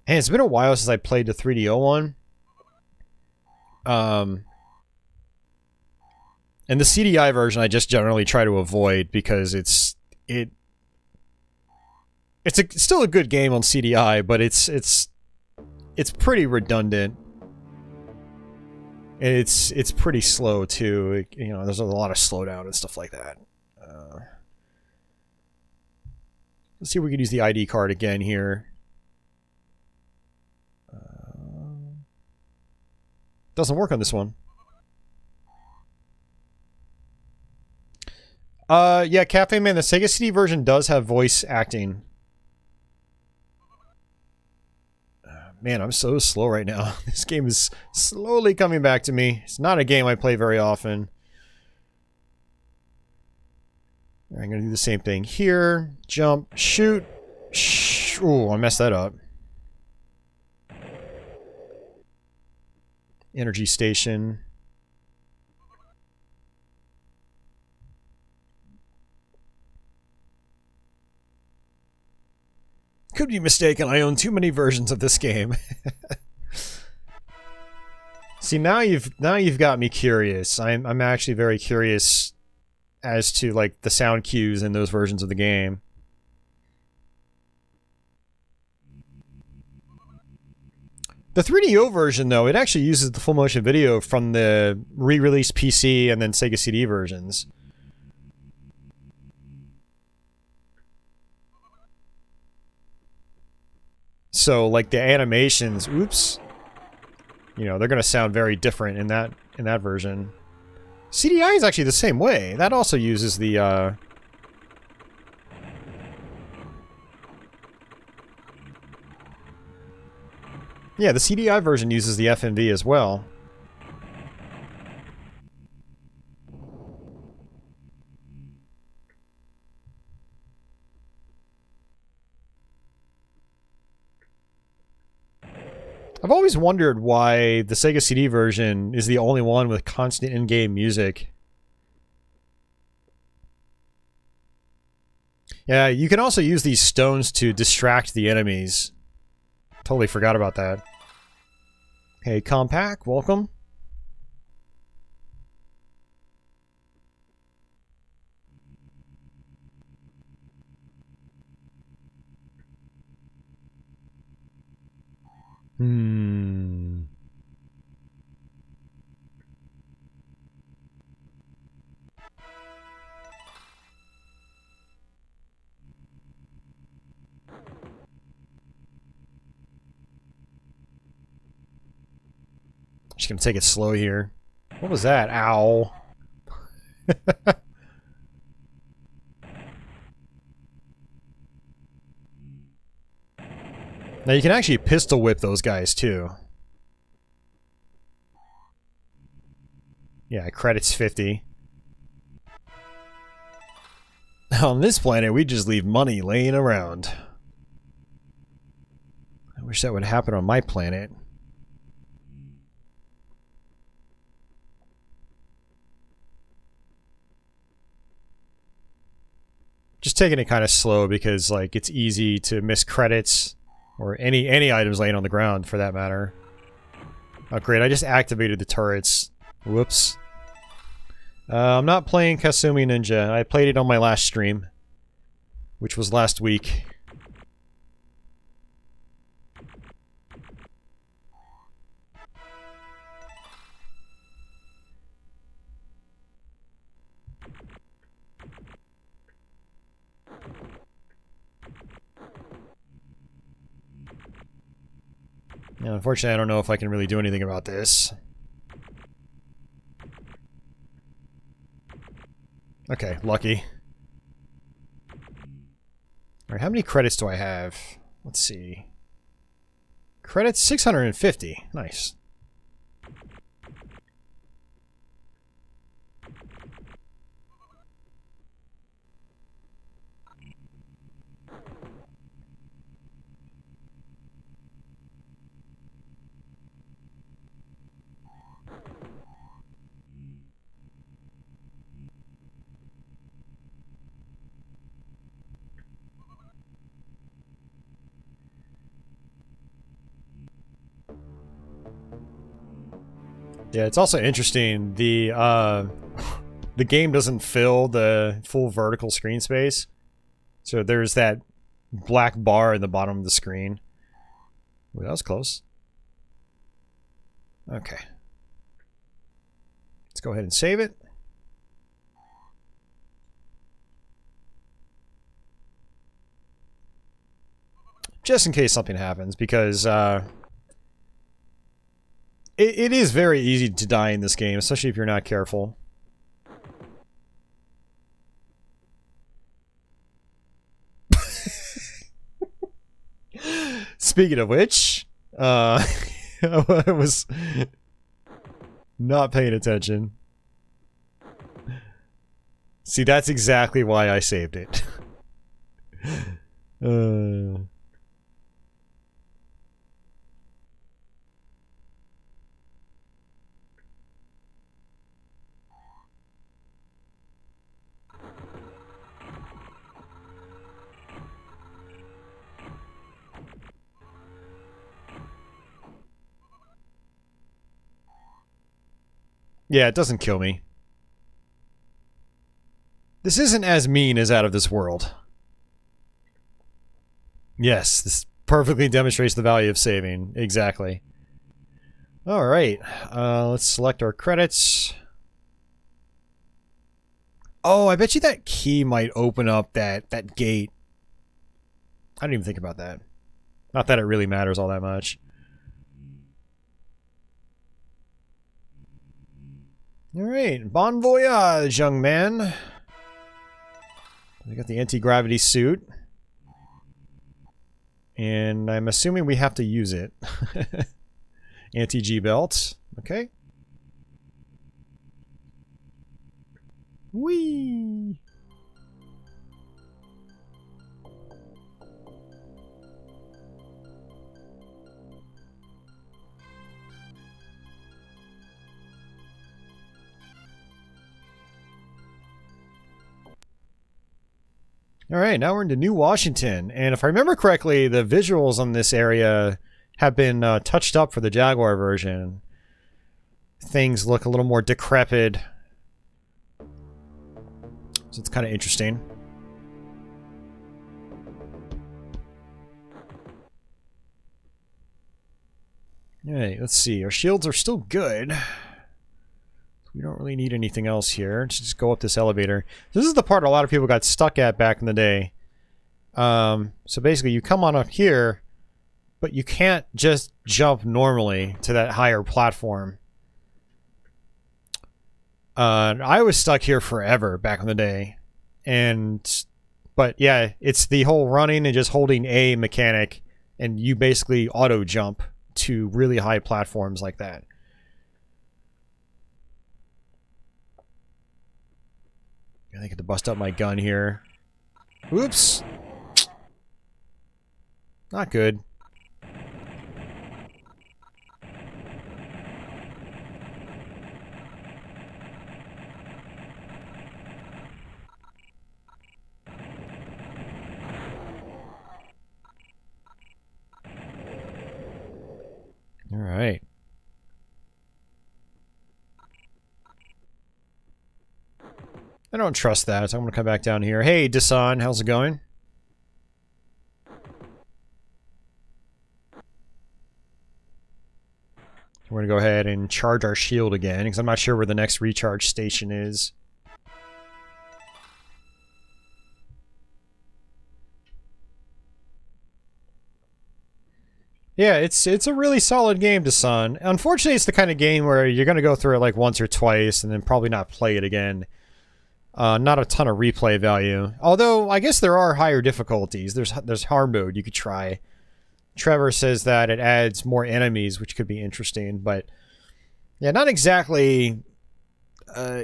And it's been a while since I played the 3DO one. And the CDI version I just generally try to avoid because it's still a good game on CDI, but it's pretty redundant. It's pretty slow too. You know, there's a lot of slowdown and stuff like that. Let's see if we can use the ID card again here. Doesn't work on this one. Yeah, Cafe Man, the Sega CD version does have voice acting. Man, I'm so slow right now. This game is slowly coming back to me. It's not a game I play very often. I'm going to do the same thing here. Jump, shoot. Ooh, I messed that up. Energy station. Could be mistaken. I own too many versions of this game. See, now you've got me curious. I'm actually very curious as to like the sound cues in those versions of the game. The 3DO version, though, it actually uses the full motion video from the re-released PC and then Sega CD versions. So, like the animations, oops, you know, they're gonna sound very different in that version. CDI is actually the same way. That also uses the yeah, the CDI version uses the FMV as well. I've always wondered why the Sega CD version is the only one with constant in-game music. Yeah, you can also use these stones to distract the enemies. Totally forgot about that. Hey, Compact, welcome. Just gonna take it slow here. What was that? Ow. Now you can actually pistol whip those guys too. Yeah, credits 50. On this planet, we just leave money laying around. I wish that would happen on my planet. Just taking it kind of slow because, like, it's easy to miss credits or any items laying on the ground for that matter. Oh, great! I just activated the turrets. Whoops. I'm not playing Kasumi Ninja. I played it on my last stream, which was last week. Yeah, unfortunately, I don't know if I can really do anything about this. Okay, lucky. Alright, how many credits do I have? Let's see. Credits 650. Nice. Yeah, it's also interesting. The game doesn't fill the full vertical screen space. So there's that black bar in the bottom of the screen. Ooh, that was close. Okay. Let's go ahead and save it. Just in case something happens, because it is very easy to die in this game, especially if you're not careful. Speaking of which, I was not paying attention. See, that's exactly why I saved it. Yeah, it doesn't kill me. This isn't as mean as Out of This World. Yes, this perfectly demonstrates the value of saving. Exactly. Alright, let's select our credits. Oh, I bet you that key might open up that gate. I didn't even think about that. Not that it really matters all that much. Alright, bon voyage, young man. We got the anti-gravity suit. And I'm assuming we have to use it. Anti-G belt. Okay. Whee! Alright, now we're into New Washington, and if I remember correctly, the visuals on this area have been touched up for the Jaguar version. Things look a little more decrepit, so it's kind of interesting. Alright, let's see. Our shields are still good. We don't really need anything else here. Let's just go up this elevator. This is the part a lot of people got stuck at back in the day. So basically, you come on up here, but you can't just jump normally to that higher platform. I was stuck here forever back in the day. But yeah, it's the whole running and just holding A mechanic, and you basically auto jump to really high platforms like that. I think I have to bust up my gun here. Oops. Not good. All right. I don't trust that, so I'm going to come back down here. Hey, Dasan, how's it going? We're going to go ahead and charge our shield again, because I'm not sure where the next recharge station is. Yeah, it's a really solid game, Dasan. Unfortunately, it's the kind of game where you're going to go through it like once or twice, and then probably not play it again. Not a ton of replay value. Although, I guess there are higher difficulties. There's hard mode you could try. Trevor says that it adds more enemies, which could be interesting. But, yeah, not exactly,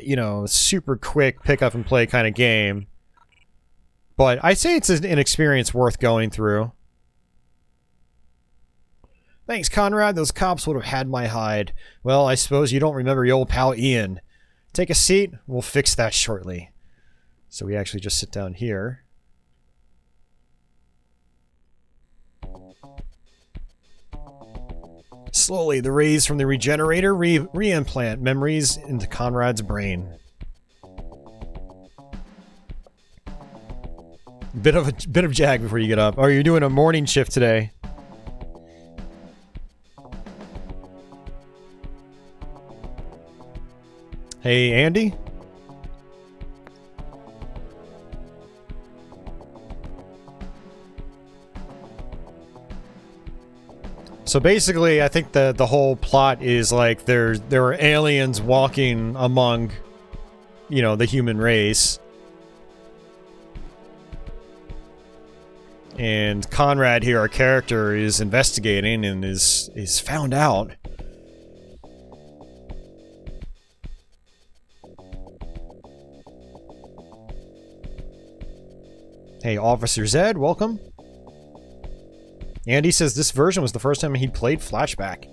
you know, super quick pick up and play kind of game. But I say it's an experience worth going through. Thanks, Conrad. Those cops would have had my hide. Well, I suppose you don't remember your old pal Ian. Take a seat. We'll fix that shortly. So we actually just sit down here. Slowly, the rays from the regenerator re-implant memories into Conrad's brain. Bit of jag before you get up. Oh, you're doing a morning shift today. Hey, Andy? So basically, I think the whole plot is like there are aliens walking among, you know, the human race. And Conrad here, our character, is investigating and is found out. Hey, Officer Zed, welcome. Andy says this version was the first time he played Flashback.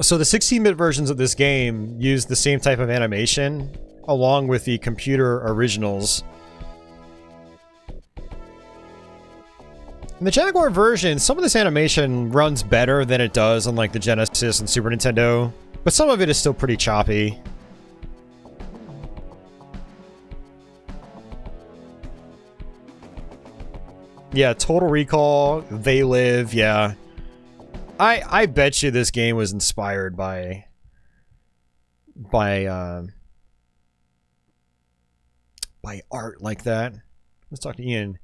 So the 16-bit versions of this game use the same type of animation, along with the computer originals. In the Jaguar version, some of this animation runs better than it does on like the Genesis and Super Nintendo, but some of it is still pretty choppy. Yeah, Total Recall, They Live, yeah. I bet you this game was inspired by art like that. Let's talk to Ian.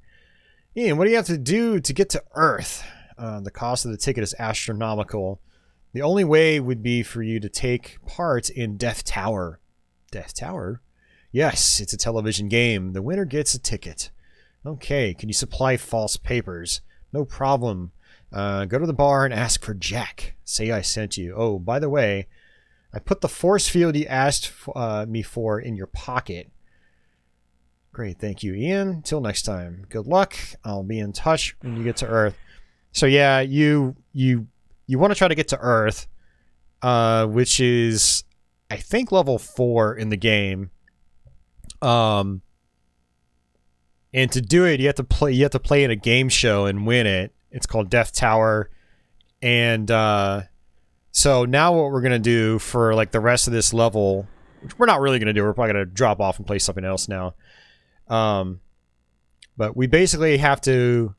Ian, what do you have to do to get to Earth? The cost of the ticket is astronomical. The only way would be for you to take part in Death Tower. Death Tower? Yes, it's a television game. The winner gets a ticket. Okay, can you supply false papers? No problem. Go to the bar and ask for Jack. Say I sent you. Oh, by the way, I put the force field you asked me for in your pocket. Great, thank you, Ian. Till next time. Good luck. I'll be in touch when you get to Earth. So yeah, you want to try to get to Earth, which is, I think, level 4 in the game. And to do it, you have to play in a game show and win it. It's called Death Tower. And so now what we're going to do for like the rest of this level, which we're not really going to do, we're probably going to drop off and play something else now. But we basically have to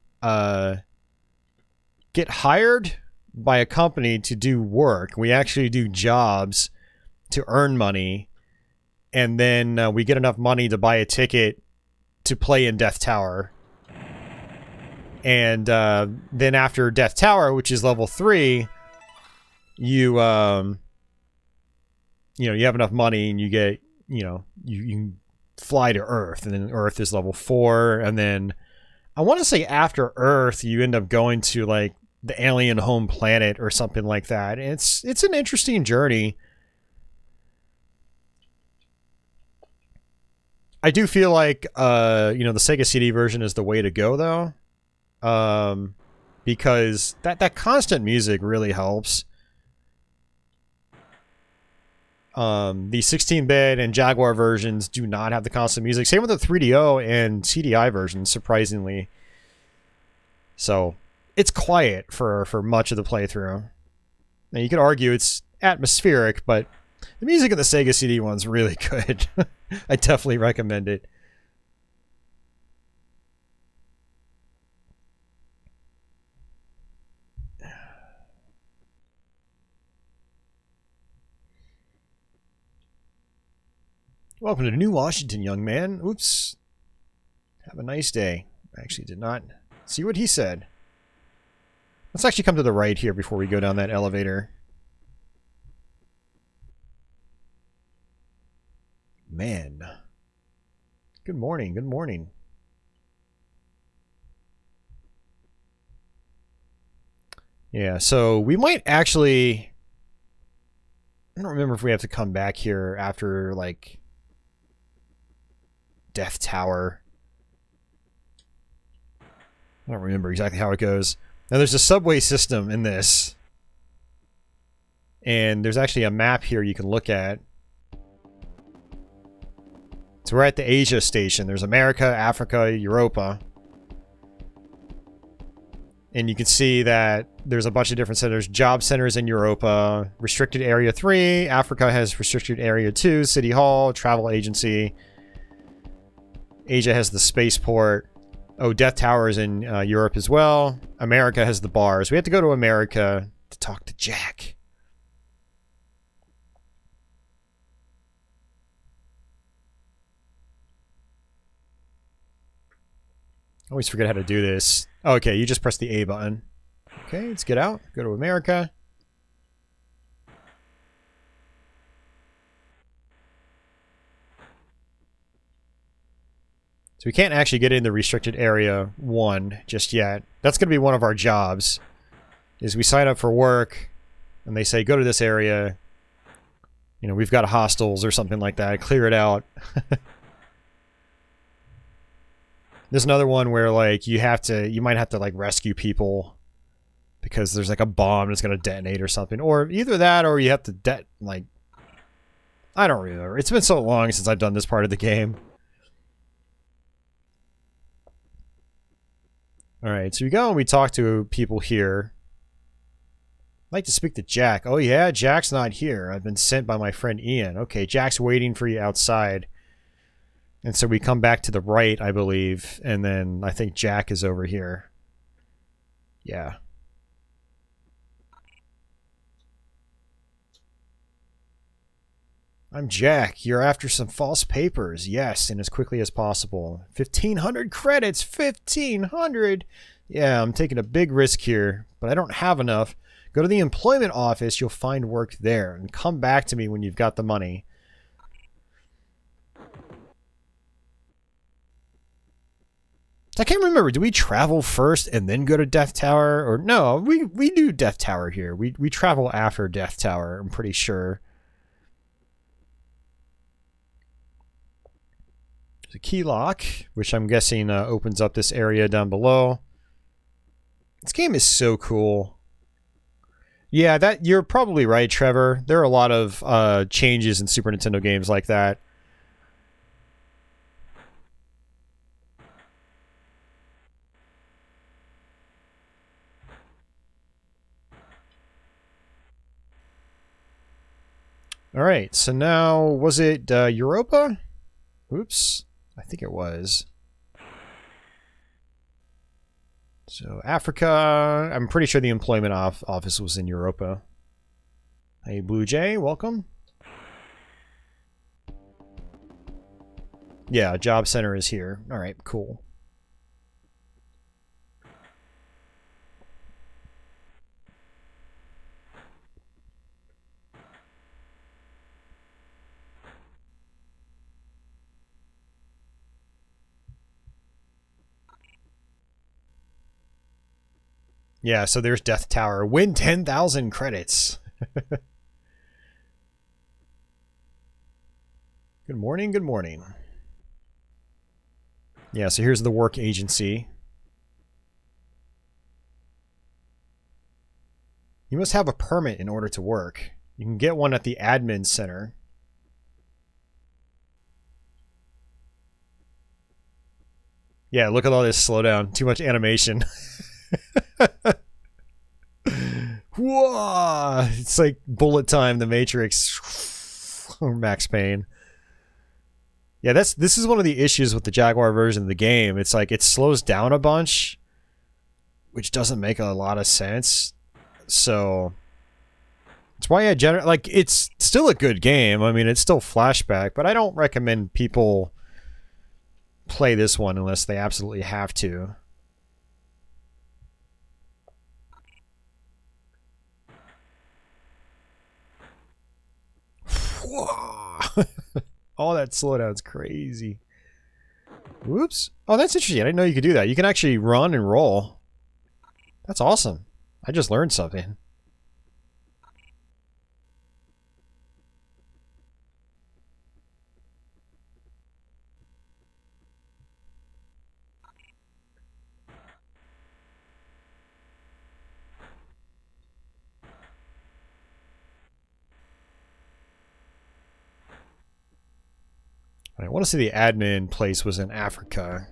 get hired by a company to do work. We actually do jobs to earn money. And then we get enough money to buy a ticket to play in Death Tower. And then after Death Tower, which is level 3, you have enough money and you get, you can fly to Earth, and then Earth is level 4, and then I want to say after Earth you end up going to like the alien home planet or something like that. It's an interesting journey. I do feel like the Sega CD version is the way to go though. Because that constant music really helps. The 16-bit and Jaguar versions do not have the constant music. Same with the 3DO and CDI versions, surprisingly. So it's quiet for much of the playthrough. Now you could argue it's atmospheric, but the music in the Sega CD one's really good. I definitely recommend it. Welcome to New Washington, young man. Oops. Have a nice day. Actually did not see what he said. Let's actually come to the right here before we go down that elevator. Man. Good morning, good morning. Yeah, so we might actually... I don't remember if we have to come back here after, like, Death Tower. I don't remember exactly how it goes. Now, there's a subway system in this. And there's actually a map here you can look at. So we're at the Asia station. There's America, Africa, Europa. And you can see that there's a bunch of different centers. Job centers in Europa. Restricted Area 3. Africa has Restricted Area 2. City Hall. Travel Agency. Asia has the spaceport. Oh, Death Tower is in Europe as well. America has the bars. We have to go to America to talk to Jack. I always forget how to do this. Okay, you just press the A button. Okay, let's get out. Go to America. So we can't actually get in the restricted area 1 just yet. That's going to be one of our jobs. Is we sign up for work and they say go to this area. You know, we've got hostels or something like that. Clear it out. There's another one where like you might have to like rescue people because there's like a bomb that's going to detonate or something. Or either that or you have to like I don't remember. It's been so long since I've done this part of the game. Alright, so we go and we talk to people here. I'd like to speak to Jack. Oh yeah, Jack's not here. I've been sent by my friend Ian. Okay, Jack's waiting for you outside. And so we come back to the right, I believe, and then I think Jack is over here. Yeah. I'm Jack. You're after some false papers. Yes, and as quickly as possible. 1,500 credits! 1,500! Yeah, I'm taking a big risk here, but I don't have enough. Go to the employment office. You'll find work there. And come back to me when you've got the money. I can't remember. Do we travel first and then go to Death Tower? Or no, we do Death Tower here. We travel after Death Tower, I'm pretty sure. There's a key lock, which I'm guessing opens up this area down below. This game is so cool. Yeah, that you're probably right, Trevor. There are a lot of changes in Super Nintendo games like that. Alright, so now, was it Europa? Oops, I think it was. So, Africa, I'm pretty sure the employment office was in Europa. Hey, Blue Jay, welcome. Yeah, job center is here. Alright, cool. Yeah, so there's Death Tower. Win 10,000 credits. Good morning, good morning. Yeah, so here's the work agency. You must have a permit in order to work. You can get one at the admin center. Yeah, look at all this slowdown. Too much animation. Whoa! It's like bullet time, the Matrix, or Max Payne. Yeah, this is one of the issues with the Jaguar version of the game. It's like it slows down a bunch, which doesn't make a lot of sense. So that's why I generally like. It's still a good game. I mean, it's still Flashback, but I don't recommend people play this one unless they absolutely have to. All that slowdown's crazy. Whoops. Oh, that's interesting. I didn't know you could do that. You can actually run and roll. That's awesome. I just learned something. I want to say the admin place was in Africa.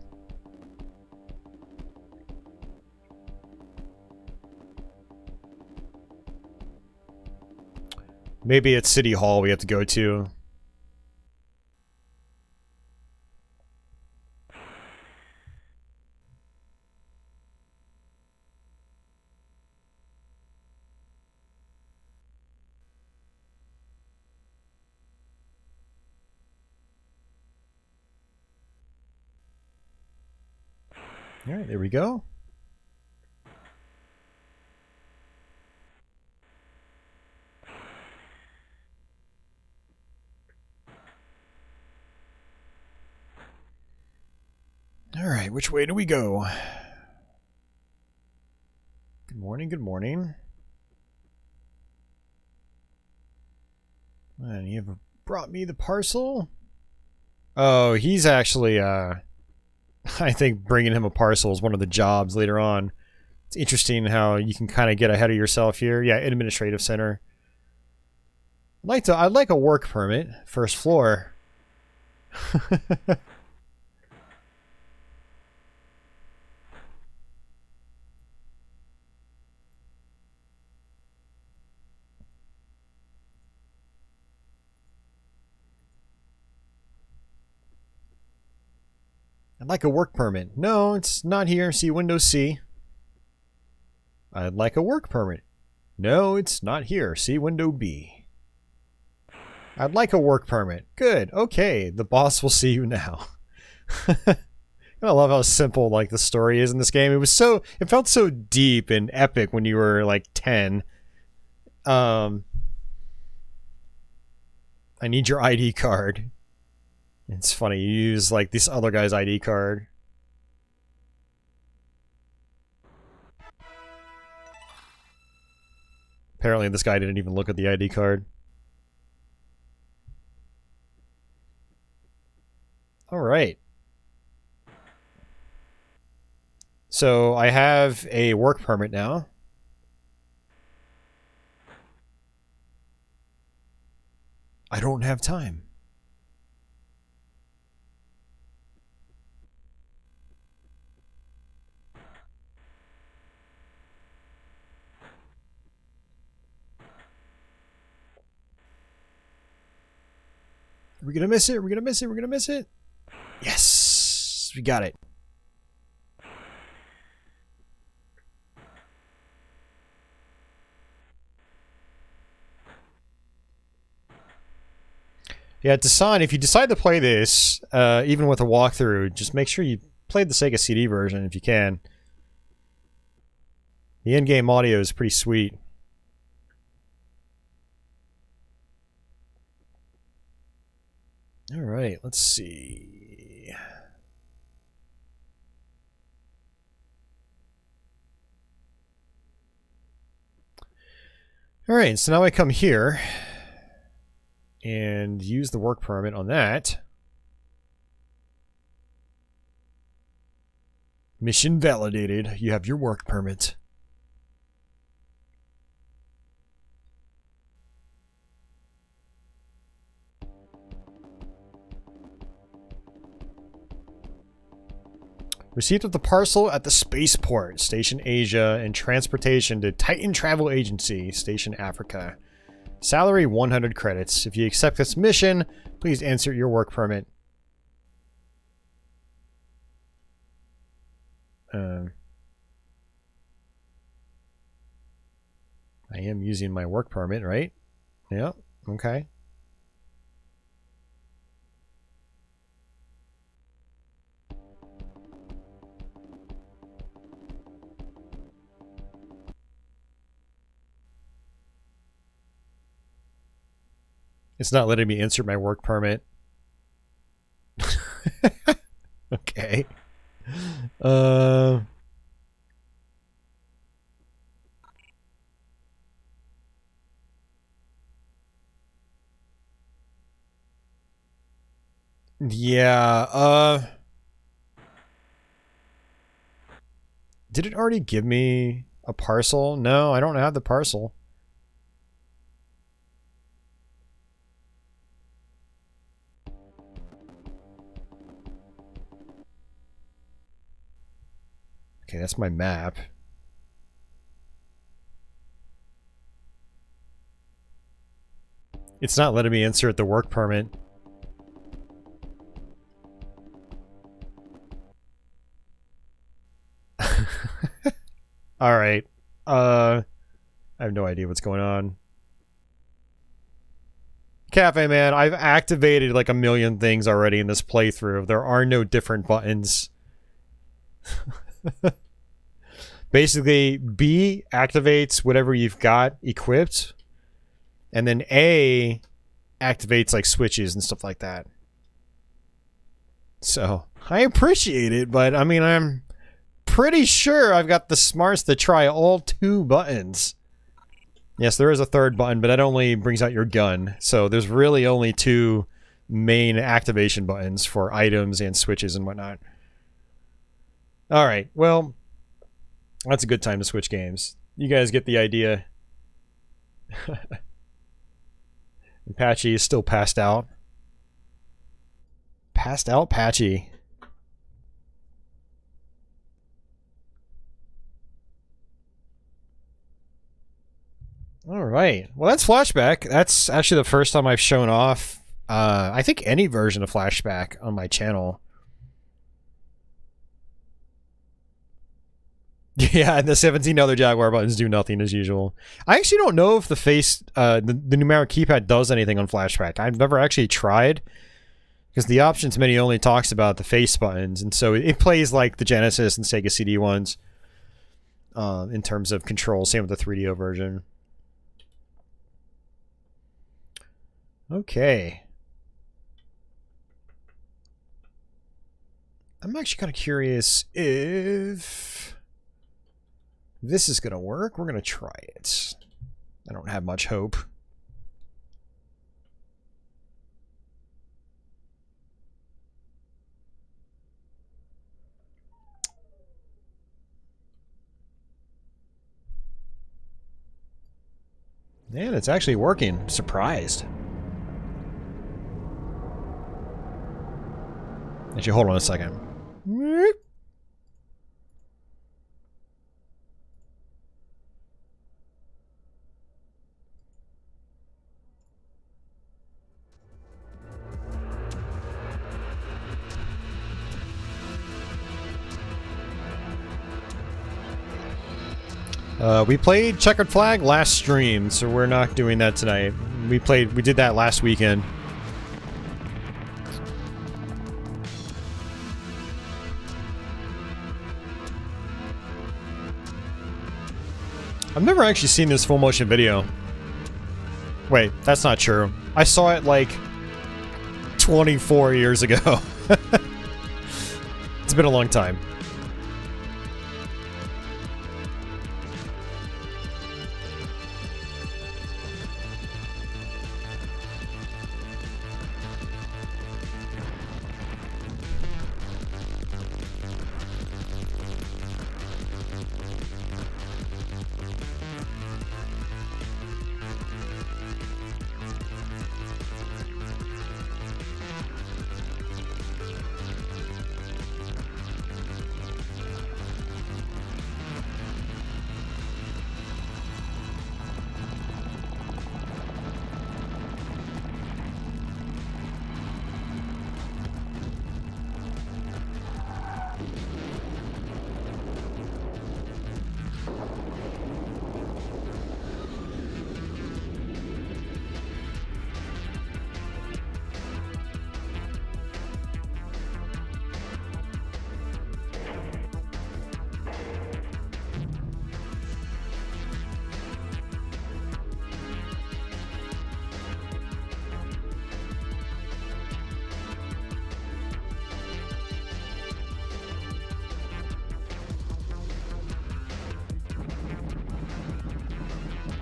Maybe it's City Hall we have to go to. All right, there we go. Alright, which way do we go? Good morning, good morning. And you have brought me the parcel? Oh, he's actually, I think bringing him a parcel is one of the jobs later on. It's interesting how you can kind of get ahead of yourself here. Yeah, administrative center. I'd like a work permit. First floor. I'd like a work permit. No, it's not here. See Windows C. I'd like a work permit. No, it's not here. See window B. I'd like a work permit. Good. Okay, the boss will see you now. I love how simple like the story is in this game. It felt so deep and epic when you were like 10. I need your ID card. It's funny, you use like this other guy's ID card. Apparently this guy didn't even look at the ID card. Alright. So I have a work permit now. I don't have time. Are we gonna miss it? We're gonna miss it? We're gonna miss it? Yes! We got it. Yeah, decide if you decide to play this, even with a walkthrough, just make sure you play the Sega CD version if you can. The in-game audio is pretty sweet. All right, let's see. All right, so now I come here and use the work permit on that. Mission validated. You have your work permit. Receipt of the parcel at the spaceport, Station Asia, and transportation to Titan Travel Agency, Station Africa. Salary 100 credits. If you accept this mission, please insert your work permit. I am using my work permit, right? Yeah, okay. It's not letting me insert my work permit. Okay. Yeah, did it already give me a parcel? No, I don't have the parcel. Okay, that's my map. It's not letting me insert the work permit. Alright. I have no idea what's going on. Cafe Man, I've activated like a million things already in this playthrough. There are no different buttons. Basically, B activates whatever you've got equipped, and then A activates like switches and stuff like that. So, I appreciate it, but I mean, I'm pretty sure I've got the smarts to try all 2 buttons. Yes, there is a 3rd button, but that only brings out your gun. So there's really only 2 main activation buttons for items and switches and whatnot. Alright, well, that's a good time to switch games. You guys get the idea. Patchy is still passed out. Passed out Patchy. Alright, well that's Flashback. That's actually the first time I've shown off, I think any version of Flashback on my channel. Yeah, and the 17 other Jaguar buttons do nothing as usual. I actually don't know if the numeric keypad does anything on Flashback. I've never actually tried, because the options menu only talks about the face buttons, and so it plays like the Genesis and Sega CD ones in terms of control. Same with the 3DO version. Okay. I'm actually kind of curious if this is going to work. We're going to try it. I don't have much hope. Man, it's actually working. I'm surprised. Actually, hold on a second. We played Checkered Flag last stream, so we're not doing that tonight. We did that last weekend. I've never actually seen this full motion video. Wait, that's not true. I saw it like 24 years ago. It's been a long time.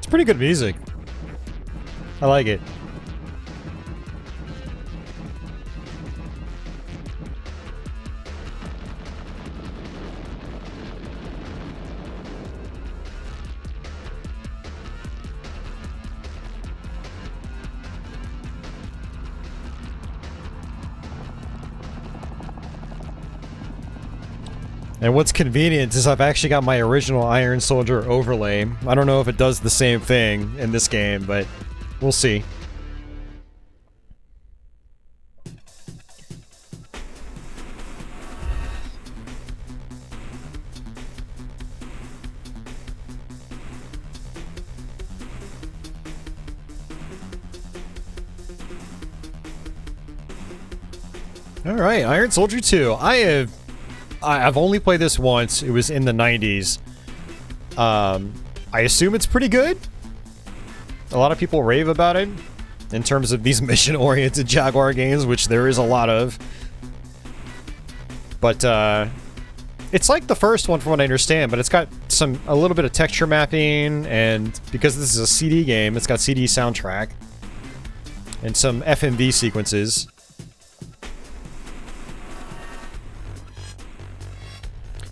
Pretty good music. I like it. And what's convenient is I've actually got my original Iron Soldier overlay. I don't know if it does the same thing in this game, but we'll see. Alright, Iron Soldier 2. I've only played this once. It was in the 90s. I assume it's pretty good. A lot of people rave about it in terms of these mission-oriented Jaguar games, which there is a lot of. but it's like the first one from what I understand, but it's got a little bit of texture mapping, and because this is a CD game, it's got CD soundtrack and some FMV sequences.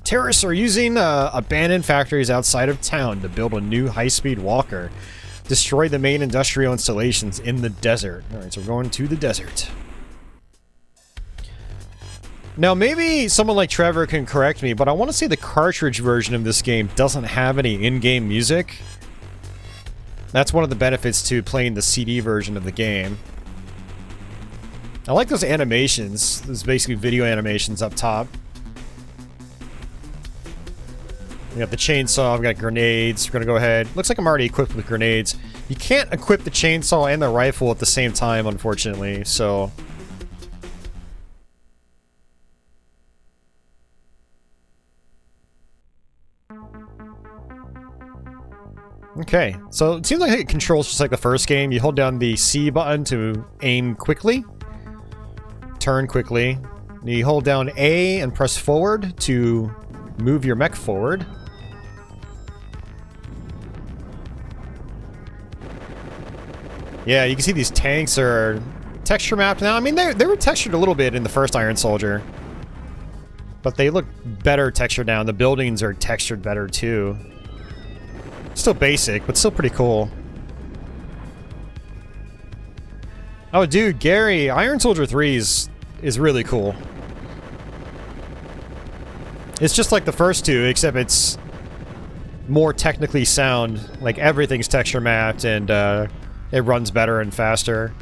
Terrorists are using abandoned factories outside of town to build a new high-speed walker. Destroy the main industrial installations in the desert. Alright, so we're going to the desert. Now, maybe someone like Trevor can correct me, but I want to say the cartridge version of this game doesn't have any in-game music. That's one of the benefits to playing the CD version of the game. I like those animations. Those basically video animations up top. We got the chainsaw, we got grenades. We're gonna go ahead. Looks like I'm already equipped with grenades. You can't equip the chainsaw and the rifle at the same time, unfortunately, so... Okay, so it seems like it controls just like the first game. You hold down the C button to aim quickly. Turn quickly. You hold down A and press forward to move your mech forward. Yeah, you can see these tanks are texture mapped now. I mean, they were textured a little bit in the first Iron Soldier, but they look better textured now. The buildings are textured better too. Still basic, but still pretty cool. Oh, dude, Gary, Iron Soldier 3 is really cool. It's just like the first two, except it's more technically sound. Like, everything's texture mapped, and it runs better and faster.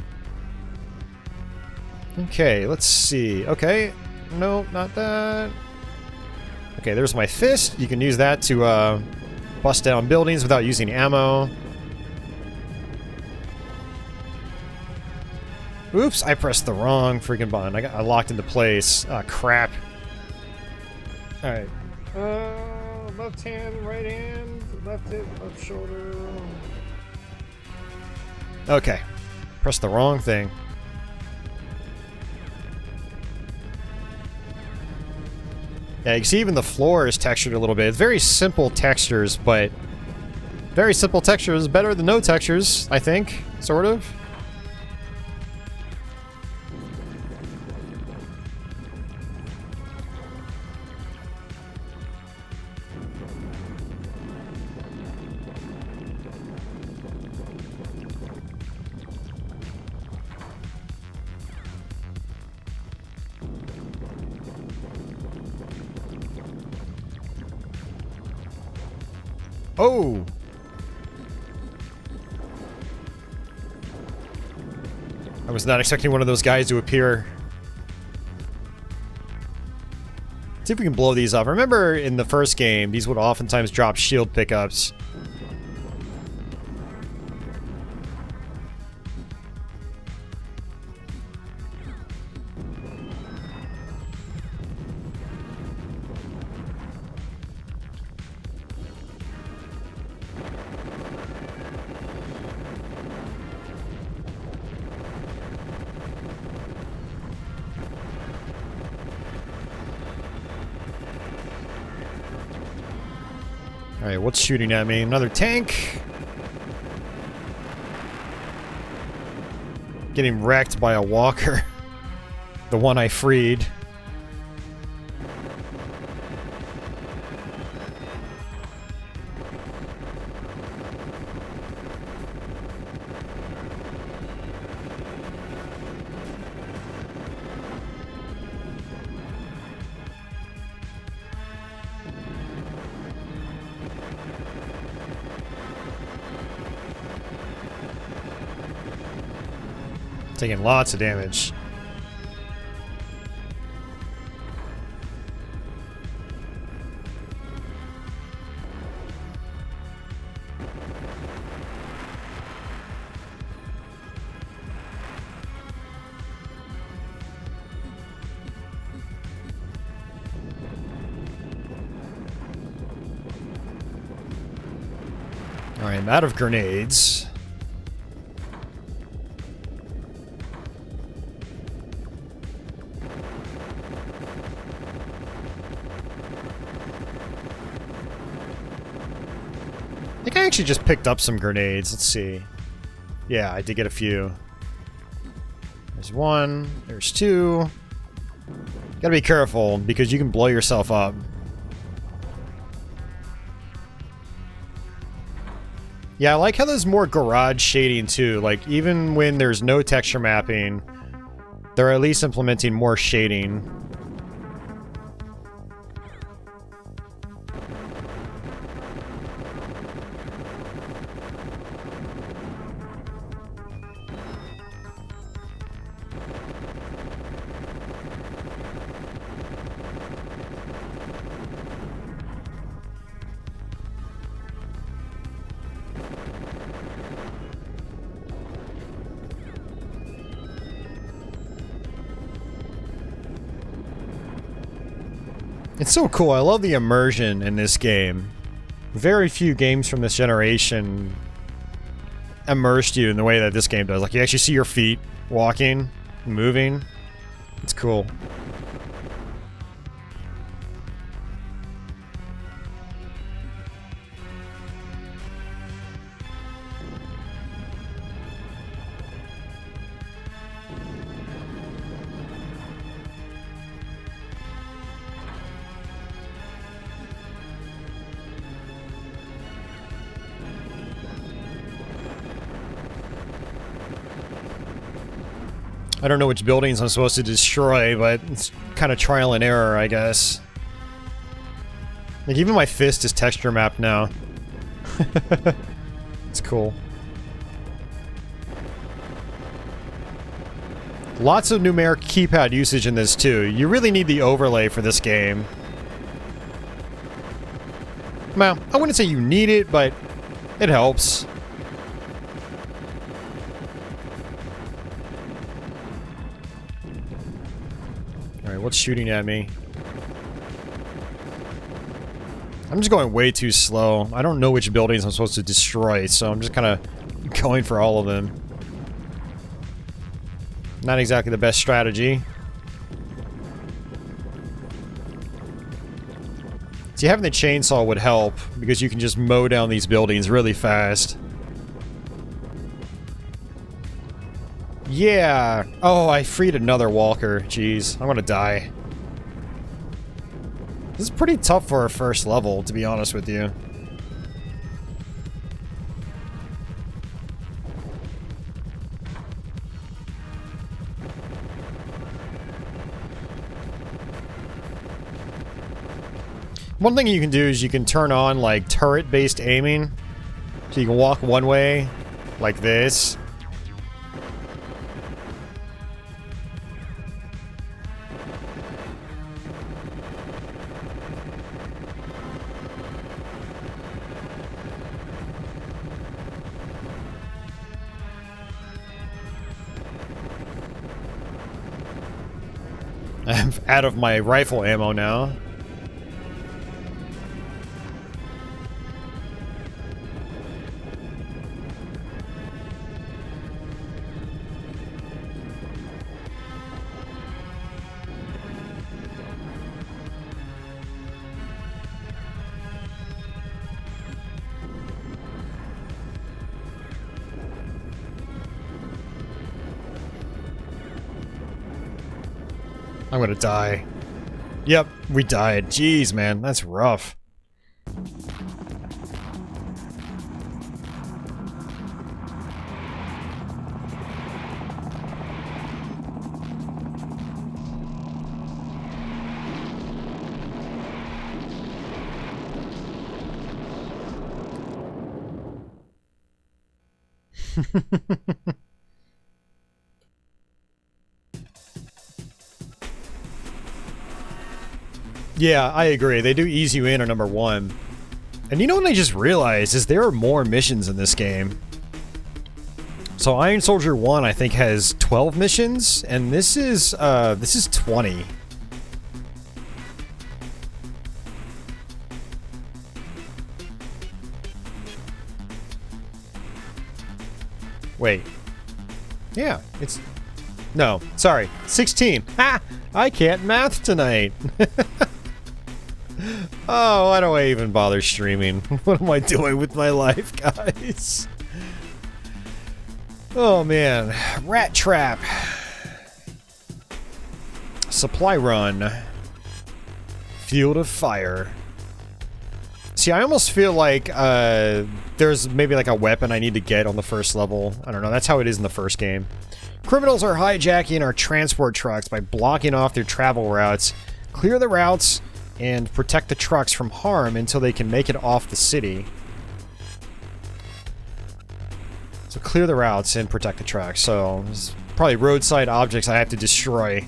Okay, let's see. Okay, no, not that. Okay, there's my fist. You can use that to bust down buildings without using ammo. Oops, I pressed the wrong freaking button. I locked into place. Ah, crap. Alright. Left hand, right hand, left hip, left shoulder. Okay. Pressed the wrong thing. Yeah, you can see even the floor is textured a little bit. It's very simple textures, but very simple textures better than no textures, I think. Sort of. Oh! I was not expecting one of those guys to appear. See if we can blow these up. Remember in the first game, these would oftentimes drop shield pickups. Alright, what's shooting at me? Another tank? Getting wrecked by a walker. The one I freed. Taking lots of damage. Alright, I'm out of grenades. I actually just picked up some grenades. Let's see. Yeah, I did get a few. There's one. There's two. Gotta be careful because you can blow yourself up. Yeah, I like how there's more garage shading too. Like, even when there's no texture mapping, they're at least implementing more shading. It's so cool. I love the immersion in this game. Very few games from this generation immersed you in the way that this game does. Like, you actually see your feet walking, moving. It's cool. I don't know which buildings I'm supposed to destroy, but it's kind of trial and error, I guess. Like, even my fist is texture mapped now. It's cool. Lots of numeric keypad usage in this, too. You really need the overlay for this game. Well, I wouldn't say you need it, but it helps. Alright, what's shooting at me? I'm just going way too slow. I don't know which buildings I'm supposed to destroy, so I'm just kind of going for all of them. Not exactly the best strategy. See, having the chainsaw would help, because you can just mow down these buildings really fast. Yeah! Oh, I freed another walker. Jeez, I'm gonna die. This is pretty tough for a first level, to be honest with you. One thing you can do is you can turn on, like, turret-based aiming. So you can walk one way, like this. I'm out of my rifle ammo now. I'm gonna die. Yep, we died. Jeez, man, that's rough. Yeah, I agree. They do ease you in on number 1. And you know what I just realized is there are more missions in this game. So Iron Soldier 1 I think has 12 missions, and this is 20. Wait. Yeah, it's... No, sorry. 16. Ha! I can't math tonight. Oh, why do I even bother streaming? What am I doing with my life, guys? Oh man, rat trap. Supply run. Field of fire. See, I almost feel like there's maybe like a weapon I need to get on the first level. I don't know, that's how it is in the first game. Criminals are hijacking our transport trucks by blocking off their travel routes. Clear the routes and protect the trucks from harm until they can make it off the city. So clear the routes and protect the trucks. So there's probably roadside objects I have to destroy.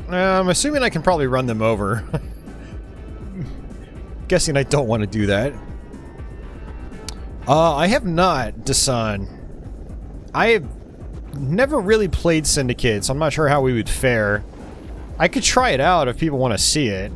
I'm assuming I can probably run them over. Guessing I don't want to do that. I have not, Dasan. I have never really played Syndicate, so I'm not sure how we would fare. I could try it out if people want to see it.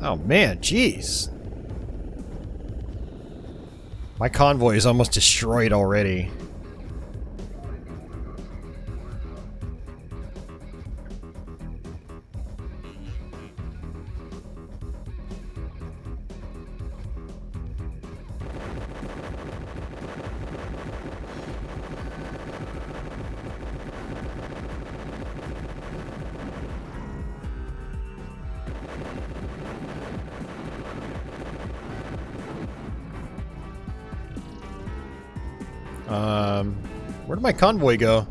Oh man, jeez. My convoy is almost destroyed already. Where did my convoy go?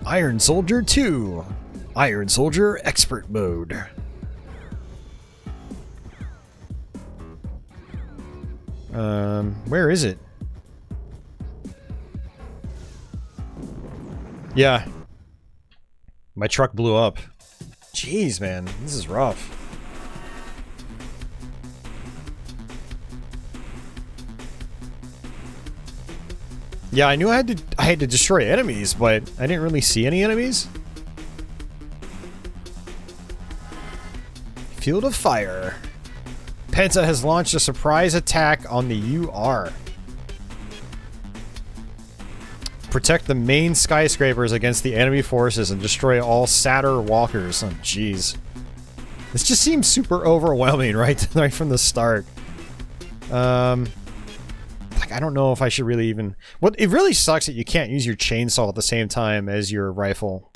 Iron Soldier 2. Iron Soldier Expert Mode. Where is it? Yeah. My truck blew up. Jeez, man. This is rough. Yeah, I knew I had to destroy enemies, but I didn't really see any enemies. Field of Fire. Penta has launched a surprise attack on the UR. Protect the main skyscrapers against the enemy forces and destroy all Satyr walkers. Oh, jeez. This just seems super overwhelming right from the start. Like, I don't know if I should really even... Well, it really sucks that you can't use your chainsaw at the same time as your rifle.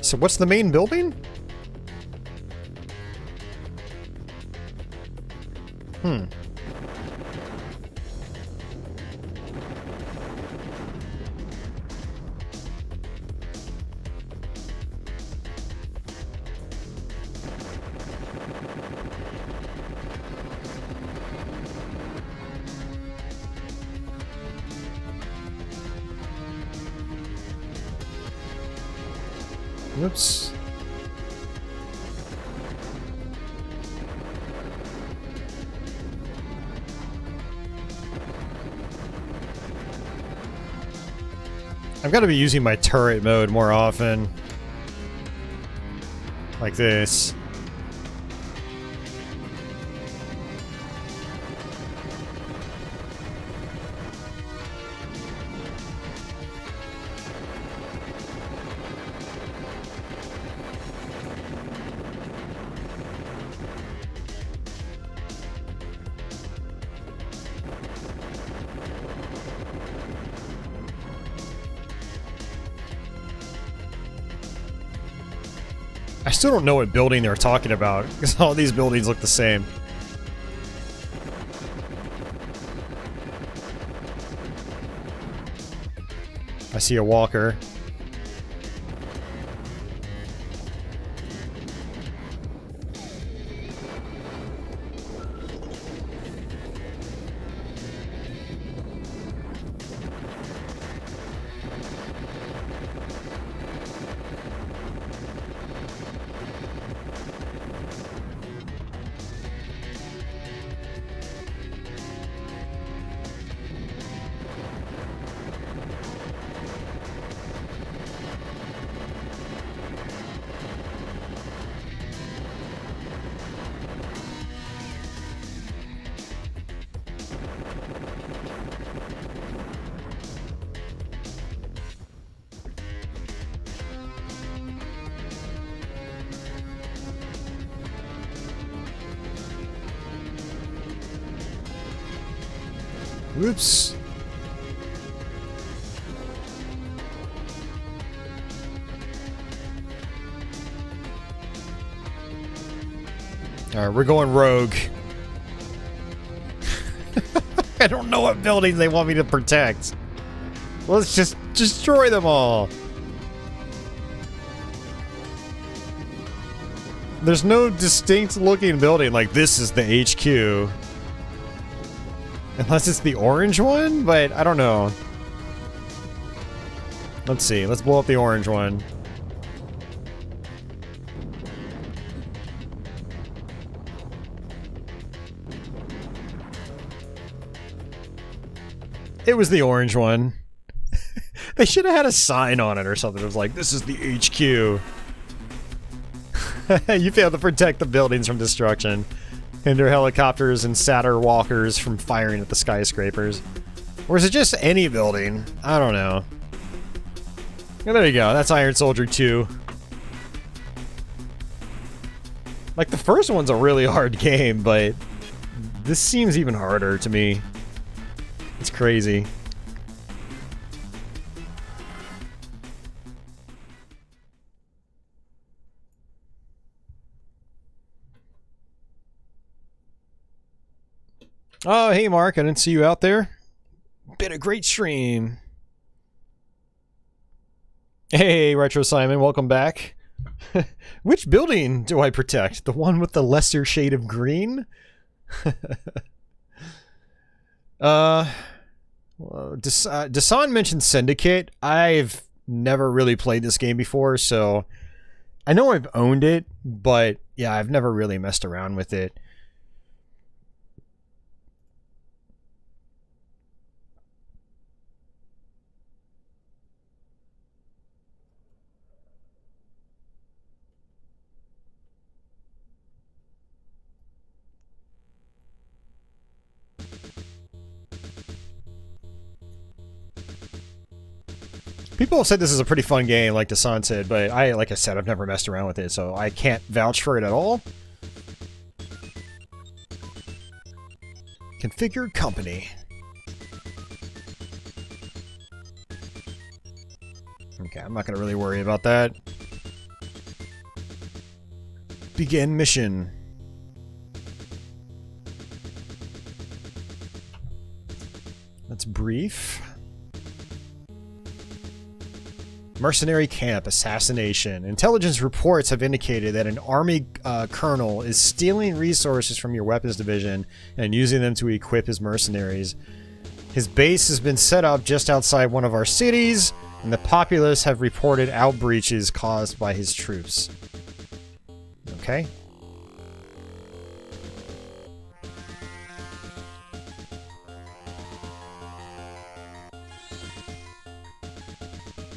So what's the main building? Oops. I've got to be using my turret mode more often. Like this. I still don't know what building they're talking about, because all these buildings look the same. I see a walker. Whoops. Alright, we're going rogue. I don't know what buildings they want me to protect. Let's just destroy them all. There's no distinct looking building like this is the HQ. Unless it's the orange one, but I don't know. Let's see. Let's blow up the orange one. It was the orange one. They should have had a sign on it or something. It was like, this is the HQ. You failed to protect the buildings from destruction. Hinder helicopters and Satyr walkers from firing at the skyscrapers. Or is it just any building? I don't know. Yeah, there you go. That's Iron Soldier 2. Like, the first one's a really hard game, but this seems even harder to me. It's crazy. Oh, hey Mark, I didn't see you out there. Been a great stream. Hey, Retro Simon, welcome back. Which building do I protect? The one with the lesser shade of green? Dasan mentioned Syndicate. I've never really played this game before, so I know I've owned it, but yeah, I've never really messed around with it. People have said this is a pretty fun game, like Dasan said, but like I said, I've never messed around with it, so I can't vouch for it at all. Configured company. Okay, I'm not gonna really worry about that. Begin mission. That's brief. Mercenary camp assassination. Intelligence reports have indicated that an army colonel is stealing resources from your weapons division and using them to equip his mercenaries. His base has been set up just outside one of our cities, and the populace have reported outbreaches caused by his troops. Okay.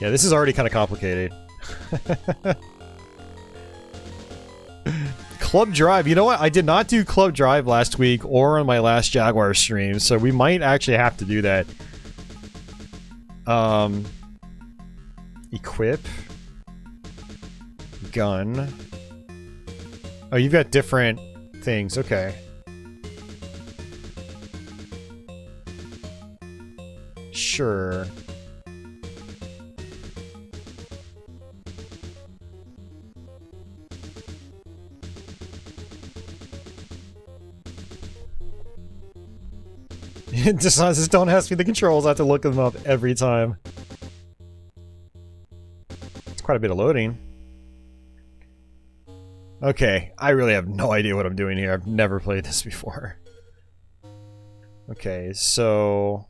Yeah, this is already kind of complicated. Club Drive. You know what? I did not do Club Drive last week or on my last Jaguar stream, so we might actually have to do that. Equip. Gun. Oh, you've got different things. Okay. Sure. Just don't ask me the controls. I have to look them up every time. It's quite a bit of loading. Okay, I really have no idea what I'm doing here. I've never played this before. Okay, so...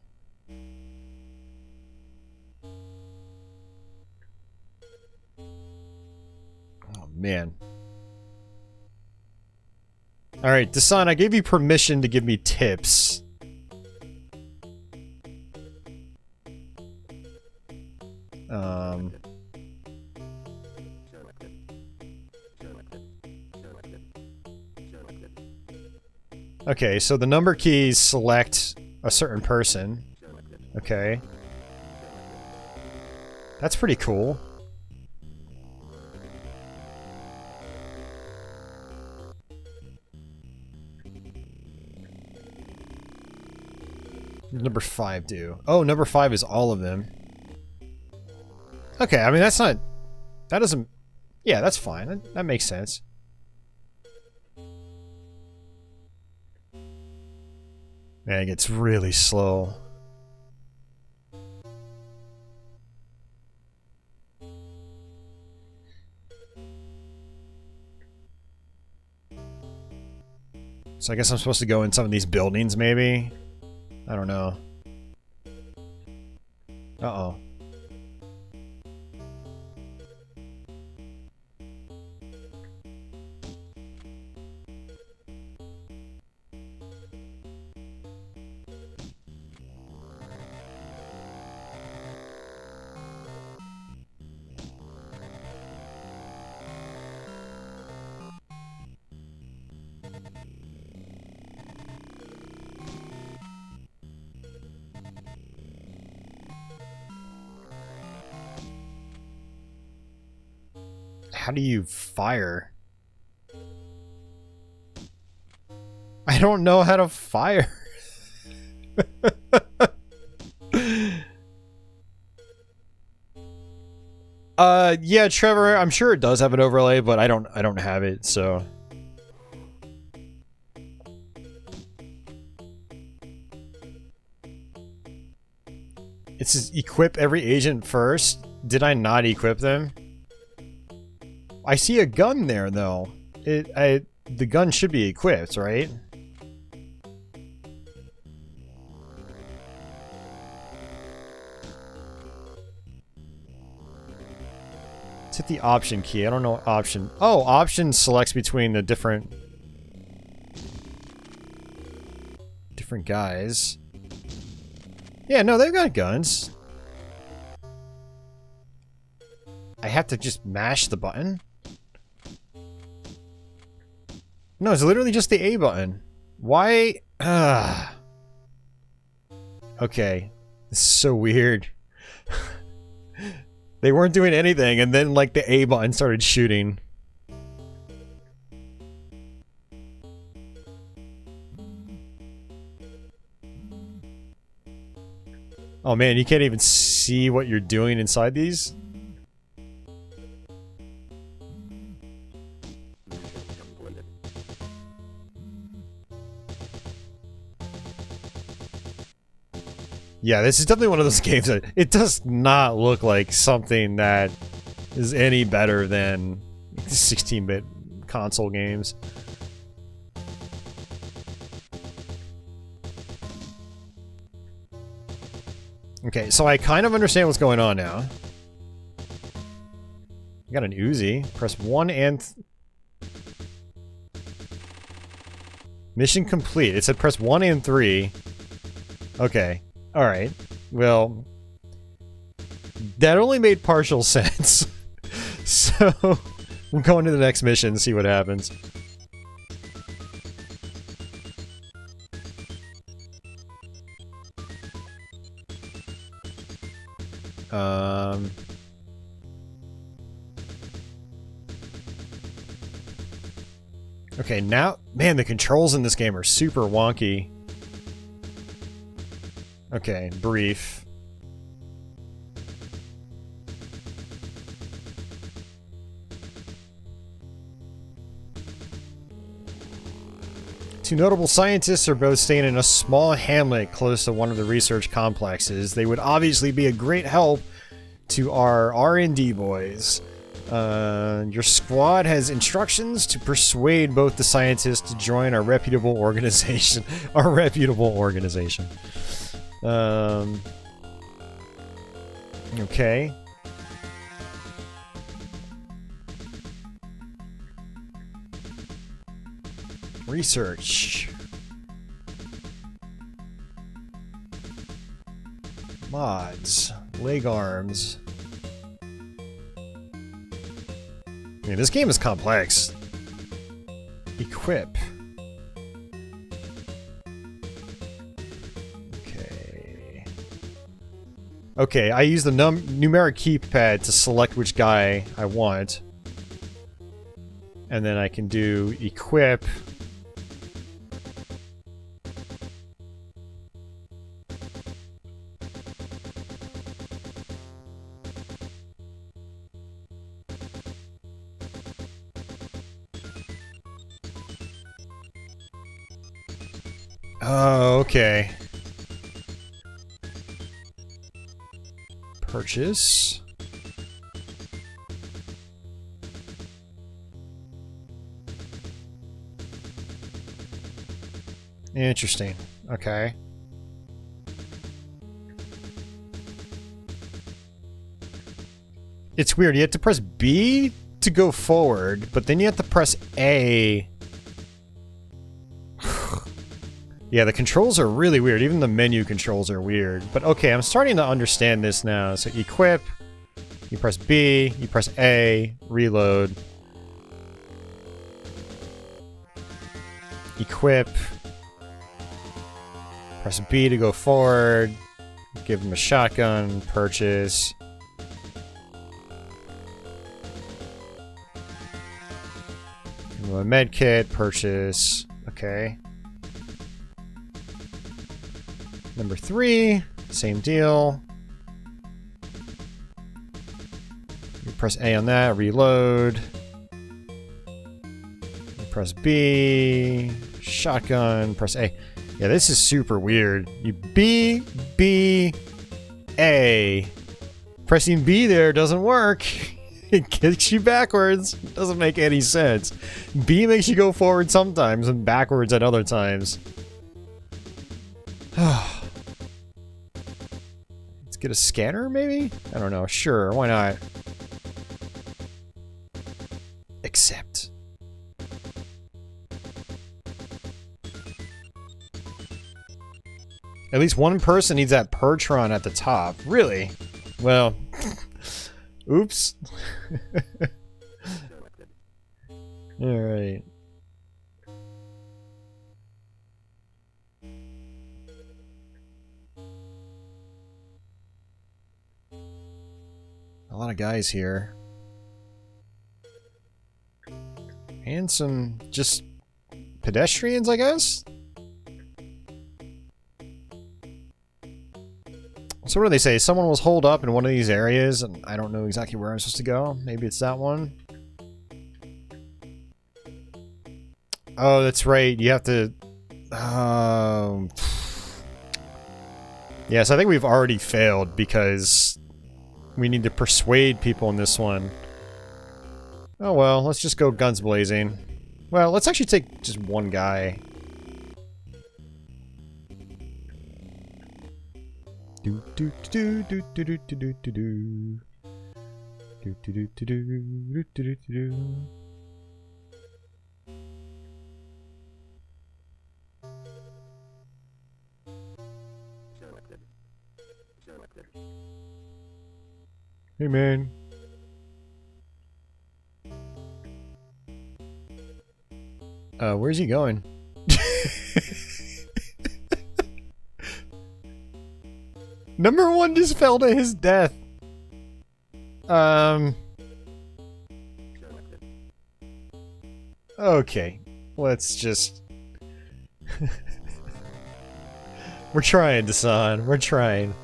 Oh, man. Alright, Dasan, I gave you permission to give me tips. Okay, so the number keys select a certain person. Okay. That's pretty cool. Number 5 do. Oh, number 5 is all of them. Okay, I mean, that's not... That doesn't... Yeah, that's fine. That makes sense. Man, it gets really slow. So I guess I'm supposed to go in some of these buildings, maybe? I don't know. Uh-oh. How do you fire? I don't know how to fire. Yeah, Trevor, I'm sure it does have an overlay, but I don't have it, so. It says equip every agent first. Did I not equip them? I see a gun there, though. The gun should be equipped, right? Let's hit the option key. I don't know what option. Oh, option selects between the different guys. Yeah, no, they've got guns. I have to just mash the button? No, it's literally just the A button. Why? Okay. This is so weird. They weren't doing anything, and then, like, the A button started shooting. Oh man, you can't even see what you're doing inside these? Yeah, this is definitely one of those games that it does not look like something that is any better than 16-bit console games. Okay, so I kind of understand what's going on now. I got an Uzi. Press 1 and... Mission complete. It said press 1 and 3. Okay. Alright, well, that only made partial sense. So, we'll go into the next mission and see what happens. Okay, now, man, the controls in this game are super wonky. Okay, brief. Two notable scientists are both staying in a small hamlet close to one of the research complexes. They would obviously be a great help to our R&D boys. Your squad has instructions to persuade both the scientists to join our reputable organization. Our reputable organization. Okay. Research. Mods. Leg arms. Man, this game is complex. Equip. Okay. Okay, I use the numeric keypad to select which guy I want. And then I can do equip. Oh, okay. Purchase. Interesting. Okay. It's weird. You have to press B to go forward, but then you have to press A. Yeah, the controls are really weird. Even the menu controls are weird. But okay, I'm starting to understand this now. So equip, you press B, you press A, reload. Equip. Press B to go forward. Give him a shotgun, purchase. Give him a med kit, purchase. Okay. Number 3, same deal. You press A on that, reload. You press B, shotgun, press A. Yeah, this is super weird. You B, B, A. Pressing B there doesn't work. It kicks you backwards. It doesn't make any sense. B makes you go forward sometimes and backwards at other times. Get a scanner, maybe? I don't know. Sure, why not? Accept. At least one person needs that Pertron at the top. Really? Well, oops. Alright. A lot of guys here. And some just pedestrians, I guess? So what do they say? Someone was holed up in one of these areas, and I don't know exactly where I'm supposed to go. Maybe it's that one. Oh, that's right. You have to... Yes, I think we've already failed because... we need to persuade people in this one. Oh well, let's just go guns blazing. Well, let's actually take just one guy. Do do do do do do do do do do. Do do do do do do do do. Hey man. Where's he going? Number 1 just fell to his death. Okay. Let's just... We're trying, Dasan. We're trying.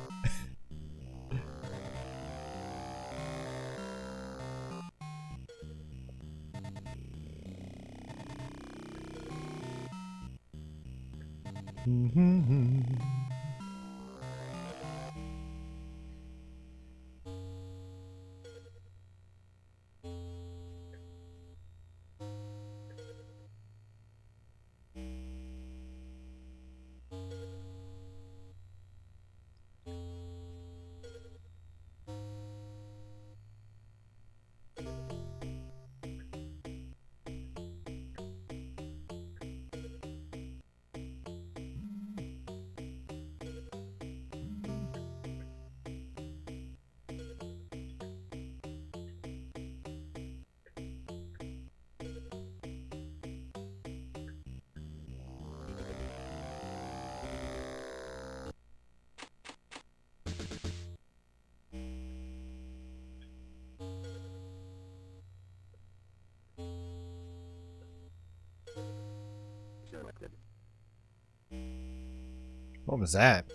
What was that?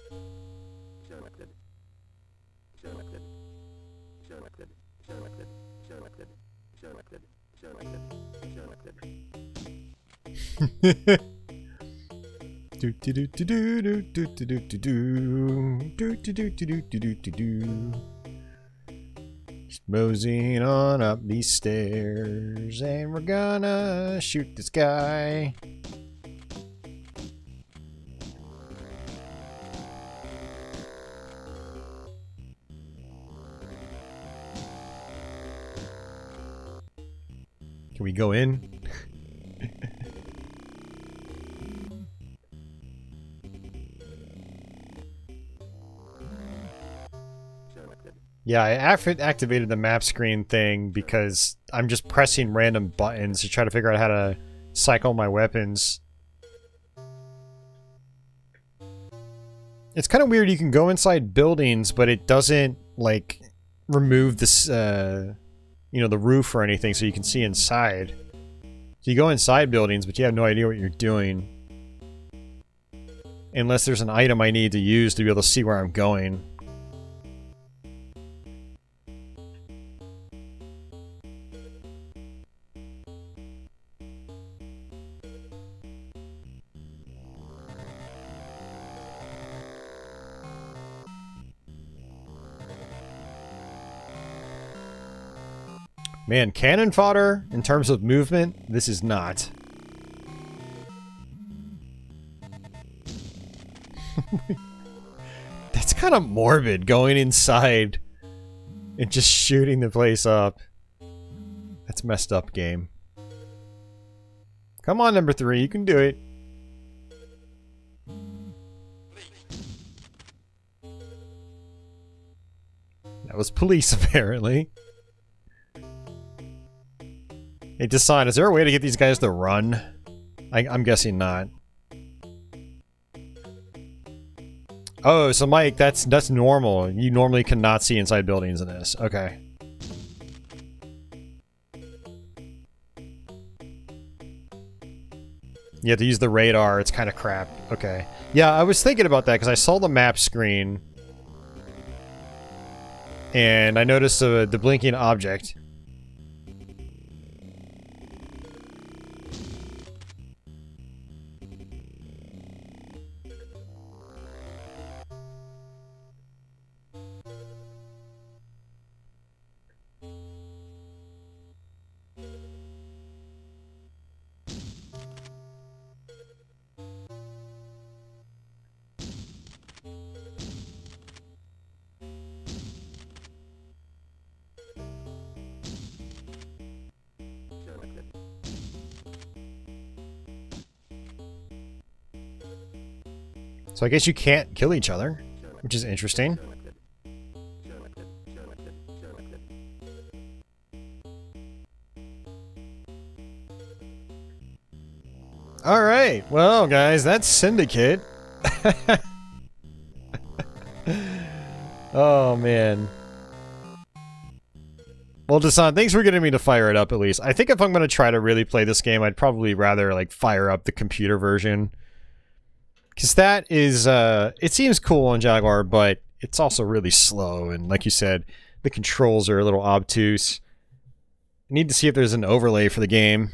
Do do do do do do do do do do do do do do do do do. Just moseying on up these stairs, and we're gonna shoot this guy. Can we go in? Yeah, I activated the map screen thing because I'm just pressing random buttons to try to figure out how to cycle my weapons. It's kind of weird. You can go inside buildings, but it doesn't, like, remove this, you know, the roof or anything so you can see inside. So you go inside buildings, but you have no idea what you're doing. Unless there's an item I need to use to be able to see where I'm going. Man, cannon fodder, in terms of movement, this is not. That's kind of morbid, going inside and just shooting the place up. That's messed up, game. Come on, number 3, you can do it. That was police, apparently. Hey, Design, is there a way to get these guys to run? I'm guessing not. Oh, so Mike, that's normal. You normally cannot see inside buildings in this. Okay. You have to use the radar. It's kind of crap. Okay. Yeah, I was thinking about that because I saw the map screen. And I noticed the blinking object. So I guess you can't kill each other, which is interesting. Alright, well guys, that's Syndicate. Oh man. Well, Dasan, thanks for getting me to fire it up at least. I think if I'm going to try to really play this game, I'd probably rather like fire up the computer version. Because that is, it seems cool on Jaguar, but it's also really slow. And like you said, the controls are a little obtuse. I need to see if there's an overlay for the game.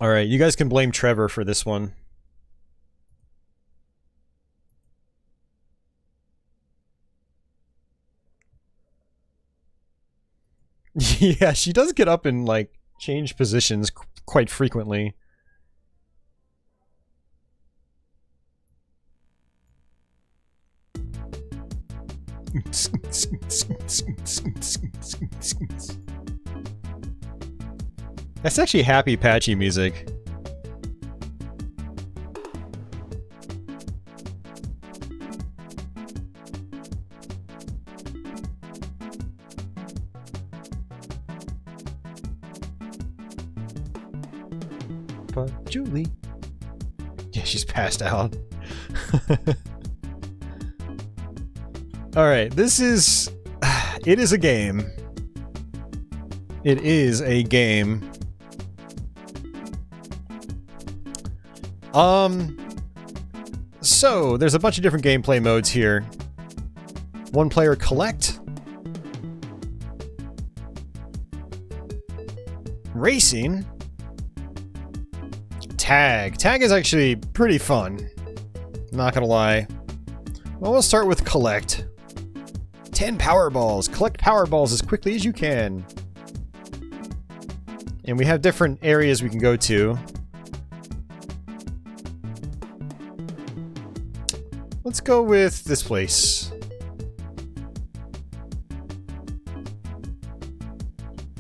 Alright, you guys can blame Trevor for this one. Yeah, she does get up and, like, change positions quite frequently. That's actually happy, patchy music. But Julie. Yeah, she's passed out. Alright, this is... It is a game. It is a game. So, there's a bunch of different gameplay modes here. One player collect. Racing. Tag. Tag is actually pretty fun. Not gonna lie. Well, we'll start with collect. 10 Powerballs. Collect Powerballs as quickly as you can. And we have different areas we can go to. Let's go with this place.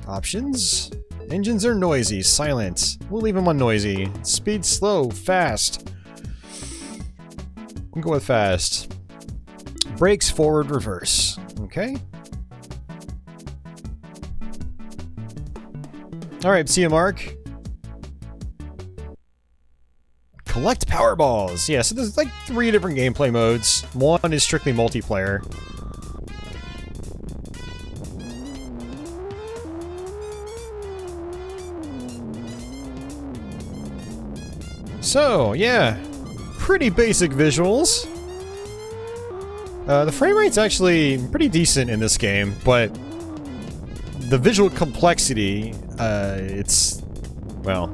Options. Engines are noisy, silent. We'll leave them on noisy. Speed slow, fast. We'll go with fast. Brakes forward, reverse. Okay. Alright, see you, Mark. Collect Powerballs. Yeah, so there's like 3 different gameplay modes. One is strictly multiplayer. So, yeah. Pretty basic visuals. The frame rate's actually pretty decent in this game, but the visual complexity, it's... well,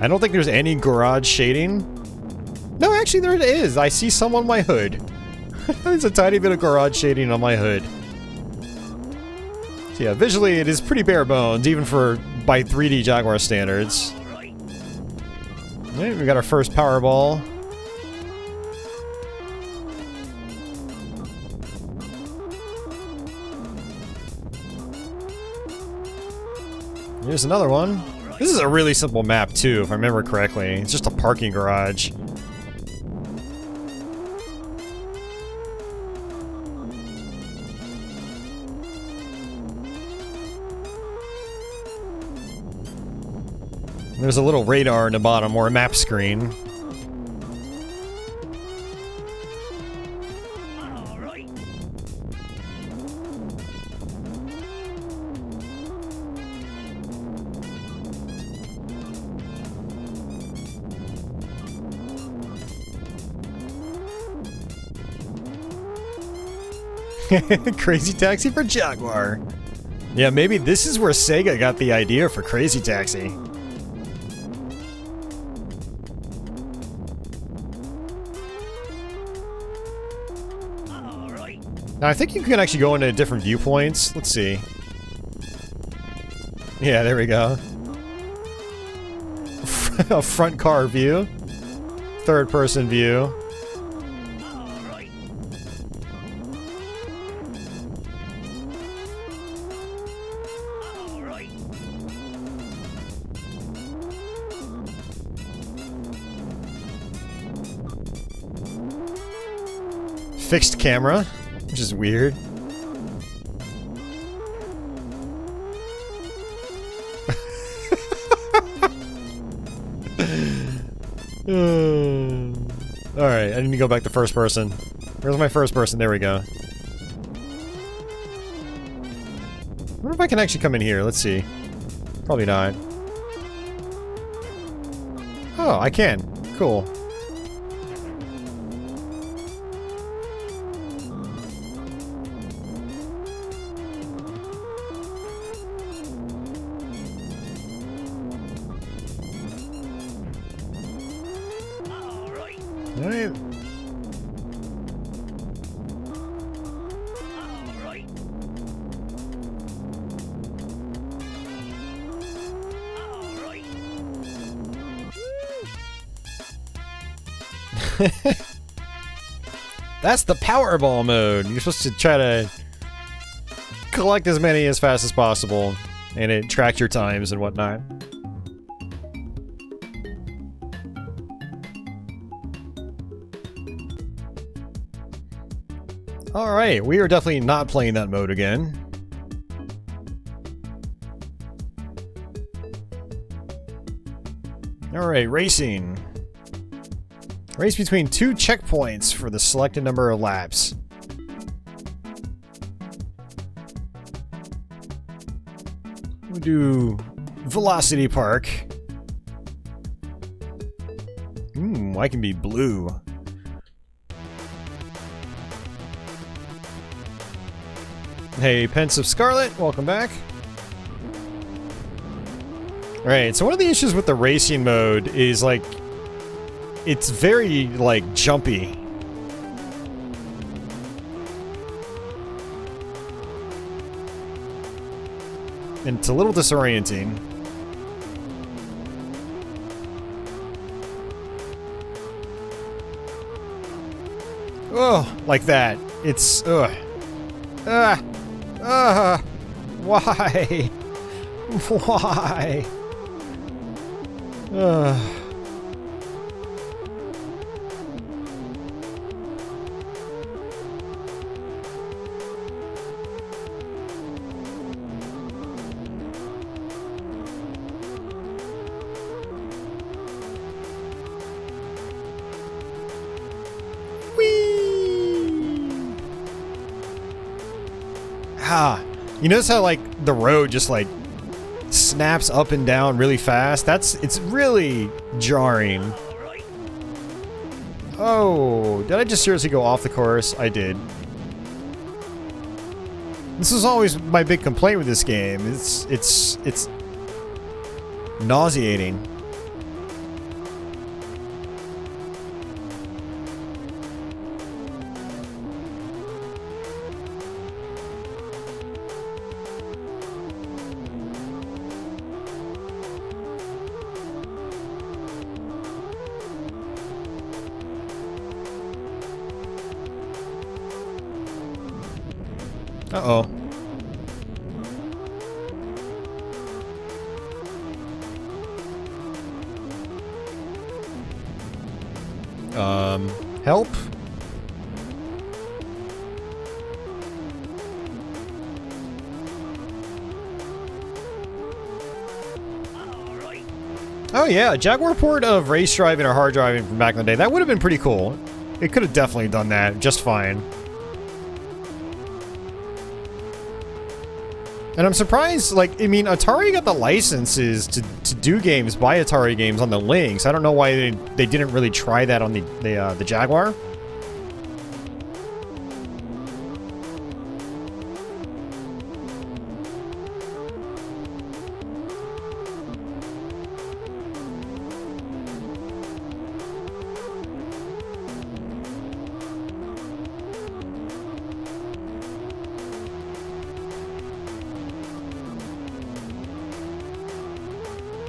I don't think there's any garage shading. No, actually there it is. I see some on my hood. There's a tiny bit of garage shading on my hood. So yeah, visually it is pretty bare bones, even for by 3D Jaguar standards. Alright, we got our first Powerball. Here's another one. This is a really simple map too, if I remember correctly. It's just a parking garage. There's a little radar in the bottom, or a map screen. Crazy Taxi for Jaguar. Yeah, maybe this is where Sega got the idea for Crazy Taxi. Now, I think you can actually go into different viewpoints. Let's see. Yeah, there we go. A front car view. Third person view. Fixed camera, which is weird. Alright, I need to go back to first person. Where's my first person? There we go. I wonder if I can actually come in here. Let's see. Probably not. Oh, I can. Cool. Alright. That's the Powerball mode. You're supposed to try to collect as many as fast as possible, and it tracks your times and whatnot. Alright, we are definitely not playing that mode again. Alright, racing. Race between 2 checkpoints for the selected number of laps. We'll do Velocity Park. I can be blue. Hey, Pensive Scarlet, welcome back. Alright, so one of the issues with the racing mode is, like, it's very, like, jumpy. And it's a little disorienting. Oh, like that. It's, ugh. Why? Why? You notice how, like, the road just, like, snaps up and down really fast? It's really jarring. Oh, did I just seriously go off the course? I did. This was always my big complaint with this game. It's nauseating. Uh-oh. Help? Oh yeah, a Jaguar port of race driving or hard driving from back in the day. That would have been pretty cool. It could have definitely done that just fine. And I'm surprised, like, I mean, Atari got the licenses to do games by Atari Games on the Lynx. I don't know why they didn't really try that on the Jaguar.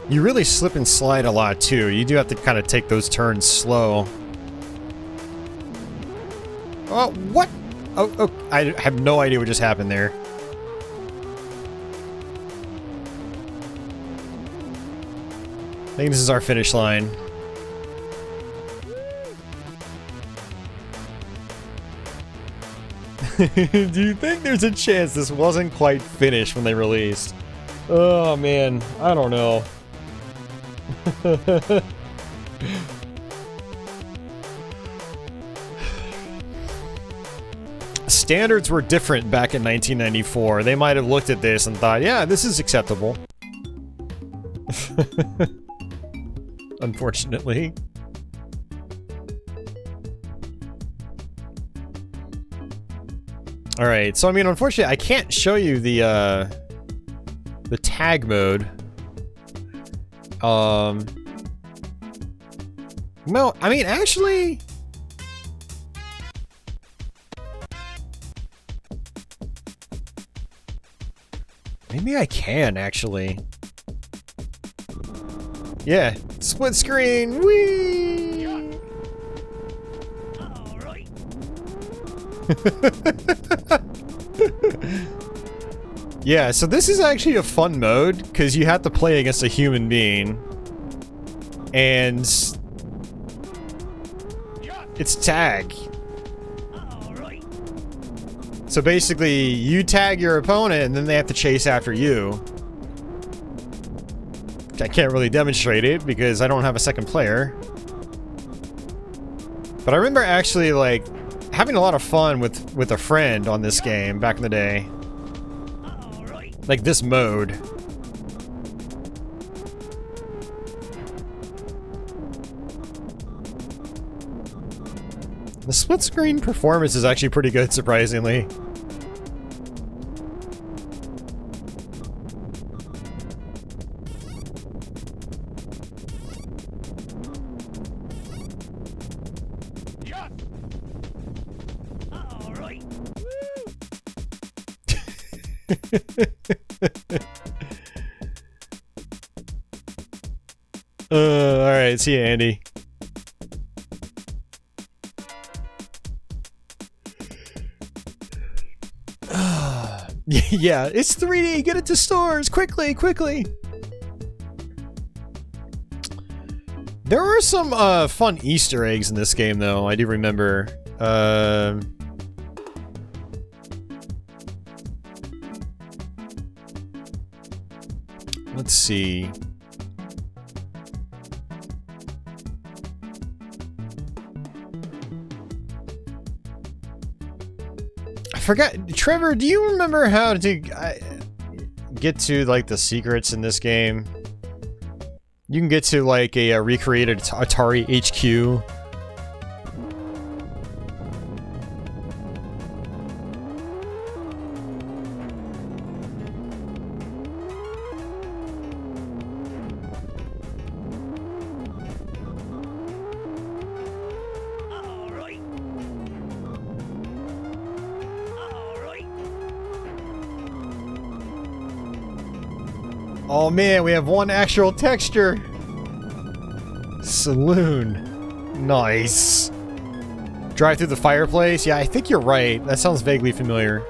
You really slip and slide a lot, too. You do have to kind of take those turns slow. Oh, what? Oh, I have no idea what just happened there. I think this is our finish line. Do you think there's a chance this wasn't quite finished when they released? Oh, man. I don't know. Standards were different back in 1994. They might have looked at this and thought, yeah, this is acceptable. Unfortunately. Alright, so I mean, unfortunately, I can't show you the tag mode. No, I mean, actually, Maybe I can, actually. Yeah, split screen, whee! Alright. Yeah, so this is actually a fun mode, because you have to play against a human being. And... it's tag. Alright. So basically, you tag your opponent, and then they have to chase after you. I can't really demonstrate it, because I don't have a second player. But I remember actually, like, having a lot of fun with a friend on this game back in the day. Like this mode. The split screen performance is actually pretty good, surprisingly. Alright, see ya, Andy. Yeah, it's 3D! Get it to stores! Quickly, quickly! There are some fun Easter eggs in this game, though, I do remember. Let's see. I forgot. Trevor, do you remember how to get to, like, the secrets in this game? You can get to, like, a recreated Atari HQ. Oh man, we have one actual texture. Saloon. Nice. Drive through the fireplace? Yeah, I think you're right. That sounds vaguely familiar.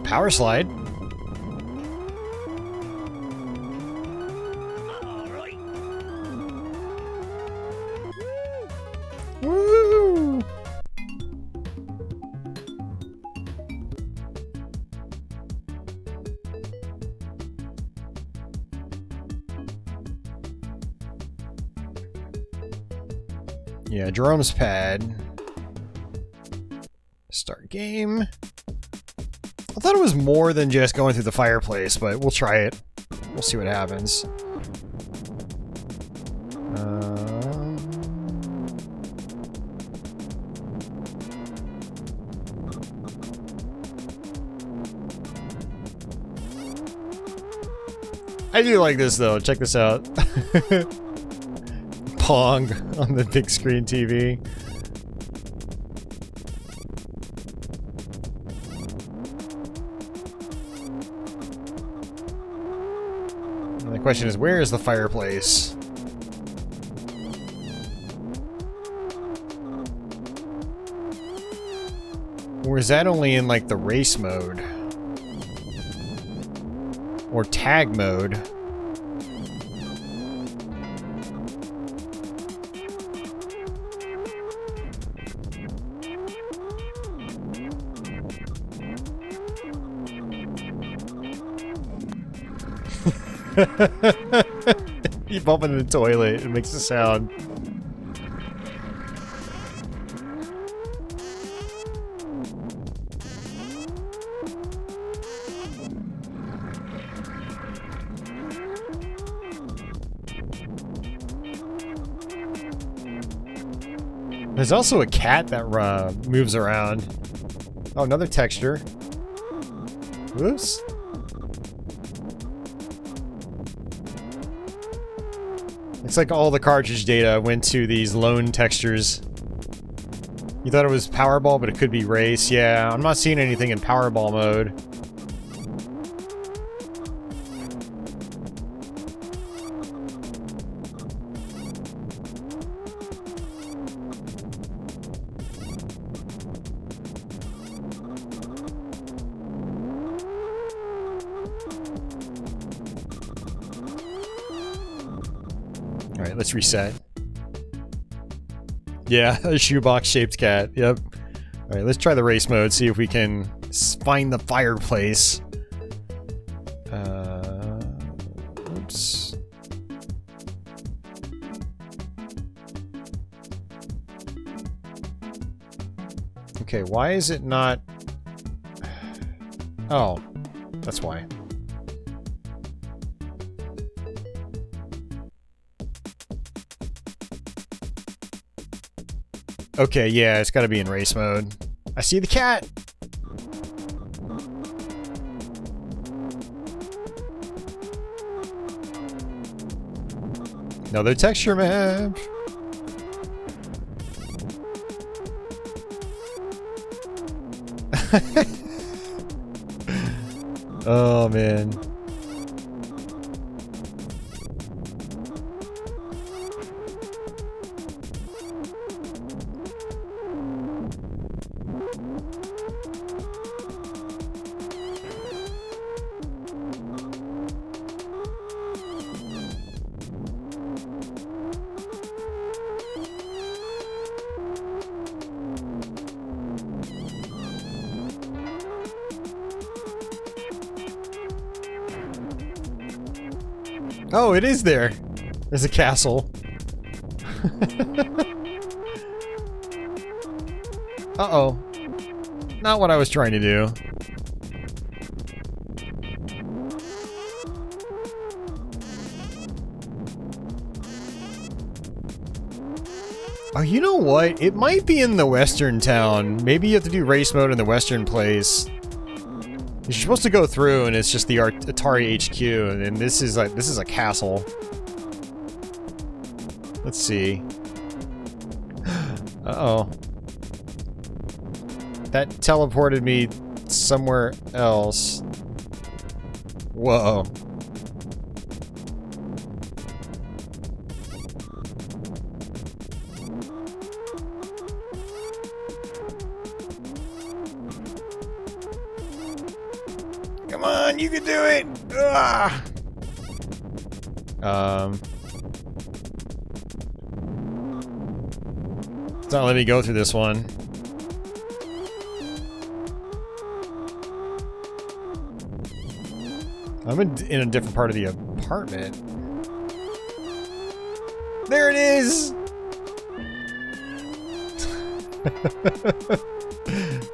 Power slide. Woo! Yeah, Jerome's pad. Start game. I thought it was more than just going through the fireplace, but we'll try it. We'll see what happens. I do like this though. Check this out. Pong on the big screen TV. The question is, where is the fireplace? Or is that only in, like, the race mode? Or tag mode? You bump into the toilet, it makes a sound. There's also a cat that moves around. Oh, another texture. Whoops. It's like all the cartridge data went to these lone textures. You thought it was Powerball, but it could be race. Yeah, I'm not seeing anything in Powerball mode. Alright, let's reset. Yeah, a shoebox-shaped cat. Yep. Alright, let's try the race mode, see if we can find the fireplace. Oops. Okay, why is it not... Oh, that's why. Okay, yeah, it's gotta be in race mode. I see the cat! Another texture map! Oh, man. Oh, it is there. There's a castle. Uh-oh. Not what I was trying to do. Oh, you know what? It might be in the western town. Maybe you have to do race mode in the western place. You're supposed to go through, and it's just the Atari HQ, and this is a castle. Let's see. Uh-oh. That teleported me somewhere else. Whoa. Come on, you can do it! Ugh. It's not letting me go through this one. I'm in a different part of the apartment. There it is!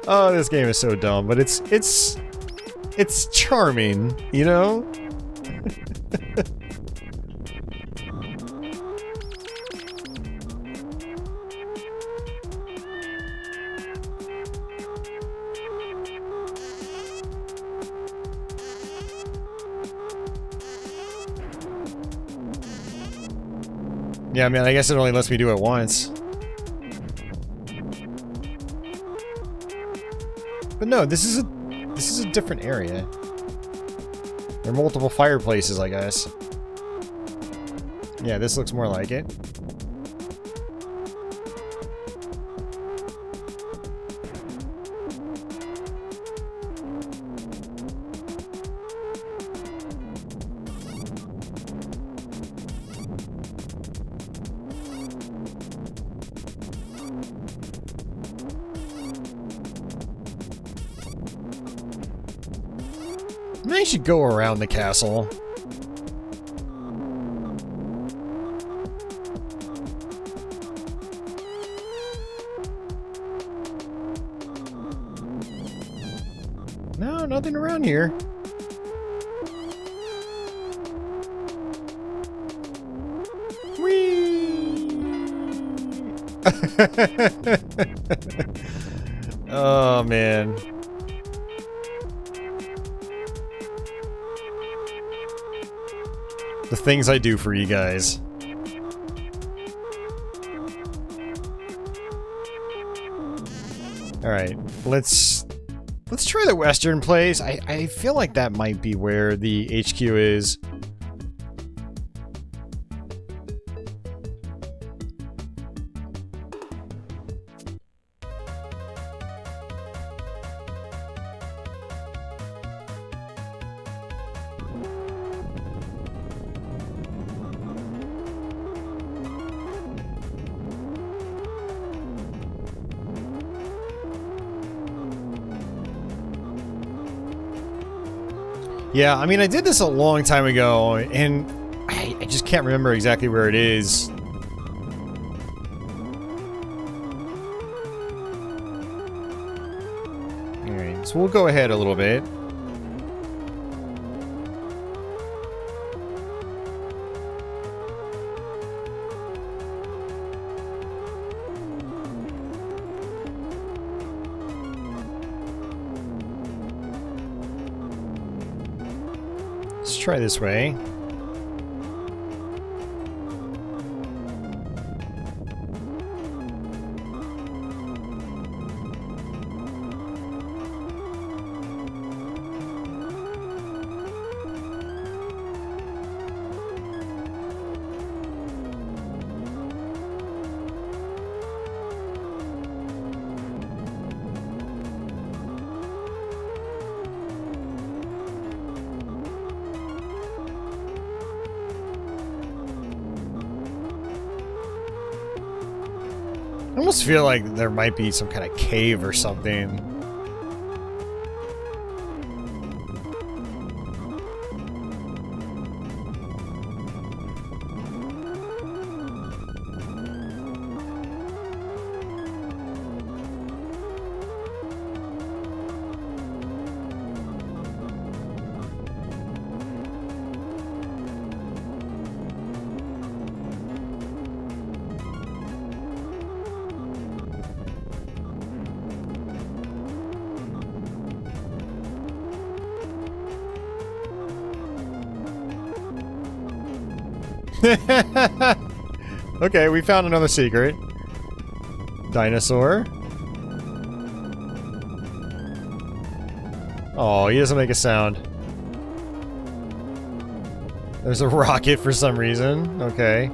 Oh, this game is so dumb, but it's charming, you know? Yeah, man, I guess it only lets me do it once. But no, this is a different area. There are multiple fireplaces, I guess. Yeah, this looks more like it. Maybe I should go around the castle. No, nothing around here. Whee! Oh, man. The things I do for you guys. Alright, let's try the western place. I feel like that might be where the HQ is. Yeah, I mean, I did this a long time ago, and I just can't remember exactly where it is. Alright, so we'll go ahead a little bit. Let's try this way. I almost feel like there might be some kind of cave or something. Okay, we found another secret. Dinosaur. Oh, he doesn't make a sound. There's a rocket for some reason. Okay.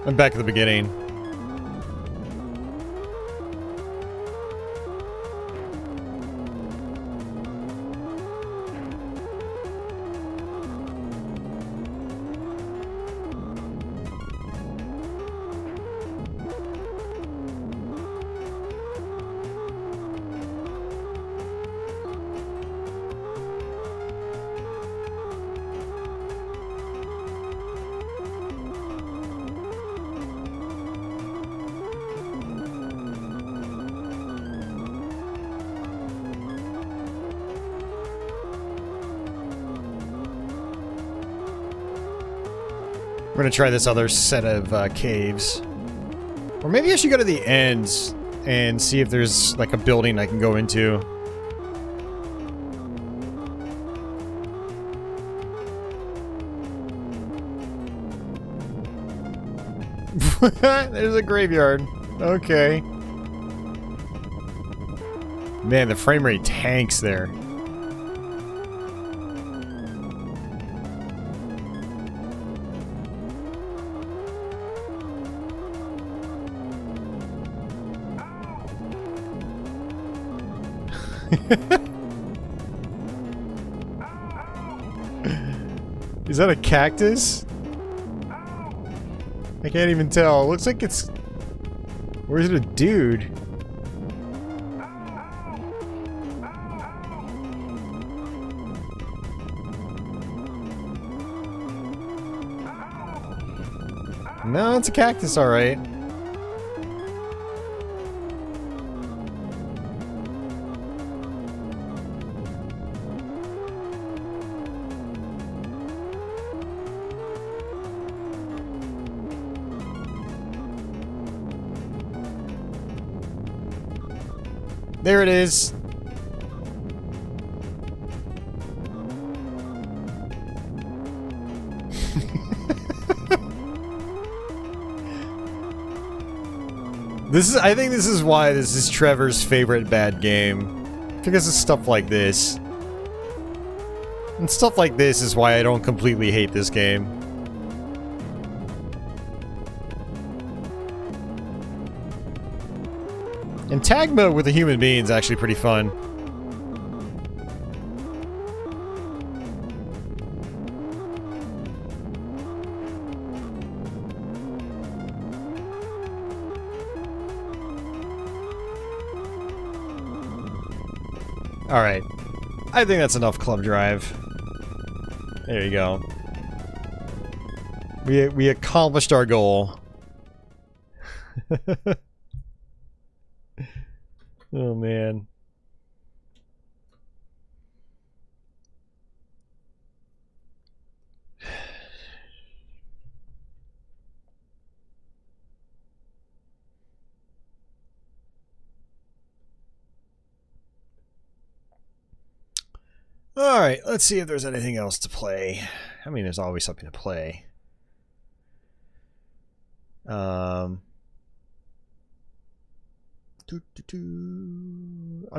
I'm back at the beginning. We're gonna try this other set of caves. Or maybe I should go to the ends and see if there's like a building I can go into. There's a graveyard. Okay. Man, the frame rate tanks there. Is that a cactus? I can't even tell. It looks like it's... Or is it a dude? No, it's a cactus, alright. There it is. I think this is why this is Trevor's favorite bad game. Because of stuff like this. And stuff like this is why I don't completely hate this game. And tag mode with the human being is actually pretty fun. Alright. I think that's enough club drive. There you go. We accomplished our goal. Oh man. Alright, let's see if there's anything else to play. I mean, there's always something to play. I'm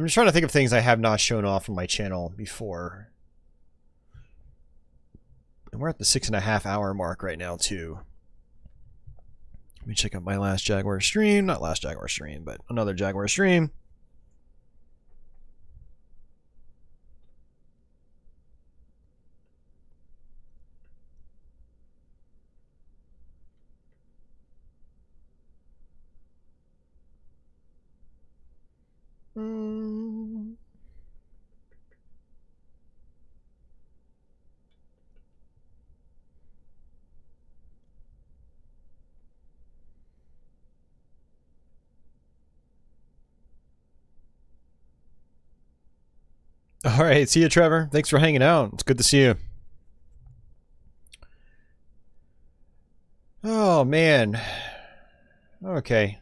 just trying to think of things I have not shown off on my channel before. And we're at the 6.5 hour mark right now, too. Let me check out my last Jaguar stream. Not last Jaguar stream, but another Jaguar stream. All right, see you, Trevor. Thanks for hanging out. It's good to see you. Oh, man. Okay.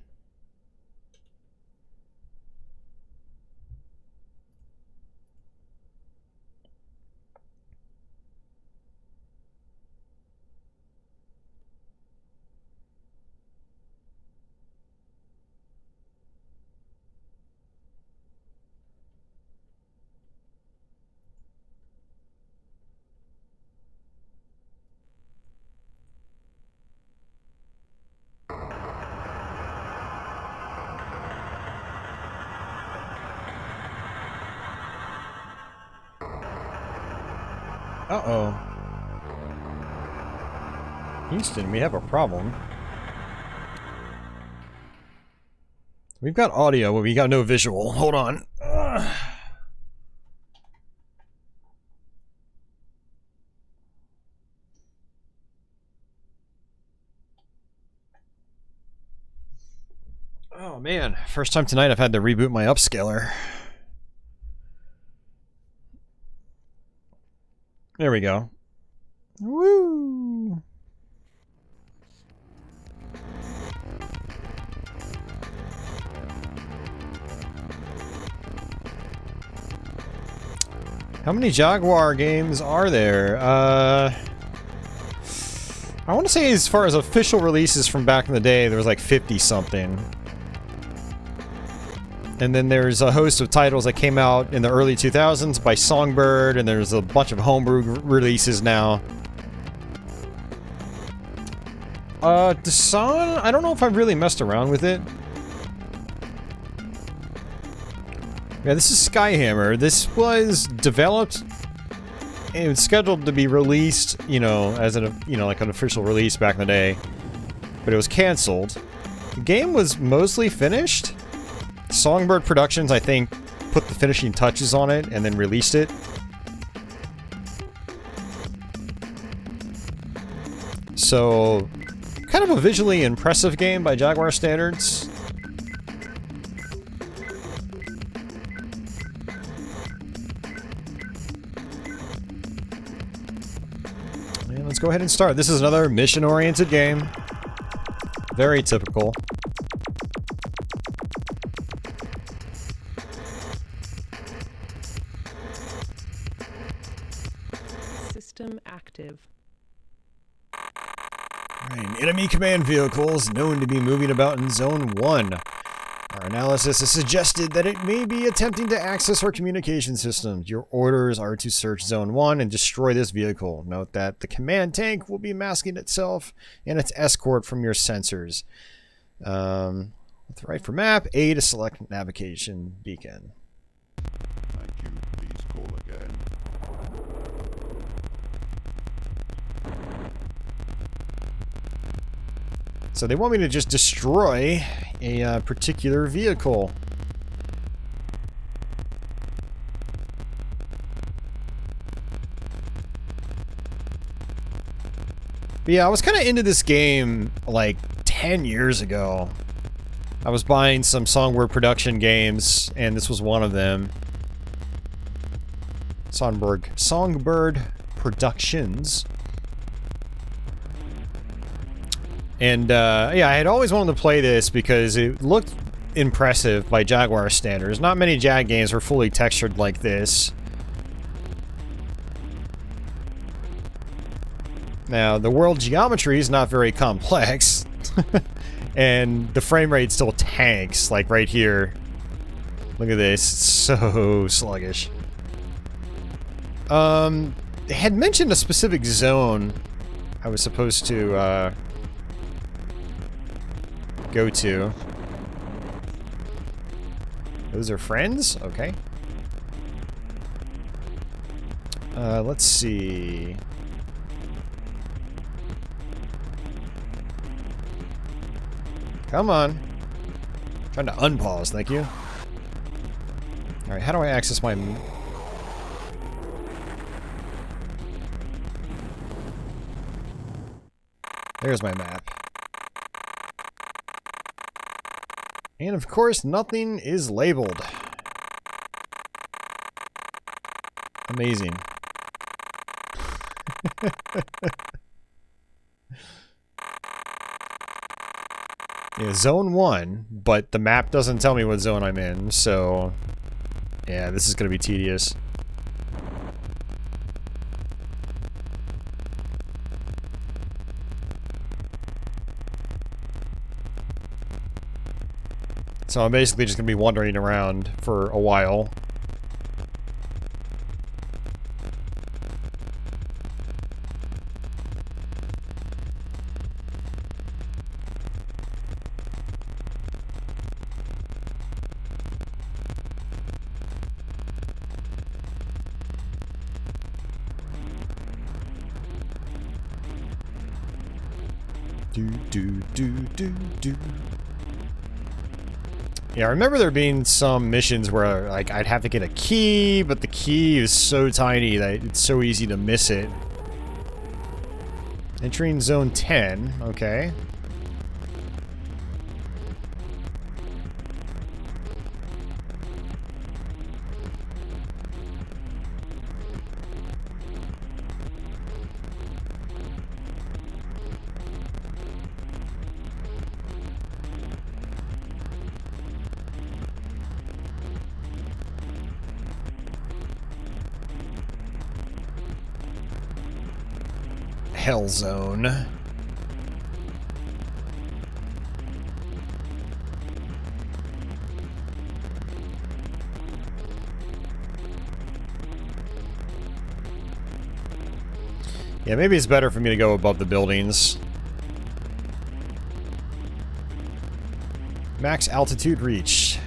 Uh-oh. Houston, we have a problem. We've got audio, but we got no visual. Hold on. Oh man, first time tonight I've had to reboot my upscaler. There we go. Woo! How many Jaguar games are there? I want to say as far as official releases from back in the day, there was like 50-something. And then there's a host of titles that came out in the early 2000s by Songbird, and there's a bunch of homebrew releases now. Dasan, I don't know if I've really messed around with it. Yeah, this is Skyhammer. This was developed and it was scheduled to be released, you know, as an, you know, like an official release back in the day. But it was canceled. The game was mostly finished. Songbird Productions, I think, put the finishing touches on it and then released it. So, kind of a visually impressive game by Jaguar standards. And let's go ahead and start. This is another mission-oriented game. Very typical. System active. Right, enemy command vehicles known to be moving about in Zone 1. Our analysis has suggested that it may be attempting to access our communication systems. Your orders are to search Zone 1 and destroy this vehicle. Note that the command tank will be masking itself and its escort from your sensors. With the right for map, A to select navigation beacon. Thank you. Please call again. So they want me to just destroy a particular vehicle. But yeah, I was kind of into this game like 10 years ago. I was buying some Songbird production games, and this was one of them. Songbird Productions. And yeah, I had always wanted to play this because it looked impressive by Jaguar standards. Not many Jag games were fully textured like this. Now, the world geometry is not very complex. And the frame rate still tanks, like right here. Look at this, it's so sluggish. They had mentioned a specific zone I was supposed to go to. Those are friends? Okay. Let's see. Come on. Trying to unpause, thank you. Alright, how do I access my... There's my map. And of course, nothing is labeled. Amazing. Yeah, Zone 1, but the map doesn't tell me what zone I'm in, so... Yeah, this is gonna be tedious. So I'm basically just gonna be wandering around for a while. Do. Yeah, I remember there being some missions where like I'd have to get a key, but the key is so tiny that it's so easy to miss it. Entering Zone 10, okay. Hell Zone. Yeah, maybe it's better for me to go above the buildings. Max altitude reached.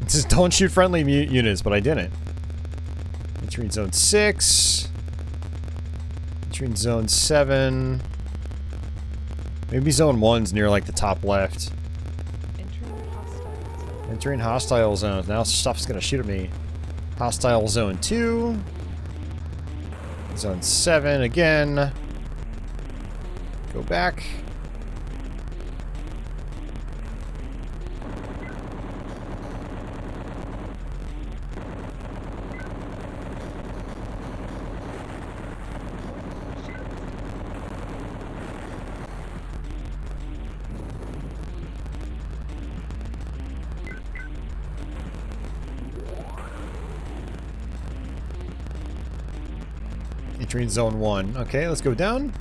Just don't shoot friendly units, but I didn't. Entering Zone 6. Entering Zone 7. Maybe Zone 1's near like the top left. Entering hostile zones. Now stuff's gonna shoot at me. Hostile Zone 2. Zone 7 again. Go back. Entering zone 1. Okay, let's go down.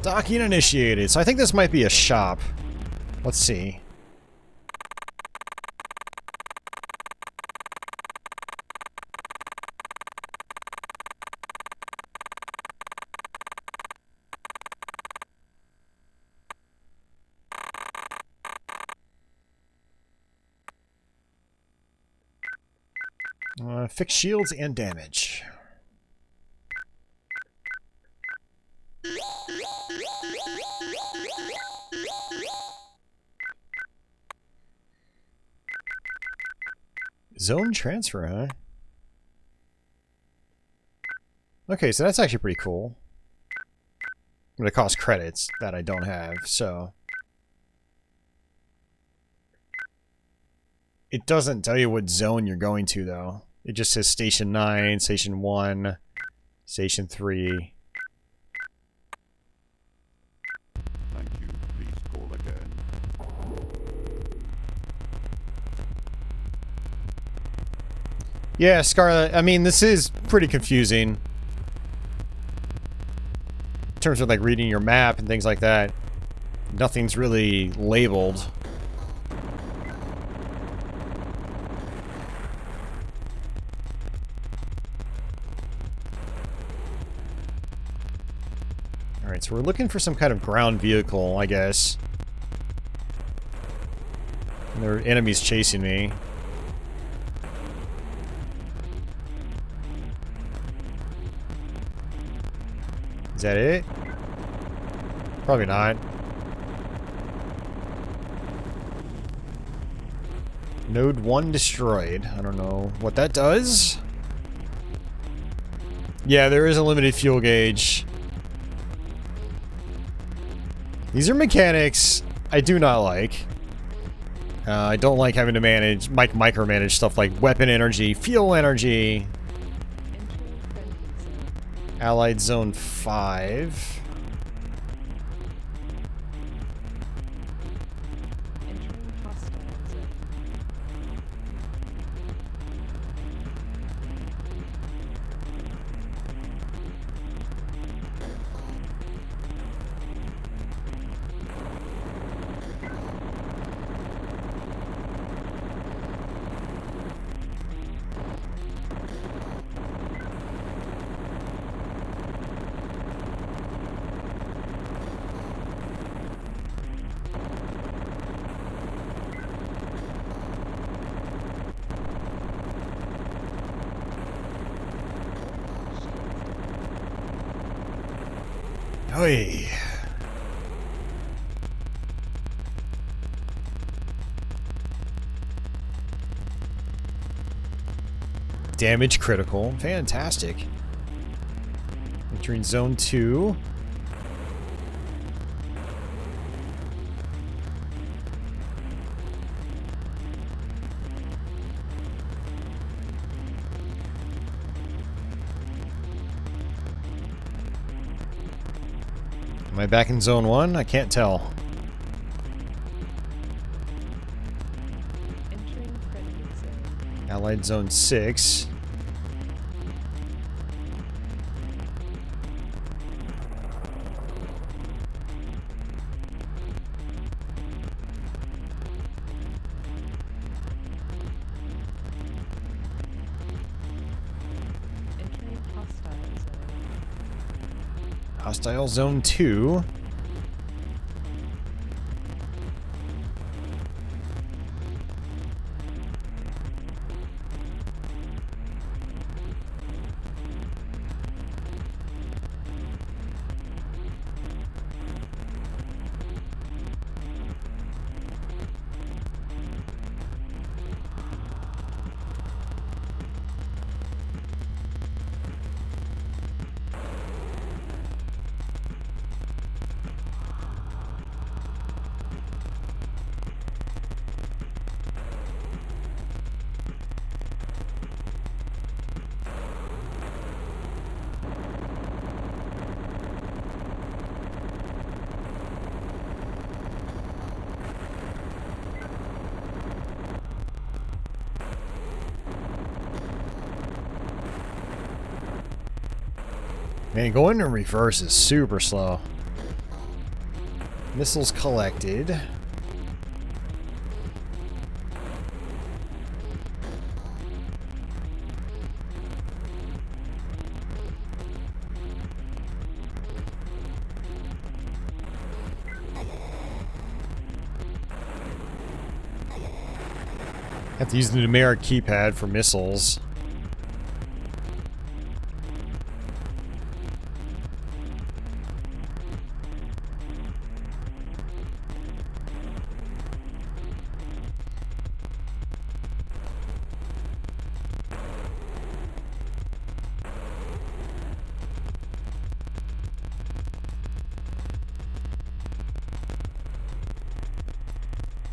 Docking initiated. So I think this might be a shop. Let's see. Fix shields and damage. Zone transfer, huh? Okay, so that's actually pretty cool. But it costs credits that I don't have, so... It doesn't tell you what zone you're going to, though. It just says Station 9, Station 1, Station 3. Thank you. Please call again. Yeah, Scarlet, I mean, this is pretty confusing. In terms of, like, reading your map and things like that. Nothing's really labeled. Alright, so we're looking for some kind of ground vehicle, I guess. And there are enemies chasing me. Is that it? Probably not. Node 1 destroyed. I don't know what that does. Yeah, there is a limited fuel gauge. These are mechanics I do not like. I don't like having to micromanage stuff like weapon energy, fuel energy. Allied Zone 5. Oi. Damage critical. Fantastic. Entering zone 2. Am I back in zone 1? I can't tell. Entering friendly zone. Allied zone 6. Entering hostile zone. Hostile zone 2. Man, going in reverse is super slow. Missiles collected. Have to use the numeric keypad for missiles.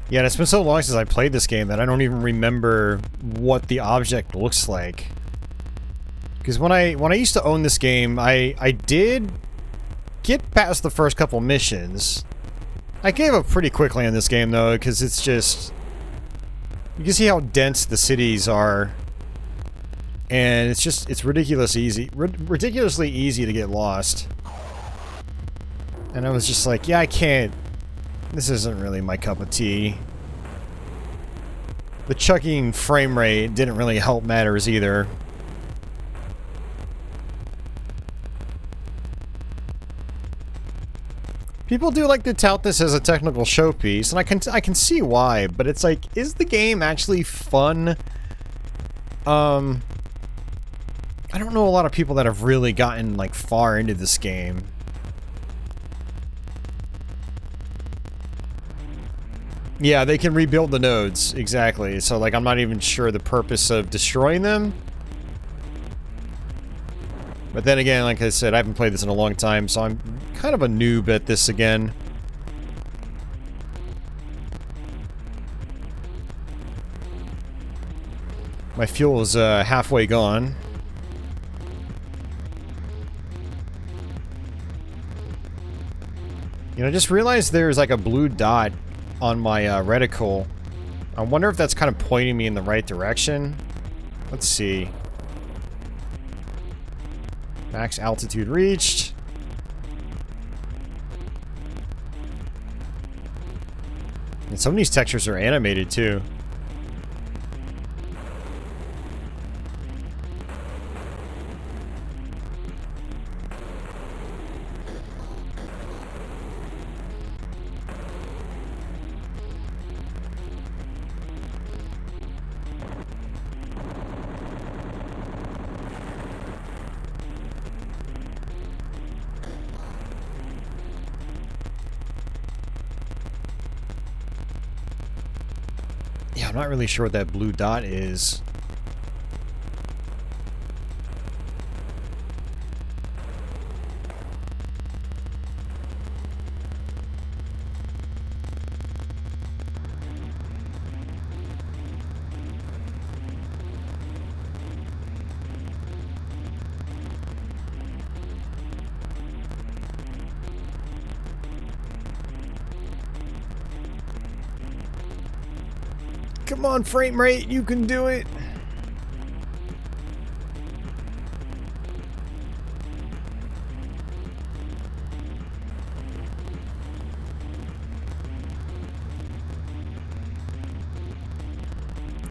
Yeah, it's been so long since I played this game that I don't even remember what the object looks like. Because when I used to own this game, I did get past the first couple missions. I gave up pretty quickly on this game though, because it's just... You can see how dense the cities are. And it's ridiculously easy to get lost. And I was just like, yeah, I can't... This isn't really my cup of tea. The chugging frame rate didn't really help matters either. People do like to tout this as a technical showpiece, and I can see why, but it's like, is the game actually fun? I don't know a lot of people that have really gotten like far into this game. Yeah, they can rebuild the nodes, exactly. So, like, I'm not even sure the purpose of destroying them. But then again, like I said, I haven't played this in a long time, so I'm kind of a noob at this again. My fuel is halfway gone. You know, I just realized there's like a blue dot on my reticle. I wonder if that's kind of pointing me in the right direction. Let's see. Max altitude reached. And some of these textures are animated too. Yeah, I'm not really sure what that blue dot is. Come on, frame rate, you can do it.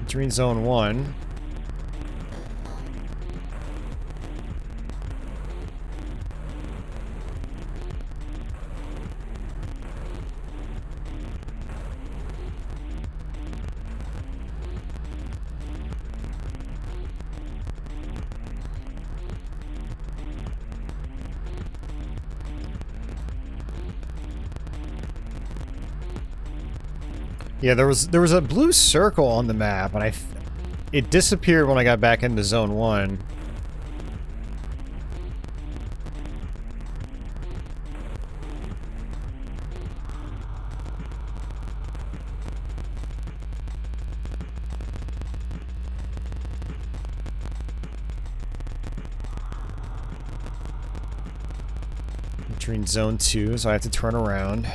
Entering zone 1. Yeah, there was a blue circle on the map, and it disappeared when I got back into zone 1. Entering zone 2, so I have to turn around.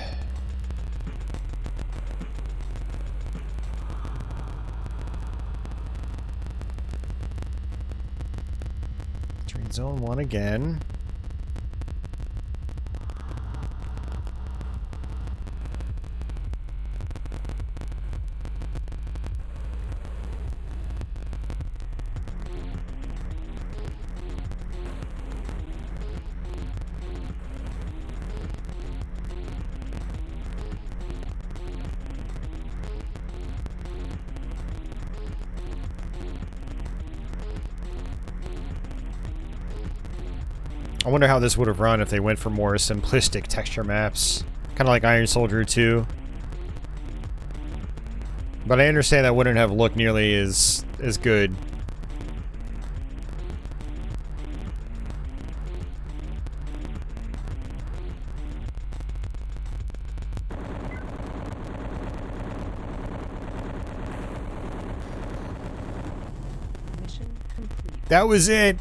Zone 1 again. I wonder how this would have run if they went for more simplistic texture maps. Kind of like Iron Soldier 2. But I understand that wouldn't have looked nearly as good. Mission complete. That was it!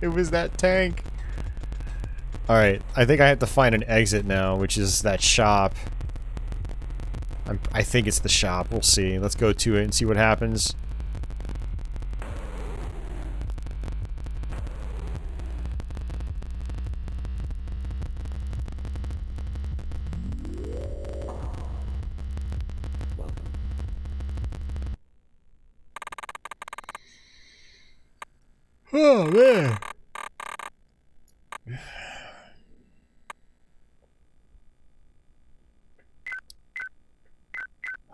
It was that tank. Alright, I think I have to find an exit now, which is that shop. I think it's the shop. We'll see. Let's go to it and see what happens. Oh, man.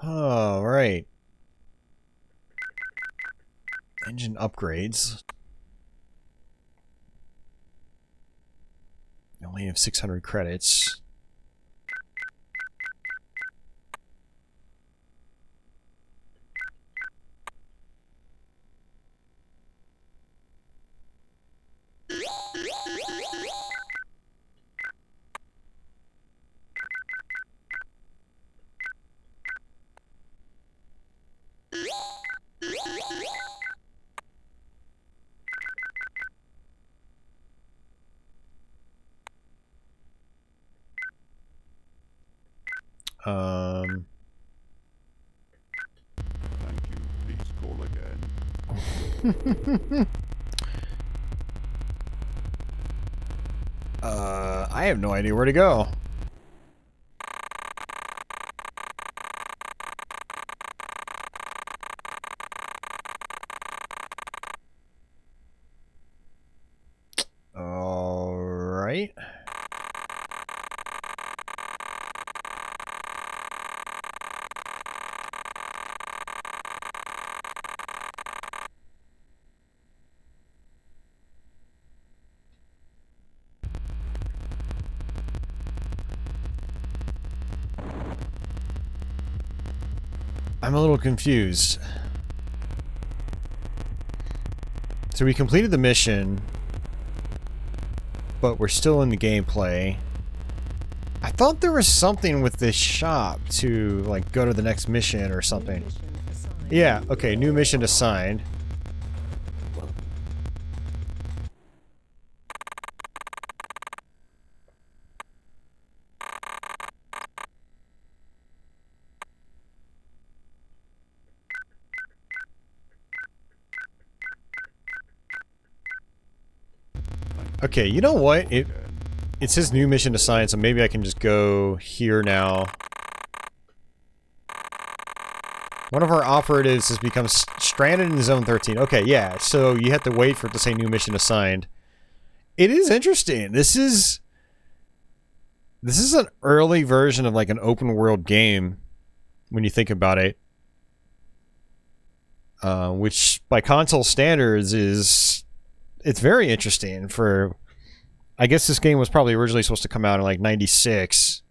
All right. Engine upgrades. I only have 600 credits. Thank you. Please call again. I have no idea where to go. All right. I'm a little confused. So we completed the mission, but we're still in the gameplay. I thought there was something with this shop to, like, go to the next mission or something. Mission assigned. Yeah, okay, new mission assigned. Okay, you know what? It says new mission assigned, so maybe I can just go here now. One of our operatives has become stranded in Zone 13. Okay, yeah, so you have to wait for it to say new mission assigned. It is interesting. This is an early version of like an open world game when you think about it. Which by console standards it's very interesting for, I guess this game was probably originally supposed to come out in like 96.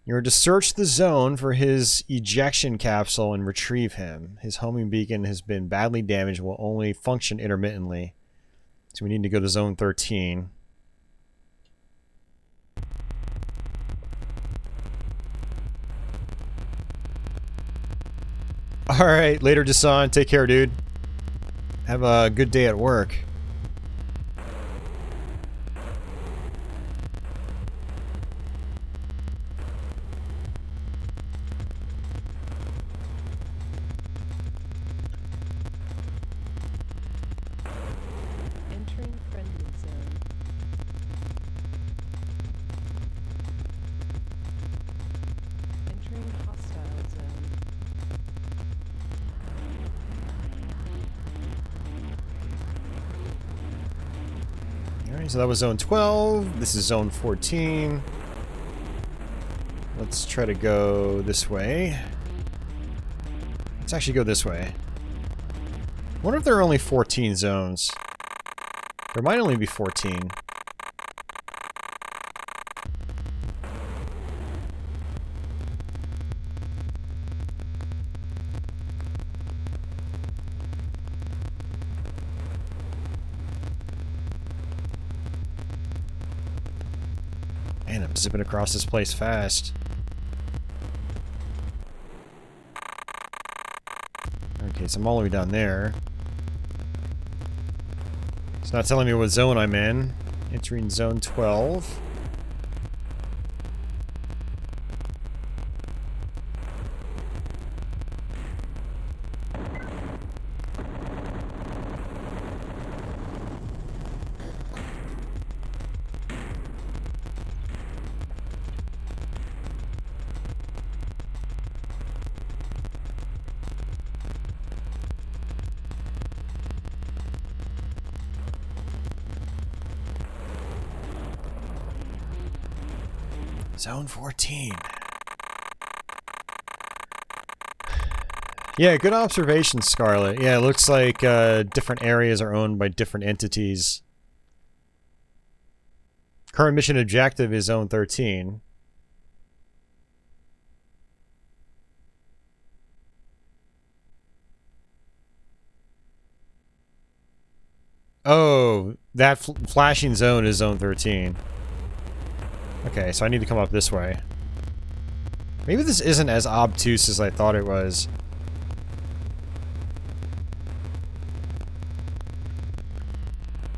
You're to search the zone for his ejection capsule and retrieve him. His homing beacon has been badly damaged and will only function intermittently. So we need to go to Zone 13. Alright, later Jason. Take care, dude. Have a good day at work. Entering friendly zone. Entering hostile zone. Alright, so that was Zone 12. This is Zone 14. Let's try to go this way. Let's actually go this way. I wonder if there are only 14 zones. There might only be 14. Man, I'm zipping across this place fast. Okay, so I'm all the way down there. It's not telling me what zone I'm in. Entering zone 12. Zone 14. Yeah, good observation, Scarlet. Yeah, it looks like different areas are owned by different entities. Current mission objective is Zone 13. Oh, that flashing zone is Zone 13. Okay, so I need to come up this way. Maybe this isn't as obtuse as I thought it was.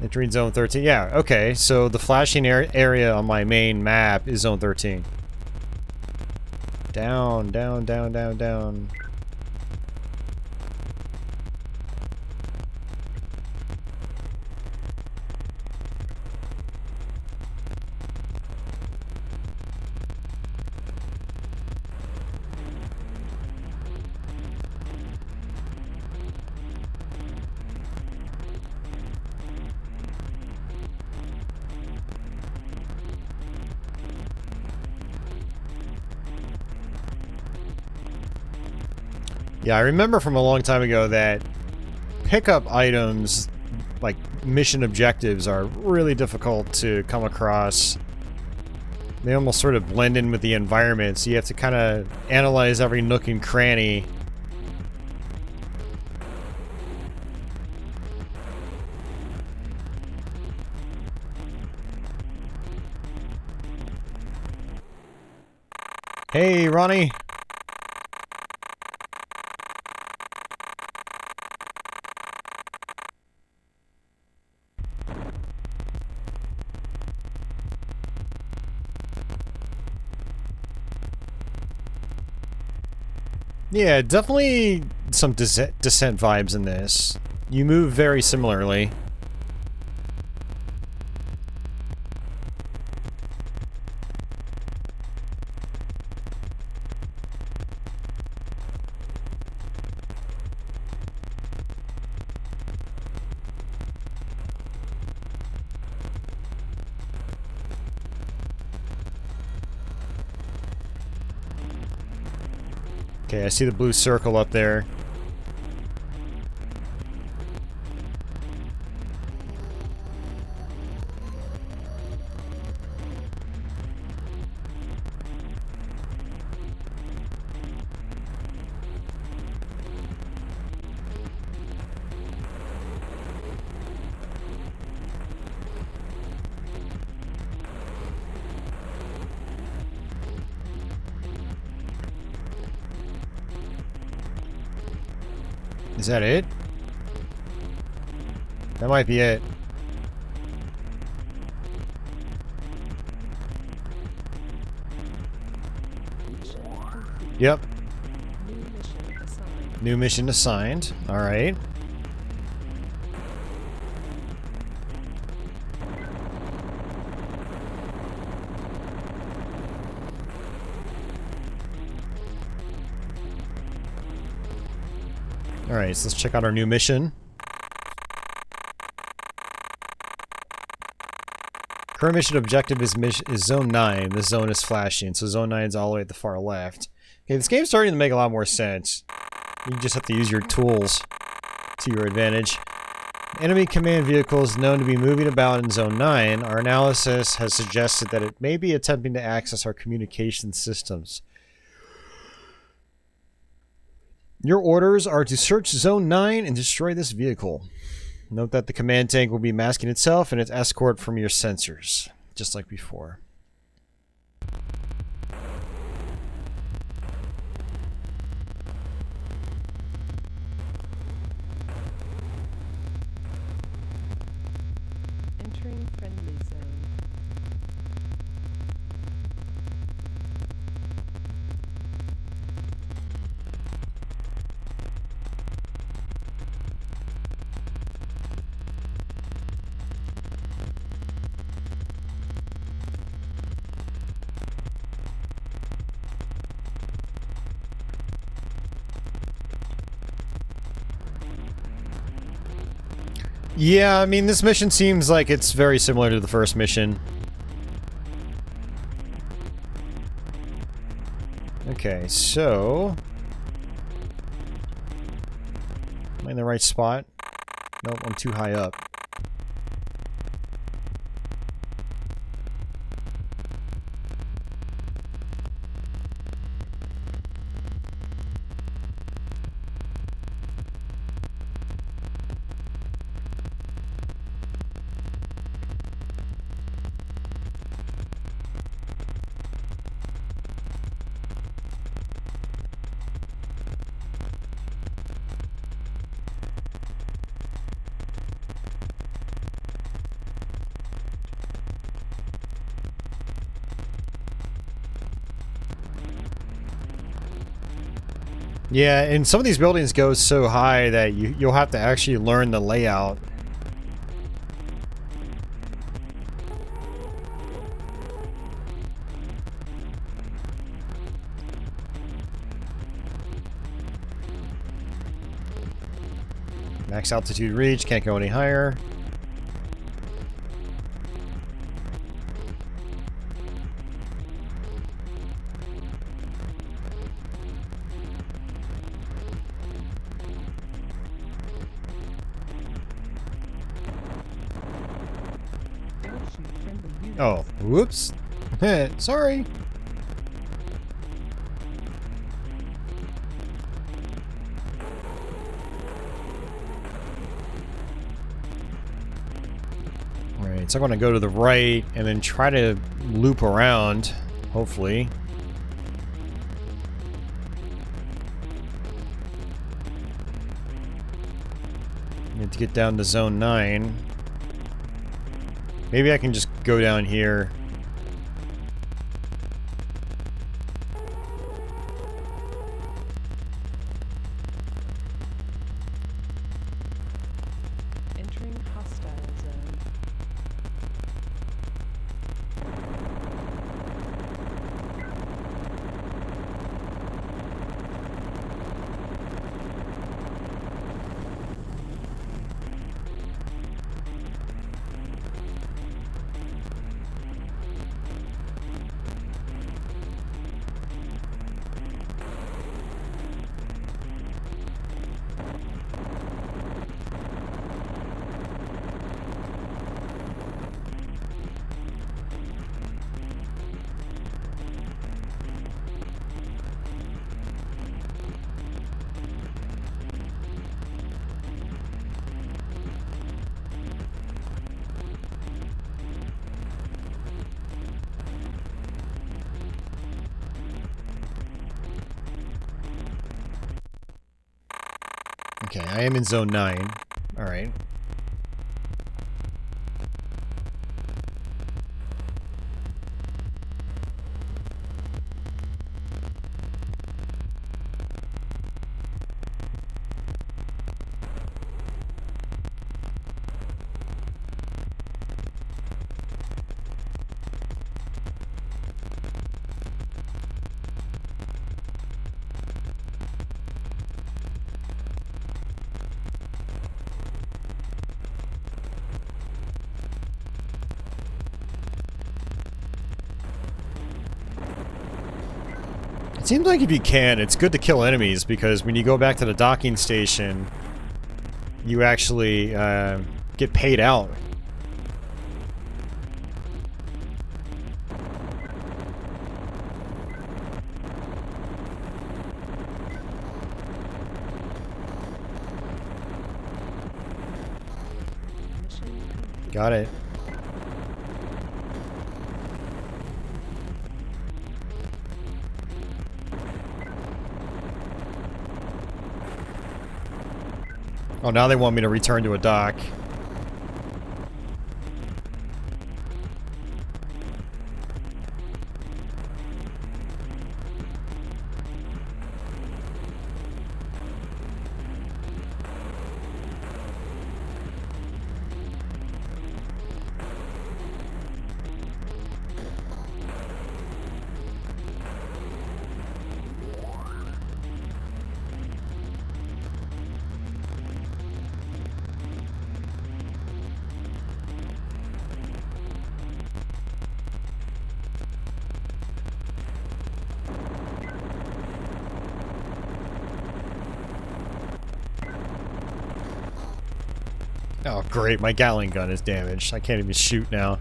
Entering Zone 13. Yeah, okay, so the flashing area on my main map is Zone 13. Down, down, down, down, down. Yeah, I remember from a long time ago that pickup items, like mission objectives, are really difficult to come across. They almost sort of blend in with the environment, so you have to kind of analyze every nook and cranny. Hey, Ronnie! Yeah, definitely some Descent vibes in this. You move very similarly. Okay, I see the blue circle up there. Is that it? That might be it. Yep. New mission assigned. New mission assigned. Alright. Alright, so let's check out our new mission. Current mission objective is Zone 9. This zone is flashing, so Zone 9 is all the way at the far left. Okay, this game's starting to make a lot more sense. You just have to use your tools to your advantage. Enemy command vehicle is known to be moving about in Zone 9. Our analysis has suggested that it may be attempting to access our communication systems. Your orders are to search Zone 9 and destroy this vehicle. Note that the command tank will be masking itself and its escort from your sensors, just like before. Entering friendly zone. Yeah, I mean, this mission seems like it's very similar to the first mission. Okay, so... Am I in the right spot? Nope, I'm too high up. Yeah, and some of these buildings go so high that you'll have to actually learn the layout. Max altitude reach, can't go any higher. Oh, whoops. Sorry. Alright, so I'm going to go to the right and then try to loop around, hopefully. Need to get down to Zone 9. Maybe I can just go down here. Entering hostile zone. Okay, I am in Zone 9. Alright. It seems like if you can, it's good to kill enemies, because when you go back to the docking station, you actually get paid out. Mission complete. Got it. Oh, now they want me to return to a dock. Oh, great. My Gatling gun is damaged. I can't even shoot now.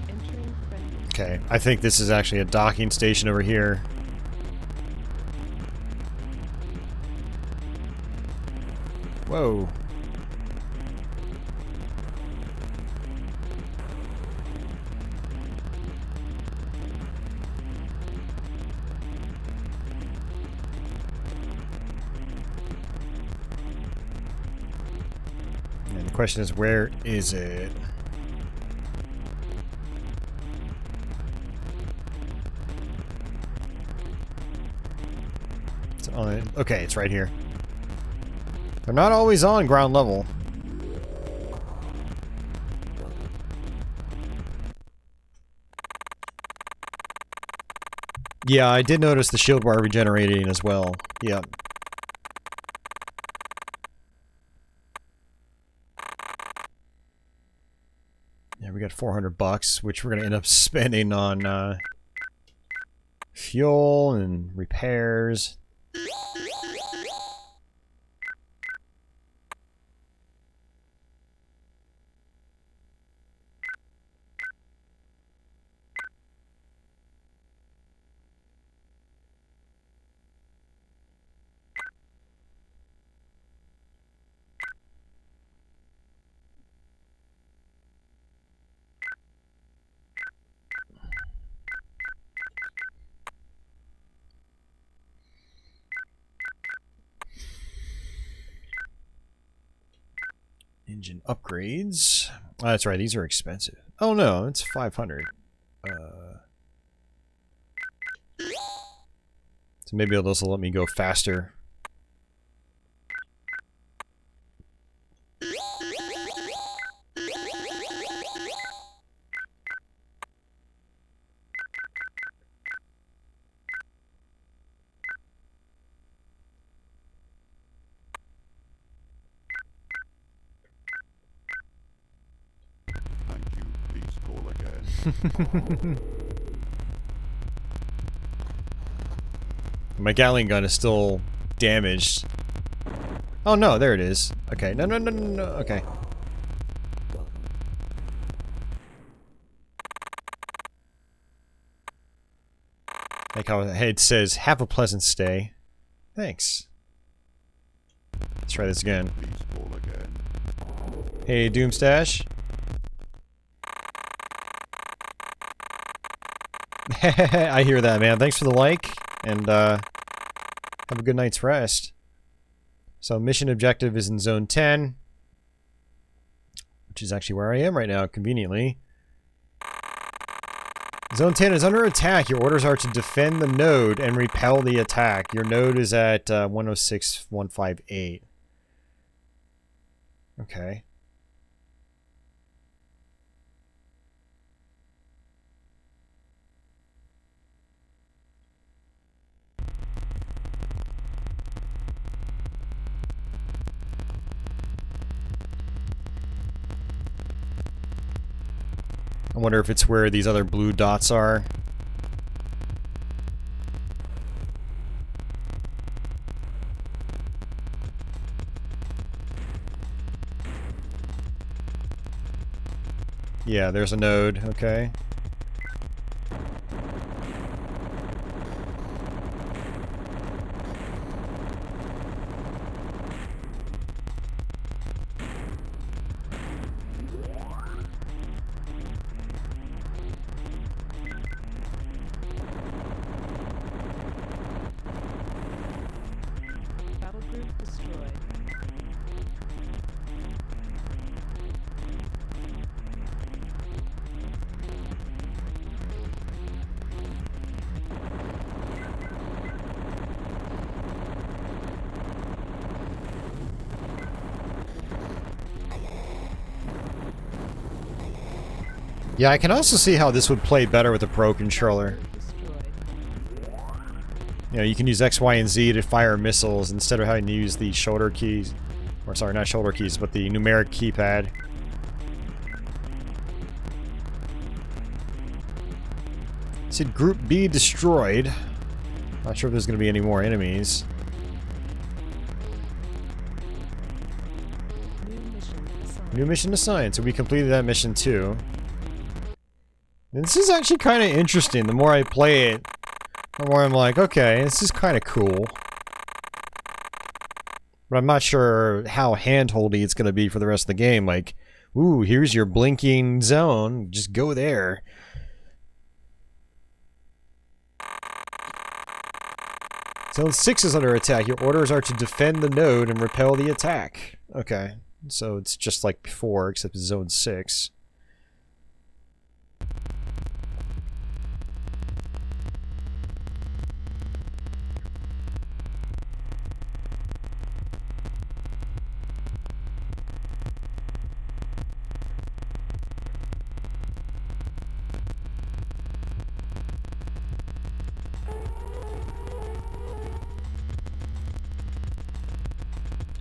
Entering friendly. Okay, I think this is actually a docking station over here. Whoa. And the question is, where is it? It's on, okay, it's right here. They're not always on ground level. Yeah, I did notice the shield bar regenerating as well. Yep. Yeah, we got $400, which we're gonna end up spending on fuel and repairs. Engine upgrades. Oh, that's right, these are expensive. Oh no, it's 500. So maybe this will let me go faster. Thank you. Please call again. My Gatling gun is still damaged. Oh no, there it is. Okay, no, okay. Like how it says, have a pleasant stay. Thanks. Let's try this again. Please call again. Hey, Doomstash. I hear that, man. Thanks for the like, and have a good night's rest. So mission objective is in Zone 10, which is actually where I am right now, conveniently. Zone 10 is under attack. Your orders are to defend the node and repel the attack. Your node is at 106.158. Okay. I wonder if it's where these other blue dots are. Yeah, there's a node, okay. Battle group destroyed. Yeah, I can also see how this would play better with a Pro controller. Destroyed. You know, you can use X, Y, and Z to fire missiles instead of having to use the shoulder keys. Or sorry, not shoulder keys, but the numeric keypad. It said Group B destroyed. Not sure if there's going to be any more enemies. New mission assigned. New mission assigned, so we completed that mission too. And this is actually kind of interesting. The more I play it, the more I'm like, okay, this is kind of cool. But I'm not sure how handholdy it's going to be for the rest of the game. Like, ooh, here's your blinking zone. Just go there. Zone 6 is under attack. Your orders are to defend the node and repel the attack. Okay, so it's just like before, except it's Zone 6.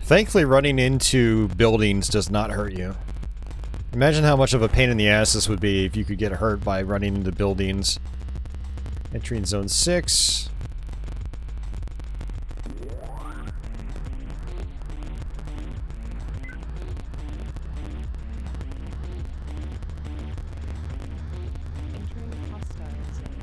Thankfully, running into buildings does not hurt you. Imagine how much of a pain in the ass this would be if you could get hurt by running into buildings. Entry in Zone 6. Entering hostile zone.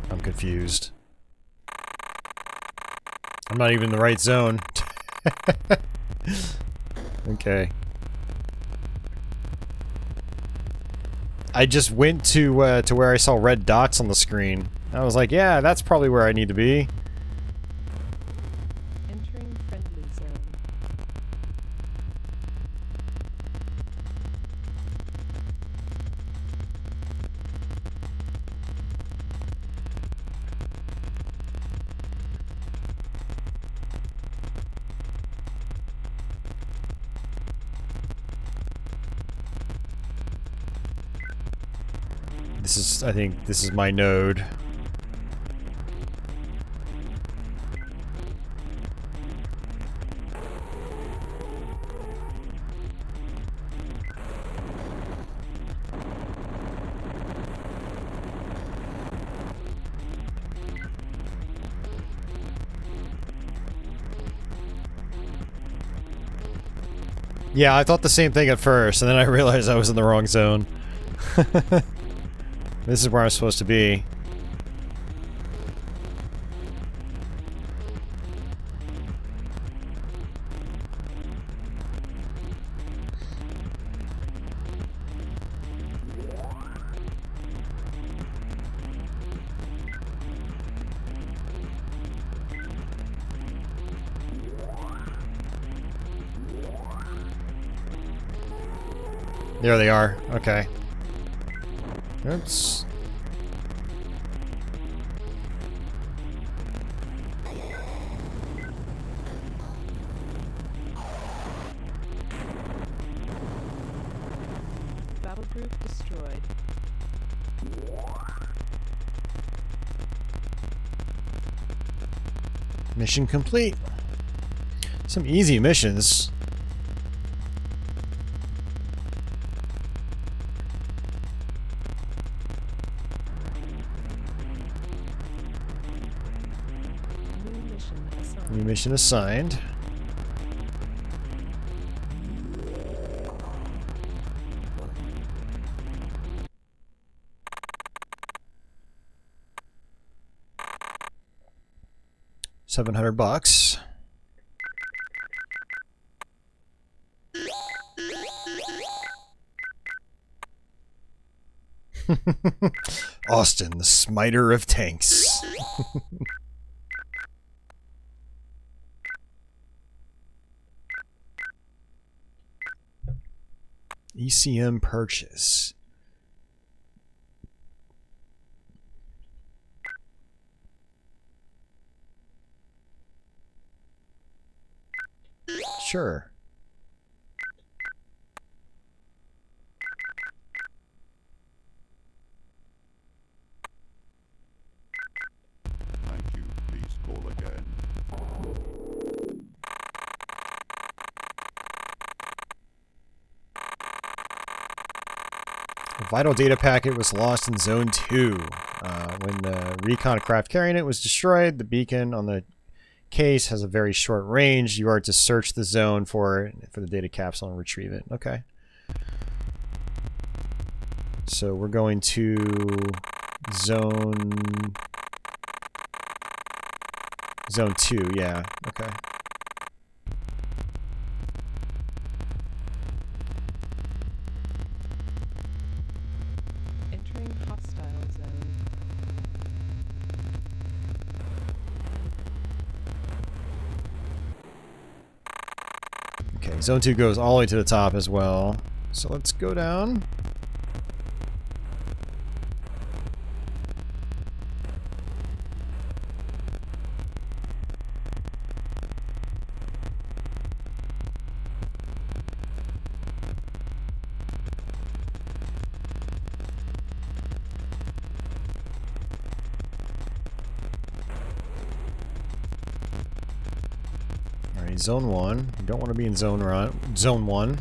I'm confused. I'm not even in the right zone. Okay. I just went to where I saw red dots on the screen. I was like, yeah, that's probably where I need to be. Entering friendly zone. I think this is my node. Yeah, I thought the same thing at first, and then I realized I was in the wrong zone. This is where I'm supposed to be. There they are. Okay. Oops. Battle group destroyed. Mission complete. Some easy missions. New mission assigned. New mission assigned. $700. Austin, the smiter of tanks. ECM purchase. Sure. Thank you. Please call again. A vital data packet was lost in Zone 2. When the recon craft carrying it was destroyed, the beacon on the case has a very short range. You are to search the zone for the data capsule and retrieve it. Okay. So we're going to Zone 2, yeah. Okay. Entering hostile zone. Okay, Zone 2 goes all the way to the top as well. So let's go down. Alright, Zone 1. You don't want to be in Zone 1.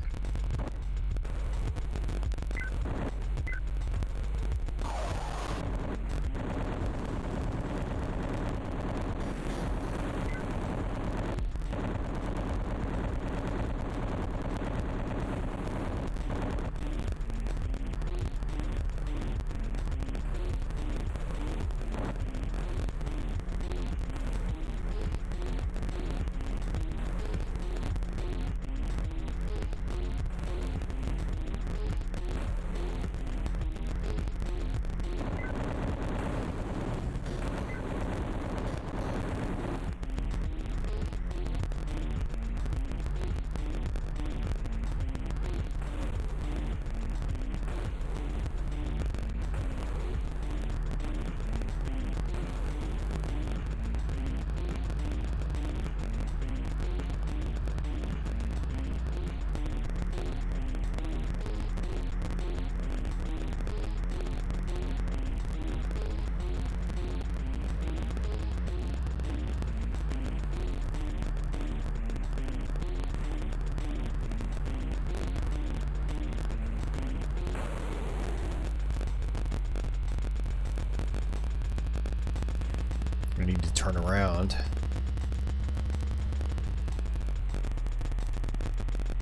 I need to turn around.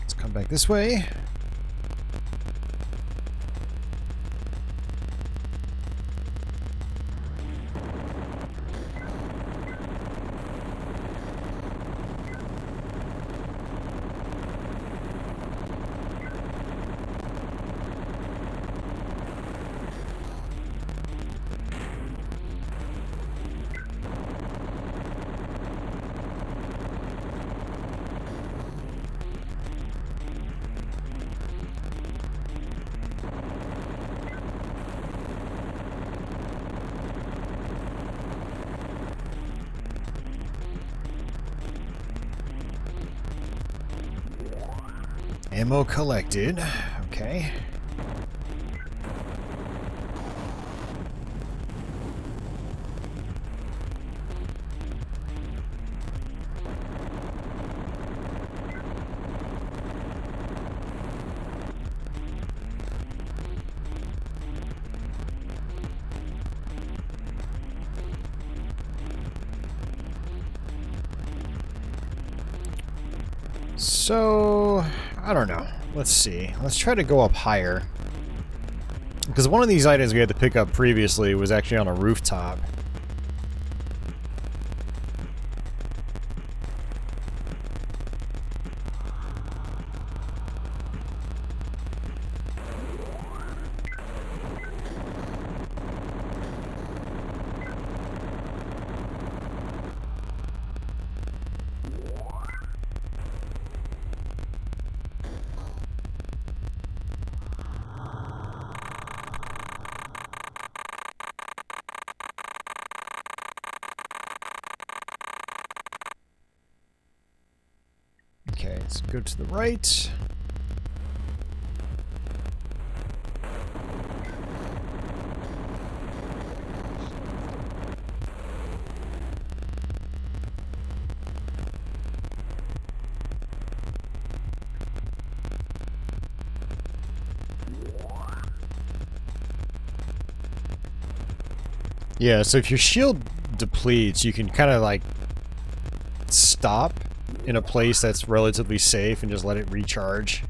Let's come back this way. Ammo collected. Okay. So, I don't know. Let's see. Let's try to go up higher. Because one of these items we had to pick up previously was actually on a rooftop. Okay, let's go to the right. Yeah, so if your shield depletes, you can kind of like stop in a place that's relatively safe and just let it recharge.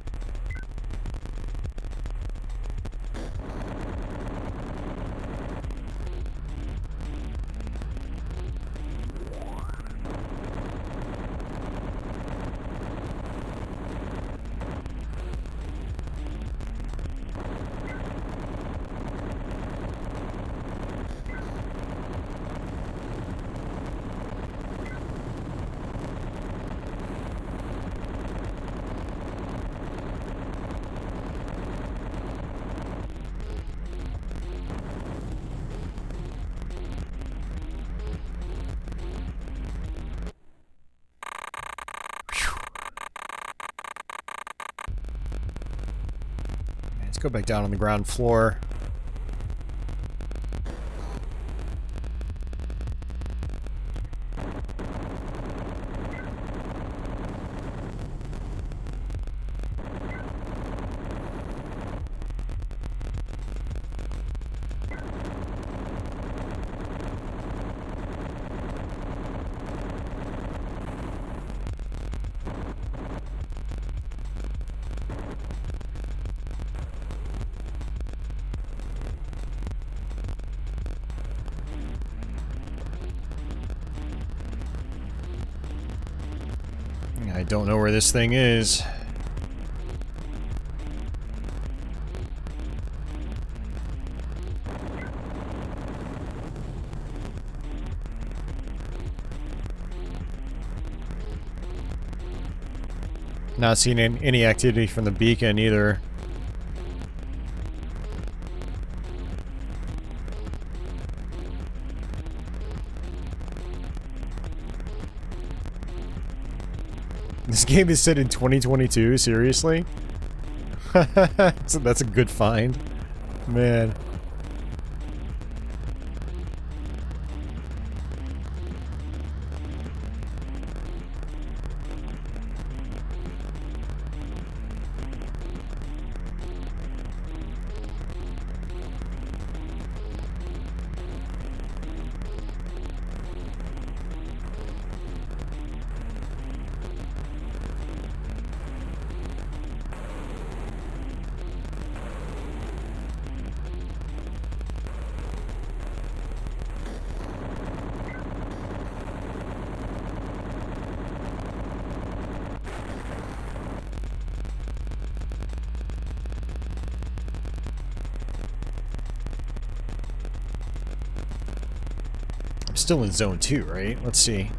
Let's go back down on the ground floor. I don't know where this thing is. Not seeing any activity from the beacon either. This game is set in 2022, seriously? So that's a good find. Man. Still in zone 2, right? Let's see.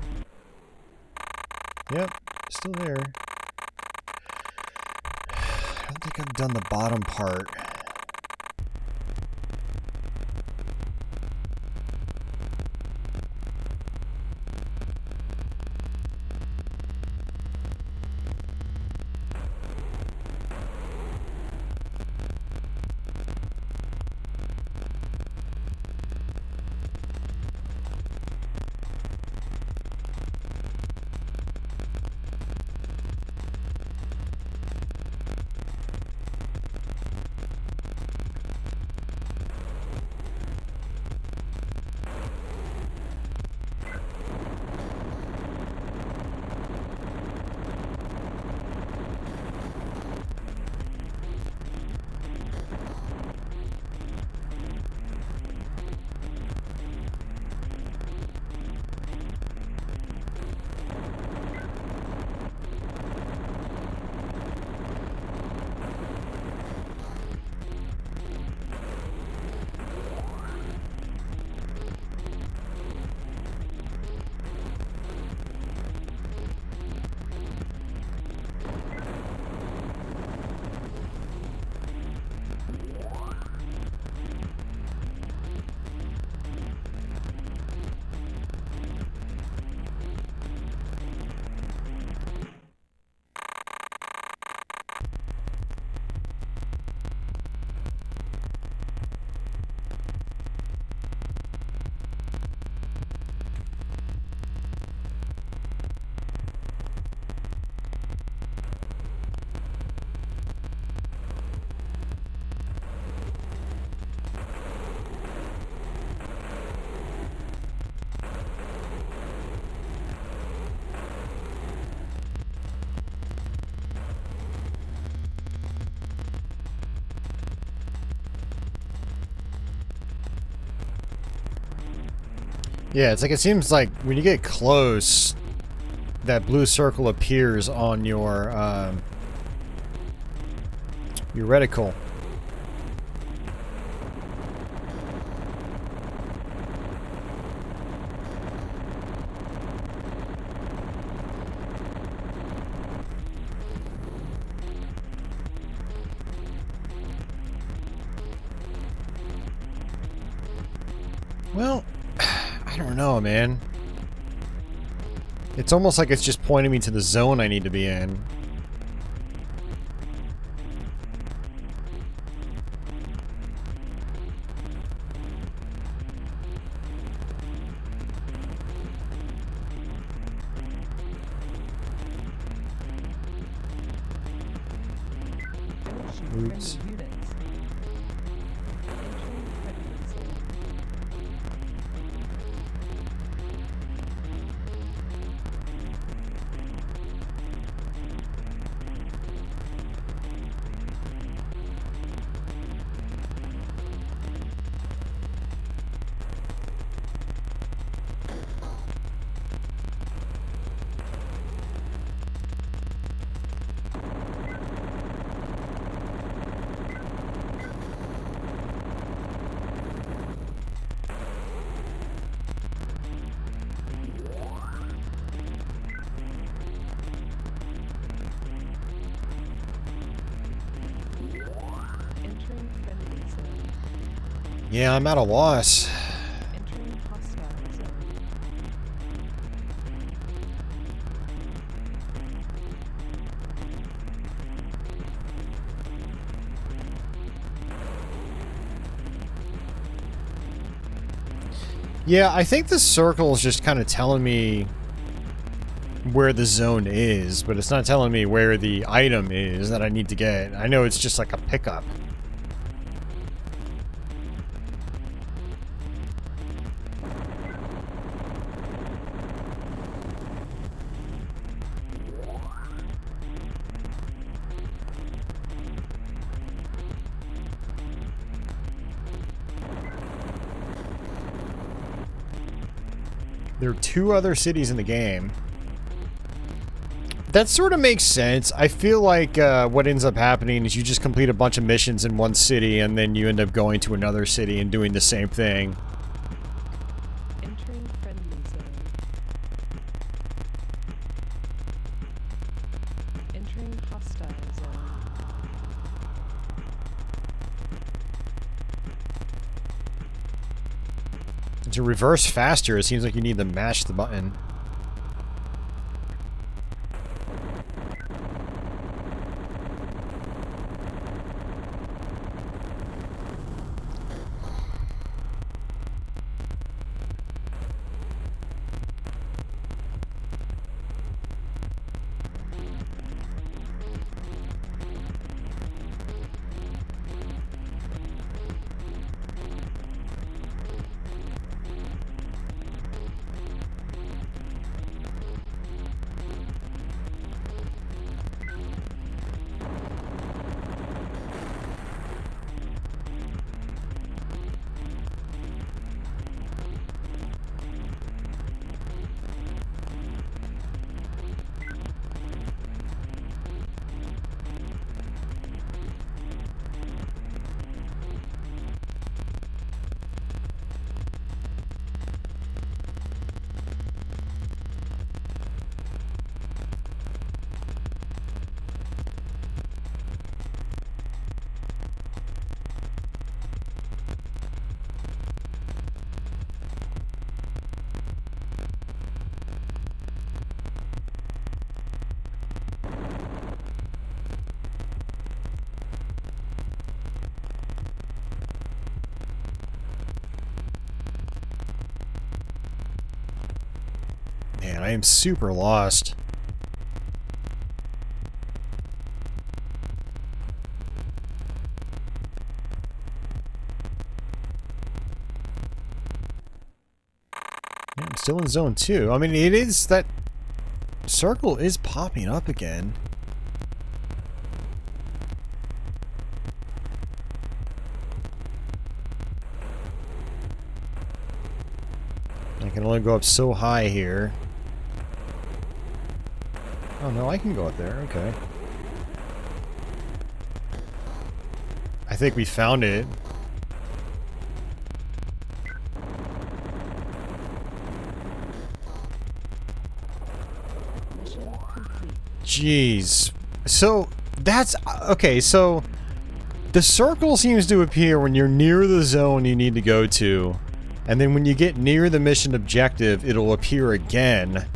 Yep, still there. I don't think I've done the bottom part. Yeah, it's like it seems like when you get close, that blue circle appears on your reticle. Well, I don't know, man. It's almost like it's just pointing me to the zone I need to be in. Oops. Yeah, I'm at a loss. Entering hostile zone. Yeah, I think the circle is just kind of telling me where the zone is, but it's not telling me where the item is that I need to get. I know it's just like a pickup. There are 2 other cities in the game. That sort of makes sense. I feel like what ends up happening is you just complete a bunch of missions in one city and then you end up going to another city and doing the same thing. Entering friendly zone. Entering hostile zone. To reverse faster, it seems like you need to mash the button. Man, I am super lost. Yeah, I'm still in zone 2. I mean, it is that circle is popping up again. I can only go up so high here. Oh no, I can go up there, okay. I think we found it. Mission complete. Jeez. So, that's... Okay, so... The circle seems to appear when you're near the zone you need to go to. And then when you get near the mission objective, it'll appear again.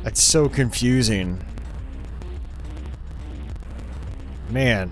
That's so confusing. Man.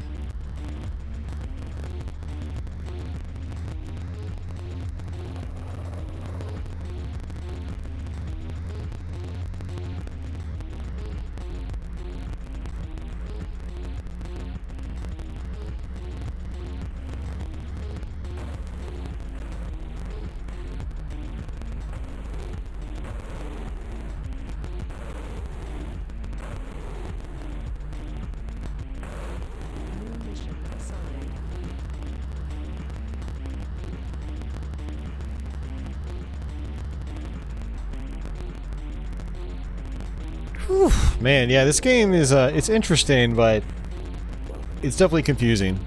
New mission assigned. Whew. Man, yeah, this game is, it's interesting, but it's definitely confusing.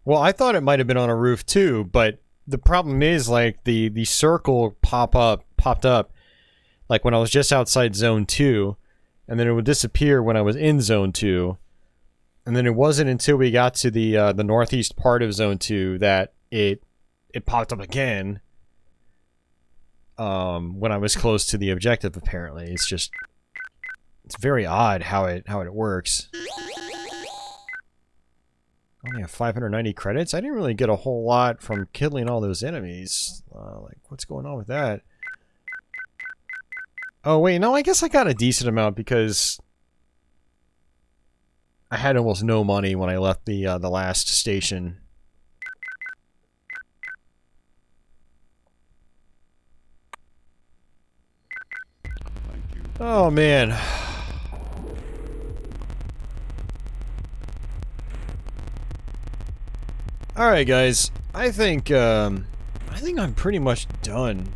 Well, I thought it might have been on a roof too, but the problem is like the circle popped up like when I was just outside zone 2, and then it would disappear when I was in zone 2. And then it wasn't until we got to the northeast part of zone 2 that it popped up again. When I was close to the objective, apparently. It's very odd how it works. Only have 590 credits? I didn't really get a whole lot from killing all those enemies. Like, what's going on with that? Oh, wait, no, I guess I got a decent amount because I had almost no money when I left the last station. Thank you. Oh, man. Alright, guys. I think I'm pretty much done.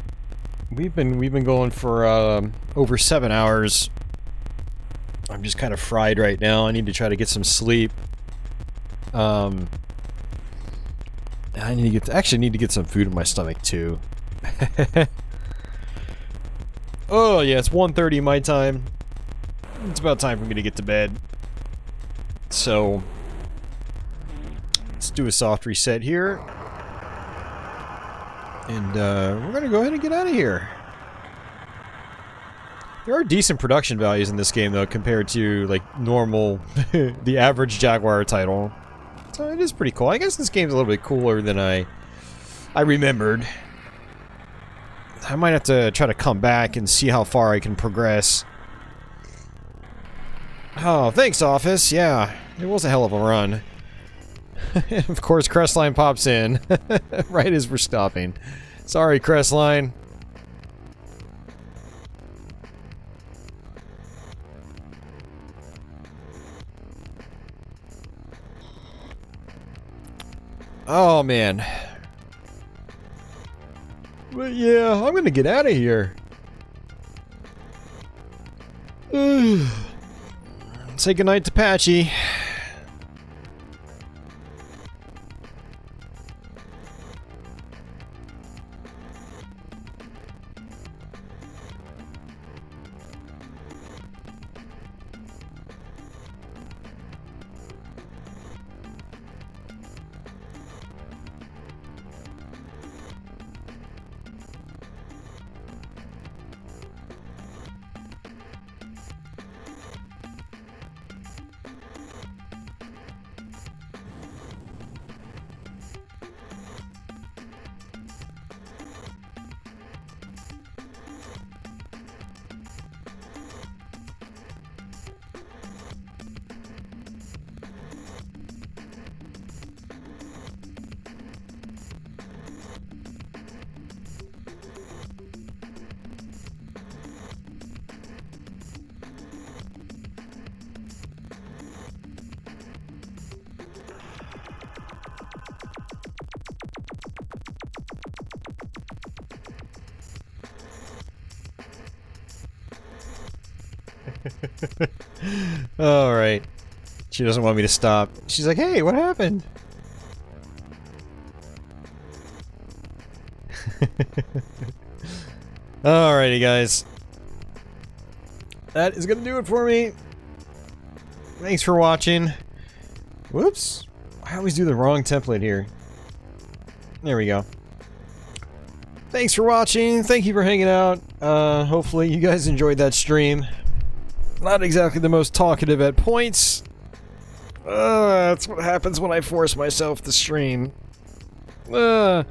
We've been going for over 7 hours. I'm just kind of fried right now. I need to try to get some sleep. I actually need to get some food in my stomach too. Oh yeah, it's 1:30 my time. It's about time for me to get to bed. So let's do a soft reset here. And we're gonna go ahead and get out of here. There are decent production values in this game though compared to like normal the average Jaguar title. So it is pretty cool. I guess this game's a little bit cooler than I remembered. I might have to try to come back and see how far I can progress. Oh, thanks, Office. Yeah, it was a hell of a run. Of course, Crestline pops in right as we're stopping. Sorry, Crestline. Oh, man. But yeah, I'm gonna get out of here. Say goodnight to Patchy. Alright. She doesn't want me to stop. She's like, hey, what happened? Alrighty, guys. That is gonna do it for me. Thanks for watching. Whoops. I always do the wrong template here. There we go. Thanks for watching. Thank you for hanging out. Hopefully you guys enjoyed that stream. Not exactly the most talkative at points. That's what happens when I force myself to stream. It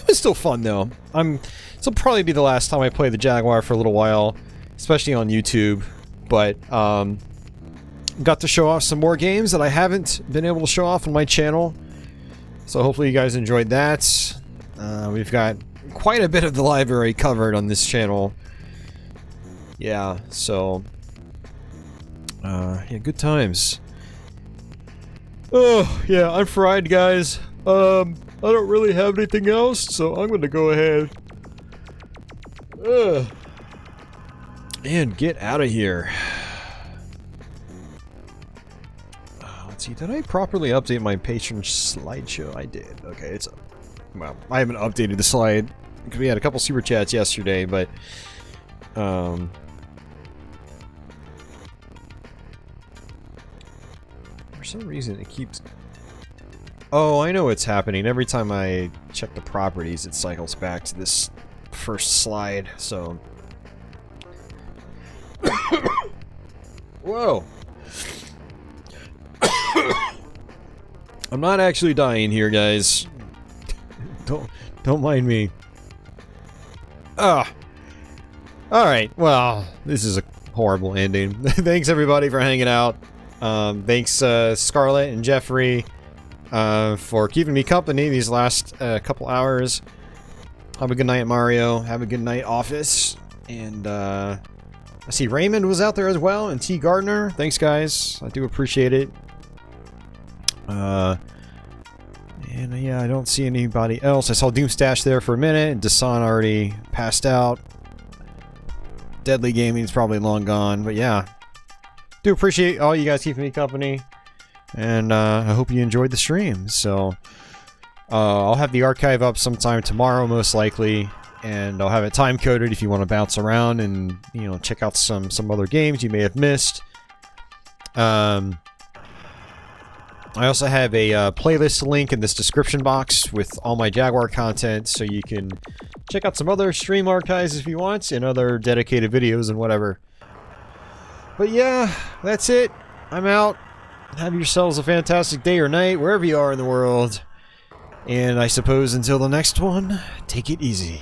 was still fun though. This will probably be the last time I play the Jaguar for a little while, especially on YouTube. But got to show off some more games that I haven't been able to show off on my channel. So hopefully you guys enjoyed that. We've got quite a bit of the library covered on this channel. Yeah, so yeah, good times. Oh, yeah, I'm fried, guys. I don't really have anything else, so I'm gonna go ahead and get out of here. Let's see, did I properly update my patron slideshow? I did. Okay, it's up. Well, I haven't updated the slide because we had a couple super chats yesterday, but for some reason it keeps... Oh, I know what's happening. Every time I check the properties, it cycles back to this first slide, so... Whoa! I'm not actually dying here, guys. Don't mind me. Alright, well, this is a horrible ending. Thanks everybody for hanging out. Thanks Scarlett and Jeffrey for keeping me company these last couple hours. Have a good night, Mario. Have a good night, Office. And I see Raymond was out there as well, and T. Gardner. Thanks, guys. I do appreciate it. And yeah, I don't see anybody else. I saw Doomstash there for a minute, and Dasan already passed out. Deadly Gaming's probably long gone, but yeah. Do appreciate all you guys keeping me company. And I hope you enjoyed the stream. So I'll have the archive up sometime tomorrow, most likely. And I'll have it time-coded if you want to bounce around and, you know, check out some other games you may have missed. I also have a playlist link in this description box with all my Jaguar content, so you can check out some other stream archives if you want, and other dedicated videos and whatever. But yeah, that's it. I'm out. Have yourselves a fantastic day or night, wherever you are in the world. And I suppose until the next one, take it easy.